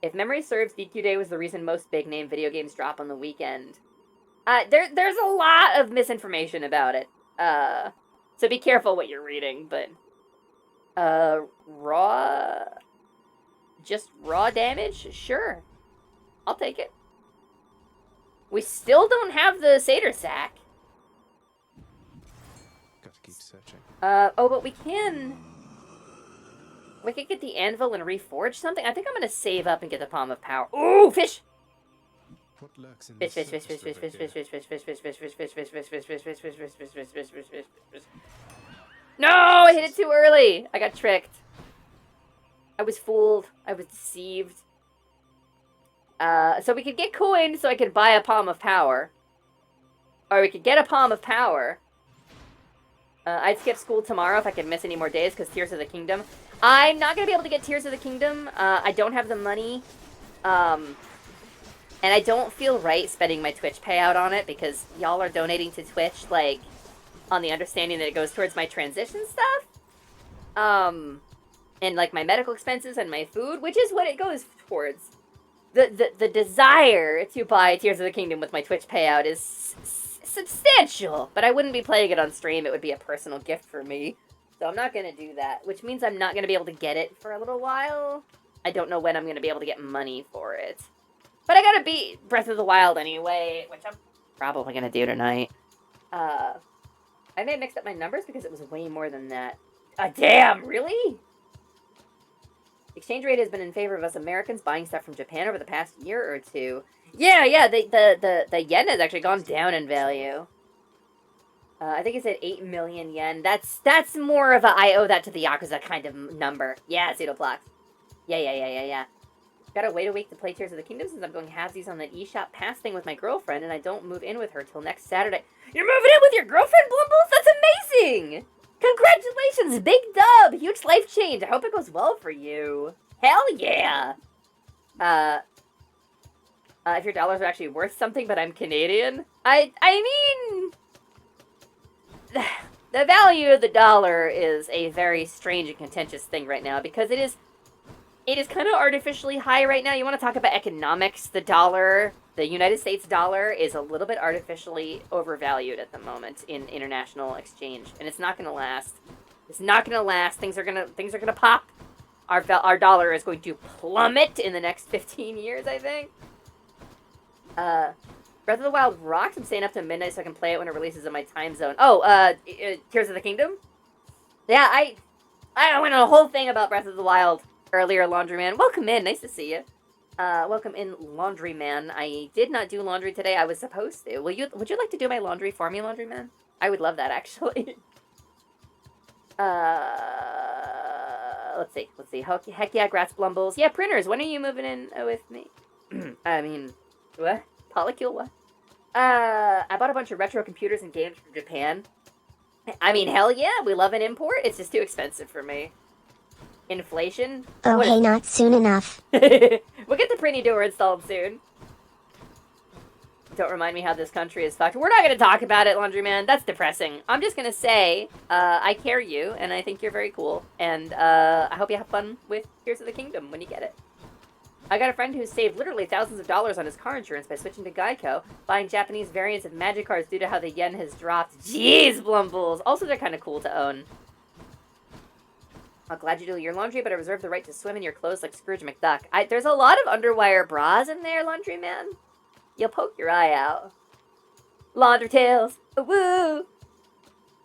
If memory serves, DQ Day was the reason most big-name video games drop on the weekend. There's a lot of misinformation about it. So be careful what you're reading, but... Just raw damage? Sure. I'll take it. We still don't have the Satyr Sack. Got to keep searching. Oh, but we can get the anvil and reforge something. I think I'm gonna save up and get the Palm of Power. Ooh, fish! What lurks in Fish. No, I hit it too early. I got tricked. I was fooled. I was deceived. So we could get coins so I could buy a Palm of Power. Or we could get a Palm of Power. I'd skip school tomorrow if I could miss any more days because Tears of the Kingdom. I'm not going to be able to get Tears of the Kingdom. I don't have the money. And I don't feel right spending my Twitch payout on it because y'all are donating to Twitch, like, on the understanding that it goes towards my transition stuff. And, like, my medical expenses and my food, which is what it goes towards. The desire to buy Tears of the Kingdom with my Twitch payout is substantial, but I wouldn't be playing it on stream. It would be a personal gift for me. So I'm not going to do that, which means I'm not going to be able to get it for a little while. I don't know when I'm going to be able to get money for it. But I got to beat Breath of the Wild anyway, which I'm probably going to do tonight. I may have mixed up my numbers because it was way more than that. Damn, really? Exchange rate has been in favor of us Americans buying stuff from Japan over the past year or two. Yeah, the yen has actually gone down in value. I think it said 8 million yen. That's more of a I owe that to the Yakuza kind of number. Yeah, Pseudoplox. Yeah. Gotta wait a week to play Tears of the Kingdom since I'm going halvesies on that eShop Pass thing with my girlfriend, and I don't move in with her till next Saturday. You're moving in with your girlfriend, Blumbles? That's amazing! Congratulations, big dub! Huge life change. I hope it goes well for you. Hell yeah! If your dollars are actually worth something, but I'm Canadian. I mean, the value of the dollar is a very strange and contentious thing right now because it is kind of artificially high right now. You want to talk about economics? The dollar, the United States dollar, is a little bit artificially overvalued at the moment in international exchange, and it's not going to last. It's not going to last. Things are gonna pop. Our dollar is going to plummet in the next 15 years, I think. Breath of the Wild rocks. I'm staying up to midnight so I can play it when it releases in my time zone. Oh, Tears of the Kingdom? Yeah, I went on a whole thing about Breath of the Wild earlier, Laundryman. Welcome in. Nice to see you. Welcome in, Laundryman. I did not do laundry today. I was supposed to. Would you like to do my laundry for me, Laundryman? I would love that, actually. Let's see. Heck yeah, Grats Blumbles. Yeah, printers, when are you moving in with me? I mean, what? Polycule, what? I bought a bunch of retro computers and games from Japan. I mean, hell yeah, we love an import. It's just too expensive for me. Inflation? Oh hey, not soon enough. We'll get the Printy Door installed soon. Don't remind me how this country is fucked. We're not going to talk about it, Laundryman. That's depressing. I'm just going to say, I care you, and I think you're very cool. And I hope you have fun with Tears of the Kingdom when you get it. I got a friend who saved literally thousands of dollars on his car insurance by switching to Geico, buying Japanese variants of magic cards due to how the yen has dropped. Jeez, Blumbles! Also, they're kind of cool to own. I'm glad you do your laundry, but I reserve the right to swim in your clothes like Scrooge McDuck. There's a lot of underwire bras in there, Laundryman. You'll poke your eye out. Laundry tales, woo!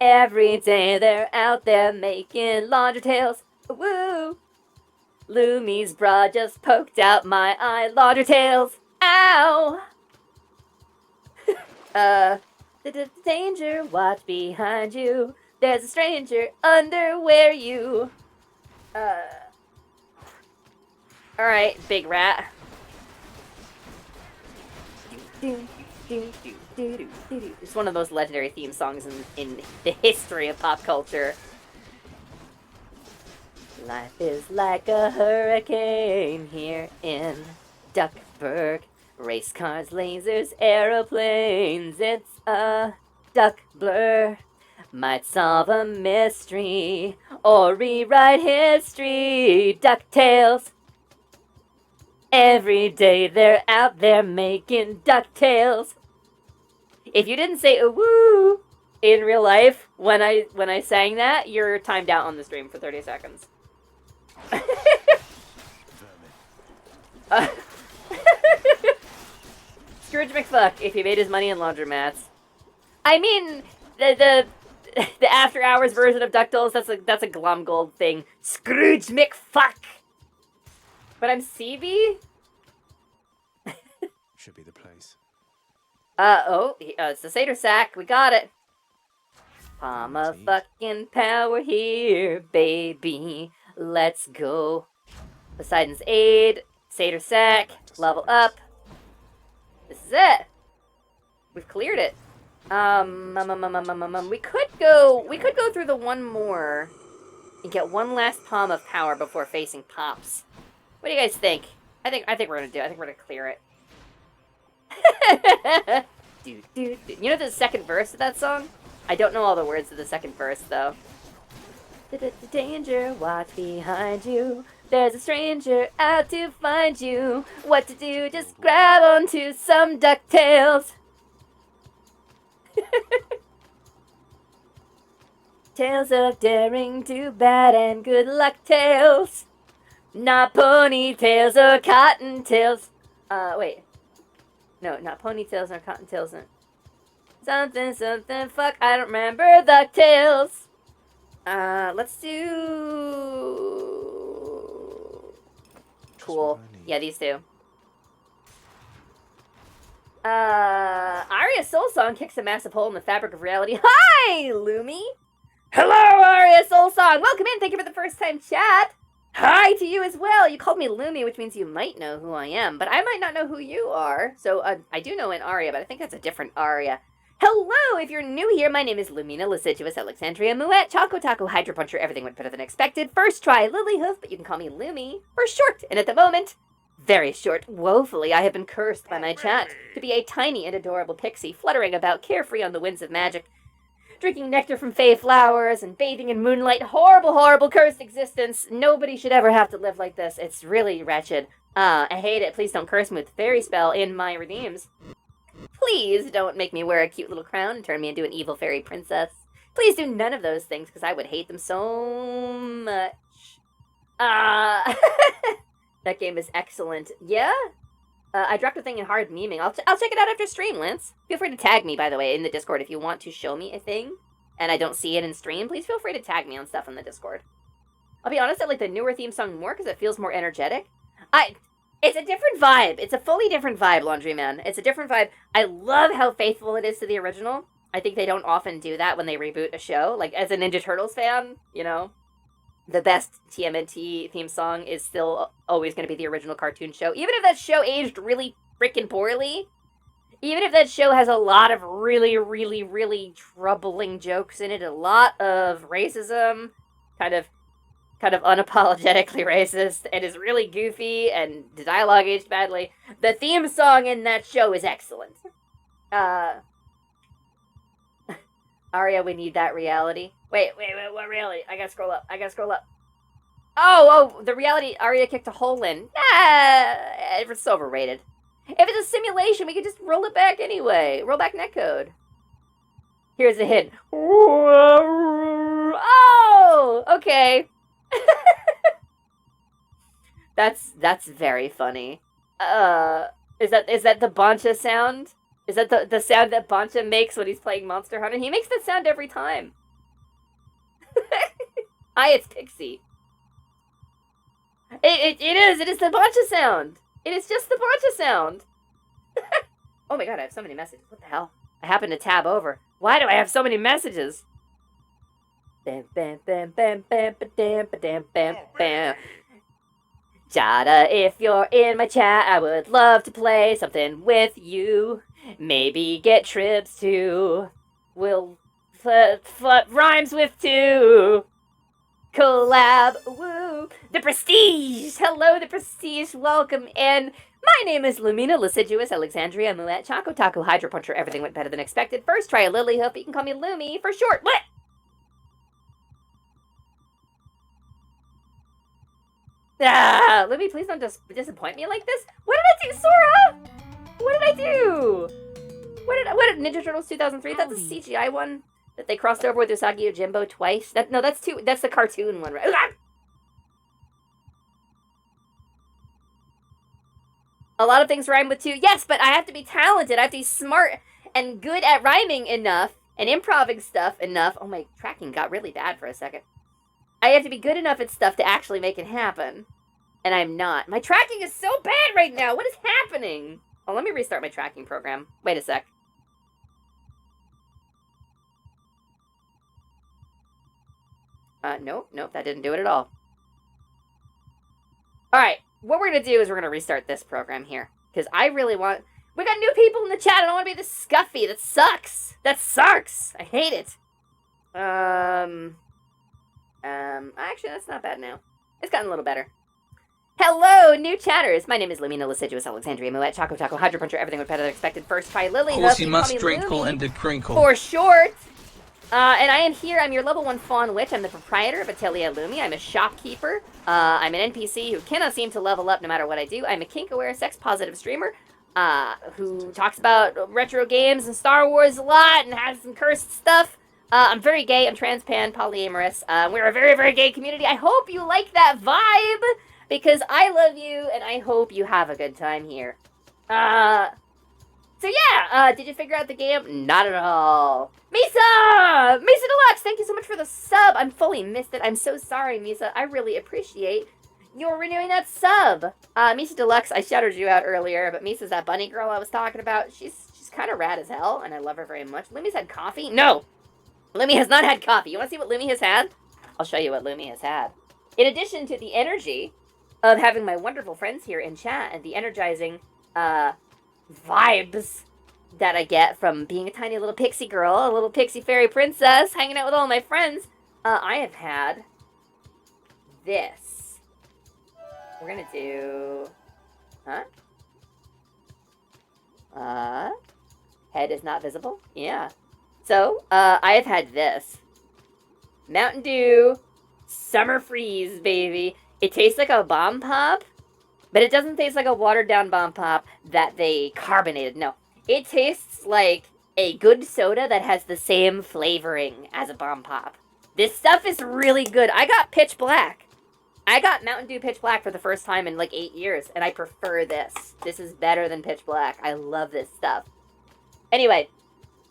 Every day they're out there making laundry tales, woo! Lumi's bra just poked out my eye. Laundry tales, ow! Danger, watch behind you. There's a stranger underwear you. Alright, big rat. It's one of those legendary theme songs in the history of pop culture. Life is like a hurricane here in Duckburg. Race cars, lasers, aeroplanes. It's a duck blur. Might solve a mystery or rewrite history. DuckTales. Every day they're out there making DuckTales. If you didn't say a woo in real life when I sang that, you're timed out on the stream for 30 seconds. Scrooge McFuck, if he made his money in laundromats. I mean, the after hours version of DuckTales, that's a Glumgold thing. Scrooge McFuck. But I'm CB? Should be the place. It's the Satyr Sack. We got it. Mama fucking power here, baby. Let's go. Poseidon's Aid, Satyr Sack, level up. This is it. We've cleared it. We could go through the one more and get one last palm of power before facing Pops. What do you guys think? I think we're gonna do it. I think we're gonna clear it. You know the second verse of that song? I don't know all the words of the second verse though. Danger, watch behind you. There's a stranger out to find you. What to do? Just grab onto some DuckTales. Tales of daring, do bad, and good luck tales. Not ponytails or cottontails. Wait. No, not ponytails or cottontails. Something, fuck, I don't remember DuckTales. Let's do... Cool. Yeah, these two. Aria Soul Song kicks a massive hole in the fabric of reality. Hi, Lumi! Hello, Aria Soul Song! Welcome in, thank you for the first time chat! Hi to you as well! You called me Lumi, which means you might know who I am, but I might not know who you are. So, I do know an Aria, but I think that's a different Aria. Hello! If you're new here, my name is Lumina Lascivious Alexandria Muet, Choco Taco Hydro Puncher, everything went better than expected. First try, Lily Hoof, but you can call me Lumi for short. And at the moment, Very short. Woefully, I have been cursed by my chat to be a tiny and adorable pixie, fluttering about carefree on the winds of magic, drinking nectar from fey flowers and bathing in moonlight. Horrible, horrible, cursed existence. Nobody should ever have to live like this. It's really wretched. I hate it. Please don't curse me with the fairy spell in my redeems. Please don't make me wear a cute little crown and turn me into an evil fairy princess. Please do none of those things, because I would hate them so much. That game is excellent. Yeah? I dropped a thing in hard memeing. I'll check it out after stream, Lance. Feel free to tag me, by the way, in the Discord if you want to show me a thing and I don't see it in stream. Please feel free to tag me on stuff in the Discord. I'll be honest, I like the newer theme song more because it feels more energetic. It's a different vibe. It's a fully different vibe, Laundryman. It's a different vibe. I love how faithful it is to the original. I think they don't often do that when they reboot a show. Like, as a Ninja Turtles fan, you know, the best TMNT theme song is still always going to be the original cartoon show. Even if that show aged really freaking poorly, even if that show has a lot of really, really, really troubling jokes in it, a lot of racism, kind of unapologetically racist, and is really goofy, and the dialogue aged badly, the theme song in that show is excellent. Aria, we need that reality. Wait, what reality? I gotta scroll up. Oh, the reality Aria kicked a hole in. It's overrated. If it's a simulation, we could just roll it back anyway. Roll back netcode. Here's a hint. Oh, okay. That's very funny. Is that the Bancha sound? Is that the sound that Bancha makes when he's playing Monster Hunter? He makes that sound every time. It's Pixie. It is the Bancha sound. It is just the Bancha sound. Oh my god, I have so many messages. What the hell? I happened to tab over. Why do I have so many messages? Bam, bam, bam, bam, bam, bam, bam, bam, bam. Jada, if you're in my chat, I would love to play something with you. Maybe get trips too. We'll rhymes with two. Collab, woo. The Prestige! Hello, The Prestige, welcome in. My name is Lumina, Lasciduous, Alexandria, Muet, Choco, Taco, Hydro Puncher, everything went better than expected. First try a Lily Hope, you can call me Lumi for short. What? Lumi, please don't disappoint me like this. What did I do, Sora? What did I do? What did Ninja Turtles 2003? That's a CGI one that they crossed over with Usagi Yojimbo twice. That's the cartoon one, right? A lot of things rhyme with two. Yes, but I have to be talented. I have to be smart and good at rhyming enough and improving stuff enough. Oh, my tracking got really bad for a second. I have to be good enough at stuff to actually make it happen. And I'm not. My tracking is so bad right now. What is happening? Oh, let me restart my tracking program. Wait a sec. Nope, that didn't do it at all. Alright, what we're gonna do is we're gonna restart this program here. Because I really want... We got new people in the chat. I don't want to be this scuffy. That sucks. That sucks. I hate it. Actually, that's not bad now. It's gotten a little better. Hello, new chatters. My name is Lumina, Lasciduous, Alexandria, Moet, Choco, Taco, Hydro Puncher, everything went better than expected. First try Lily. Of course, you must drinkle and decrinkle. For short. And I am here. I'm your level 1 Faun Witch. I'm the proprietor of Atelier Lumi. I'm a shopkeeper. I'm an NPC who cannot seem to level up no matter what I do. I'm a kink-aware, sex-positive streamer who talks about retro games and Star Wars a lot and has some cursed stuff. I'm very gay. I'm trans, pan, polyamorous. We're a very, very gay community. I hope you like that vibe because I love you and I hope you have a good time here. So yeah, did you figure out the game? Not at all. Misa Deluxe, thank you so much for the sub. I'm fully missed it. I'm so sorry, Misa. I really appreciate your renewing that sub. Misa Deluxe, I shouted you out earlier, but Misa's that bunny girl I was talking about. She's kind of rad as hell, and I love her very much. Lumi's had coffee? No! Lumi has not had coffee. You want to see what Lumi has had? I'll show you what Lumi has had. In addition to the energy of having my wonderful friends here in chat and the energizing, vibes that I get from being a tiny little pixie girl, a little pixie fairy princess, hanging out with all my friends, I have had this. We're gonna do Huh? Head is not visible? Yeah. So, I have had this. Mountain Dew Summer Freeze, baby. It tastes like a bomb pop, but it doesn't taste like a watered-down bomb pop that they carbonated. No. It tastes like a good soda that has the same flavoring as a bomb pop. This stuff is really good. I got Pitch Black. I got Mountain Dew Pitch Black for the first time in like 8 years, and I prefer this. This is better than Pitch Black. I love this stuff. Anyway,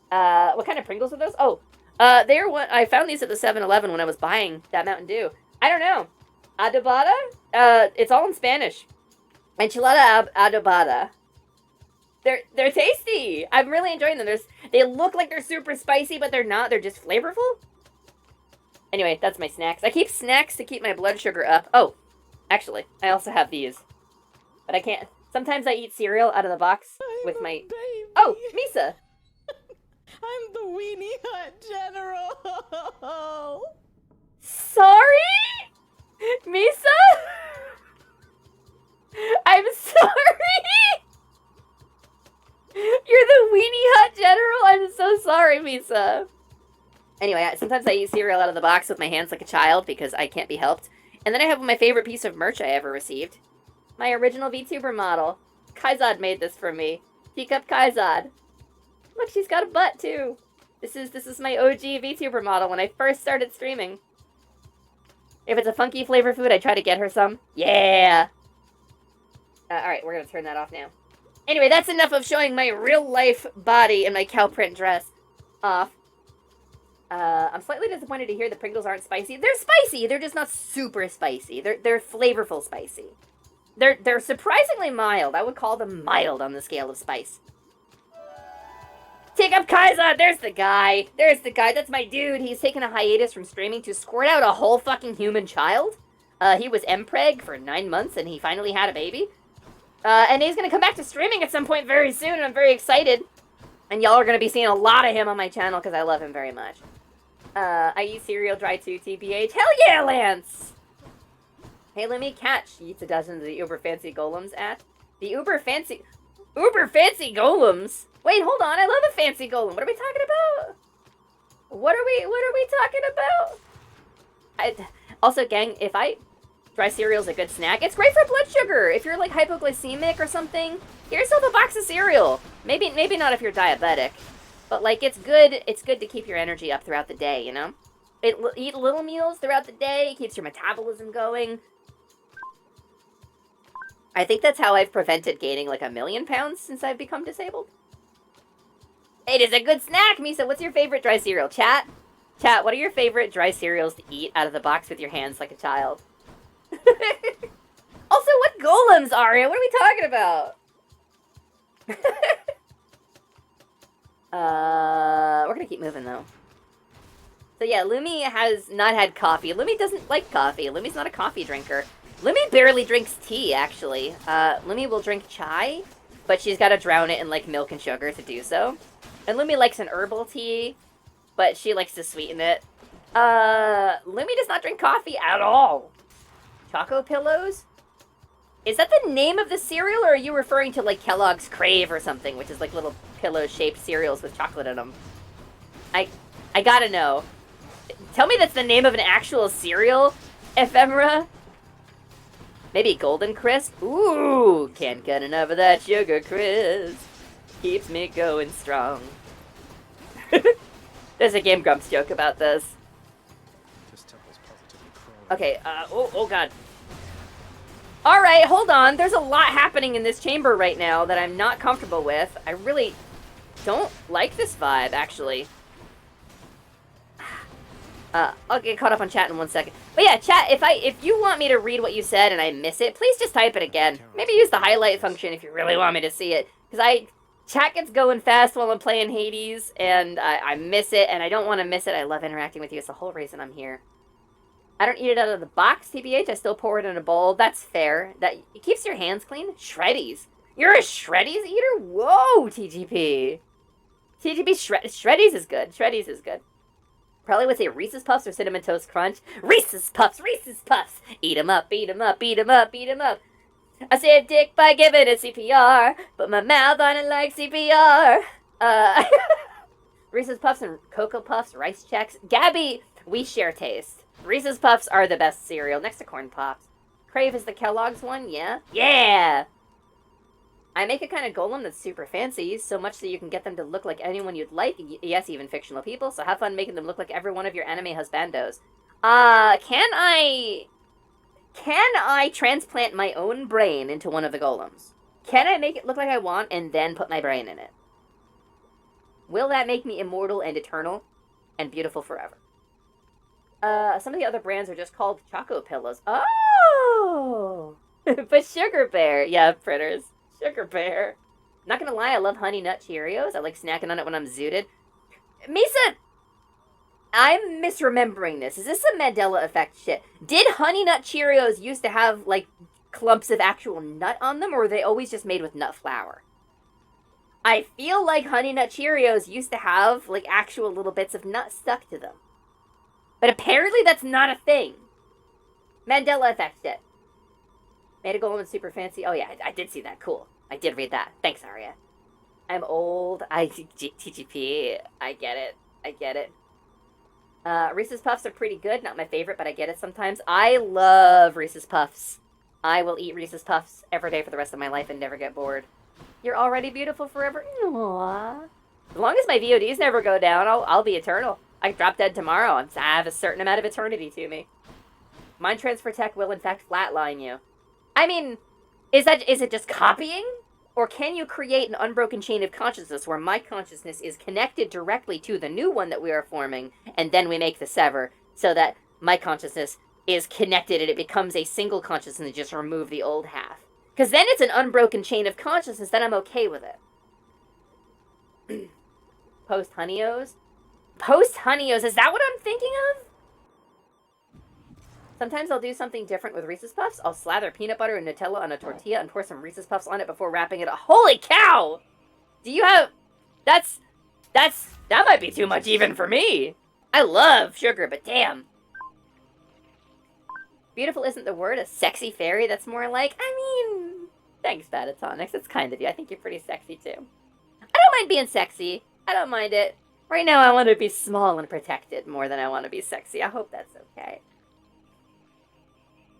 what kind of Pringles are those? Oh, they're what I found these at the 7-Eleven when I was buying that Mountain Dew. I don't know. Adobada? It's all in Spanish. Enchilada adobada. They're tasty. I'm really enjoying them. They look like they're super spicy, but they're not. They're just flavorful. Anyway, that's my snacks. I keep snacks to keep my blood sugar up. Oh, actually, I also have these. But I can't. Sometimes I eat cereal out of the box with my... Oh, Misa! I'm the Weenie Hut General! Sorry? Misa? I'm sorry! You're the Weenie Hut General? I'm so sorry, Misa. Anyway, sometimes I eat cereal out of the box with my hands like a child because I can't be helped. And then I have my favorite piece of merch I ever received. My original VTuber model. Kaizad made this for me. Teacup Kaizad. Look, she's got a butt too. This is my OG VTuber model when I first started streaming. If it's a funky flavor food, I try to get her some. Yeah! Alright, we're gonna turn that off now. Anyway, that's enough of showing my real-life body in my cow print dress off. I'm slightly disappointed to hear the Pringles aren't spicy. They're spicy! They're just not super spicy. They're flavorful spicy. They're surprisingly mild. I would call them mild on the scale of spice. Take up Kaiza! There's the guy! There's the guy. That's my dude. He's taken a hiatus from streaming to squirt out a whole fucking human child. He was MPreg for 9 months and he finally had a baby. And he's gonna come back to streaming at some point very soon and I'm very excited. And y'all are gonna be seeing a lot of him on my channel because I love him very much. I eat cereal dry too, TBH. Hell yeah, Lance! Hey, let me catch. She eats a dozen of the uber fancy golems at. The uber fancy golems? Wait, hold on. I love a fancy golem. What are we talking about? What are we talking about? Also, gang, dry cereal's a good snack. It's great for blood sugar. If you're like hypoglycemic or something, get yourself a box of cereal. Maybe not if you're diabetic, but like it's good to keep your energy up throughout the day, you know? Eat little meals throughout the day, keeps your metabolism going. I think that's how I've prevented gaining like 1 million pounds since I've become disabled. It is a good snack, Misa. What's your favorite dry cereal? Chat, what are your favorite dry cereals to eat out of the box with your hands like a child? Also, what golems, Aria? What are we talking about? We're gonna keep moving, though. So yeah, Lumi has not had coffee. Lumi doesn't like coffee. Lumi's not a coffee drinker. Lumi barely drinks tea, actually. Lumi will drink chai, but she's gotta drown it in, like, milk and sugar to do so. And Lumi likes an herbal tea, but she likes to sweeten it. Lumi does not drink coffee at all. Choco Pillows? Is that the name of the cereal, or are you referring to, like, Kellogg's Crave or something, which is, like, little pillow-shaped cereals with chocolate in them? I gotta know. Tell me that's the name of an actual cereal, Ephemera? Maybe Golden Crisp? Ooh, can't get enough of that sugar crisp. Keeps me going strong. There's a Game Grumps joke about this. Okay, oh god. Alright, hold on. There's a lot happening in this chamber right now that I'm not comfortable with. I really don't like this vibe, actually. I'll get caught up on chat in 1 second. But yeah, chat, if you want me to read what you said and I miss it, please just type it again. Maybe use the highlight function if you really want me to see it. Because chat gets going fast while I'm playing Hades, and I miss it, and I don't want to miss it. I love interacting with you. It's the whole reason I'm here. I don't eat it out of the box, TBH. I still pour it in a bowl. That's fair. It keeps your hands clean. Shreddies. You're a Shreddies eater? Whoa, TGP. TGP Shreddies is good. Shreddies is good. Probably would say Reese's Puffs or Cinnamon Toast Crunch. Reese's Puffs, Reese's Puffs. Eat 'em up, eat 'em up, eat 'em up, eat 'em up. I saved dick by giving it CPR. Put my mouth on it like CPR. Reese's Puffs and Cocoa Puffs, Rice Chex. Gabby, we share taste. Reese's Puffs are the best cereal, next to Corn Pops. Crave is the Kellogg's one, yeah? Yeah! I make a kind of golem that's super fancy, so much that you can get them to look like anyone you'd like, yes, even fictional people, so have fun making them look like every one of your anime husbandos. Can I transplant my own brain into one of the golems? Can I make it look like I want and then put my brain in it? Will that make me immortal and eternal and beautiful forever? Some of the other brands are just called Choco Pillows. Oh! But Sugar Bear. Yeah, fritters. Sugar Bear. Not gonna lie, I love Honey Nut Cheerios. I like snacking on it when I'm zooted. Misa! I'm misremembering this. Is this some Mandela effect shit? Did Honey Nut Cheerios used to have, like, clumps of actual nut on them, or were they always just made with nut flour? I feel like Honey Nut Cheerios used to have, like, actual little bits of nut stuck to them. But apparently that's not a thing. Mandela effect shit. Made a golem and super fancy. Oh yeah, I did see that. Cool. I did read that. Thanks, Arya. I'm old. TGP. I get it. I get it. Reese's Puffs are pretty good. Not my favorite, but I get it sometimes. I love Reese's Puffs. I will eat Reese's Puffs every day for the rest of my life and never get bored. You're already beautiful forever. Aww. As long as my VODs never go down, I'll be eternal. I can drop dead tomorrow. I have a certain amount of eternity to me. Mind transfer tech will in fact flatline you. I mean, is it just copying? Or can you create an unbroken chain of consciousness where my consciousness is connected directly to the new one that we are forming, and then we make the sever, so that my consciousness is connected and it becomes a single consciousness and just remove the old half? Because then it's an unbroken chain of consciousness, then I'm okay with it. Post-Honeyo's? Post-Honeyo's, is that what I'm thinking of? Sometimes I'll do something different with Reese's Puffs. I'll slather peanut butter and Nutella on a tortilla and pour some Reese's Puffs on it before wrapping it up. Holy cow! Do you have... That might be too much even for me. I love sugar, but damn. Beautiful isn't the word. A sexy fairy, that's more like... I mean... Thanks, Batatonics. It's kind of you. I think you're pretty sexy, too. I don't mind being sexy. I don't mind it. Right now, I want to be small and protected more than I want to be sexy. I hope that's okay.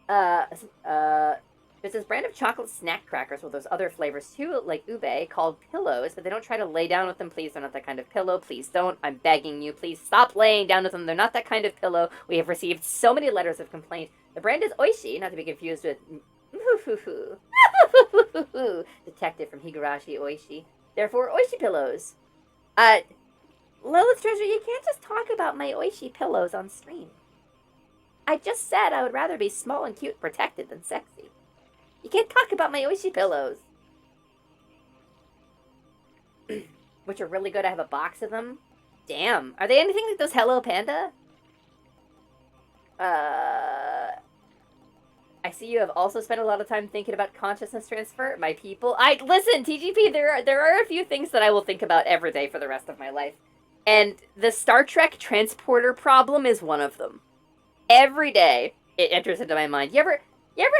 There's this brand of chocolate snack crackers with those other flavors too, like ube, called Pillows, but they don't try to lay down with them. Please, they're not that kind of pillow. Please don't. I'm begging you. Please stop laying down with them. They're not that kind of pillow. We have received so many letters of complaint. The brand is Oishi, not to be confused with Detective from Higurashi Oishi. Therefore, Oishi Pillows. Lilith Treasure, you can't just talk about my Oishi Pillows on stream. I just said I would rather be small and cute, protected than sexy. You can't talk about my Oishi Pillows. Which are really good. I have a box of them. Damn. Are they anything like those Hello Panda? I see you have also spent a lot of time thinking about consciousness transfer. My people. Listen, TGP, there are a few things that I will think about every day for the rest of my life. And the Star Trek transporter problem is one of them. Every day, it enters into my mind. You ever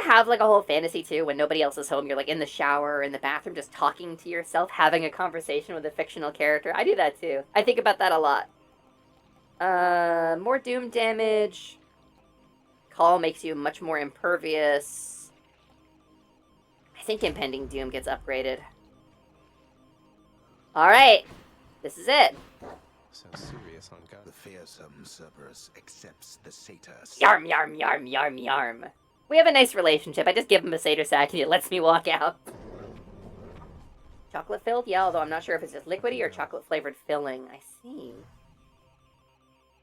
have, like, a whole fantasy, too, when nobody else is home? You're, like, in the shower or in the bathroom just talking to yourself, having a conversation with a fictional character. I do that, too. I think about that a lot. More doom damage. Call makes you much more impervious. I think impending doom gets upgraded. Alright. This is it. So serious on God. The fearsome Cerberus accepts the satyr. Yarm, yarm, yarm, yarm, yarm. We have a nice relationship. I just give him a satyr sack and he lets me walk out. Chocolate filled? Yeah, although I'm not sure if it's just liquidy or chocolate flavored filling. I see.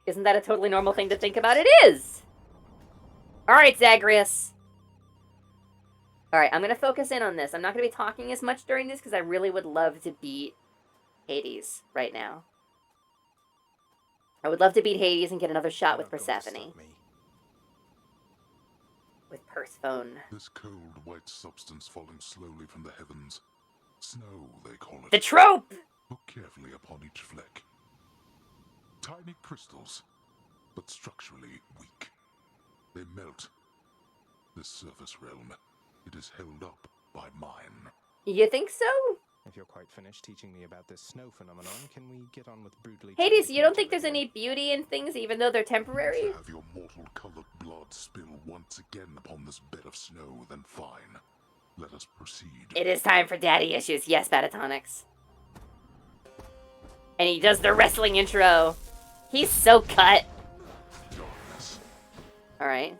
Isn't that a totally normal thing to think about? It is! Alright, Zagreus. Alright, I'm gonna focus in on this. I'm not gonna be talking as much during this because I really would love to beat Hades right now. I would love to beat Hades and get another shot with Persephone. With Persephone. This cold, white substance falling slowly from the heavens. Snow, they call it. The trope! Look carefully upon each fleck. Tiny crystals, but structurally weak. They melt this surface realm, It is held up by mine. You think so? If you're quite finished teaching me about this snow phenomenon, can we get on with brutally... Hades, you don't think there's any beauty in things even though they're temporary? Have your mortal-colored blood spill once again upon this bed of snow, then fine. Let us proceed. It is time for daddy issues. Yes, Batatonics. And he does the wrestling intro. He's so cut. Alright.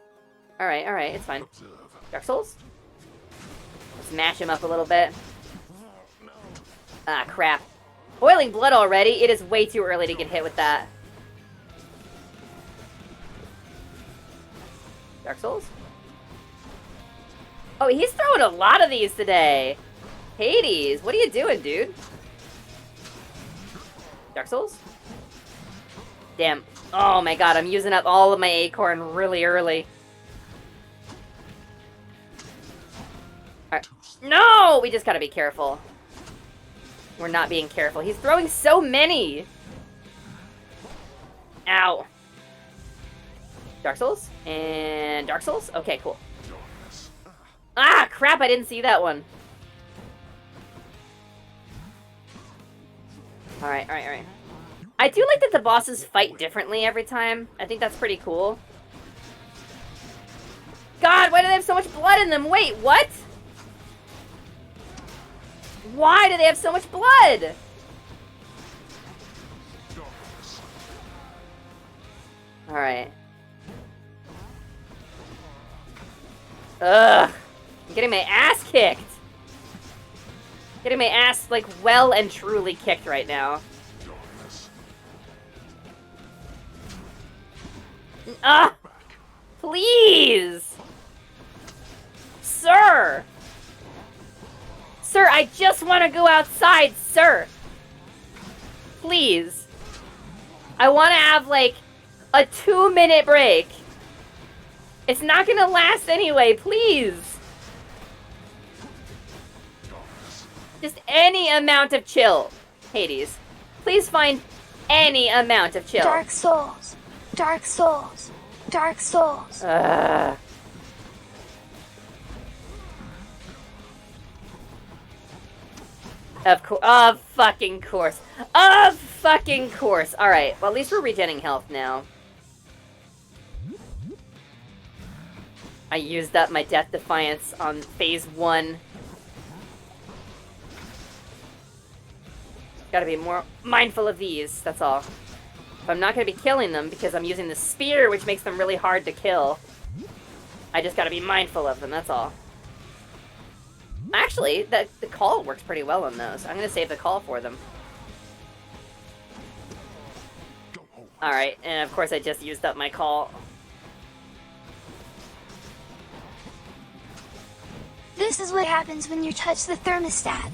Alright, it's fine. Dark Souls? Let's mash him up a little bit. Ah, crap. Boiling blood already? It is way too early to get hit with that. Dark Souls? Oh, he's throwing a lot of these today. Hades, what are you doing, dude? Dark Souls? Damn. Oh my god, I'm using up all of my acorn really early. Alright. No! We just gotta be careful. We're not being careful. He's throwing so many! Ow. Dark Souls? And Dark Souls? Okay, cool. Ah, crap, I didn't see that one. Alright. I do like that the bosses fight differently every time. I think that's pretty cool. God, why do they have so much blood in them? Wait, what? Why do they have so much blood? Alright. Ugh. I'm getting my ass kicked. Getting my ass, like, well and truly kicked right now. Ah! Please! Sir! Sir, I just want to go outside, sir! Please. I want to have, like, a 2-minute break. It's not gonna last anyway, please! Just any amount of chill, Hades. Please find any amount of chill. Dark Souls. Dark Souls. Dark Souls. Of fucking course. Of fucking course. Alright, well at least we're regenerating health now. I used up my Death Defiance on phase 1. Gotta be more mindful of these, that's all. But I'm not gonna be killing them because I'm using the spear, which makes them really hard to kill. I just gotta be mindful of them, that's all. Actually, the call works pretty well on those. I'm gonna save the call for them. Alright, and of course I just used up my call. This is what happens when you touch the thermostat.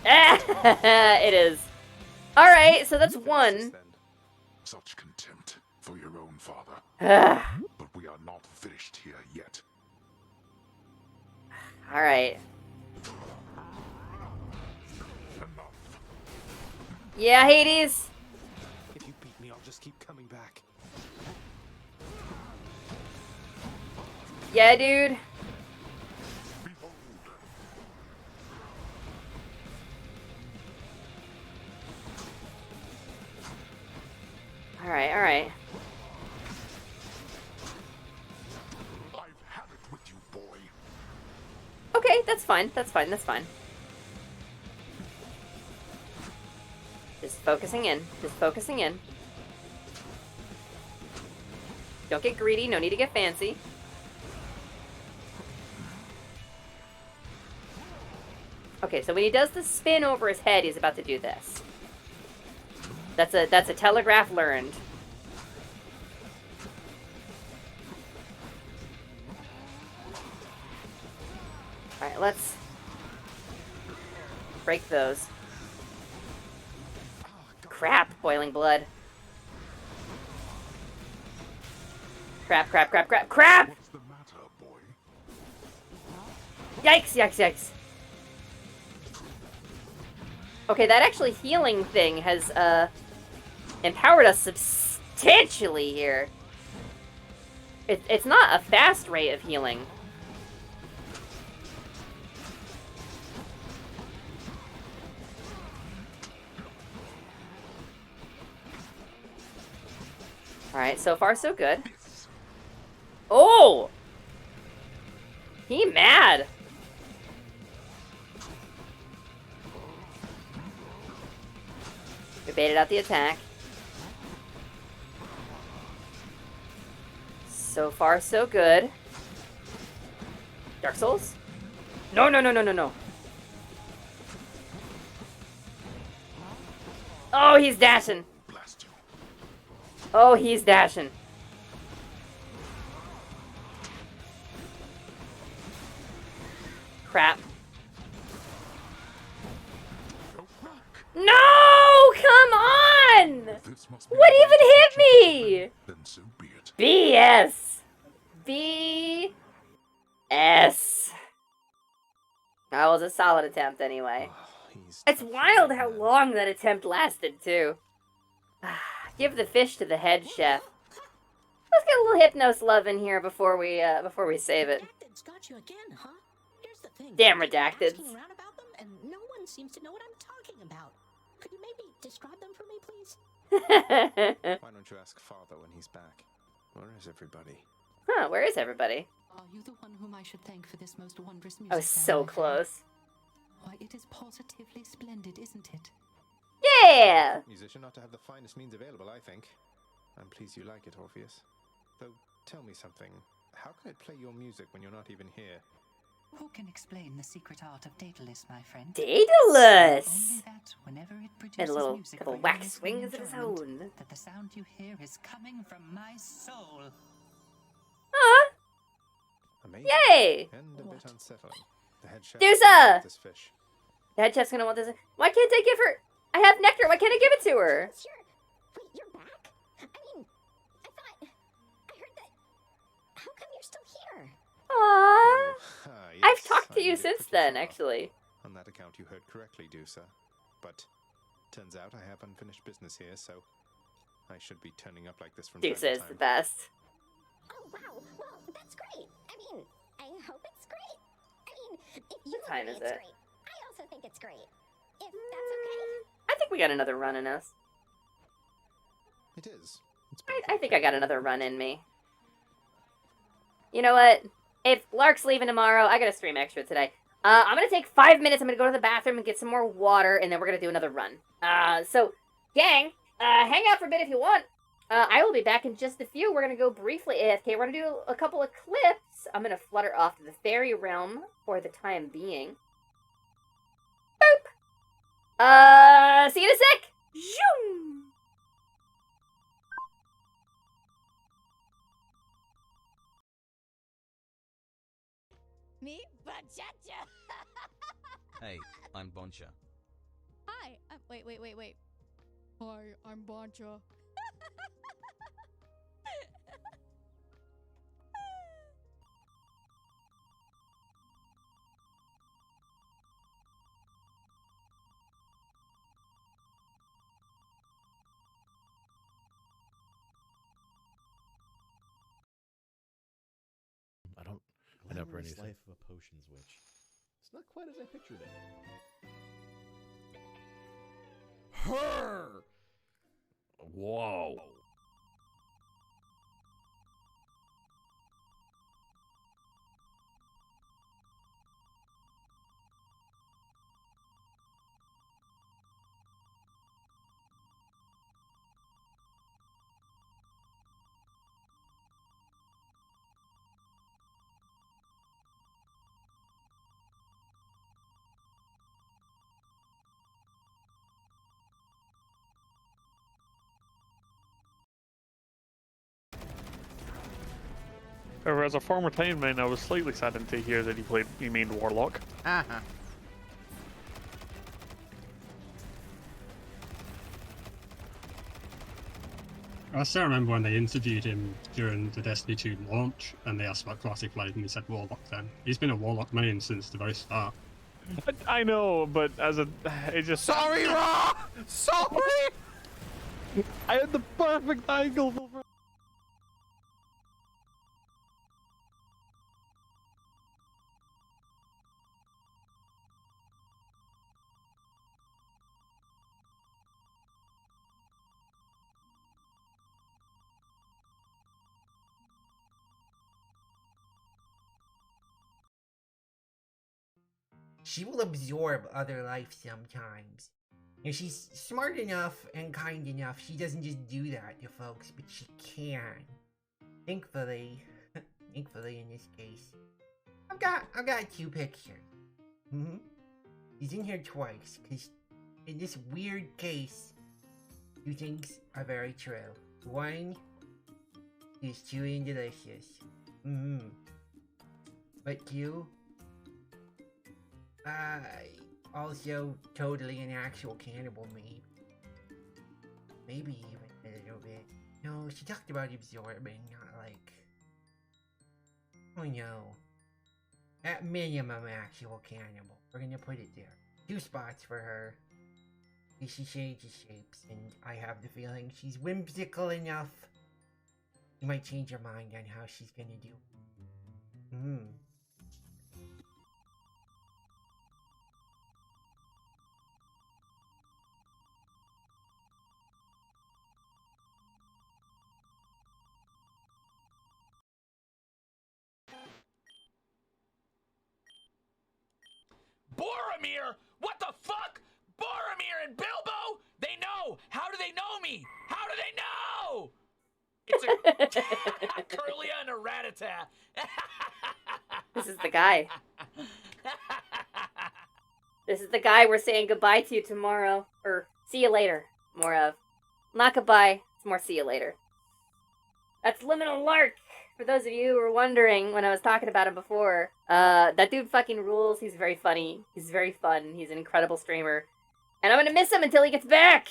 It is. Alright, so that's one. Such contempt for your own father. But we are not finished here yet. Alright. Yeah, Hades? If you beat me, I'll just keep coming back. Yeah, dude. Alright. I've had it with you, boy. Okay, that's fine. Just focusing in. Don't get greedy, no need to get fancy. Okay, so when he does the spin over his head, he's about to do this. That's a telegraph learned. Alright, let's break those. Crap, boiling blood. Crap! What's the matter, boy? Yikes. Okay, that actually healing thing has, empowered us substantially here. It's not a fast rate of healing. Alright, so far so good. Oh! He mad! We baited out the attack. So far so good. Dark Souls? No, no, no, no, no, no. Oh, he's dashing. Oh, he's dashing. Crap. No! Come on! What even hit me? BS. BS. That was a solid attempt anyway. It's wild how long that attempt lasted, too. Give the fish to the head chef. Let's get a little Hypnos love in here before we save it. Got you again, huh? Here's the thing. Damn redacted. Asking around about them, and no one seems to know what I'm talking about. Could you maybe describe them for me, please? Why don't you ask Father when he's back? Where is everybody? Huh, where is everybody? Are you the one whom I should thank for this most wondrous music? I was so close. Why, it is positively splendid, isn't it? Yeah! Musician ought to have the finest means available, I think. I'm pleased you like it, Orpheus. Though, tell me something. How can it play your music when you're not even here? Who can explain the secret art of Daedalus, my friend? Daedalus! Only that whenever it produces And a little music couple for wax your swings of his enjoyment, own. that the sound you hear is coming from my soul. Huh? Amazing. Yay! And a bit unsettling. The head chef Deusa! this fish. The head chef's gonna want this. Why can't I give her? I have nectar. Why can't I give it to her? Wait, you're back? I mean, I heard that. How come you're still here? Aww. Yes, I've talked to I you made it since pretty then, far. actually. On that account, you heard correctly, Deusa. But turns out I have unfinished business here, so I should be turning up like this from time Deusa to is time. the best. Oh wow, well that's great. I mean, I hope it's great. I mean, if you What time agree is it's it? great, I also think it's great. If that's okay. I think we got another run in us. It is. I think I got another run in me. You know what? If Lark's leaving tomorrow, I gotta stream extra today. I'm gonna take 5 minutes. I'm gonna go to the bathroom and get some more water, and then we're gonna do another run. So, gang, hang out for a bit if you want. I will be back in just a few. We're gonna go briefly AFK. We're gonna do a couple of clips. I'm gonna flutter off to the fairy realm for the time being. Boop! See you in a sec! Zoom! Me? Bachacha! Hey, I'm Boncha. Hi! Wait. Hi, I'm Boncha. I don't win up or Glamorous anything. life of a potions witch. It's not quite as I pictured it. Her! Whoa. However, as a former timeline, I was slightly saddened to hear that he mained Warlock. Uh-huh. I still remember when they interviewed him during the Destiny 2 launch, and they asked about Classic Blade, and he said Warlock then. He's been a Warlock main since the very start. I know, but it just... Sorry, Ra! Sorry! I had the perfect angle for... she will absorb other life sometimes. You know, she's smart enough and kind enough. She doesn't just do that to folks, but she can. Thankfully, thankfully in this case, I've got 2 pictures. He's in here twice, cause in this weird case, 2 things are very true. 1, he's chewy and delicious. But 2, also totally an actual cannibal, maybe even a little bit. No, she talked about absorbing, not like, oh no, at minimum actual cannibal. We're gonna put it there. 2 spots for her. She changes shapes, and I have the feeling she's whimsical enough. She might change her mind on how she's gonna do. Boromir? What the fuck? Boromir and Bilbo? They know! How do they know me? How do they know? It's a Curlia and a Ratata. This is the guy. This is the guy we're saying goodbye to tomorrow. Or, see you later. More of. Not goodbye. It's more see you later. That's Liminal Lark! For those of you who were wondering when I was talking about him before, that dude fucking rules. He's very funny. He's very fun. He's an incredible streamer. And I'm gonna miss him until he gets back!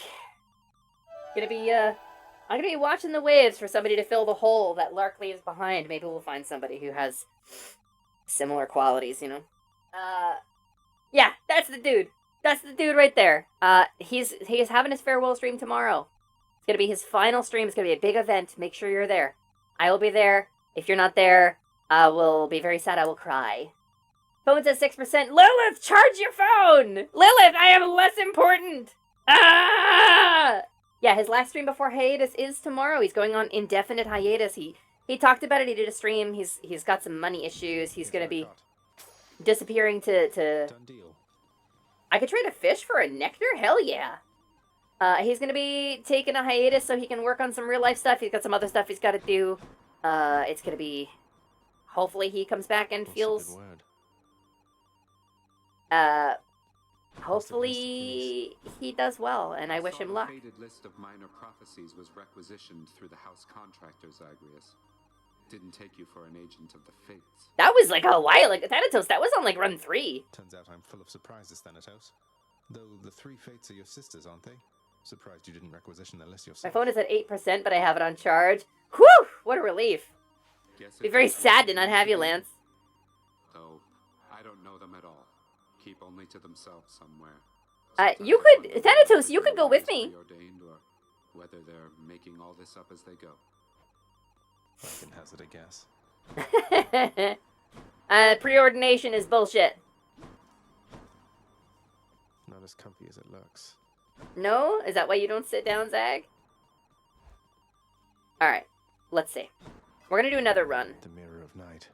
I'm gonna be watching the waves for somebody to fill the hole that Lark leaves behind. Maybe we'll find somebody who has similar qualities, you know? Yeah, that's the dude. That's the dude right there. He's having his farewell stream tomorrow. It's gonna be his final stream. It's gonna be a big event. Make sure you're there. I will be there. If you're not there, I will be very sad. I will cry. Phone says 6%. Lilith, charge your phone! Lilith, I am less important! Ah! Yeah, his last stream before hiatus is tomorrow. He's going on indefinite hiatus. He talked about it. He did a stream. He's got some money issues. He's gonna be disappearing to... Done deal. I could trade a fish for a nectar? Hell yeah. He's gonna be taking a hiatus so he can work on some real life stuff. He's got some other stuff he's gotta do. It's gonna be... Hopefully he comes back and feels... Hopefully he does well, and I wish him luck. The faded list of minor prophecies was requisitioned through the house contractor, Zagreus. Didn't take you for an agent of the fates. That was like a while ago. Thanatos, that was on like run 3. Turns out I'm full of surprises, Thanatos. Though the 3 fates are your sisters, aren't they? Surprised you didn't requisition the list yourself. My phone is at 8%, but I have it on charge. Whew! What a relief. Be very sad to not have you, Lance. Though, I don't know them at all. Keep only to themselves somewhere. You could... Thanatos, you could go with me. Ordained, or whether they're making all this up as they go. I can hazard a guess. Preordination is bullshit. Not as comfy as it looks. No? Is that why you don't sit down, Zag? Alright. Let's see. We're gonna do another run. The Mirror of Night.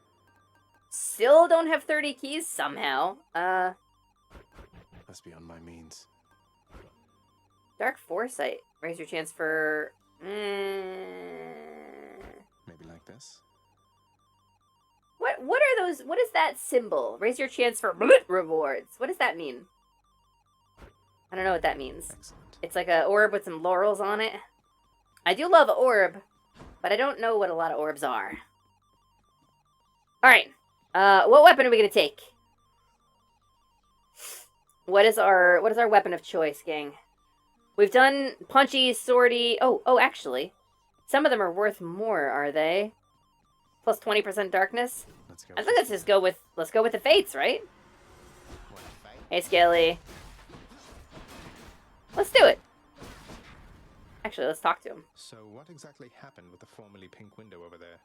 Still don't have 30 keys somehow. That's beyond my means. Dark Foresight. Raise your chance for... Maybe like this? What are those... What is that symbol? Raise your chance for rewards. What does that mean? I don't know what that means. Excellent. It's like an orb with some laurels on it. I do love orb, but I don't know what a lot of orbs are. Alright. What weapon are we gonna take? What is our weapon of choice, gang? We've done punchy, swordy... Oh, actually. Some of them are worth more, are they? Plus 20% darkness? I think let's go with the fates, right? Hey, Skelly. Let's do it. Actually, let's talk to him. So what exactly happened with the formerly pink window over there?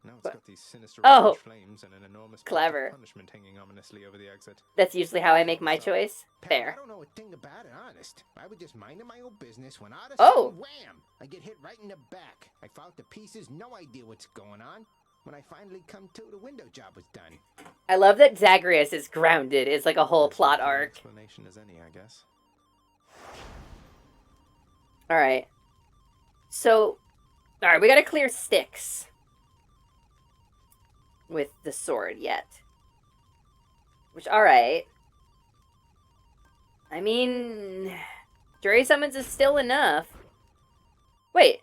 Now it's got these sinister orange flames and an enormous clever punishment hanging ominously over the exit. That's usually how I make my choice. Fair. I don't know a thing about it, honest. I was just minding my own business when all of a Oh! sudden, wham! I get hit right in the back. I fall to pieces, no idea what's going on. when I finally come to, the window job was done. I love that Zagreus is grounded. It's like a whole plot arc. Explanation as any, I guess. Alright. So, alright, we gotta clear Styx with the sword yet. Which, alright. I mean, Jury Summons is still enough. Wait.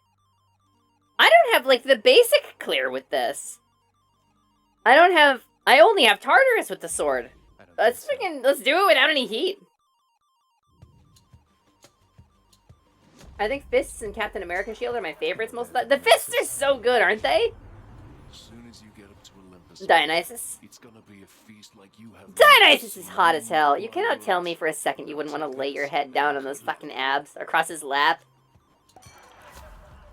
I don't have, like, the basic clear with this. I only have Tartarus with the sword. Let's do it without any heat. I think Fists and Captain America Shield are my favorites most of the time. The Fists are so good, aren't they? As soon as you get up to Olympus, Dionysus. it's gonna be a feast like you have. Dionysus is hot as hell. You cannot tell me for a second you wouldn't want to lay your head down on those fucking abs across his lap.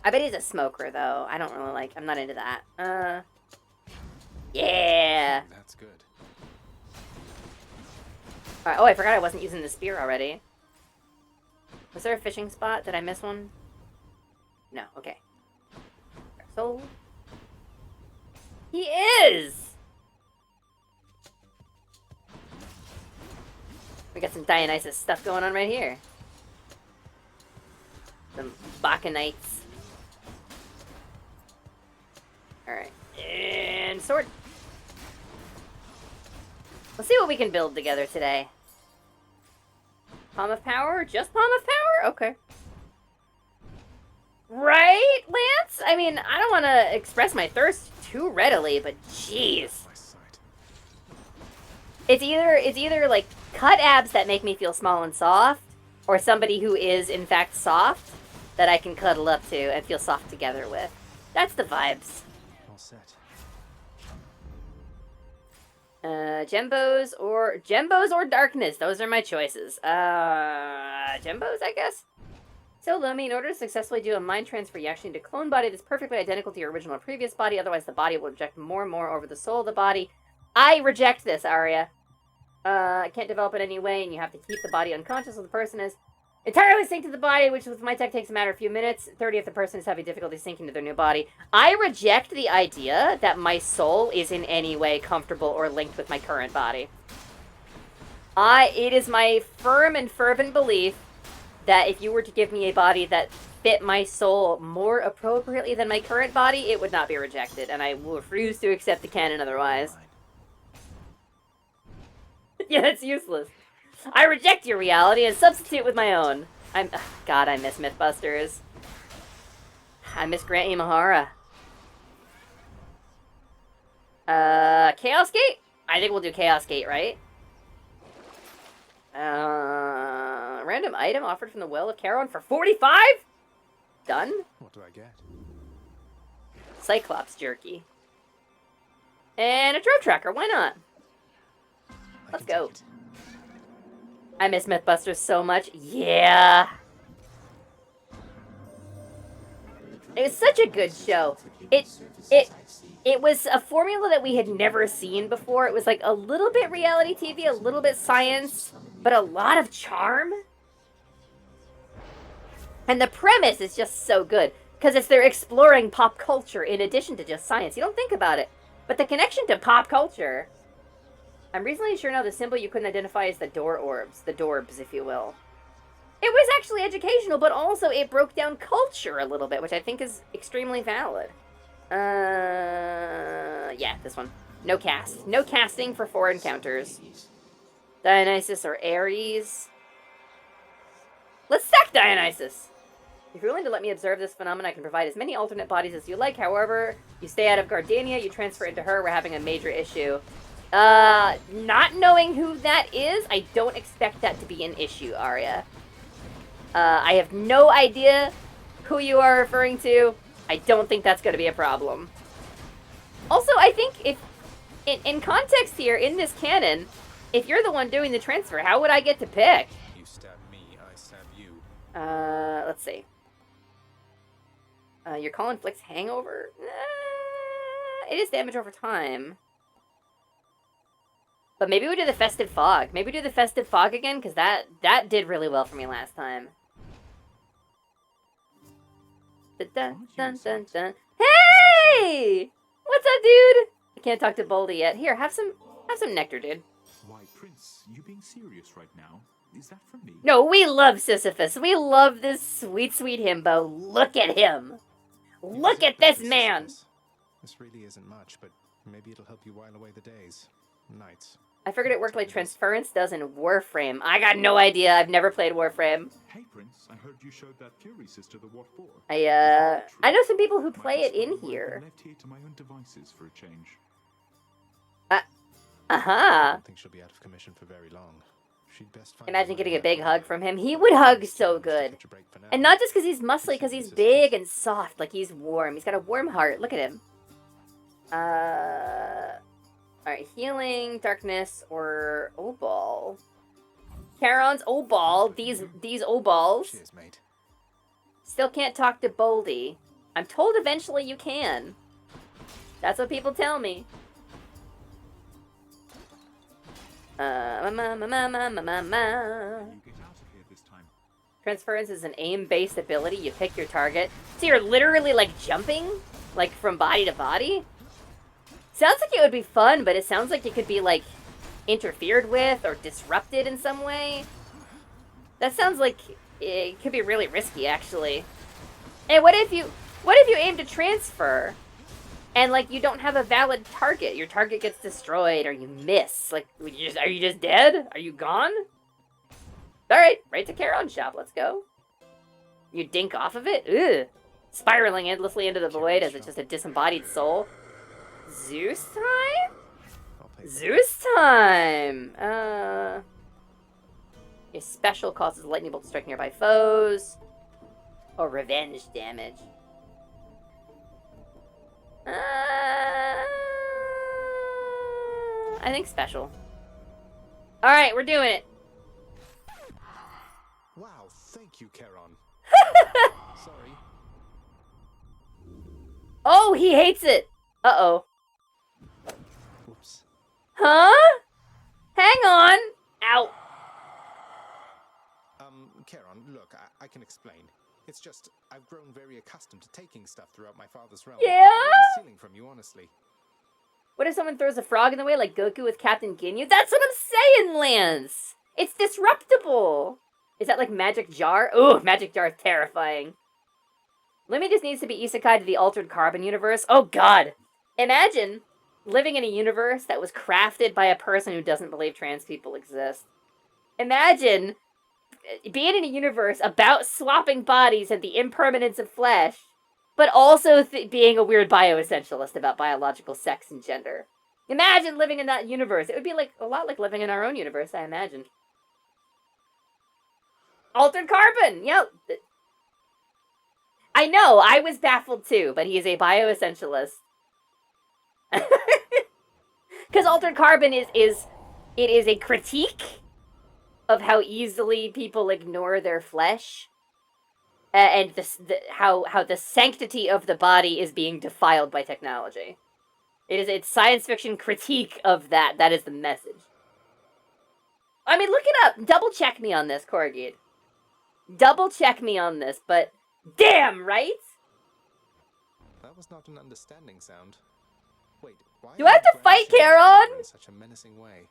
I bet he's a smoker, though. I don't really like... I'm not into that. Yeah! That's good. Alright, oh, I forgot I wasn't using the spear already. Was there a fishing spot? Did I miss one? No, okay. So... He is! We got some Dionysus stuff going on right here. Some Bacchanites. Alright. And sword. Let's see what we can build together today. Palm of Power? Just Palm of Power? Okay. Right, Lance? I mean, I don't want to express my thirst too readily, but jeez. It's either like cut abs that make me feel small and soft, or somebody who is in fact soft that I can cuddle up to and feel soft together with. That's the vibes. All set. Gembos or darkness. Those are my choices. Gembos, I guess? So, Lumi, in order to successfully do a mind transfer, you actually need a clone body that's perfectly identical to your original or previous body, otherwise the body will reject more and more over the soul of the body. I reject this, Arya. Can't develop it any way, and you have to keep the body unconscious when the person is entirely synced to the body, which with my tech takes a matter of a few minutes. 30 if the person is having difficulty syncing to their new body. I reject the idea that my soul is in any way comfortable or linked with my current body. It is my firm and fervent belief that if you were to give me a body that fit my soul more appropriately than my current body, it would not be rejected, and I will refuse to accept the canon otherwise. Yeah, it's useless. I reject your reality and substitute with my own. God, I miss Mythbusters. I miss Grant Imahara. Chaos Gate? I think we'll do Chaos Gate, right? Random item offered from the Well of Charon for 45? Done? What do I get? Cyclops jerky. And a drone tracker, why not? Let's go. I miss Mythbusters so much. Yeah. It was such a good show. It was a formula that we had never seen before. It was like a little bit reality TV, a little bit science, but a lot of charm. And the premise is just so good, because they're exploring pop culture in addition to just science. You don't think about it, but the connection to pop culture... I'm reasonably sure now the symbol you couldn't identify is the door orbs. The dorbs, if you will. It was actually educational, but also it broke down culture a little bit, which I think is extremely valid. Yeah, this one. No cast. No casting for 4 encounters. Dionysus or Ares. Let's sack Dionysus! If you're willing to let me observe this phenomenon, I can provide as many alternate bodies as you like. However, you stay out of Gardania, you transfer into her, we're having a major issue. Not knowing who that is, I don't expect that to be an issue, Arya. I have no idea who you are referring to. I don't think that's going to be a problem. Also, I think if, in context here, in this canon, if you're the one doing the transfer, how would I get to pick? You stab me, I stab you. Let's see. Your call inflicts hangover? It is damage over time. But maybe we do the Festive Fog. Maybe do the Festive Fog again, because that did really well for me last time. Dun, dun, dun, dun. Hey! What's up, dude? I can't talk to Boldy yet. Here, have some nectar, dude. Why, Prince, you being serious right now? Is that from me? No, we love Sisyphus. We love this sweet, sweet himbo. Look at him. Look at this man. This really isn't much, but maybe it'll help you while away the days, nights. I figured it worked like Transference does in Warframe. I got no idea. I've never played Warframe. Hey, Prince, I heard you showed that Fury sister the What For. I know some people who play it in here. Left here to my own devices for a change. I don't think she'll be out of commission for very long. She'd best find Imagine getting a big hug from him. He would hug so good. And not just because he's muscly, because he's big and soft. Like, he's warm. He's got a warm heart. Look at him. Alright, healing, darkness, or Obal. Charon's Obal. These Obals. Cheers, mate. Still can't talk to Boldy. I'm told eventually you can. That's what people tell me. Transference is an aim-based ability. You pick your target. So you're literally, like, jumping? Like, from body to body? Sounds like it would be fun, but it sounds like it could be, like, interfered with or disrupted in some way. That sounds like it could be really risky, actually. And what if you aim to transfer and, like, you don't have a valid target? Your target gets destroyed or you miss. Like, are you just dead? Are you gone? Alright, right to Charon's shop. Let's go. You dink off of it? Ugh. Spiraling endlessly into the void as it's just a disembodied soul. Zeus time? Zeus time! Your special causes lightning bolt to strike nearby foes. Or revenge damage. I think special. Alright, we're doing it. Wow, thank you, Charon. Sorry. Oh, he hates it! Uh-oh. Whoops. Huh? Hang on! Ow. Charon, look, I can explain. It's just, I've grown very accustomed to taking stuff throughout my father's realm. Yeah? I'm stealing from you, honestly. What if someone throws a frog in the way like Goku with Captain Ginyu? That's what I'm saying, Lance! It's disruptible! Is that like Magic Jar? Ooh, Magic Jar is terrifying. Lumi just needs to be isekai to the Altered Carbon universe. Oh god! Imagine living in a universe that was crafted by a person who doesn't believe trans people exist. Imagine being in a universe about swapping bodies and the impermanence of flesh, but also being a weird bioessentialist about biological sex and gender. Imagine living in that universe. It would be like a lot like living in our own universe, I imagine. Altered Carbon! Yep. I know, I was baffled too, but he is a bioessentialist. Because Altered Carbon is a critique of how easily people ignore their flesh, and how the sanctity of the body is being defiled by technology. It's science fiction critique of that. That is the message. I mean, look it up. Double check me on this, Corgid. Double check me on this, but damn, right? That was not an understanding sound. Wait, why do I have to fight Charon? In such a menacing way?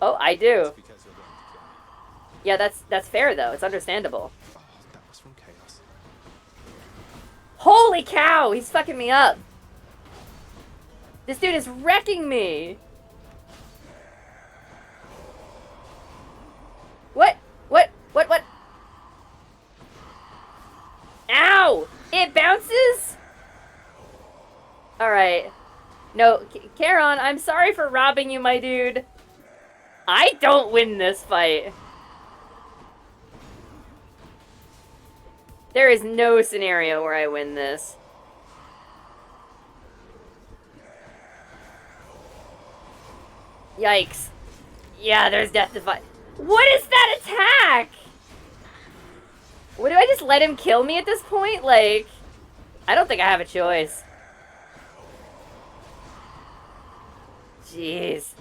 Oh, I do. Yeah, that's fair though. It's understandable. Oh, that was from chaos. Holy cow! He's fucking me up. This dude is wrecking me. What? Ow! It bounces? Alright. No, Charon, I'm sorry for robbing you, my dude. I don't win this fight. There is no scenario where I win this. Yikes. Yeah, there's death to fight. What is that attack? What, do I just let him kill me at this point? Like, I don't think I have a choice. Jeez.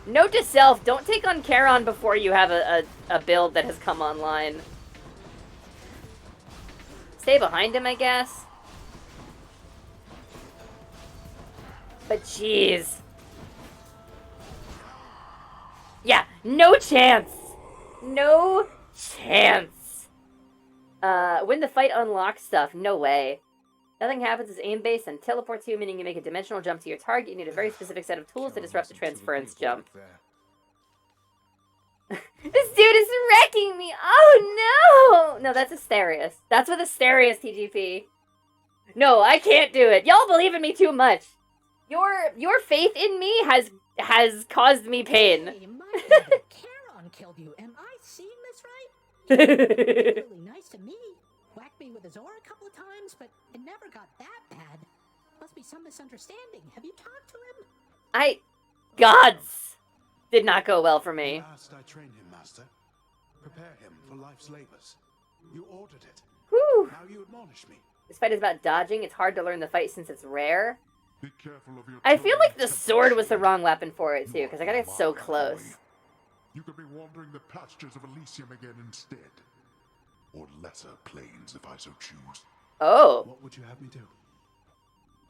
Note to self, don't take on Charon before you have a build that has come online. Stay behind him, I guess. But jeez. Yeah, no chance. No chance. When the fight unlocks stuff, no way. Nothing happens is aim-based and teleports you, meaning you make a dimensional jump to your target. You need a very specific set of tools to disrupt the transference jump. This dude is wrecking me! Oh no! No, that's Asterius. That's with Asterius, TGP. No, I can't do it. Y'all believe in me too much. Your faith in me has caused me pain. Hey, my brother Charon killed you. Am I seeing this right? He was really nice to me. Whacked me with his aura a couple of times, but it never got that bad. Must be some misunderstanding. Have you talked to him? Gods did not go well for me. Last I trained him, Master. Prepare him for life's labors. You ordered it. Whew. Now you admonish me. This fight is about dodging. It's hard to learn the fight since it's rare. Be careful of your I feel like the sword was the wrong weapon for it too, because I gotta get so close. You could be wandering the pastures of Elysium again instead. Or lesser planes, if I so choose. Oh. What would you have me do?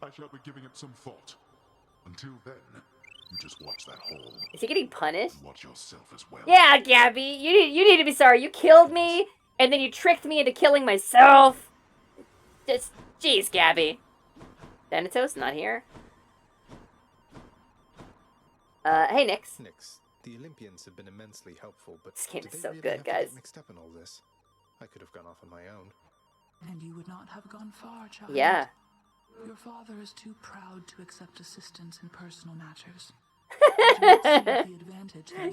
I shall be giving it some thought. Until then, you just watch that hole. Is he getting punished? Watch yourself as well. Yeah, Gabby, you need to be sorry. You killed me, and then you tricked me into killing myself. Just, jeez, Gabby. Thanatos, not here. Hey, Nyx. Nyx, the Olympians have been immensely helpful, but This game do is they so really good, have to guys. get mixed up in all this? I could have gone off on my own. And you would not have gone far, child. Yeah. Your father is too proud to accept assistance in personal matters.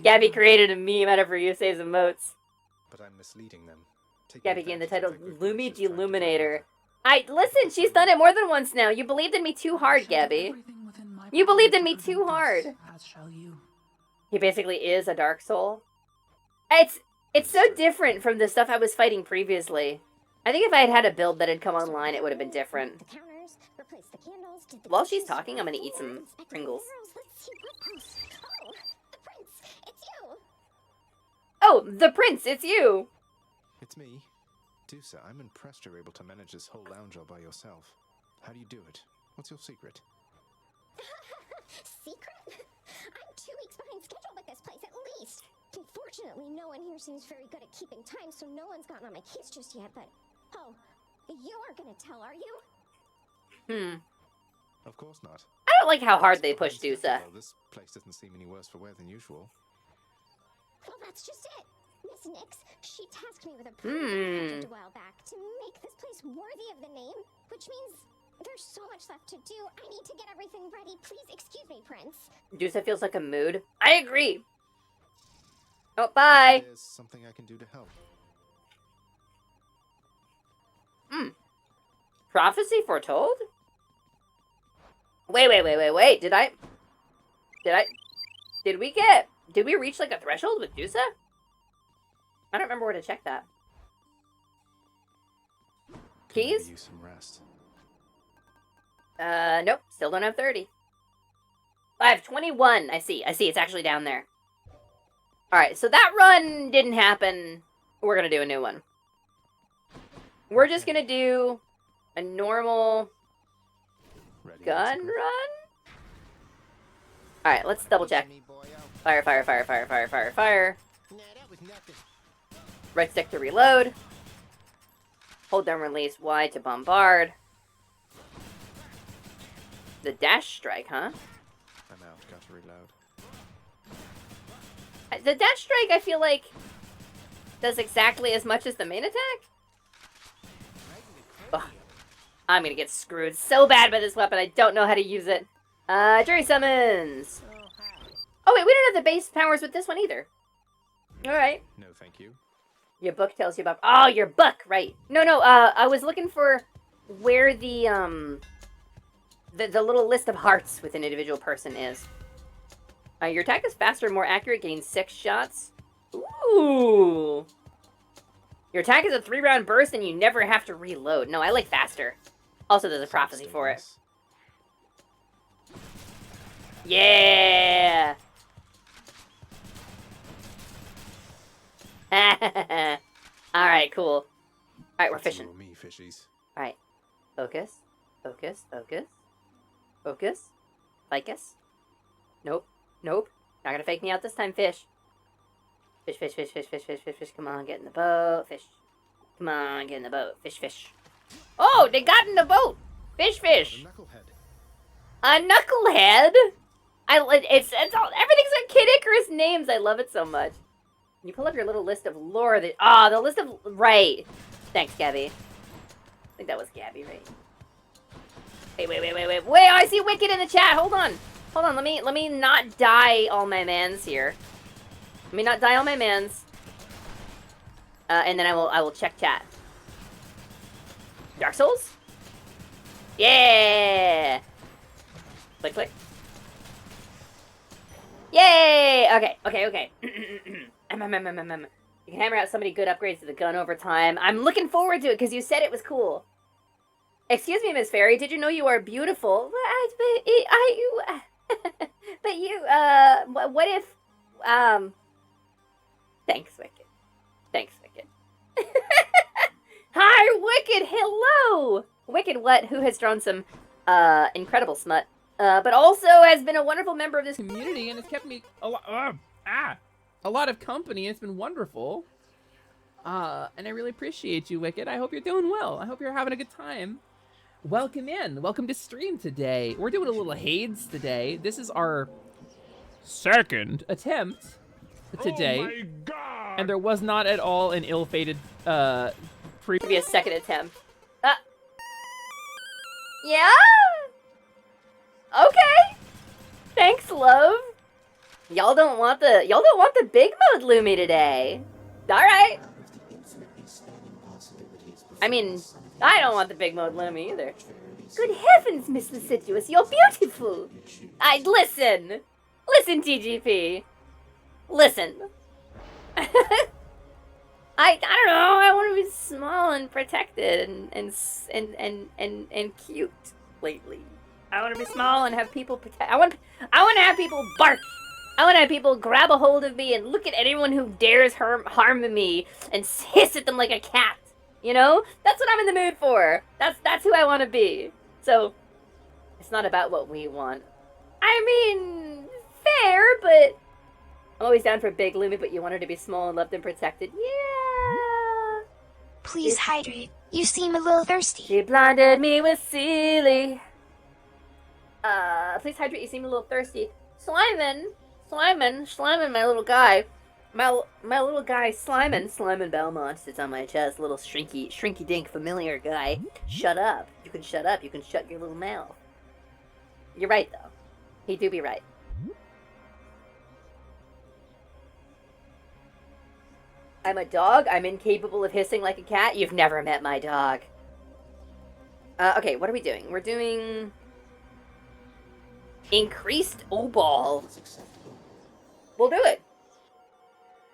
Gabby created a meme out of her Yusei's emotes. But I'm misleading them. Gabby gained the title Lumi Deluminator. Listen, she's done it more than once now. You believed in me too hard, Gabby. You believed in me too hard. As shall you. He basically is a Dark Soul. It's so different from the stuff I was fighting previously. I think if I had had a build that had come online, it would have been different. The counters, replace the candles, did the While she's dishes, talking, I'm gonna eat some inspect the Pringles. barrels. Let's see what else. Oh, the prince, it's you. Oh, the prince, it's you! It's me. Dusa, I'm impressed you're able to manage this whole lounge all by yourself. How do you do it? What's your secret? Secret? I'm 2 weeks behind schedule with this place, at least. Unfortunately, no one here seems very good at keeping time, so no one's gotten on my case just yet, but... Oh, you aren't gonna tell, are you? Of course not. I don't like how hard they push Dusa. Well, this place doesn't seem any worse for wear than usual. Well, that's just it. Miss Nyx, she tasked me with a project a while back to make this place worthy of the name, which means there's so much left to do. I need to get everything ready. Please excuse me, Prince. Dusa feels like a mood. I agree. Oh, bye. There's something I can do to help. Prophecy foretold? Wait. Did we reach like a threshold with Dusa? I don't remember where to check that. Keys? Use some rest. Nope. Still don't have 30. I have 21. I see. It's actually down there. Alright, so that run didn't happen. We're gonna do a new one. We're just gonna do a normal gun run? Alright, let's double check. Fire. Right stick to reload. Hold down release Y to bombard. The dash strike, huh? I'm out. Got to reload. The dash strike, I feel like, does exactly as much as the main attack? Ugh. I'm gonna get screwed so bad by this weapon, I don't know how to use it. Jury summons! Oh wait, we don't have the base powers with this one either. Alright. No, thank you. Your book tells you about... Oh, your book! Right. No, I was looking for where the little list of hearts with an individual person is. Your attack is faster and more accurate, getting 6 shots. Ooh! Your attack is a 3-round burst and you never have to reload. No, I like faster. Also, there's a prophecy for it. Yeah! Alright, cool. Alright, we're fishing. You or me, fishies. Alright. Focus. Ficus? Nope. Nope. Not gonna fake me out this time, fish. Fish, fish, fish, fish, fish, fish, fish, fish. Come on, get in the boat. Fish. Come on, get in the boat. Fish, fish. Oh, they got in the boat! Fish, fish! A knucklehead? It's all, everything's on Kid Icarus names. I love it so much. Can you pull up your little list of lore that... Ah, the list of... Right. Thanks, Gabby. I think that was Gabby, right? Wait. Wait, I see Wicked in the chat. Hold on. Hold on, let me not die all my mans here. Let me not die all my mans. And then I will check chat. Dark Souls? Yeah! Click, click. Yay! Okay. You can hammer out so many good upgrades to the gun over time. I'm looking forward to it because you said it was cool. Excuse me, Miss Fairy. Did you know you are beautiful? But you, what if, Thanks, Wicked. Thanks, Wicked. Hi, Wicked! Hello! Wicked what? Who has drawn some, incredible smut. But also has been a wonderful member of this community and has kept me a lot of company. It's been wonderful. And I really appreciate you, Wicked. I hope you're doing well. I hope you're having a good time. Welcome in. Welcome to stream today. We're doing a little Hades today. This is our second attempt today. Oh my God. And there was not at all an ill-fated previous second attempt. Yeah? Okay. Thanks, love. Y'all don't want the big mode Lumi today. Alright. I mean, I don't want the big mode Lumi either. Good heavens, Miss Deciduous, you're beautiful. Listen, TGP. Listen. I don't know. I want to be small and protected and cute lately. I want to be small and have people protect. I want to have people bark. I want to have people grab a hold of me and look at anyone who dares harm me and hiss at them like a cat. You know? That's what I'm in the mood for. That's who I want to be. So, it's not about what we want. I mean, fair, but I'm always down for big Lumi, but you want her to be small and loved and protected. Yeah. Please hydrate. You seem a little thirsty. She blinded me with Sealy. Please hydrate. You seem a little thirsty. Slimin, my little guy. My little guy, Slimin Belmont sits on my chest. Little shrinky dink familiar guy. Shut up. You can shut up. You can shut your little mouth. You're right, though. He do be right. I'm a dog. I'm incapable of hissing like a cat. You've never met my dog. Okay, what are we doing? We're doing increased O-Ball. We'll do it.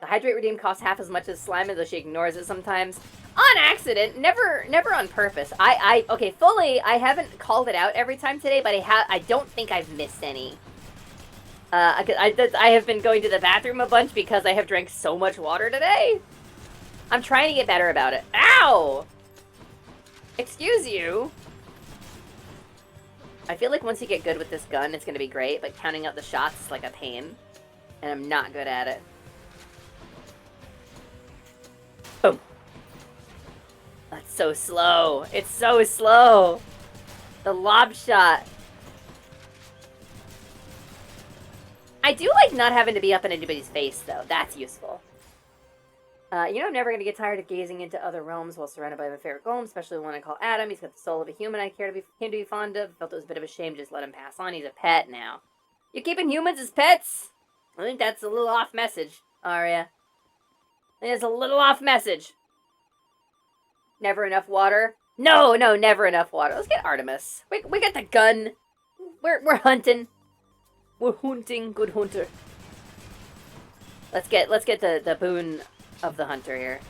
The Hydrate Redeem costs half as much as Slime, though she ignores it sometimes. On accident, never on purpose. Okay, fully, I haven't called it out every time today, but I don't think I've missed any. I have been going to the bathroom a bunch because I have drank so much water today. I'm trying to get better about it. Ow! Excuse you. I feel like once you get good with this gun, it's gonna be great, but counting out the shots is like a pain. And I'm not good at it. Boom. That's so slow. It's so slow. The lob shot. I do like not having to be up in anybody's face, though. That's useful. You know I'm never going to get tired of gazing into other realms while surrounded by my favorite golem, especially the one I call Adam. He's got the soul of a human I care to be fond of. Felt it was a bit of a shame to just let him pass on. He's a pet now. You keeping humans as pets? I think that's a little off message, Arya. I think it's a little off message. Never enough water? No, never enough water. Let's get Artemis. We got the gun. We're hunting. We're hunting, good hunter. Let's get the boon of the hunter here.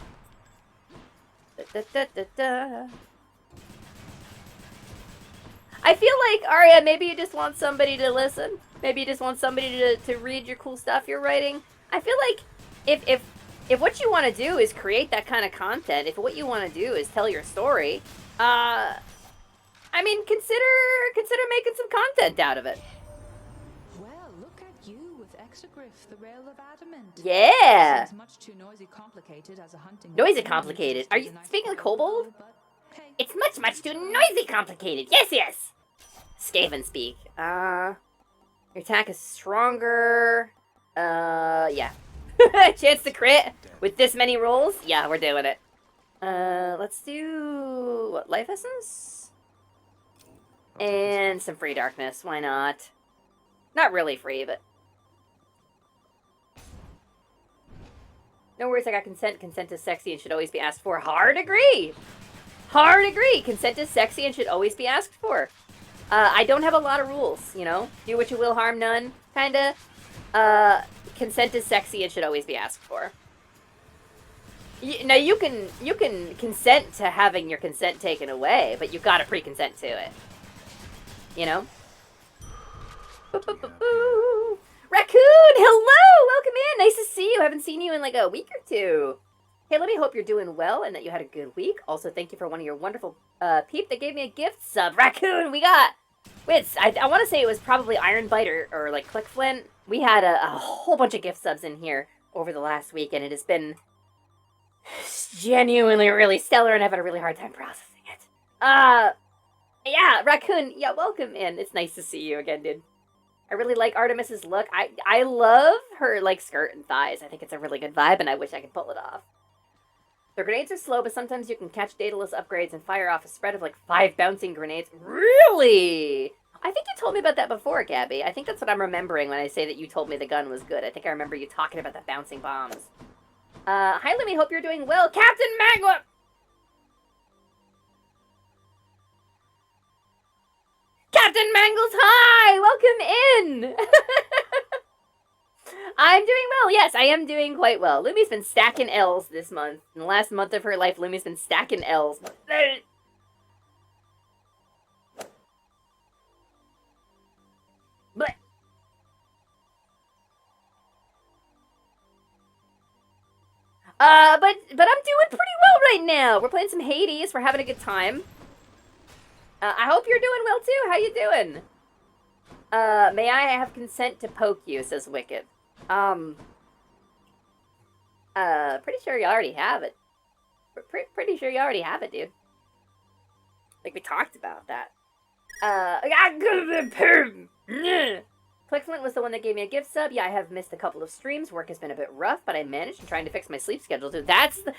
I feel like, Arya, maybe you just want somebody to listen. Maybe you just want somebody to read your cool stuff you're writing. I feel like if what you want to do is create that kind of content, if what you want to do is tell your story, I mean, consider making some content out of it. look at you with Exagriff, the rail of adamant. Yeah! Seems much too noisy complicated as a hunting Noisy weapon. complicated. Are you Just a nice speaking of quiet kobold? bow, but hey, It's much too noisy complicated. Yes, yes! Skaven speak. Your attack is stronger. Yeah. Chance to crit with this many rolls? Yeah, we're doing it. Let's do... what, life essence? And some free darkness. Why not? Not really free, but... No worries, I got consent. Consent is sexy and should always be asked for. Hard agree! Hard agree! Consent is sexy and should always be asked for. I don't have a lot of rules, you know? Do what you will, harm none, kinda. Consent is sexy and should always be asked for. Now, you can consent to having your consent taken away, but you gotta pre-consent to it. You know? Raccoon, hello! Welcome in! Nice to see you. Haven't seen you in like a week or two. Hey, let me hope you're doing well and that you had a good week. Also, thank you for one of your wonderful peep that gave me a gift sub. Raccoon, I want to say it was probably Iron Bite or like Click Flint. We had a whole bunch of gift subs in here over the last week, and it has been genuinely really stellar, and I've had a really hard time processing it. Yeah, Raccoon, yeah, welcome in. It's nice to see you again, dude. I really like Artemis's look. I love her, like, skirt and thighs. I think it's a really good vibe, and I wish I could pull it off. The grenades are slow, but sometimes you can catch Daedalus upgrades and fire off a spread of, like, 5 bouncing grenades. Really? I think you told me about that before, Gabby. I think that's what I'm remembering when I say that you told me the gun was good. I think I remember you talking about the bouncing bombs. Hi, Lumi. Hope you're doing well. Captain Magma! Captain Mangles, hi! Welcome in! I'm doing well. Yes, I am doing quite well. Lumi's been stacking L's this month. In the last month of her life, Lumi's been stacking L's. But I'm doing pretty well right now. We're playing some Hades. We're having a good time. I hope you're doing well too. How you doing? May I have consent to poke you, says Wicked. Pretty sure you already have it. Pretty sure you already have it, dude. Like, we talked about that. Clickflint was the one that gave me a gift sub. Yeah, I have missed a couple of streams. Work has been a bit rough, but I managed. I'm trying to fix my sleep schedule, too. That's the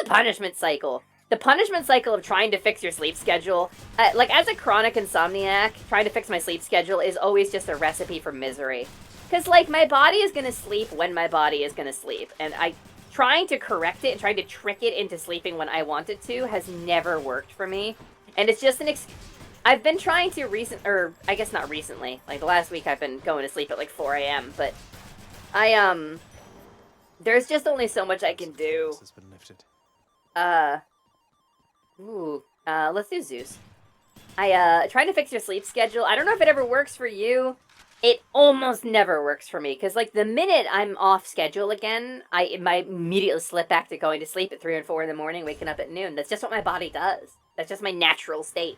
punishment cycle. The punishment cycle of trying to fix your sleep schedule. Like, as a chronic insomniac, trying to fix my sleep schedule is always just a recipe for misery. Because, like, my body is going to sleep when my body is going to sleep. And trying to correct it and trying to trick it into sleeping when I want it to has never worked for me. And it's just I've been trying to I guess not recently. Like, the last week I've been going to sleep at, like, 4 a.m. But there's just only so much I can do. Let's do Zeus. Trying to fix your sleep schedule. I don't know if it ever works for you. It almost never works for me, because, like, the minute I'm off schedule again, I might immediately slip back to going to sleep at 3 and 4 in the morning, waking up at noon. That's just what my body does. That's just my natural state.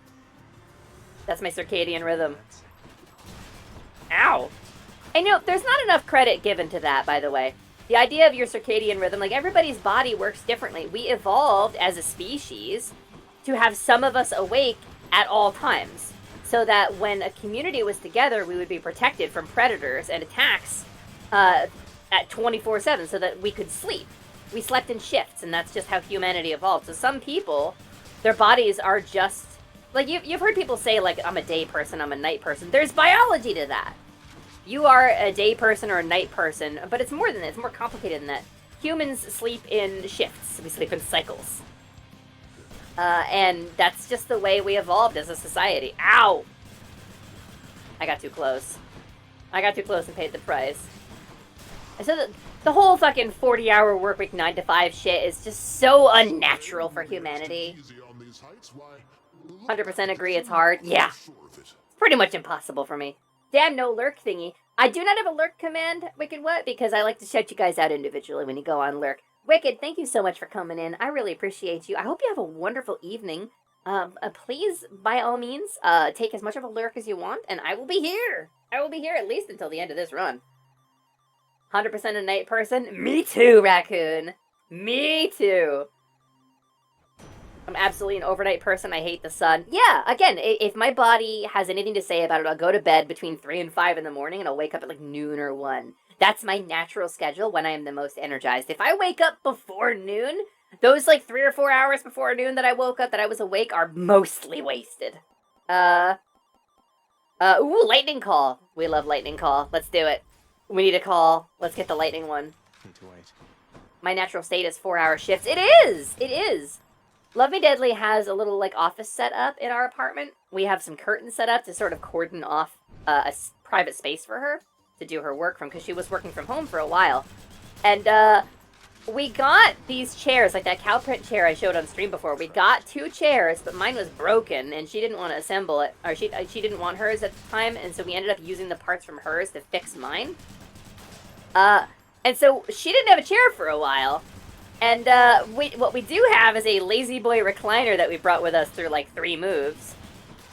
That's my circadian rhythm. Ow! I know, there's not enough credit given to that, by the way. The idea of your circadian rhythm, like, everybody's body works differently. We evolved as a species to have some of us awake at all times, so that when a community was together, we would be protected from predators and attacks at 24/7, so that we could sleep. We slept in shifts, and that's just how humanity evolved. So some people, their bodies are just... Like, you've heard people say, like, I'm a day person, I'm a night person. There's biology to that. You are a day person or a night person, but it's more than that. It's more complicated than that. Humans sleep in shifts. We sleep in cycles. And that's just the way we evolved as a society. Ow! I got too close. I got too close and paid the price. I said that the whole fucking 40-hour work week 9 to 5 shit is just so unnatural for humanity. 100% agree it's hard. Yeah. It's pretty much impossible for me. Damn, no lurk thingy. I do not have a lurk command, Wicked What, because I like to shout you guys out individually when you go on lurk. Wicked, thank you so much for coming in. I really appreciate you. I hope you have a wonderful evening. Please, by all means, take as much of a lurk as you want, and I will be here. I will be here at least until the end of this run. 100% a night person? Me too, Raccoon. Me too. I'm absolutely an overnight person. I hate the sun. Yeah, again, if my body has anything to say about it, I'll go to bed between 3 and 5 in the morning, and I'll wake up at like noon or 1. That's my natural schedule when I am the most energized. If I wake up before noon, those like 3 or 4 hours before noon that I woke up, that I was awake, are mostly wasted. Ooh, lightning call. We love lightning call. Let's do it. We need a call. Let's get the lightning one. Need to wait. My natural state is 4-hour shifts. It is! It is! Love Me Deadly has a little, like, office set up in our apartment. We have some curtains set up to sort of cordon off a private space for her to do her work from, because she was working from home for a while. And, we got these chairs, like that cow print chair I showed on stream before. We got 2 chairs, but mine was broken, and she didn't want to assemble it, or she didn't want hers at the time, and so we ended up using the parts from hers to fix mine. And so she didn't have a chair for a while. And what we do have is a lazy boy recliner that we brought with us through like 3 moves.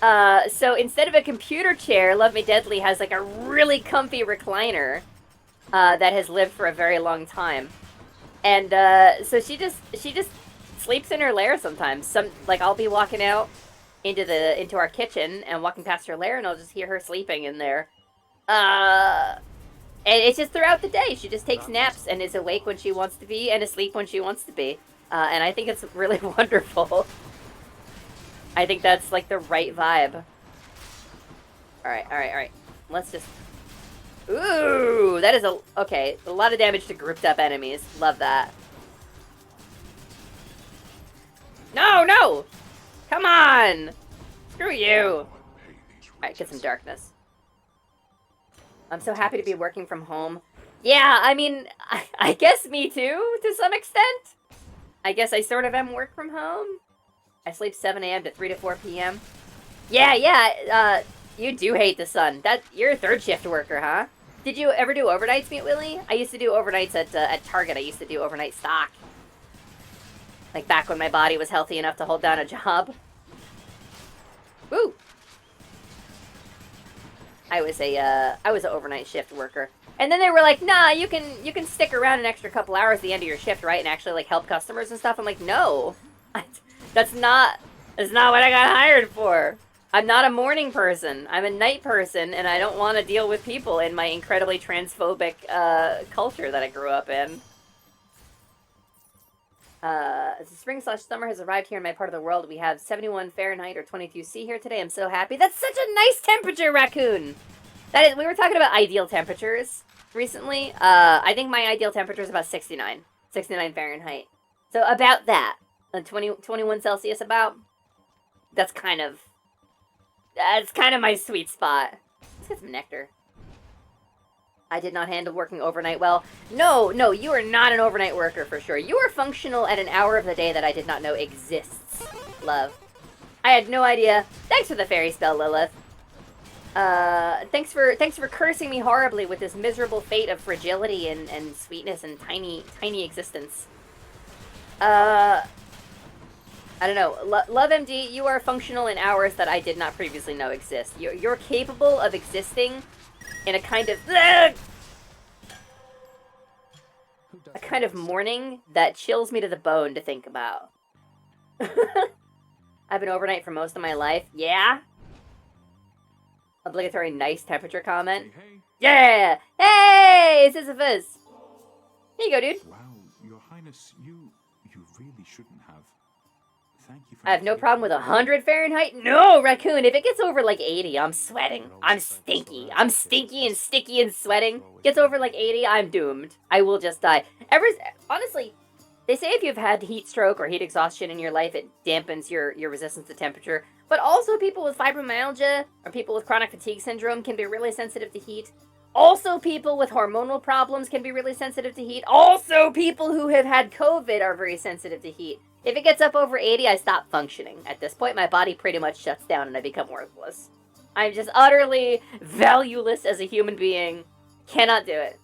So instead of a computer chair, Love Me Deadly has like a really comfy recliner that has lived for a very long time. And so she just sleeps in her lair sometimes. Like I'll be walking out into our kitchen and walking past her lair, and I'll just hear her sleeping in there. And it's just throughout the day. She just takes naps and is awake when she wants to be and asleep when she wants to be. And I think it's really wonderful. I think that's like the right vibe. Alright. Let's just... Ooh, that is okay, a lot of damage to grouped up enemies. Love that. No! Come on! Screw you! Alright, get some darkness. I'm so happy to be working from home. Yeah, I mean, I guess me too, to some extent. I guess I sort of am work from home. I sleep 7 a.m. to 3 to 4 p.m. Yeah, you do hate the sun. You're a 3rd shift worker, huh? Did you ever do overnights, Meat Willie? I used to do overnights at Target. I used to do overnight stock. Like back when my body was healthy enough to hold down a job. Woo! I was an overnight shift worker. And then they were like, nah, you can stick around an extra couple hours at the end of your shift, right? And actually like help customers and stuff. I'm like, no. That's not what I got hired for. I'm not a morning person. I'm a night person, and I don't want to deal with people in my incredibly transphobic culture that I grew up in. Spring/summer has arrived here in my part of the world. We have 71 Fahrenheit or 22°C here today. I'm so happy. That's such a nice temperature, Raccoon! We were talking about ideal temperatures recently. I think my ideal temperature is about 69 Fahrenheit. So about that. 21 Celsius about. That's kind of my sweet spot. Let's get some nectar. I did not handle working overnight well. No, you are not an overnight worker for sure. You are functional at an hour of the day that I did not know exists. Love. I had no idea. Thanks for the fairy spell, Lilith. Thanks for cursing me horribly with this miserable fate of fragility and sweetness and tiny existence. I don't know. Love MD, you are functional in hours that I did not previously know exist. You're capable of existing in a kind of morning that chills me to the bone to think about. I've been overnight for most of my life. Yeah? Obligatory nice temperature comment. Hey. Yeah! Hey, Sisyphus! Here you go, dude. Wow, Your Highness, you really shouldn't have. Thank you for I have no problem with 100 Fahrenheit. No, Raccoon, if it gets over like 80, I'm sweating. I'm stinky. I'm stinky and sticky and sweating. Gets over like 80, I'm doomed. I will just die. Honestly, they say if you've had heat stroke or heat exhaustion in your life, it dampens your resistance to temperature. But also people with fibromyalgia or people with chronic fatigue syndrome can be really sensitive to heat. Also, people with hormonal problems can be really sensitive to heat. Also, people who have had COVID are very sensitive to heat. If it gets up over 80, I stop functioning. At this point, my body pretty much shuts down and I become worthless. I'm just utterly valueless as a human being. Cannot do it.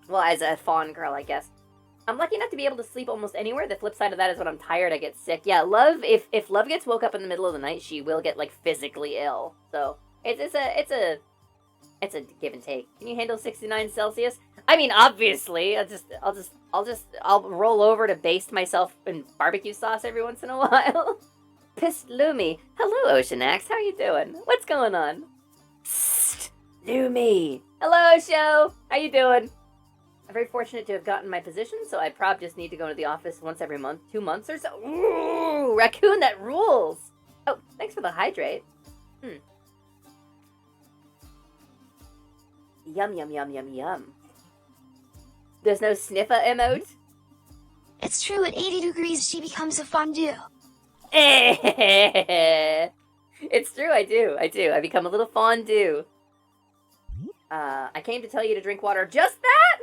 Well, as a fawn girl, I guess. I'm lucky enough to be able to sleep almost anywhere. The flip side of that is when I'm tired, I get sick. Yeah, Love, if Love gets woke up in the middle of the night, she will get, like, physically ill. So, it's a give and take. Can you handle 69 Celsius? I mean, obviously, I'll roll over to baste myself in barbecue sauce every once in a while. Pissed Lumi. Hello, Oceanax. How you doing? What's going on? Psst, Lumi. Hello, Osho. How you doing? I'm very fortunate to have gotten my position, so I probably just need to go to the office once every month, 2 months or so. Ooh, raccoon, that rules. Oh, thanks for the hydrate. Yum, yum, yum, yum, yum. There's no sniffer emote? It's true, at 80 degrees she becomes a fondue. It's true, I do. I become a little fondue. I came to tell you to drink water. Just that?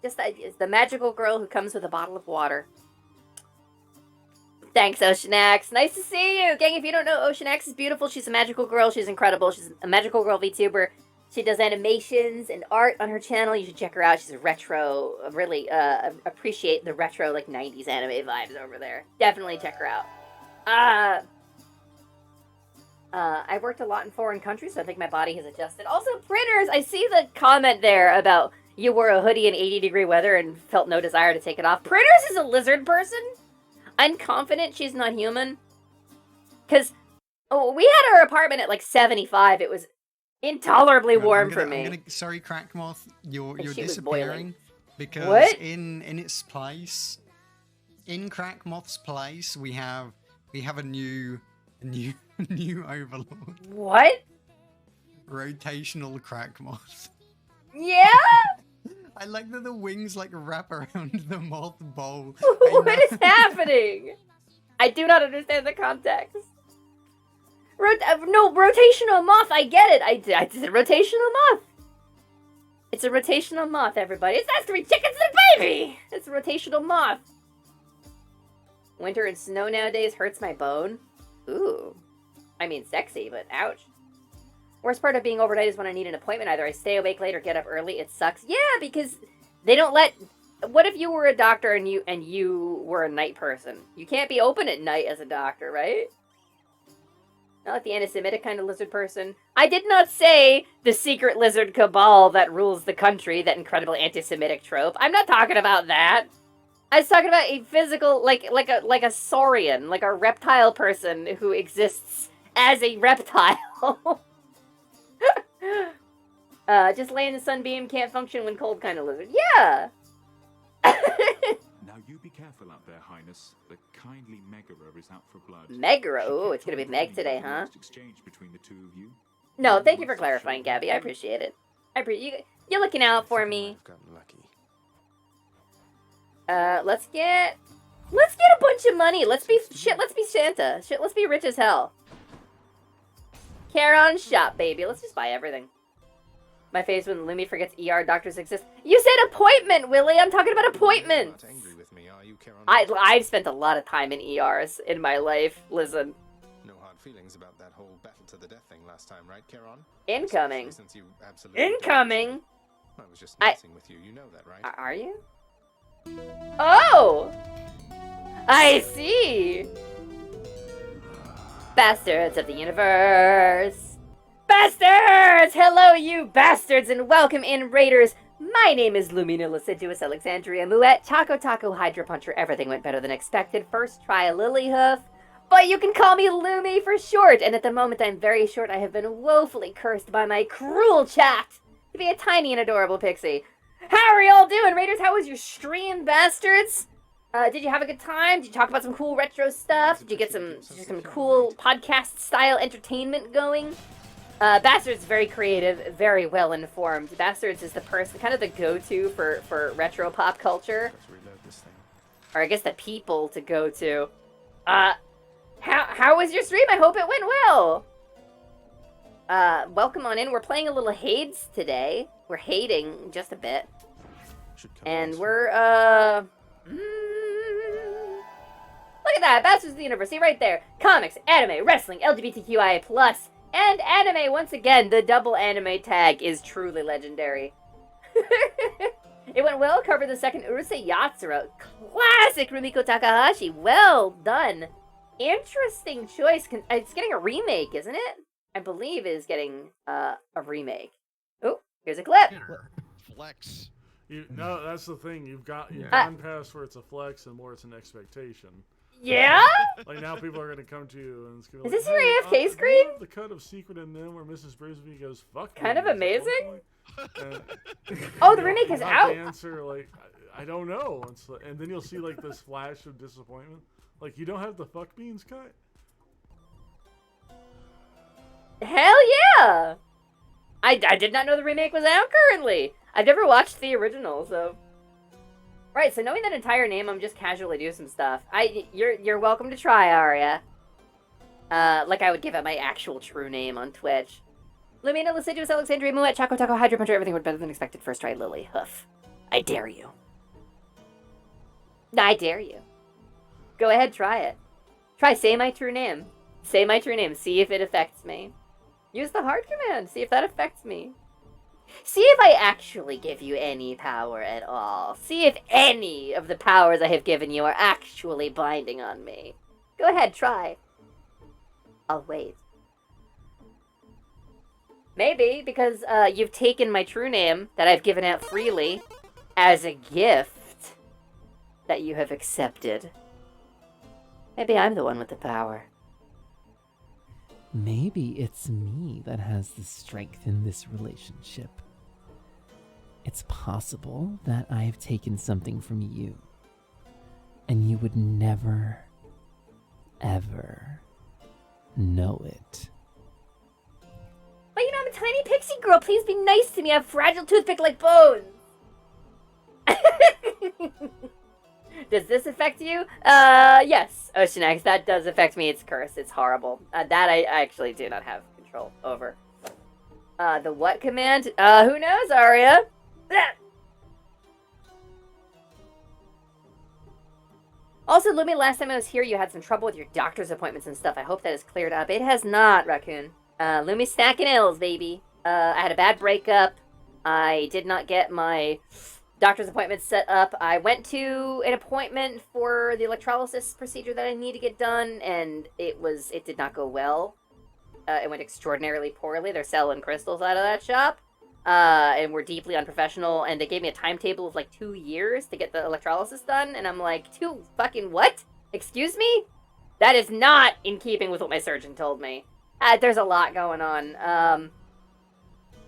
Just that. It's the magical girl who comes with a bottle of water. Thanks, Oceanax. Nice to see you. Gang, if you don't know, Oceanax is beautiful. She's a magical girl. She's incredible. She's a magical girl VTuber. She does animations and art on her channel. You should check her out. She's a retro, really appreciate the retro, like, 90s anime vibes over there. Definitely check her out. I worked a lot in foreign countries, so I think my body has adjusted. Also, printers, I see the comment there about you wore a hoodie in 80-degree weather and felt no desire to take it off. Printers is a lizard person? I'm confident she's not human. Because, we had our apartment at, like, 75. It was intolerably warm for me. Sorry, Crackmoth, you're She was disappearing. boiling. Because What? in its place, in Crackmoth's place, we have a new overlord. What? Rotational Crackmoth. Yeah? I like that the wings like wrap around the moth bowl. What is happening? I do not understand the context. No, rotational moth, I get it. I said rotational moth. It's a rotational moth, everybody. It's not 3 chickens and a baby! It's a rotational moth. Winter and snow nowadays hurts my bone. Ooh. I mean, sexy, but ouch. Worst part of being overnight is when I need an appointment. Either I stay awake late or get up early. It sucks. Yeah, because they don't let... What if you were a doctor and you were a night person? You can't be open at night as a doctor, right? Not like the anti-Semitic kind of lizard person. I did not say the secret lizard cabal that rules the country, that incredible anti-Semitic trope. I'm not talking about that. I was talking about a physical, like a saurian, like a reptile person who exists as a reptile. Just lay in the sunbeam, can't function when cold kind of lizard. Yeah! Now you be careful out there, Highness. The kindly Megara is out for blood. Megara? Ooh, it's gonna be Meg today, huh? Exchange between the two of you. No, thank you for clarifying, Gabby. I appreciate it. You're looking out for me. Let's get a bunch of money. Let's be Santa. Let's be rich as hell. Caron shop, baby. Let's just buy everything. My face when Lumi forgets ER doctors exist. You said appointment, Willie. I'm talking about appointments. I've spent a lot of time in ERs in my life. Listen. No hard feelings about that whole battle to the death thing last time, right, Caron? Incoming. Since you absolutely Incoming. I was just messing with you. You know that, right? Are you? Oh! I see! Bastards of the universe! Bastards! Hello, you bastards, and welcome in, Raiders! My name is Lumina Laciduous Alexandria Muet, Taco Taco Hydra Puncher. Everything went better than expected. First try Lilyhoof. But you can call me Lumi for short, and at the moment I'm very short. I have been woefully cursed by my cruel chat to be a tiny and adorable pixie. How are y'all doing, Raiders? How was your stream, bastards? Did you have a good time? Did you talk about some cool retro stuff? Did you get some cool podcast-style entertainment going? Bastards is very creative, very well-informed. Bastards is the person, kind of the go-to for retro pop culture. Or I guess the people to go to. How was your stream? I hope it went well. Welcome on in. We're playing a little Hades today. We're hating just a bit. And we're, look at that, Bastards of the Universe, see right there. Comics, anime, wrestling, LGBTQIA+, and anime. Once again, the double anime tag is truly legendary. It went well. Covered the second Urusei Yatsura. Classic Rumiko Takahashi. Well done. Interesting choice. It's getting a remake, isn't it? I believe it is getting a remake. Oh, here's a clip. Flex. No, that's the thing. You've gone past where it's a flex and more it's an expectation. Yeah? Like now people are going to come to you and it's going to Is be this your AFK screen? The cut of Secret and Them where Mrs. Brisby goes, fuck Kind me, of amazing? and, Oh, the remake is out? The answer, like, I don't know. And then you'll see, like, this flash of disappointment. Like, you don't have the fuck beans cut? Hell yeah! I did not know the remake was out currently. I've never watched the original, so... Right, so knowing that entire name, I'm just casually do some stuff. You're welcome to try, Aria. Like I would give it my actual true name on Twitch. Lumina, Lucidius, Alexandria, Moet, Choco Taco, Hydro Puncher, everything went better than expected. First try, Lily. Hoof. I dare you. I dare you. Go ahead, try it. Try, say my true name. Say my true name, see if it affects me. Use the heart command, see if that affects me. See if I actually give you any power at all. See if any of the powers I have given you are actually binding on me. Go ahead, try. I'll wait. Maybe, because you've taken my true name that I've given out freely as a gift that you have accepted. Maybe I'm the one with the power. Maybe it's me that has the strength in this relationship. It's possible that I have taken something from you, and you would never, ever know it. But you know, I'm a tiny pixie girl. Please be nice to me. I have fragile toothpick-like bones. Does this affect you? Yes, Oceanax, that does affect me. It's cursed. It's horrible. That I actually do not have control over. The what command? Who knows, Aria? Also, Lumi, last time I was here, you had some trouble with your doctor's appointments and stuff. I hope that is cleared up. It has not, Raccoon. Lumi's stacking ills, baby. I had a bad breakup. I did not get my doctor's appointment set up. I went to an appointment for the electrolysis procedure that I need to get done, and it did not go well. It went extraordinarily poorly. They're selling crystals out of that shop, and we're deeply unprofessional, and they gave me a timetable of like 2 years to get the electrolysis done, and I'm like, 2 fucking what? Excuse me? That is not in keeping with what my surgeon told me. There's a lot going on.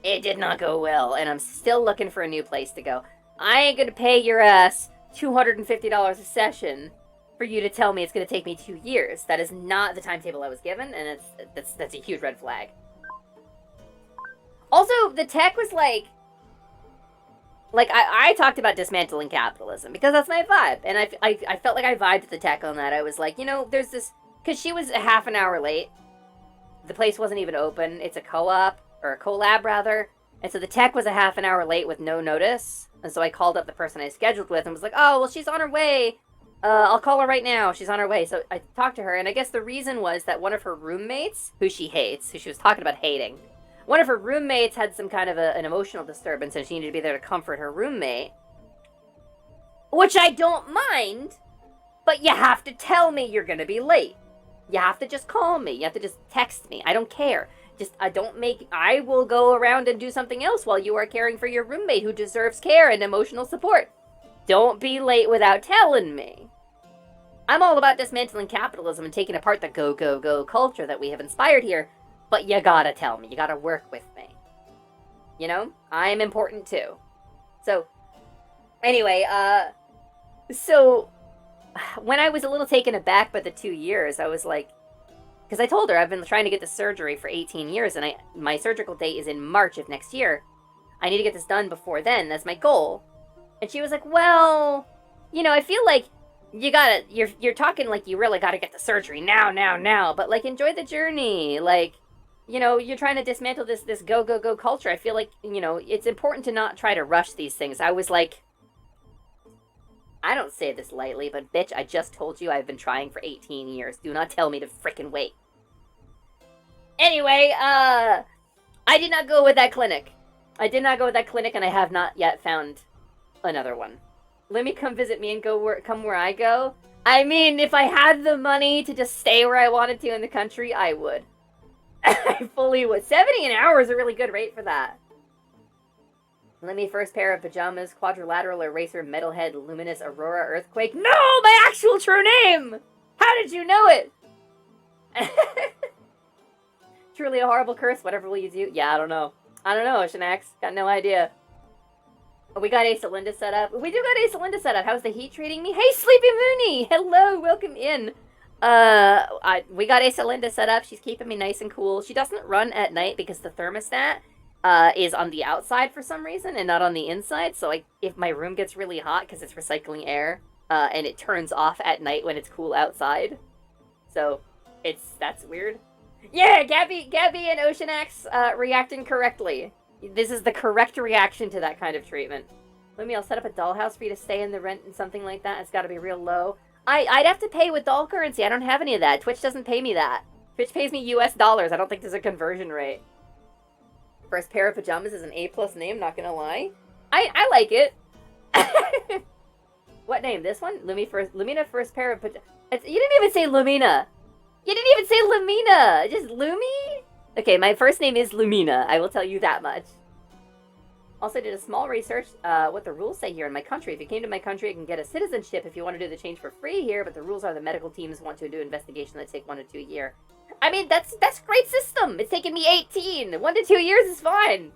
It did not go well, and I'm still looking for a new place to go. I ain't gonna pay your ass $250 a session for you to tell me it's gonna take me 2 years. That is not the timetable I was given, and that's a huge red flag. Also, the tech was like I talked about dismantling capitalism because that's my vibe, and I felt like I vibed with the tech on that. I was like, you know, there's this, because she was a half an hour late. The place wasn't even open. It's a co-op, or a collab rather, and so the tech was a half an hour late with no notice. And so I called up the person I scheduled with and was like, oh, well, she's on her way. I'll call her right now. She's on her way. So I talked to her, and I guess the reason was that one of her roommates, who she hates, who she was talking about hating, one of her roommates had some kind of an emotional disturbance, and she needed to be there to comfort her roommate. Which I don't mind, but you have to tell me you're going to be late. You have to just call me. You have to just text me. I don't care. I will go around and do something else while you are caring for your roommate who deserves care and emotional support. Don't be late without telling me. I'm all about dismantling capitalism and taking apart the go, go, go culture that we have inspired here, but you gotta tell me. You gotta work with me. You know? I'm important too. So, anyway, so, when I was a little taken aback by the 2 years, I was like, because I told her I've been trying to get this surgery for 18 years, and my surgical date is in March of next year. I need to get this done before then. That's my goal. And she was like, well, you know, I feel like you're talking like you really gotta get the surgery now. But, like, enjoy the journey. Like, you know, you're trying to dismantle this go, go, go culture. I feel like, you know, it's important to not try to rush these things. I was like, I don't say this lightly, but bitch, I just told you I've been trying for 18 years. Do not tell me to frickin' wait. Anyway, I did not go with that clinic. And I have not yet found Another one. Let me come visit me and come where I go. I mean, if I had the money to just stay where I wanted to in the country, I would. I fully would. 70 an hour is a really good rate for that. Let me first pair of pajamas, quadrilateral eraser, metalhead, luminous aurora, earthquake. No, my actual true name! How did you know it? Truly a horrible curse. Whatever will you do? Yeah, I don't know. I don't know, Oceanax. Got no idea. Oh, we got Asa Linda set up. We do got Asa Linda set up. How's the heat treating me? Hey, Sleepy Mooney! Hello, welcome in. We got Asa Linda set up. She's keeping me nice and cool. She doesn't run at night because the thermostat is on the outside for some reason and not on the inside. So if my room gets really hot because it's recycling air, and it turns off at night when it's cool outside. So that's weird. Yeah, Gabby and Oceanax reacting correctly. This is the correct reaction to that kind of treatment. Let me, I'll set up a dollhouse for you to stay in the rent and something like that. It's got to be real low. I'd have to pay with doll currency. I don't have any of that. Twitch doesn't pay me that. Twitch pays me US dollars. I don't think there's a conversion rate. First pair of pajamas is an A+ name, not gonna lie. I like it. What name? This one? Lumina first pair of pajamas. You didn't even say Lumina. You didn't even say Lumina. Just Lumi? Okay, my first name is Lumina. I will tell you that much. Also did a small research what the rules say here in my country. If you came to my country, you can get a citizenship if you want to do the change for free here, but the rules are the medical teams want to do investigation that take 1 to 2 years. I mean, that's a great system. It's taken me 18. 1 to 2 years is fine.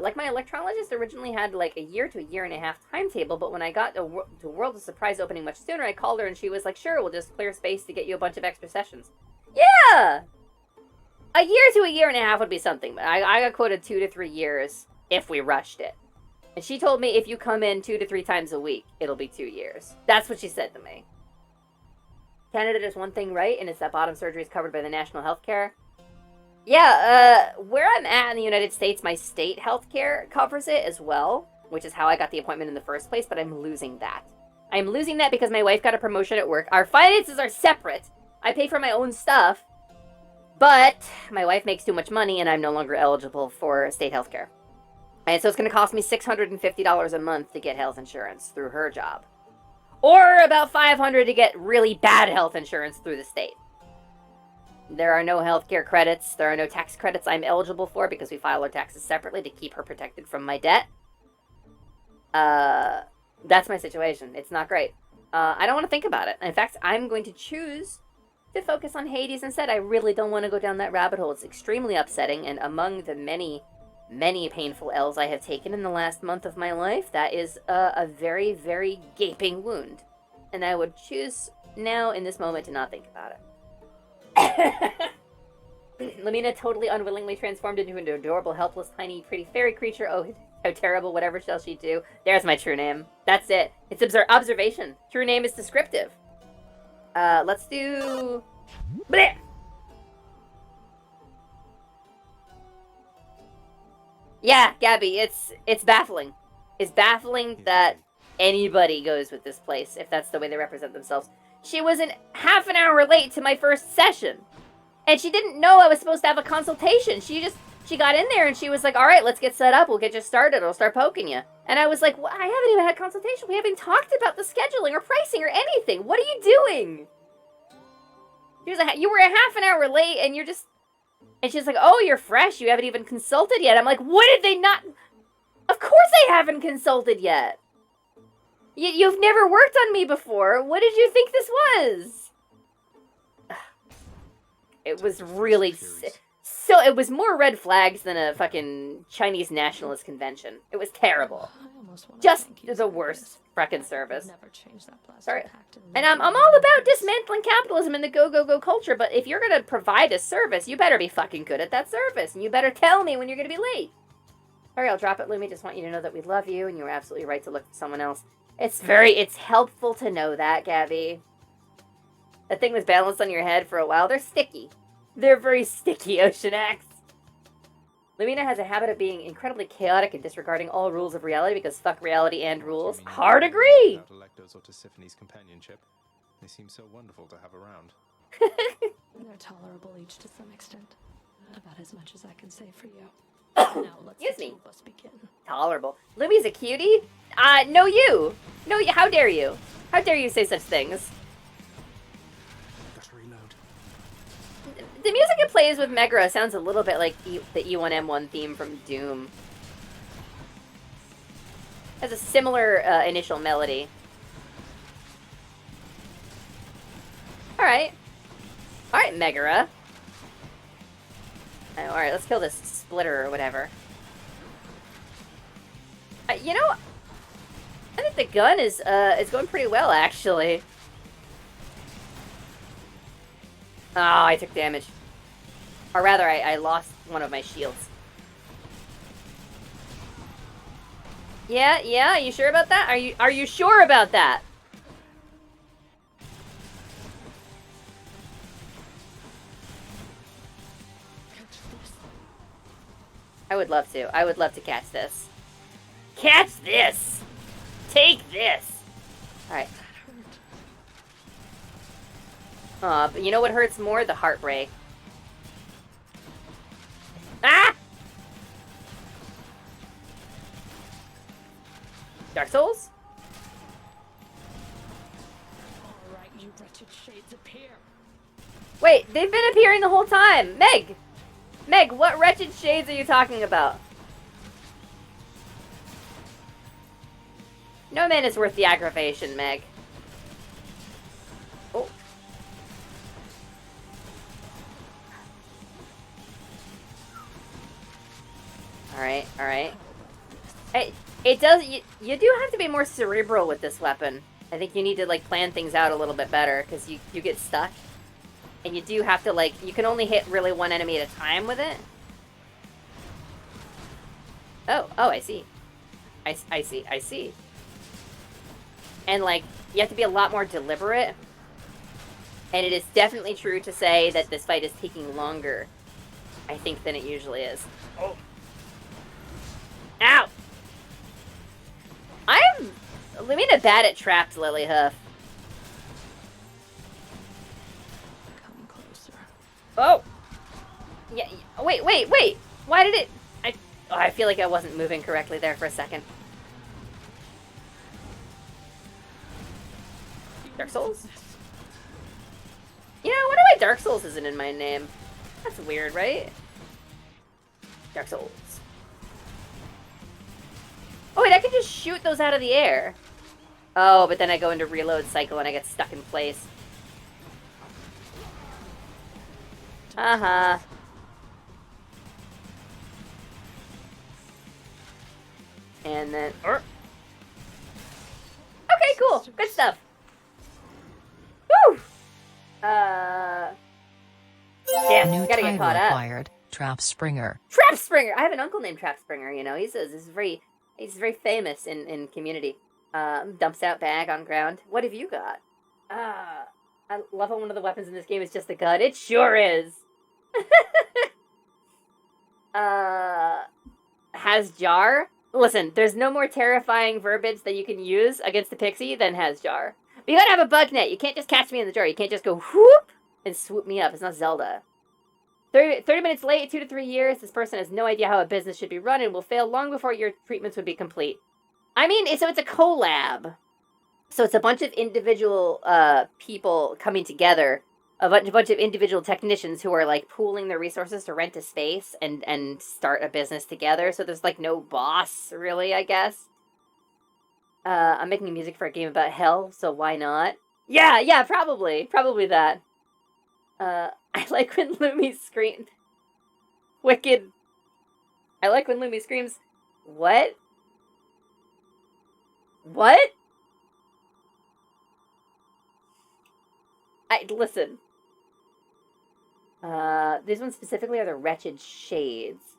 Like my electrologist originally had like a year to a year and a half timetable, but when I got to World of Surprise opening much sooner, I called her and she was like, sure, we'll just clear space to get you a bunch of extra sessions. Yeah! A year to a year and a half would be something, but I got quoted 2 to 3 years if we rushed it. And she told me if you come in 2 to 3 times a week, it'll be 2 years. That's what she said to me. Canada does one thing right, and it's that bottom surgery is covered by the national health care. Yeah, where I'm at in the United States, my state healthcare covers it as well, which is how I got the appointment in the first place, but I'm losing that. I'm losing that because my wife got a promotion at work. Our finances are separate. I pay for my own stuff, but my wife makes too much money and I'm no longer eligible for state healthcare. And so it's going to cost me $650 a month to get health insurance through her job. Or about $500 to get really bad health insurance through the state. There are no healthcare credits. There are no tax credits I'm eligible for because we file our taxes separately to keep her protected from my debt. That's my situation. It's not great. I don't want to think about it. In fact, I'm going to choose to focus on Hades instead. I really don't want to go down that rabbit hole. It's extremely upsetting, and among the many, many painful L's I have taken in the last month of my life, that is a very, very gaping wound. And I would choose now, in this moment, to not think about it. Lamina totally unwillingly transformed into an adorable, helpless, tiny, pretty fairy creature. Oh, how terrible, whatever shall she do? There's my true name. That's it. It's observation. True name is descriptive. Let's do... Bleh! Yeah, Gabby, it's baffling. It's baffling that anybody goes with this place, if that's the way they represent themselves. She was half an hour late to my first session. And she didn't know I was supposed to have a consultation. She got in there and she was like, all right, let's get set up. We'll get you started. I'll start poking you. And I was like, well, I haven't even had a consultation. We haven't talked about the scheduling or pricing or anything. What are you doing? She was like, you were a half an hour late and you're just... And she's like, oh, you're fresh. You haven't even consulted yet. I'm like, what did they not... Of course they haven't consulted yet. You've never worked on me before. What did you think this was? It was really... So it was more red flags than a fucking Chinese nationalist convention. It was terrible. Just the worst frickin' service. Sorry. And I'm all about dismantling capitalism and the go culture, but if you're gonna provide a service, you better be fucking good at that service, and you better tell me when you're gonna be late. Sorry, I'll drop it, Lumi. Just want you to know that we love you, and you're absolutely right to look for someone else. It's helpful to know that, Gabby. That thing was balanced on your head for a while. They're sticky. They're very sticky, Oceanax. Lumina has a habit of being incredibly chaotic and disregarding all rules of reality because fuck reality and rules. Hard agree! Without Electo's or Tisiphane's companionship, they seem so wonderful to have around. They're tolerable each to some extent. About as much as I can say for you. Excuse me. Tolerable. Lumi's a cutie? No you! No you, how dare you? How dare you say such things? The music it plays with Megara sounds a little bit like the E1M1 theme from Doom. Has a similar initial melody. Alright. Alright, Megara. Alright, let's kill this splitter or whatever. You know, I think the gun is going pretty well, actually. Oh, I took damage. Or rather, I lost one of my shields. Yeah, you sure about that? Are you sure about that? I would love to. I would love to catch this. Catch this! Take this! Alright. But you know what hurts more? The heartbreak. Ah! Dark Souls? Alright, you wretched shades appear. Wait, they've been appearing the whole time! Meg! Meg, what wretched shades are you talking about? No man is worth the aggravation, Meg. Oh. Alright, alright. Hey, it does, you do have to be more cerebral with this weapon. I think you need to, like, plan things out a little bit better, because you get stuck. And you do have to, like, you can only hit really one enemy at a time with it. Oh, I see. I see. And, like, you have to be a lot more deliberate. And it is definitely true to say that this fight is taking longer, I think, than it usually is. Oh. Ow! I'm Lumina bad at traps, Lilyhoof. Come closer. Oh! Yeah, wait! Why did it... I feel like I wasn't moving correctly there for a second. Dark Souls? You know, I wonder why Dark Souls isn't in my name. That's weird, right? Dark Souls. Oh wait, I can just shoot those out of the air. Oh, but then I go into reload cycle and I get stuck in place. Uh-huh. And then... Okay, cool. Good stuff. Woo! Damn, New gotta get title caught up. acquired. Trap Springer. Trap Springer! I have an uncle named Trap Springer, you know. He's very famous in community. Dumps out bag on ground. What have you got? I love how one of the weapons in this game is just a gun. It sure is! Has jar? Listen, there's no more terrifying verbiage that you can use against the pixie than has jar. But you gotta have a bug net. You can't just catch me in the jar. You can't just go whoop and swoop me up. It's not Zelda. 30 minutes late, 2 to 3 years. This person has no idea how a business should be run and will fail long before your treatments would be complete. I mean, so it's a collab. So it's a bunch of individual people coming together. A bunch of individual technicians who are, like, pooling their resources to rent a space and start a business together. So there's, like, no boss, really, I guess. I'm making music for a game about hell, so why not? Yeah, probably that. I like when Lumi screams. Wicked. I like when Lumi screams, what? What? Listen. These ones specifically are the Wretched Shades.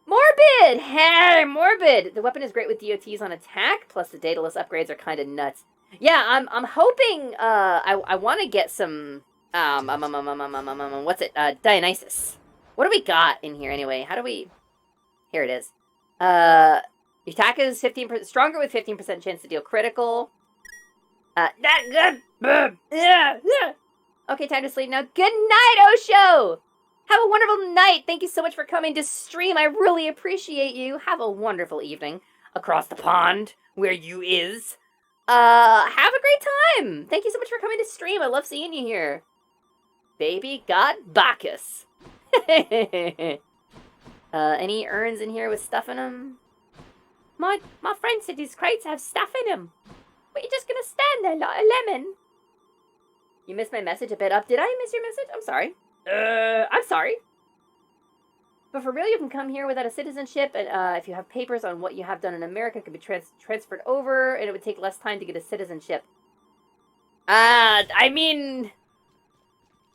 Morbid! Hey, Morbid! The weapon is great with DOTs on attack, plus the Daedalus upgrades are kind of nuts. Yeah, I'm hoping, I want to get some, what's it? Dionysus. What do we got in here anyway? How do we... Here it is. Attack is 15%, stronger with 15% chance to deal critical. That good. Yeah. Okay, time to sleep now. Good night, Osho! Have a wonderful night. Thank you so much for coming to stream. I really appreciate you. Have a wonderful evening across the pond where you is. Have a great time. Thank you so much for coming to stream. I love seeing you here. Baby got Bacchus. Any urns in here with stuff in them? My friend said these crates have stuff in them. But you're just gonna stand there like a lemon. You missed my message a bit up. Did I miss your message? I'm sorry. I'm sorry. But for real, you can come here without a citizenship, and if you have papers on what you have done in America, it could be transferred over, and it would take less time to get a citizenship. I mean,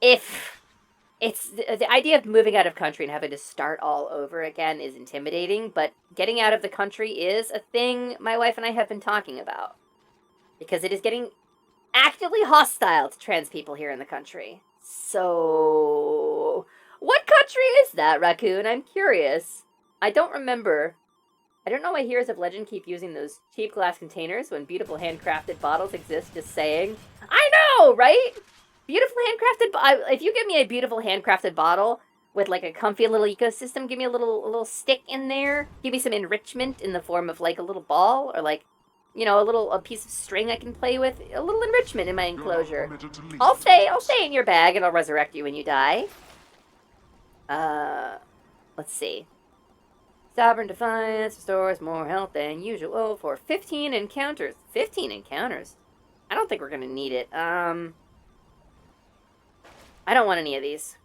if it's the idea of moving out of country and having to start all over again is intimidating, but getting out of the country is a thing my wife and I have been talking about, because it is getting actively hostile to trans people here in the country. So, what country is that, Raccoon? I'm curious. I don't remember. I don't know why Heroes of Legend keep using those cheap glass containers when beautiful handcrafted bottles exist, just saying. I know, right? Beautiful handcrafted... if you give me a beautiful handcrafted bottle with, like, a comfy little ecosystem, give me a little stick in there, give me some enrichment in the form of, like, a little ball, or, like, you know, a piece of string I can play with, a little enrichment in my enclosure. I'll stay in your bag and I'll resurrect you when you die. Let's see. Sovereign Defiance restores more health than usual for 15 encounters. 15 encounters? I don't think we're gonna need it. I don't want any of these.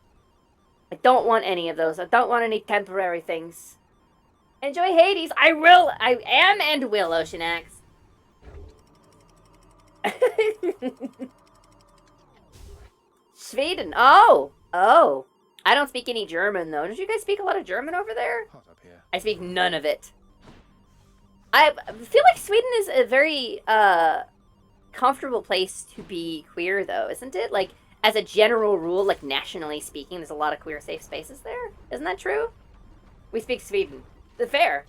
I don't want any of those. I don't want any temporary things. Enjoy Hades. I am and will, Oceanax. Sweden. Oh. I don't speak any German, though. Don't you guys speak a lot of German over there? I speak none of it. I feel like Sweden is a very comfortable place to be queer, though, isn't it? Like, as a general rule, like, nationally speaking, there's a lot of queer safe spaces there. Isn't that true? We speak Sweden. The fair.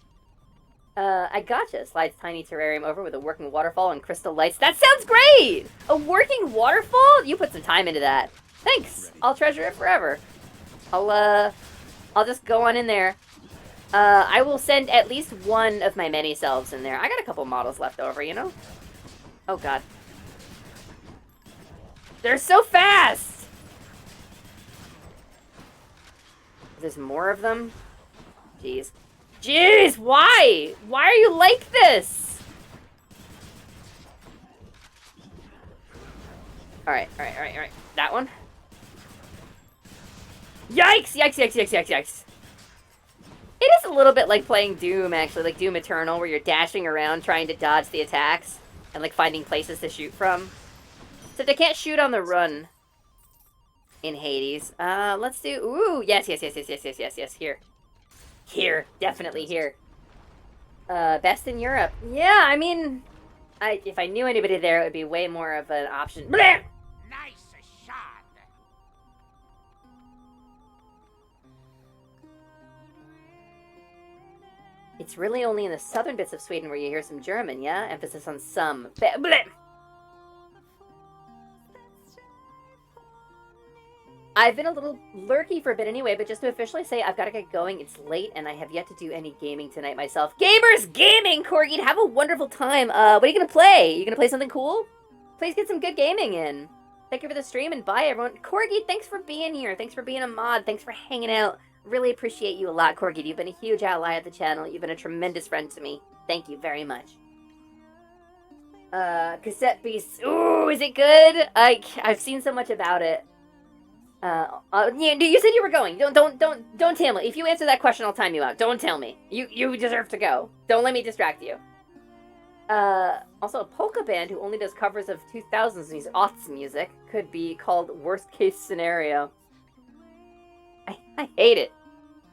I gotcha. Slides tiny terrarium over with a working waterfall and crystal lights. That sounds great! A working waterfall? You put some time into that. Thanks. I'll treasure it forever. I'll just go on in there. I will send at least one of my many selves in there. I got a couple models left over, you know? Oh, God. They're so fast! There's more of them? Jeez. Jeez, why? Why are you like this? Alright. That one. Yikes! Yikes. It is a little bit like playing Doom, actually, like Doom Eternal, where you're dashing around trying to dodge the attacks and, like, finding places to shoot from. Except I can't shoot on the run in Hades. Let's do... Ooh, yes. Here. Definitely here. Best in Europe. Yeah, I mean... if I knew anybody there, it would be way more of an option. Blah! Nice shot. It's really only in the southern bits of Sweden where you hear some German, yeah? Emphasis on some. Blah! I've been a little lurky for a bit anyway, but just to officially say, I've got to get going. It's late, and I have yet to do any gaming tonight myself. Gamers gaming, Corgi! Have a wonderful time. What are you going to play? You going to play something cool? Please get some good gaming in. Thank you for the stream, and bye, everyone. Corgi, thanks for being here. Thanks for being a mod. Thanks for hanging out. Really appreciate you a lot, Corgi. You've been a huge ally of the channel. You've been a tremendous friend to me. Thank you very much. Cassette Beast. Ooh, is it good? I've seen so much about it. You said you were going. Don't tell me. If you answer that question, I'll time you out. Don't tell me. You deserve to go. Don't let me distract you. Also, a polka band who only does covers of 2000s and these aughts music could be called Worst Case Scenario. I hate it.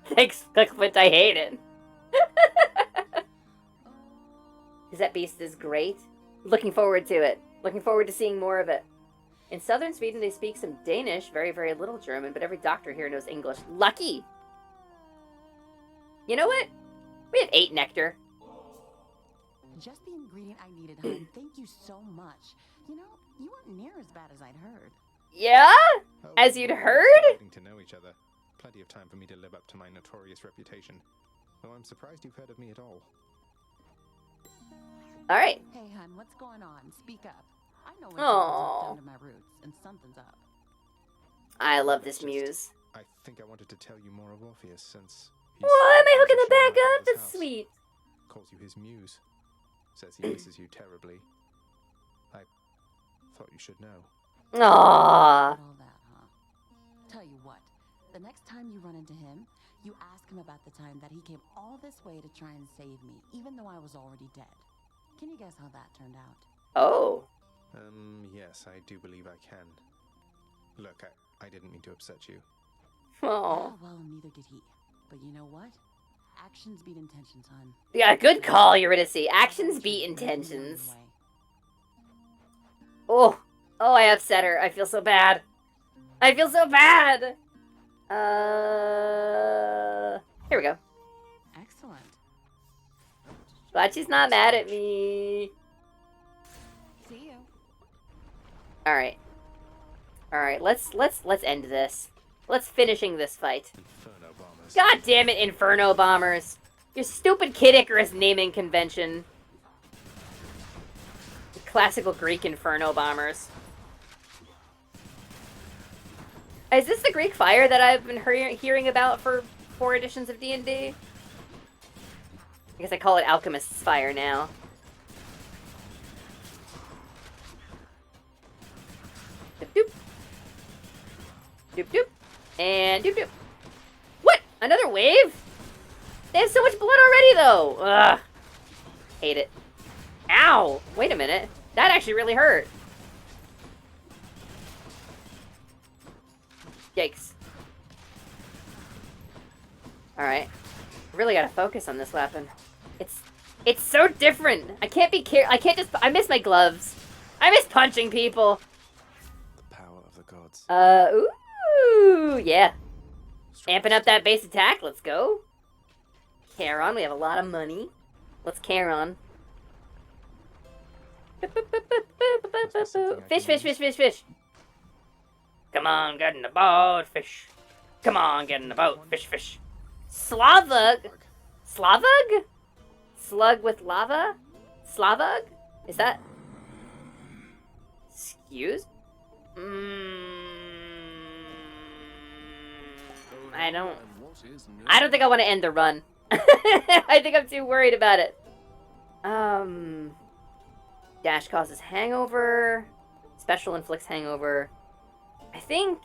Thanks, Clickfoot, I hate it. That Beast is great. Looking forward to it. Looking forward to seeing more of it. In southern Sweden, they speak some Danish, very, very little German, but every doctor here knows English. Lucky! You know what? We have 8 nectar. Just the ingredient I needed, hon. Thank you so much. You know, you weren't near as bad as I'd heard. Yeah? As you'd heard? To know each other. Plenty of time for me to live up to my notorious reputation. Though I'm surprised you've heard of me at all. All right. Hey, hun, what's going on? Speak up. I know when Aww. down to my roots, and something's up. I love this muse. I think I wanted to tell you more of Orpheus since Why am I hooking it back up? That's sweet. calls you his muse. Says he misses you terribly. I thought you should know. Aww. All that, huh? Tell you what, the next time you run into him, you ask him about the time that he came all this way to try and save me, even though I was already dead. Can you guess how that turned out? Oh. Yes, I do believe I can. Look, I didn't mean to upset you. Oh. Well, neither did he. But you know what? Actions beat intentions, hon. Yeah, good call, Eurydice. Actions beat intentions. Oh. Oh, I upset her. I feel so bad. I feel so bad. Here we go. Excellent. Glad she's not mad at me. See you. All right. All right. Let's end this. Let's finishing this fight. God damn it, Inferno Bombers! Your stupid Kid Icarus naming convention. The classical Greek Inferno Bombers. Is this the Greek fire that I've been hearing about for 4 editions of D&D? I guess I call it Alchemist's Fire now. Doop doop. Doop doop. And doop doop. What? Another wave? They have so much blood already, though. Ugh. Hate it. Ow! Wait a minute. That actually really hurt. Yikes. Alright. Really gotta focus on this weapon. It's so different. I can't be I can't just... I miss my gloves. I miss punching people. The power of the gods. Ooh, yeah. Amping up that base attack. Let's go. Charon, we have a lot of money. Let's Charon. Fish, fish, fish, fish, fish. Come on, get in the boat, fish. Come on, get in the boat, fish, fish. Slavug? Slavug? Slug with lava? Slavug? Is that... Excuse? I don't think I want to end the run. I think I'm too worried about it. Dash causes hangover. Special inflicts hangover. I think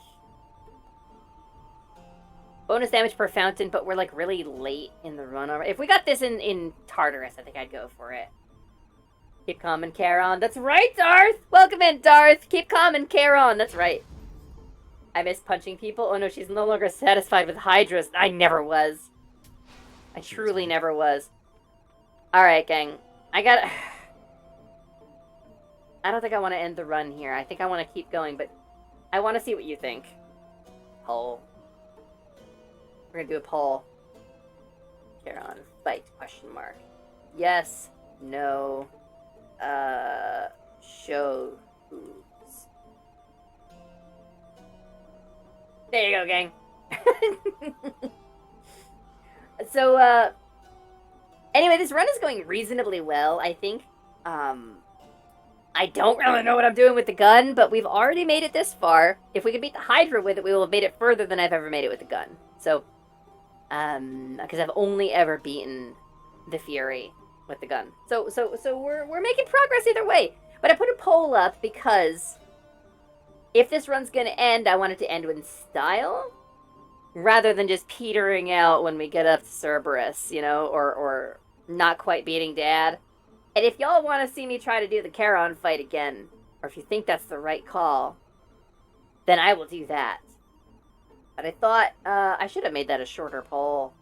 bonus damage per fountain, but we're like really late in the run already. If we got this in Tartarus, I think I'd go for it. Keep calm and Charon. That's right, Darth! Welcome in, Darth! Keep calm and Charon. That's right. I miss punching people. Oh no, she's no longer satisfied with Hydras. I never was. I truly never was. Alright, gang. I don't think I want to end the run here. I think I want to keep going, but I want to see what you think. Poll. We're gonna do a poll. Charon. Fight? Question mark. Yes. No. Show who's. There you go, gang. So, anyway, this run is going reasonably well, I think. I don't really know what I'm doing with the gun, but we've already made it this far. If we can beat the Hydra with it, we will have made it further than I've ever made it with the gun. So, because I've only ever beaten the Fury with the gun. So we're making progress either way. But I put a poll up because if this run's gonna end, I want it to end in style, rather than just petering out when we get up to Cerberus, you know, or not quite beating Dad. And if y'all want to see me try to do the Charon fight again, or if you think that's the right call, then I will do that. But I thought I should have made that a shorter poll.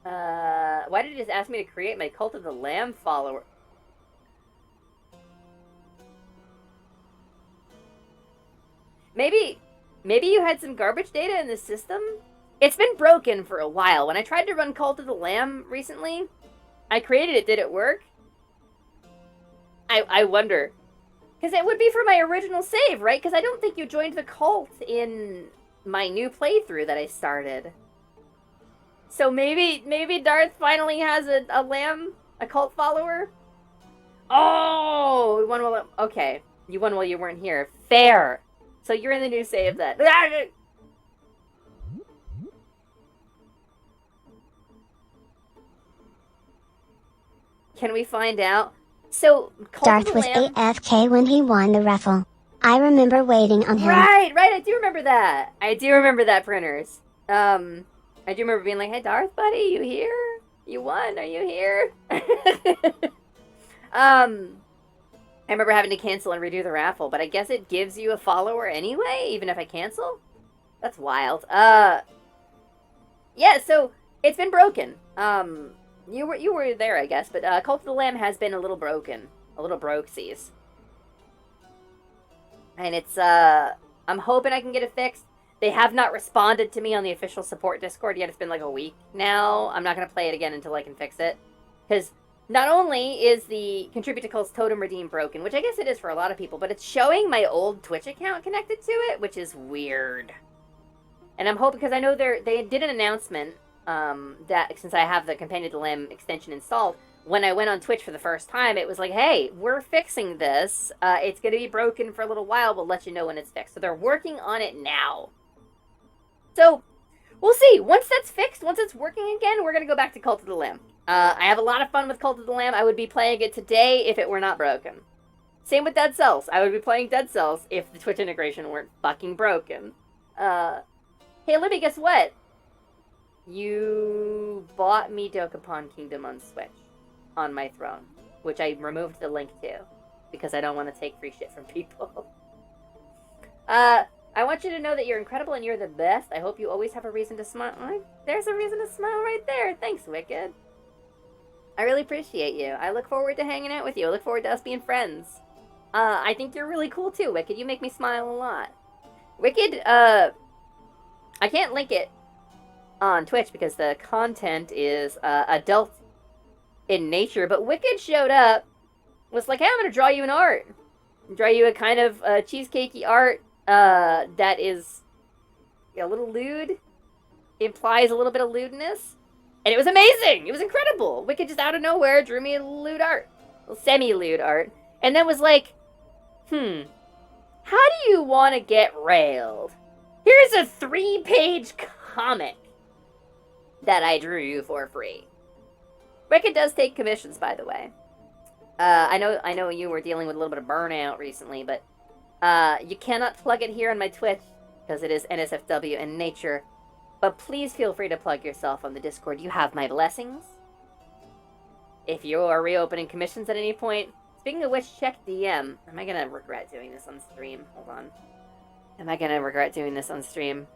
Why did you just ask me to create my Cult of the Lamb follower? Maybe you had some garbage data in the system? It's been broken for a while. When I tried to run Cult of the Lamb recently, I created it. Did it work? I wonder. Because it would be for my original save, right? Because I don't think you joined the cult in my new playthrough that I started. So maybe Darth finally has a lamb, a cult follower? Oh, you won while... Okay, you won while you weren't here. Fair. So you're in the new save then. Can we find out? So, Darth was AFK when he won the raffle. I remember waiting on him. Right, I do remember that. I do remember that, printers. I do remember being like, hey, Darth, buddy, you here? You won, are you here? I remember having to cancel and redo the raffle, but I guess it gives you a follower anyway, even if I cancel? That's wild. Yeah, so, it's been broken. You were there, I guess, but Cult of the Lamb has been a little broken. A little brokesies. And it's, I'm hoping I can get it fixed. They have not responded to me on the official support Discord yet. It's been like a week now. I'm not going to play it again until I can fix it. Because not only is the Contribute to Cult's Totem Redeem broken, which I guess it is for a lot of people, but it's showing my old Twitch account connected to it, which is weird. And I'm hoping, because I know they did an announcement that since I have the Companion to the Lamb extension installed, when I went on Twitch for the first time, it was like, hey, we're fixing this. It's going to be broken for a little while. We'll let you know when it's fixed. So they're working on it now. So we'll see. Once that's fixed, once it's working again, we're going to go back to Cult of the Lamb. I have a lot of fun with Cult of the Lamb. I would be playing it today if it were not broken. Same with Dead Cells. I would be playing Dead Cells if the Twitch integration weren't fucking broken. Hey, Libby, guess what? You bought me Dokapon Kingdom on Switch on my throne, which I removed the link to because I don't want to take free shit from people. I want you to know that you're incredible and you're the best. I hope you always have a reason to smile. There's a reason to smile right there. Thanks, Wicked. I really appreciate you. I look forward to hanging out with you. I look forward to us being friends. I think you're really cool too, Wicked. You make me smile a lot. Wicked, I can't link it on Twitch because the content is adult in nature, but Wicked showed up, was like, hey, I'm gonna draw you an art. Draw you a kind of cheesecakey art that is a little lewd, implies a little bit of lewdness, and it was amazing! It was incredible! Wicked just out of nowhere drew me a lewd art. A semi-lewd art. And then was like, how do you want to get railed? Here's a 3-page comic that I drew you for free. Wicked does take commissions, by the way. I know you were dealing with a little bit of burnout recently, but you cannot plug it here on my Twitch because it is NSFW in nature. But please feel free to plug yourself on the Discord. You have my blessings. If you are reopening commissions at any point, speaking of which, check DM. Am I gonna regret doing this on stream? Hold on. Am I gonna regret doing this on stream?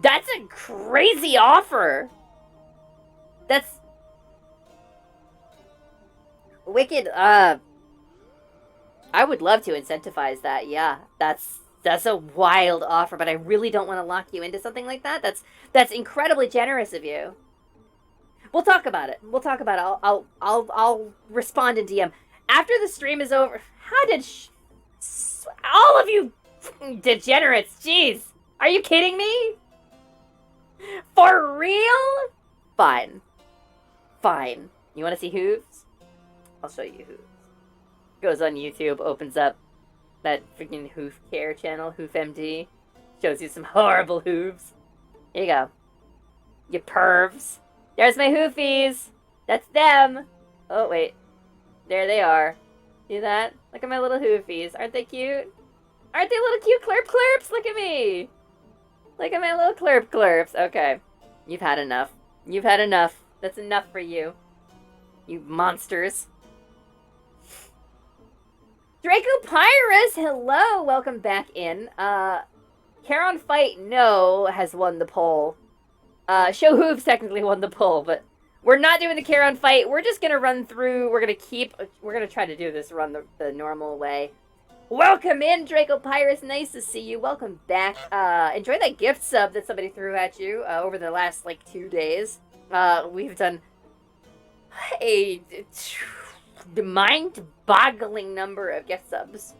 That's a crazy offer! That's... Wicked, I would love to incentivize that, yeah. That's a wild offer, but I really don't want to lock you into something like that. That's incredibly generous of you. We'll talk about it. We'll talk about it. I'll respond in DM. After the stream is over... How did... all of you degenerates, jeez! Are you kidding me? For real? Fine. Fine. You want to see hooves? I'll show you hooves. Goes on YouTube, opens up that freaking hoof care channel, Hoof MD. Shows you some horrible hooves. Here you go. You pervs. There's my hoofies. That's them. Oh, wait. There they are. See that? Look at my little hoofies. Aren't they cute? Aren't they little cute clerp clerps? Look at me. Look at my little clerp clerps. Okay. You've had enough. You've had enough. That's enough for you. You monsters. Draco Pyrus, hello! Welcome back in. Charon Fight, no, has won the poll. Show Hooves technically won the poll, but we're not doing the Charon Fight. We're just gonna run through, we're gonna try to do this run the normal way. Welcome in, Draco Pyrus, nice to see you. Welcome back. Enjoy that gift sub that somebody threw at you over the last, 2 days. We've done a mind-boggling number of gift subs.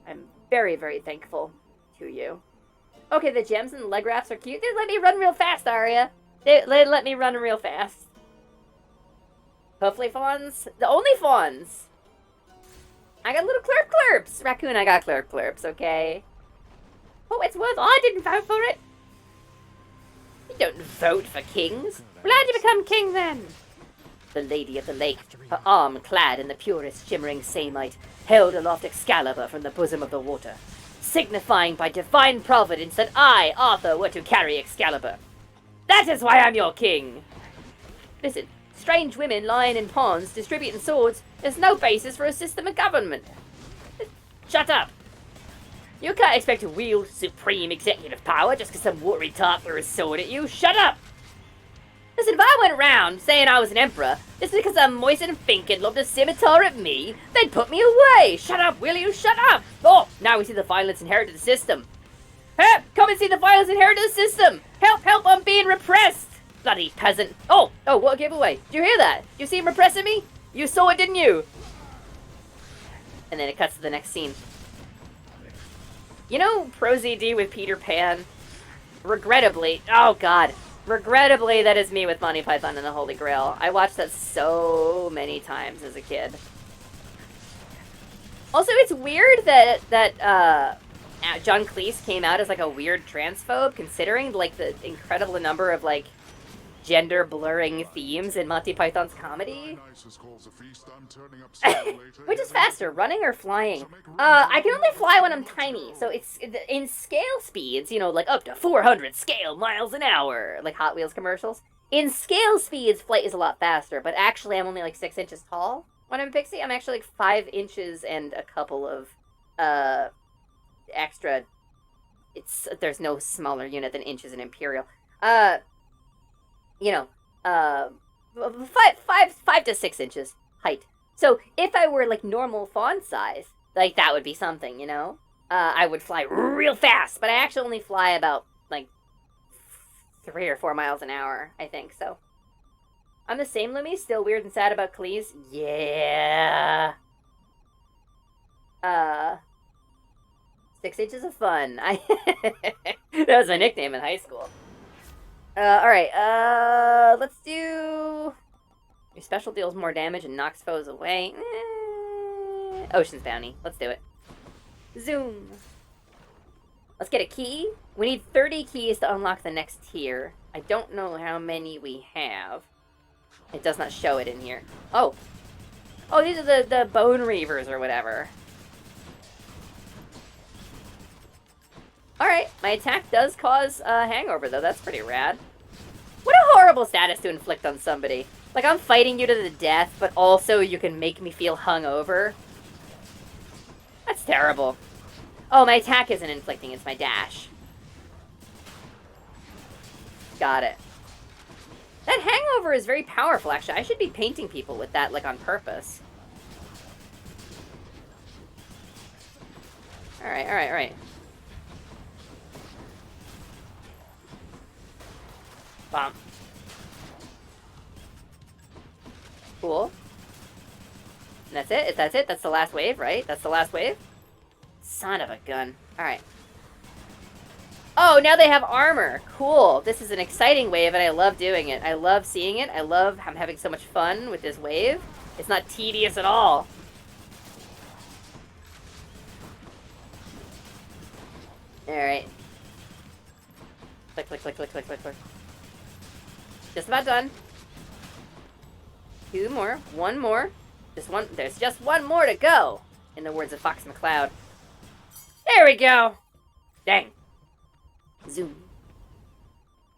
I'm very, very thankful to you. Okay, the gems and the leg wraps are cute. They let me run real fast, Aria. They let me run real fast. Hopefully fawns. The only fawns. I got little clerps. Raccoon, I got clerps, okay? Oh, it's worth. I didn't vote for it. You don't vote for kings. Well, how'd you become king then? The Lady of the Lake, her arm clad in the purest shimmering samite, held aloft Excalibur from the bosom of the water, signifying by divine providence that I, Arthur, were to carry Excalibur. That is why I'm your king. Listen, strange women lying in ponds, distributing swords, there's no basis for a system of government. Shut up. You can't expect to wield supreme executive power just because some watery tart threw a sword at you. Shut up. Listen, if I went around saying I was an emperor, just because some moistened fink had lobbed a scimitar at me, they'd put me away. Shut up, will you? Shut up! Oh, now we see the violence inherent to the system. Help! Come and see the violence inherent to the system! Help, help, I'm being repressed! Bloody peasant. Oh, what a giveaway. Did you hear that? You see him repressing me? You saw it, didn't you? And then it cuts to the next scene. You know Pro ZD with Peter Pan? Regrettably, oh god. Regrettably, that is me with Monty Python and the Holy Grail. I watched that so many times as a kid. Also, it's weird that John Cleese came out as like a weird transphobe, considering like the incredible number of like gender blurring themes in Monty Python's comedy. Which is faster, running or flying? I can only fly when I'm tiny, so it's in scale speeds, you know, like up to 400 scale miles an hour, like Hot Wheels commercials. In scale speeds, flight is a lot faster, but actually I'm only like 6 inches tall when I'm a pixie. I'm actually like 5 inches and a couple of extra. There's no smaller unit than inches in Imperial. You know, 5 to 6 inches height. So if I were like normal fawn size, like that would be something, you know. I would fly real fast, but I actually only fly about like 3 or 4 miles an hour, I think. So I'm the same, Lumi. Still weird and sad about Cleese. Yeah. 6 inches of fun. That was my nickname in high school. Alright, let's do... Your special deals more damage and knocks foes away. Ocean's Bounty. Let's do it. Zoom. Let's get a key. We need 30 keys to unlock the next tier. I don't know how many we have. It does not show it in here. Oh. Oh, these are the Bone Reavers or whatever. Alright, my attack does cause a hangover, though. That's pretty rad. What a horrible status to inflict on somebody. Like, I'm fighting you to the death, but also you can make me feel hungover. That's terrible. Oh, my attack isn't inflicting, it's my dash. Got it. That hangover is very powerful, actually. I should be painting people with that, like, on purpose. Alright, alright, alright. Bomb. Cool. And that's it? That's it? That's the last wave, right? That's the last wave? Son of a gun. Alright. Oh, now they have armor. Cool. This is an exciting wave, and I love doing it. I love seeing it. I'm having so much fun with this wave. It's not tedious at all. Alright. Click, click, click, click, click, click, click. Just about done. 2 more. 1 more. There's just 1 more to go, in the words of Fox McCloud. There we go. Dang. Zoom.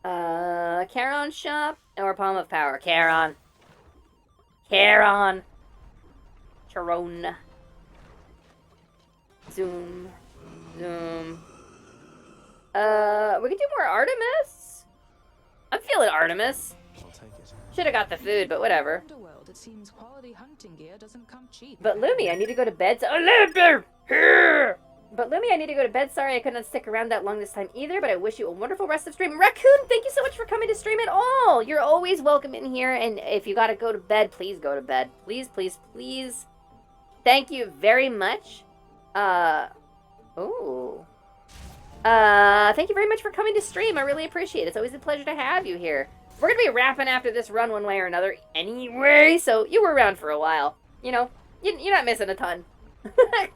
Charon shop or Palm of Power? Charon. Charon. Charon. Zoom. Zoom. We could do more Artemis? I'm feeling Artemis. Should have got the food, but whatever. It seems quality hunting gear doesn't come cheap. But Lumi, I need to go to bed. So Lumi, here. But Lumi, I need to go to bed. Sorry I couldn't stick around that long this time either, but I wish you a wonderful rest of stream. Raccoon, thank you so much for coming to stream at all. You're always welcome in here, and if you gotta go to bed, please go to bed. Please, please, please. Thank you very much. Ooh. Thank you very much for coming to stream. I really appreciate it. It's always a pleasure to have you here. We're gonna be wrapping after this run one way or another anyway, so you were around for a while. You know, you're not missing a ton. I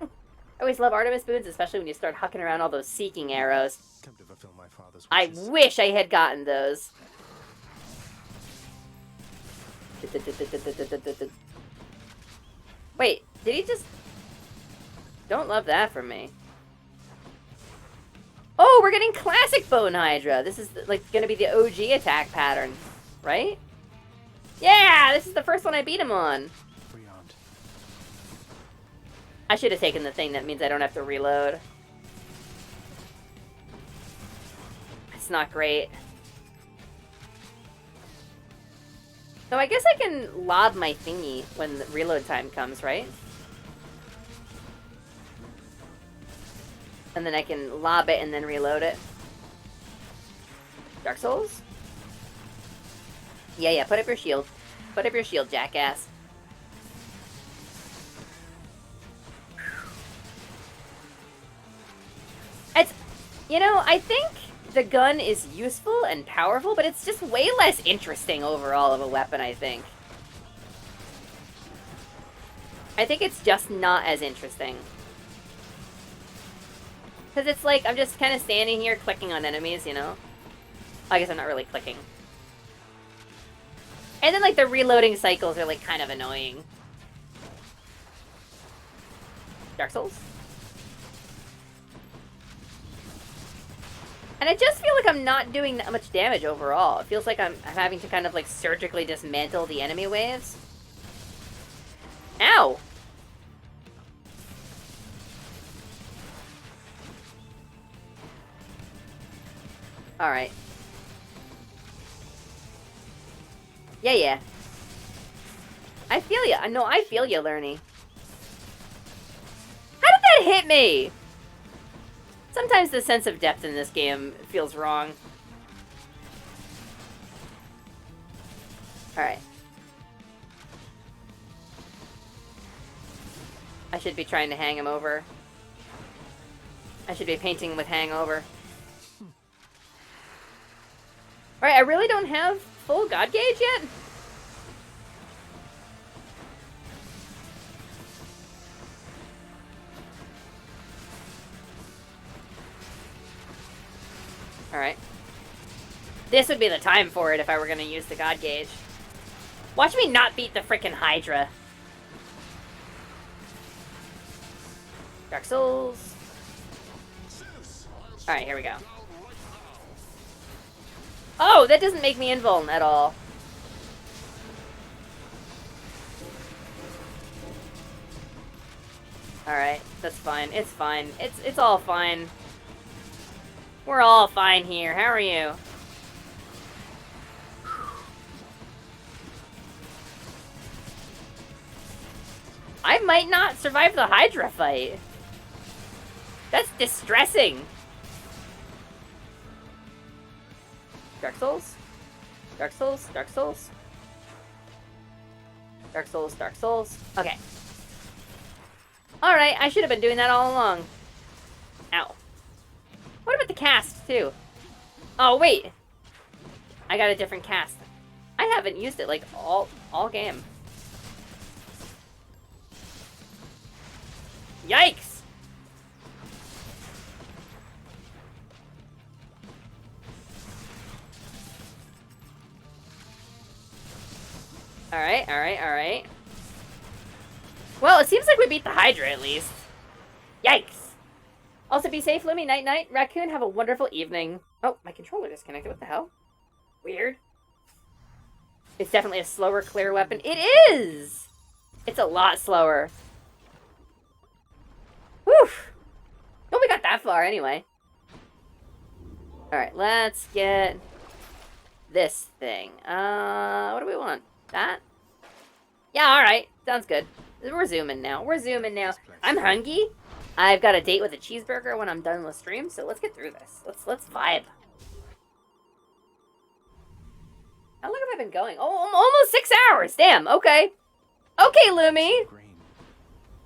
always love Artemis boons, especially when you start hucking around all those seeking arrows. Come to fulfill my father's I wishes. wish I had gotten those. Wait, did he just... Don't love that from me. Oh, we're getting classic Bone Hydra. This is, like, gonna be the OG attack pattern, right? Yeah, this is the first one I beat him on. I should have taken the thing that means I don't have to reload. It's not great. So I guess I can lob my thingy when the reload time comes, right? And then I can lob it and then reload it. Dark Souls? Yeah, put up your shield. Put up your shield, jackass. It's, you know, I think the gun is useful and powerful, but it's just way less interesting overall of a weapon, I think. I think it's just not as interesting. Because it's like, I'm just kind of standing here clicking on enemies, you know? I guess I'm not really clicking. And then, like, the reloading cycles are, like, kind of annoying. Dark Souls? And I just feel like I'm not doing that much damage overall. It feels like I'm having to kind of, like, surgically dismantle the enemy waves. Ow! Alright. Yeah. I feel ya. No, I feel ya, Lerny. How did that hit me? Sometimes the sense of depth in this game feels wrong. Alright. I should be trying to hang him over. I should be painting with hangover. Alright, I really don't have full God Gauge yet? Alright. This would be the time for it if I were gonna use the God Gauge. Watch me not beat the frickin' Hydra. Dark Souls. Alright, here we go. Oh, that doesn't make me invuln at all. Alright, that's fine. It's fine. It's all fine. We're all fine here. How are you? I might not survive the Hydra fight. That's distressing. Dark Souls? Dark Souls? Dark Souls? Dark Souls, Dark Souls. Okay. Alright, I should have been doing that all along. Ow. What about the cast, too? Oh, wait. I got a different cast. I haven't used it, like, all game. Yikes! Alright. Well, it seems like we beat the Hydra, at least. Yikes! Also, be safe, Lumi. Night-night. Raccoon, have a wonderful evening. Oh, my controller disconnected. What the hell? Weird. It's definitely a slower, clear weapon. It is! It's a lot slower. Whew! Well, we got that far, anyway. Alright, let's get this thing. What do we want? That? Yeah, alright. Sounds good. We're zooming now. I'm hungry. I've got a date with a cheeseburger when I'm done with stream, so let's get through this. Let's vibe. How long have I been going? Oh, almost 6 hours. Damn. Okay. Okay, Lumi.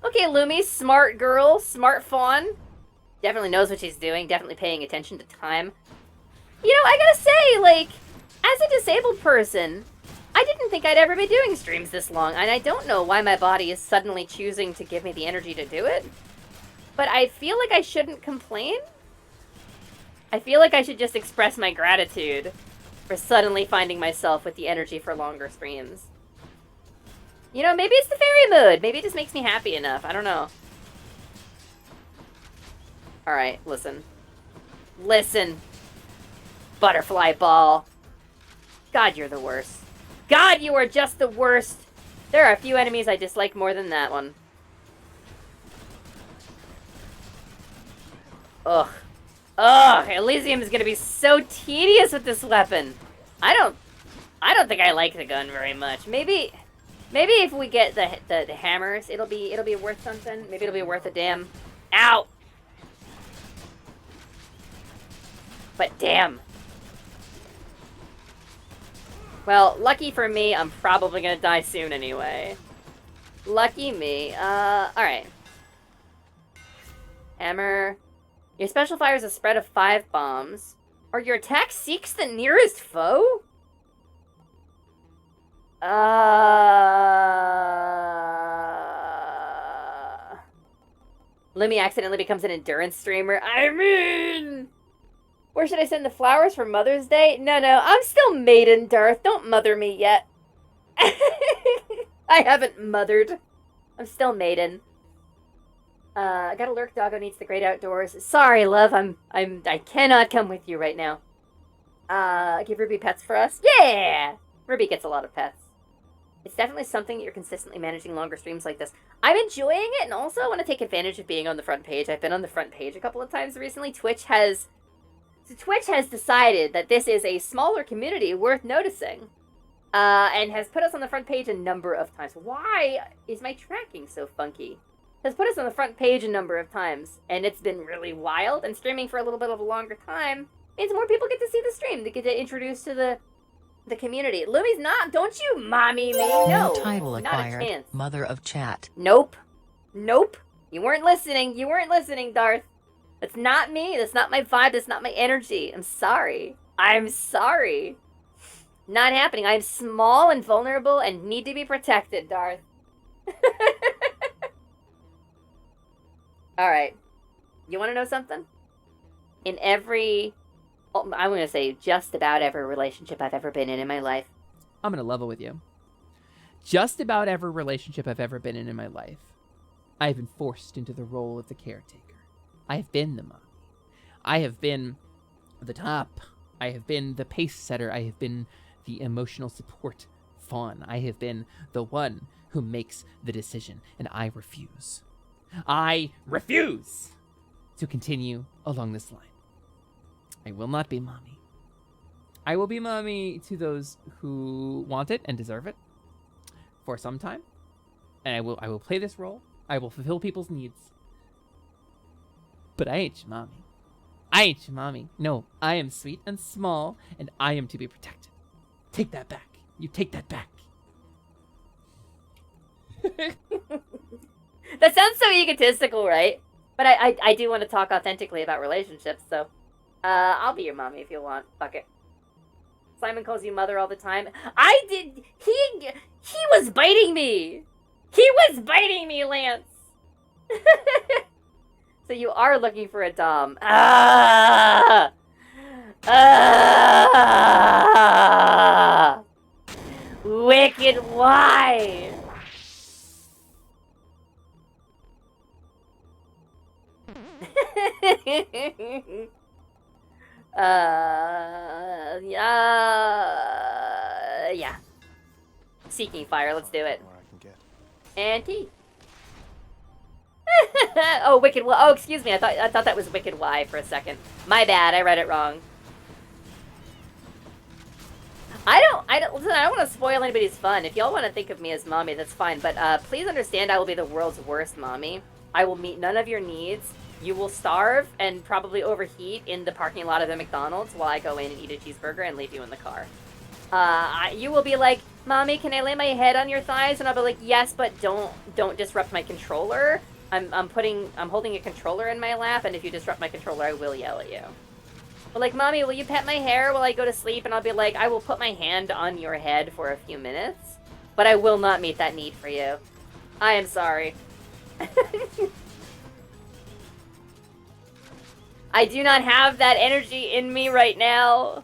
Okay, Lumi. Smart girl. Smart fawn. Definitely knows what she's doing. Definitely paying attention to time. You know, I gotta say, like, as a disabled person, I didn't think I'd ever be doing streams this long, and I don't know why my body is suddenly choosing to give me the energy to do it. But I feel like I shouldn't complain. I feel like I should just express my gratitude for suddenly finding myself with the energy for longer streams. You know, maybe it's the fairy mood. Maybe it just makes me happy enough. I don't know. Alright, listen. Listen. Butterfly ball. God, you're the worst. God, you are just the worst. There are a few enemies I dislike more than that one. Ugh. Ugh, Elysium is gonna be so tedious with this weapon. I don't think I like the gun very much. Maybe if we get the hammers, it'll be worth something. Maybe it'll be worth a damn. Ow! But damn. Well, lucky for me, I'm probably gonna die soon anyway. Lucky me. Alright. Hammer. Your special fires a spread of 5 bombs. Or your attack seeks the nearest foe? Lumi accidentally becomes an endurance streamer. I mean... Where should I send the flowers for Mother's Day? No, I'm still maiden, Darth. Don't mother me yet. I haven't mothered. I'm still maiden. I got a lurk. Doggo needs the great outdoors. Sorry, love. I cannot come with you right now. Give Ruby pets for us? Yeah! Ruby gets a lot of pets. It's definitely something that you're consistently managing longer streams like this. I'm enjoying it, and also I want to take advantage of being on the front page. I've been on the front page a couple of times recently. Twitch has decided that this is a smaller community worth noticing. And has put us on the front page a number of times. Why is my tracking so funky? Has put us on the front page a number of times, and it's been really wild, and streaming for a little bit of a longer time means more people get to see the stream. They get to introduce to the community. Lumi's not, don't you mommy me. No, Title not acquired. a chance. Mother of Chat. Nope. Nope. You weren't listening. You weren't listening, Darth. That's not me. That's not my vibe. That's not my energy. I'm sorry. I'm sorry. Not happening. I'm small and vulnerable and need to be protected, Darth. Alright. You want to know something? In every... I'm going to say just about every relationship I've ever been in my life. I'm going to level with you. Just about every relationship I've ever been in my life, I've been forced into the role of the caretaker. I have been the mommy. I have been the top. I have been the pace setter. I have been the emotional support fawn. I have been the one who makes the decision, and I refuse. I refuse to continue along this line. I will not be mommy. I will be mommy to those who want it and deserve it for some time. And I will play this role. I will fulfill people's needs. But I ain't your mommy. I ain't your mommy. No, I am sweet and small, and I am to be protected. Take that back. You take that back. That sounds so egotistical, right? But I do want to talk authentically about relationships, so I'll be your mommy if you want. Fuck it. Simon calls you mother all the time. I did. He was biting me. He was biting me, Lance. So you are looking for a dom. Wicked why? Yeah. Seeking fire, let's do it. And tea. Oh, Wicked Y. Oh, excuse me. I thought that was Wicked Y for a second. My bad. I read it wrong. I don't want to spoil anybody's fun. If y'all want to think of me as mommy, that's fine. But please understand, I will be the world's worst mommy. I will meet none of your needs. You will starve and probably overheat in the parking lot of the McDonald's while I go in and eat a cheeseburger and leave you in the car. You will be like, Mommy, can I lay my head on your thighs? And I'll be like, yes, but don't disrupt my controller. I'm holding a controller in my lap, and if you disrupt my controller, I will yell at you. But like, Mommy, will you pet my hair while I go to sleep? And I'll be like, I will put my hand on your head for a few minutes, but I will not meet that need for you. I am sorry. I do not have that energy in me right now.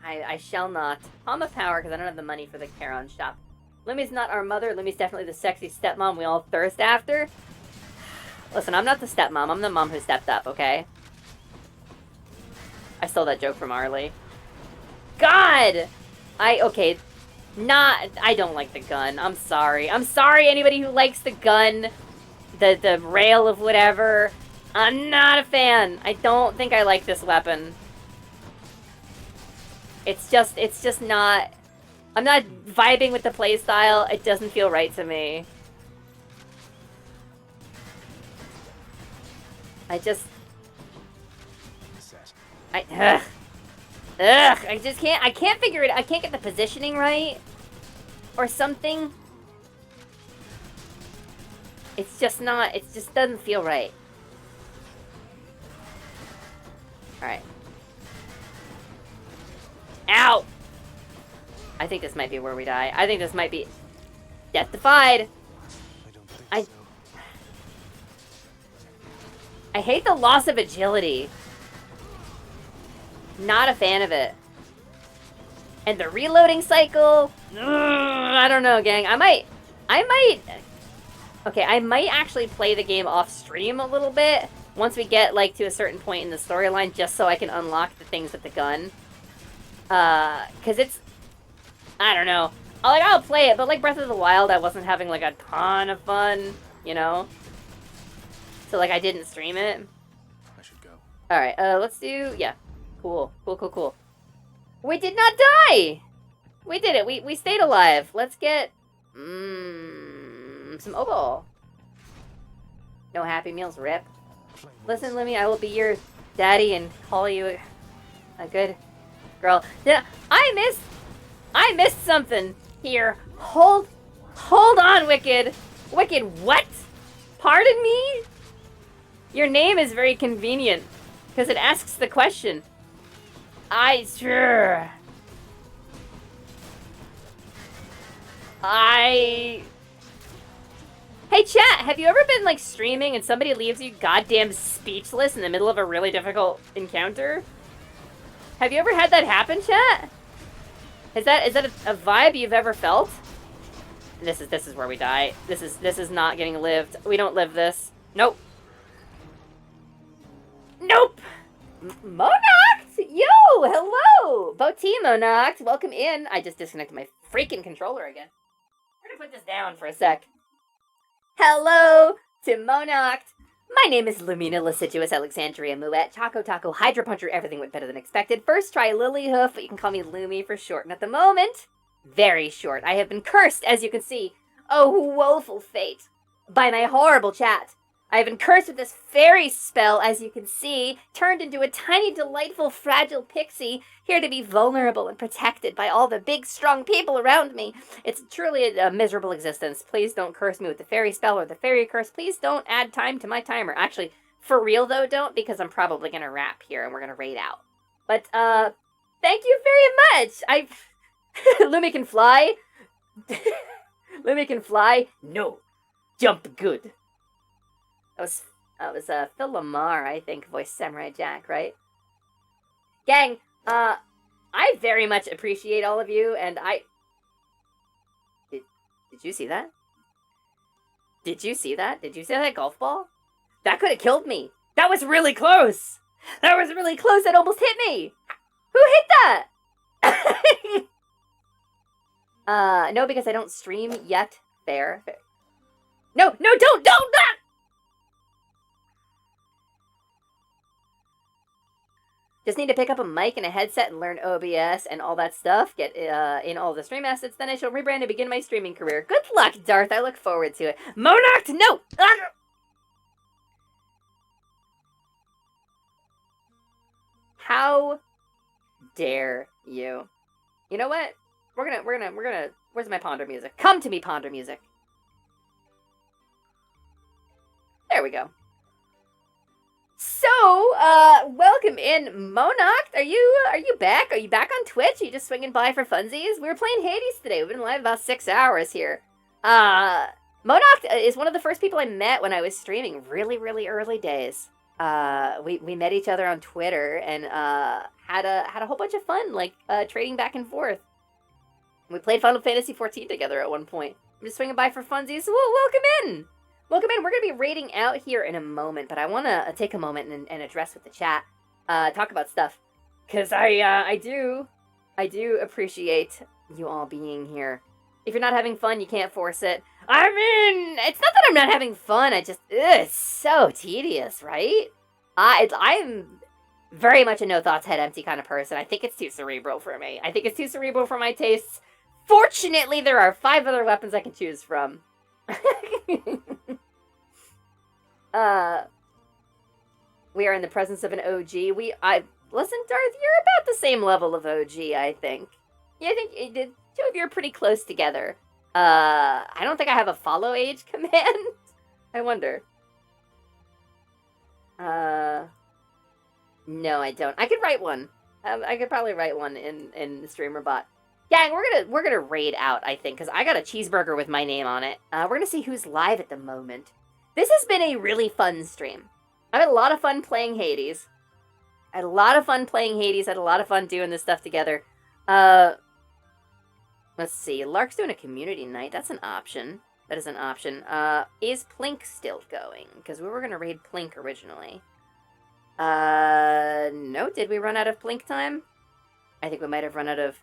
I shall not. Palm of power, because I don't have the money for the Charon shop. Lumi's not our mother. Lumi's definitely the sexy stepmom we all thirst after. Listen, I'm not the stepmom. I'm the mom who stepped up, okay? I stole that joke from Arlie. God! Okay. I don't like the gun. I'm sorry. I'm sorry, anybody who likes the gun. The rail of whatever. I'm not a fan. I don't think I like this weapon. It's just not... I'm not vibing with the playstyle. It doesn't feel right to me. I just... Ugh, I just can't... I can't figure it... I can't get the positioning right. Or something. It's just not... It just doesn't feel right. Alright. Ow! I think this might be where we die. I think this might be... Death defied! I hate the loss of agility. Not a fan of it. And the reloading cycle... I don't know, gang. I might... Okay, I might actually play the game off stream a little bit once we get, like, to a certain point in the storyline, just so I can unlock the things with the gun. Because it's... I don't know. I'll play it, but like Breath of the Wild, I wasn't having, like, a ton of fun, you know? So, like, I didn't stream it. I should go. Alright, let's do... Yeah. Cool. Cool. We did not die! We did it. We stayed alive. Let's get... some oboe. No Happy Meals, rip. Listen, Lumi, I will be your daddy and call you a good girl. Yeah, I missed something here. Hold on, Wicked. Wicked, what? Pardon me? Your name is very convenient, because it asks the question. Hey chat, have you ever been like streaming and somebody leaves you goddamn speechless in the middle of a really difficult encounter? Have you ever had that happen, chat? Is that a vibe you've ever felt? This is where we die. This is not getting lived. We don't live this. Nope. Nope. Monoct! Yo, hello! Boti Monoct, welcome in. I just disconnected my freaking controller again. We're gonna put this down for a sec. Hello to Monoct. My name is Lumina Lasciduous Alexandria Muet, Choco Taco, Hydra Puncher, everything went better than expected. First try Lily Hoof, but you can call me Lumi for short. And at the moment, very short. I have been cursed, as you can see. Oh, woeful fate. By my horrible chat. I have been cursed with this fairy spell, as you can see, turned into a tiny, delightful, fragile pixie, here to be vulnerable and protected by all the big, strong people around me. It's truly a miserable existence. Please don't curse me with the fairy spell or the fairy curse. Please don't add time to my timer. Actually, for real though, don't, because I'm probably going to wrap here and we're going to raid out. But, thank you very much! Lumi can fly? Lumi can fly? No. Jump good. That was Phil Lamar, I think, voiced Samurai Jack, right? Gang, I very much appreciate all of you, and Did you see that? Did you see that? Did you see that golf ball? That could have killed me. That was really close! That was really close, it almost hit me! Who hit that? No, because I don't stream yet. Fair. No, don't! Just need to pick up a mic and a headset and learn OBS and all that stuff. Get in all the stream assets. Then I shall rebrand and begin my streaming career. Good luck, Darth. I look forward to it. Monarch, no! How dare you? You know what? We're gonna. Where's my Ponder music? Come to me, Ponder music. There we go. So, welcome in, Monarch. Are you back? Are you back on Twitch? Are you just swinging by for funsies? We were playing Hades today. We've been live about 6 hours here. Monarch is one of the first people I met when I was streaming, really, really early days. We met each other on Twitter and had a whole bunch of fun, like trading back and forth. We played Final Fantasy XIV together at one point. I'm just swinging by for funsies. Well, welcome in. Welcome in. We're going to be raiding out here in a moment, but I want to take a moment and address with the chat, talk about stuff, because I do appreciate you all being here. If you're not having fun, you can't force it. I mean, it's not that I'm not having fun. It's so tedious, right? I'm very much a no thoughts, head empty kind of person. I think it's too cerebral for me. I think it's too cerebral for my tastes. Fortunately, there are 5 other weapons I can choose from. We are in the presence of an OG. Listen, Darth, you're about the same level of OG, I think. Yeah, I think the two of you are pretty close together. I don't think I have a follow age command. I wonder. No, I don't. I could write one. I could probably write one in the streamer bot. Gang, we're gonna raid out, I think, because I got a cheeseburger with my name on it. We're gonna see who's live at the moment. This has been a really fun stream. I've had a lot of fun playing Hades. I had a lot of fun doing this stuff together. Let's see. Lark's doing a community night. That's an option. That is an option. Is Plink still going? Because we were gonna raid Plink originally. No. Did we run out of Plink time? I think we might have run out of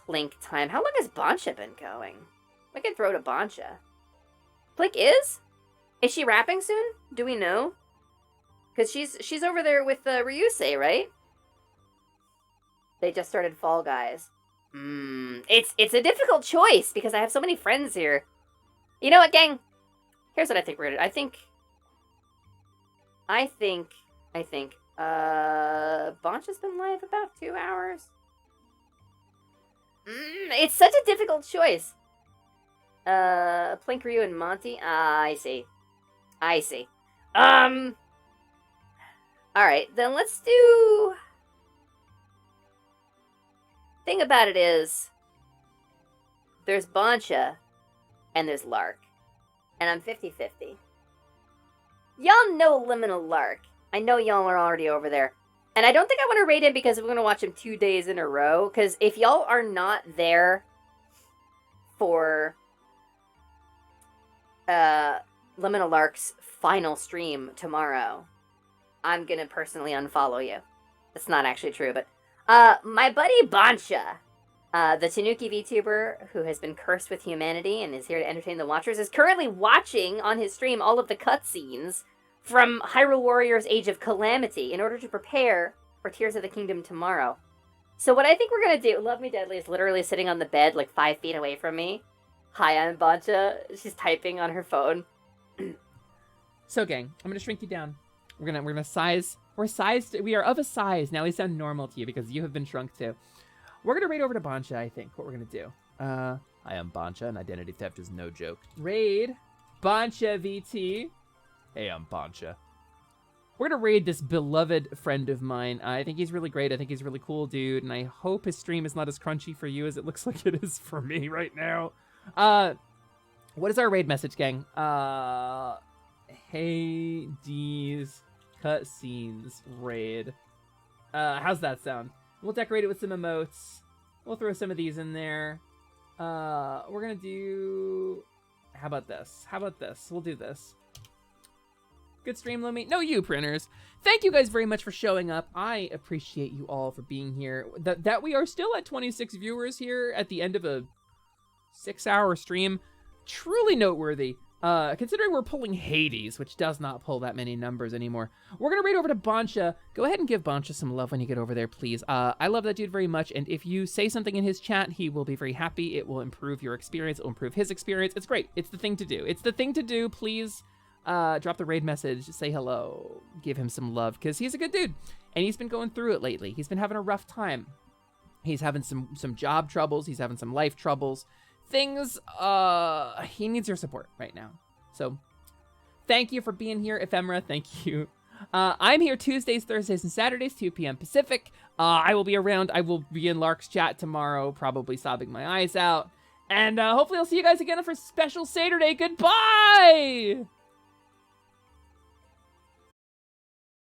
Plink time. How long has Bancha been going? We could throw to Bancha. Plink is? Is she rapping soon? Do we know? Because she's over there with Ryusei, right? They just started Fall Guys. It's a difficult choice because I have so many friends here. You know what, gang? Here's what I think we're gonna do. I think Bancha's been live about 2 hours. It's such a difficult choice. Plink, Ryu, and Monty. I see. Alright, then let's do... Thing about it is, there's Bancha, and there's Lark. And I'm 50-50. Y'all know Liminal Lark. I know y'all are already over there. And I don't think I want to raid him because we're going to watch him 2 days in a row. Because if y'all are not there for Liminal Lark's final stream tomorrow, I'm going to personally unfollow you. That's not actually true, but... my buddy Bancha, the Tanuki VTuber who has been cursed with humanity and is here to entertain the watchers, is currently watching on his stream all of the cutscenes from Hyrule Warriors Age of Calamity in order to prepare for Tears of the Kingdom tomorrow. So what I think we're going to do... Love Me Deadly is literally sitting on the bed like 5 feet away from me. Hi, I'm Bancha. She's typing on her phone. So, gang, I'm going to shrink you down. We're gonna size... We're sized... We are of a size. Now we sound normal to you because you have been shrunk too. We're going to raid over to Bancha, I think. What we're going to do. I am Bancha, and identity theft is no joke. Raid Bancha VT. Hey, I'm Bancha. We're going to raid this beloved friend of mine. I think he's really great. I think he's a really cool dude, and I hope his stream is not as crunchy for you as it looks like it is for me right now. What is our raid message, gang? Hey, Deez, cutscenes, raid. How's that sound? We'll decorate it with some emotes. We'll throw some of these in there. We're going to do... How about this? We'll do this. Good stream, Lumi. No, you printers. Thank you guys very much for showing up. I appreciate you all for being here. That we are still at 26 viewers here at the end of a 6-hour stream. Truly noteworthy. Considering we're pulling Hades, which does not pull that many numbers anymore, we're going to raid over to Boncha. Go ahead and give Boncha some love when you get over there, please. I love that dude very much, and if you say something in his chat, he will be very happy. It will improve your experience. It will improve his experience. It's great. It's the thing to do. It's the thing to do. Please drop the raid message. Say hello. Give him some love, because he's a good dude, and he's been going through it lately. He's been having a rough time. He's having some job troubles. He's having some life troubles. Things, he needs your support right now. So, thank you for being here, Ephemera. Thank you. I'm here Tuesdays, Thursdays, and Saturdays, 2 p.m. Pacific. I will be around. I will be in Lark's chat tomorrow, probably sobbing my eyes out. And hopefully I'll see you guys again for special Saturday. Goodbye!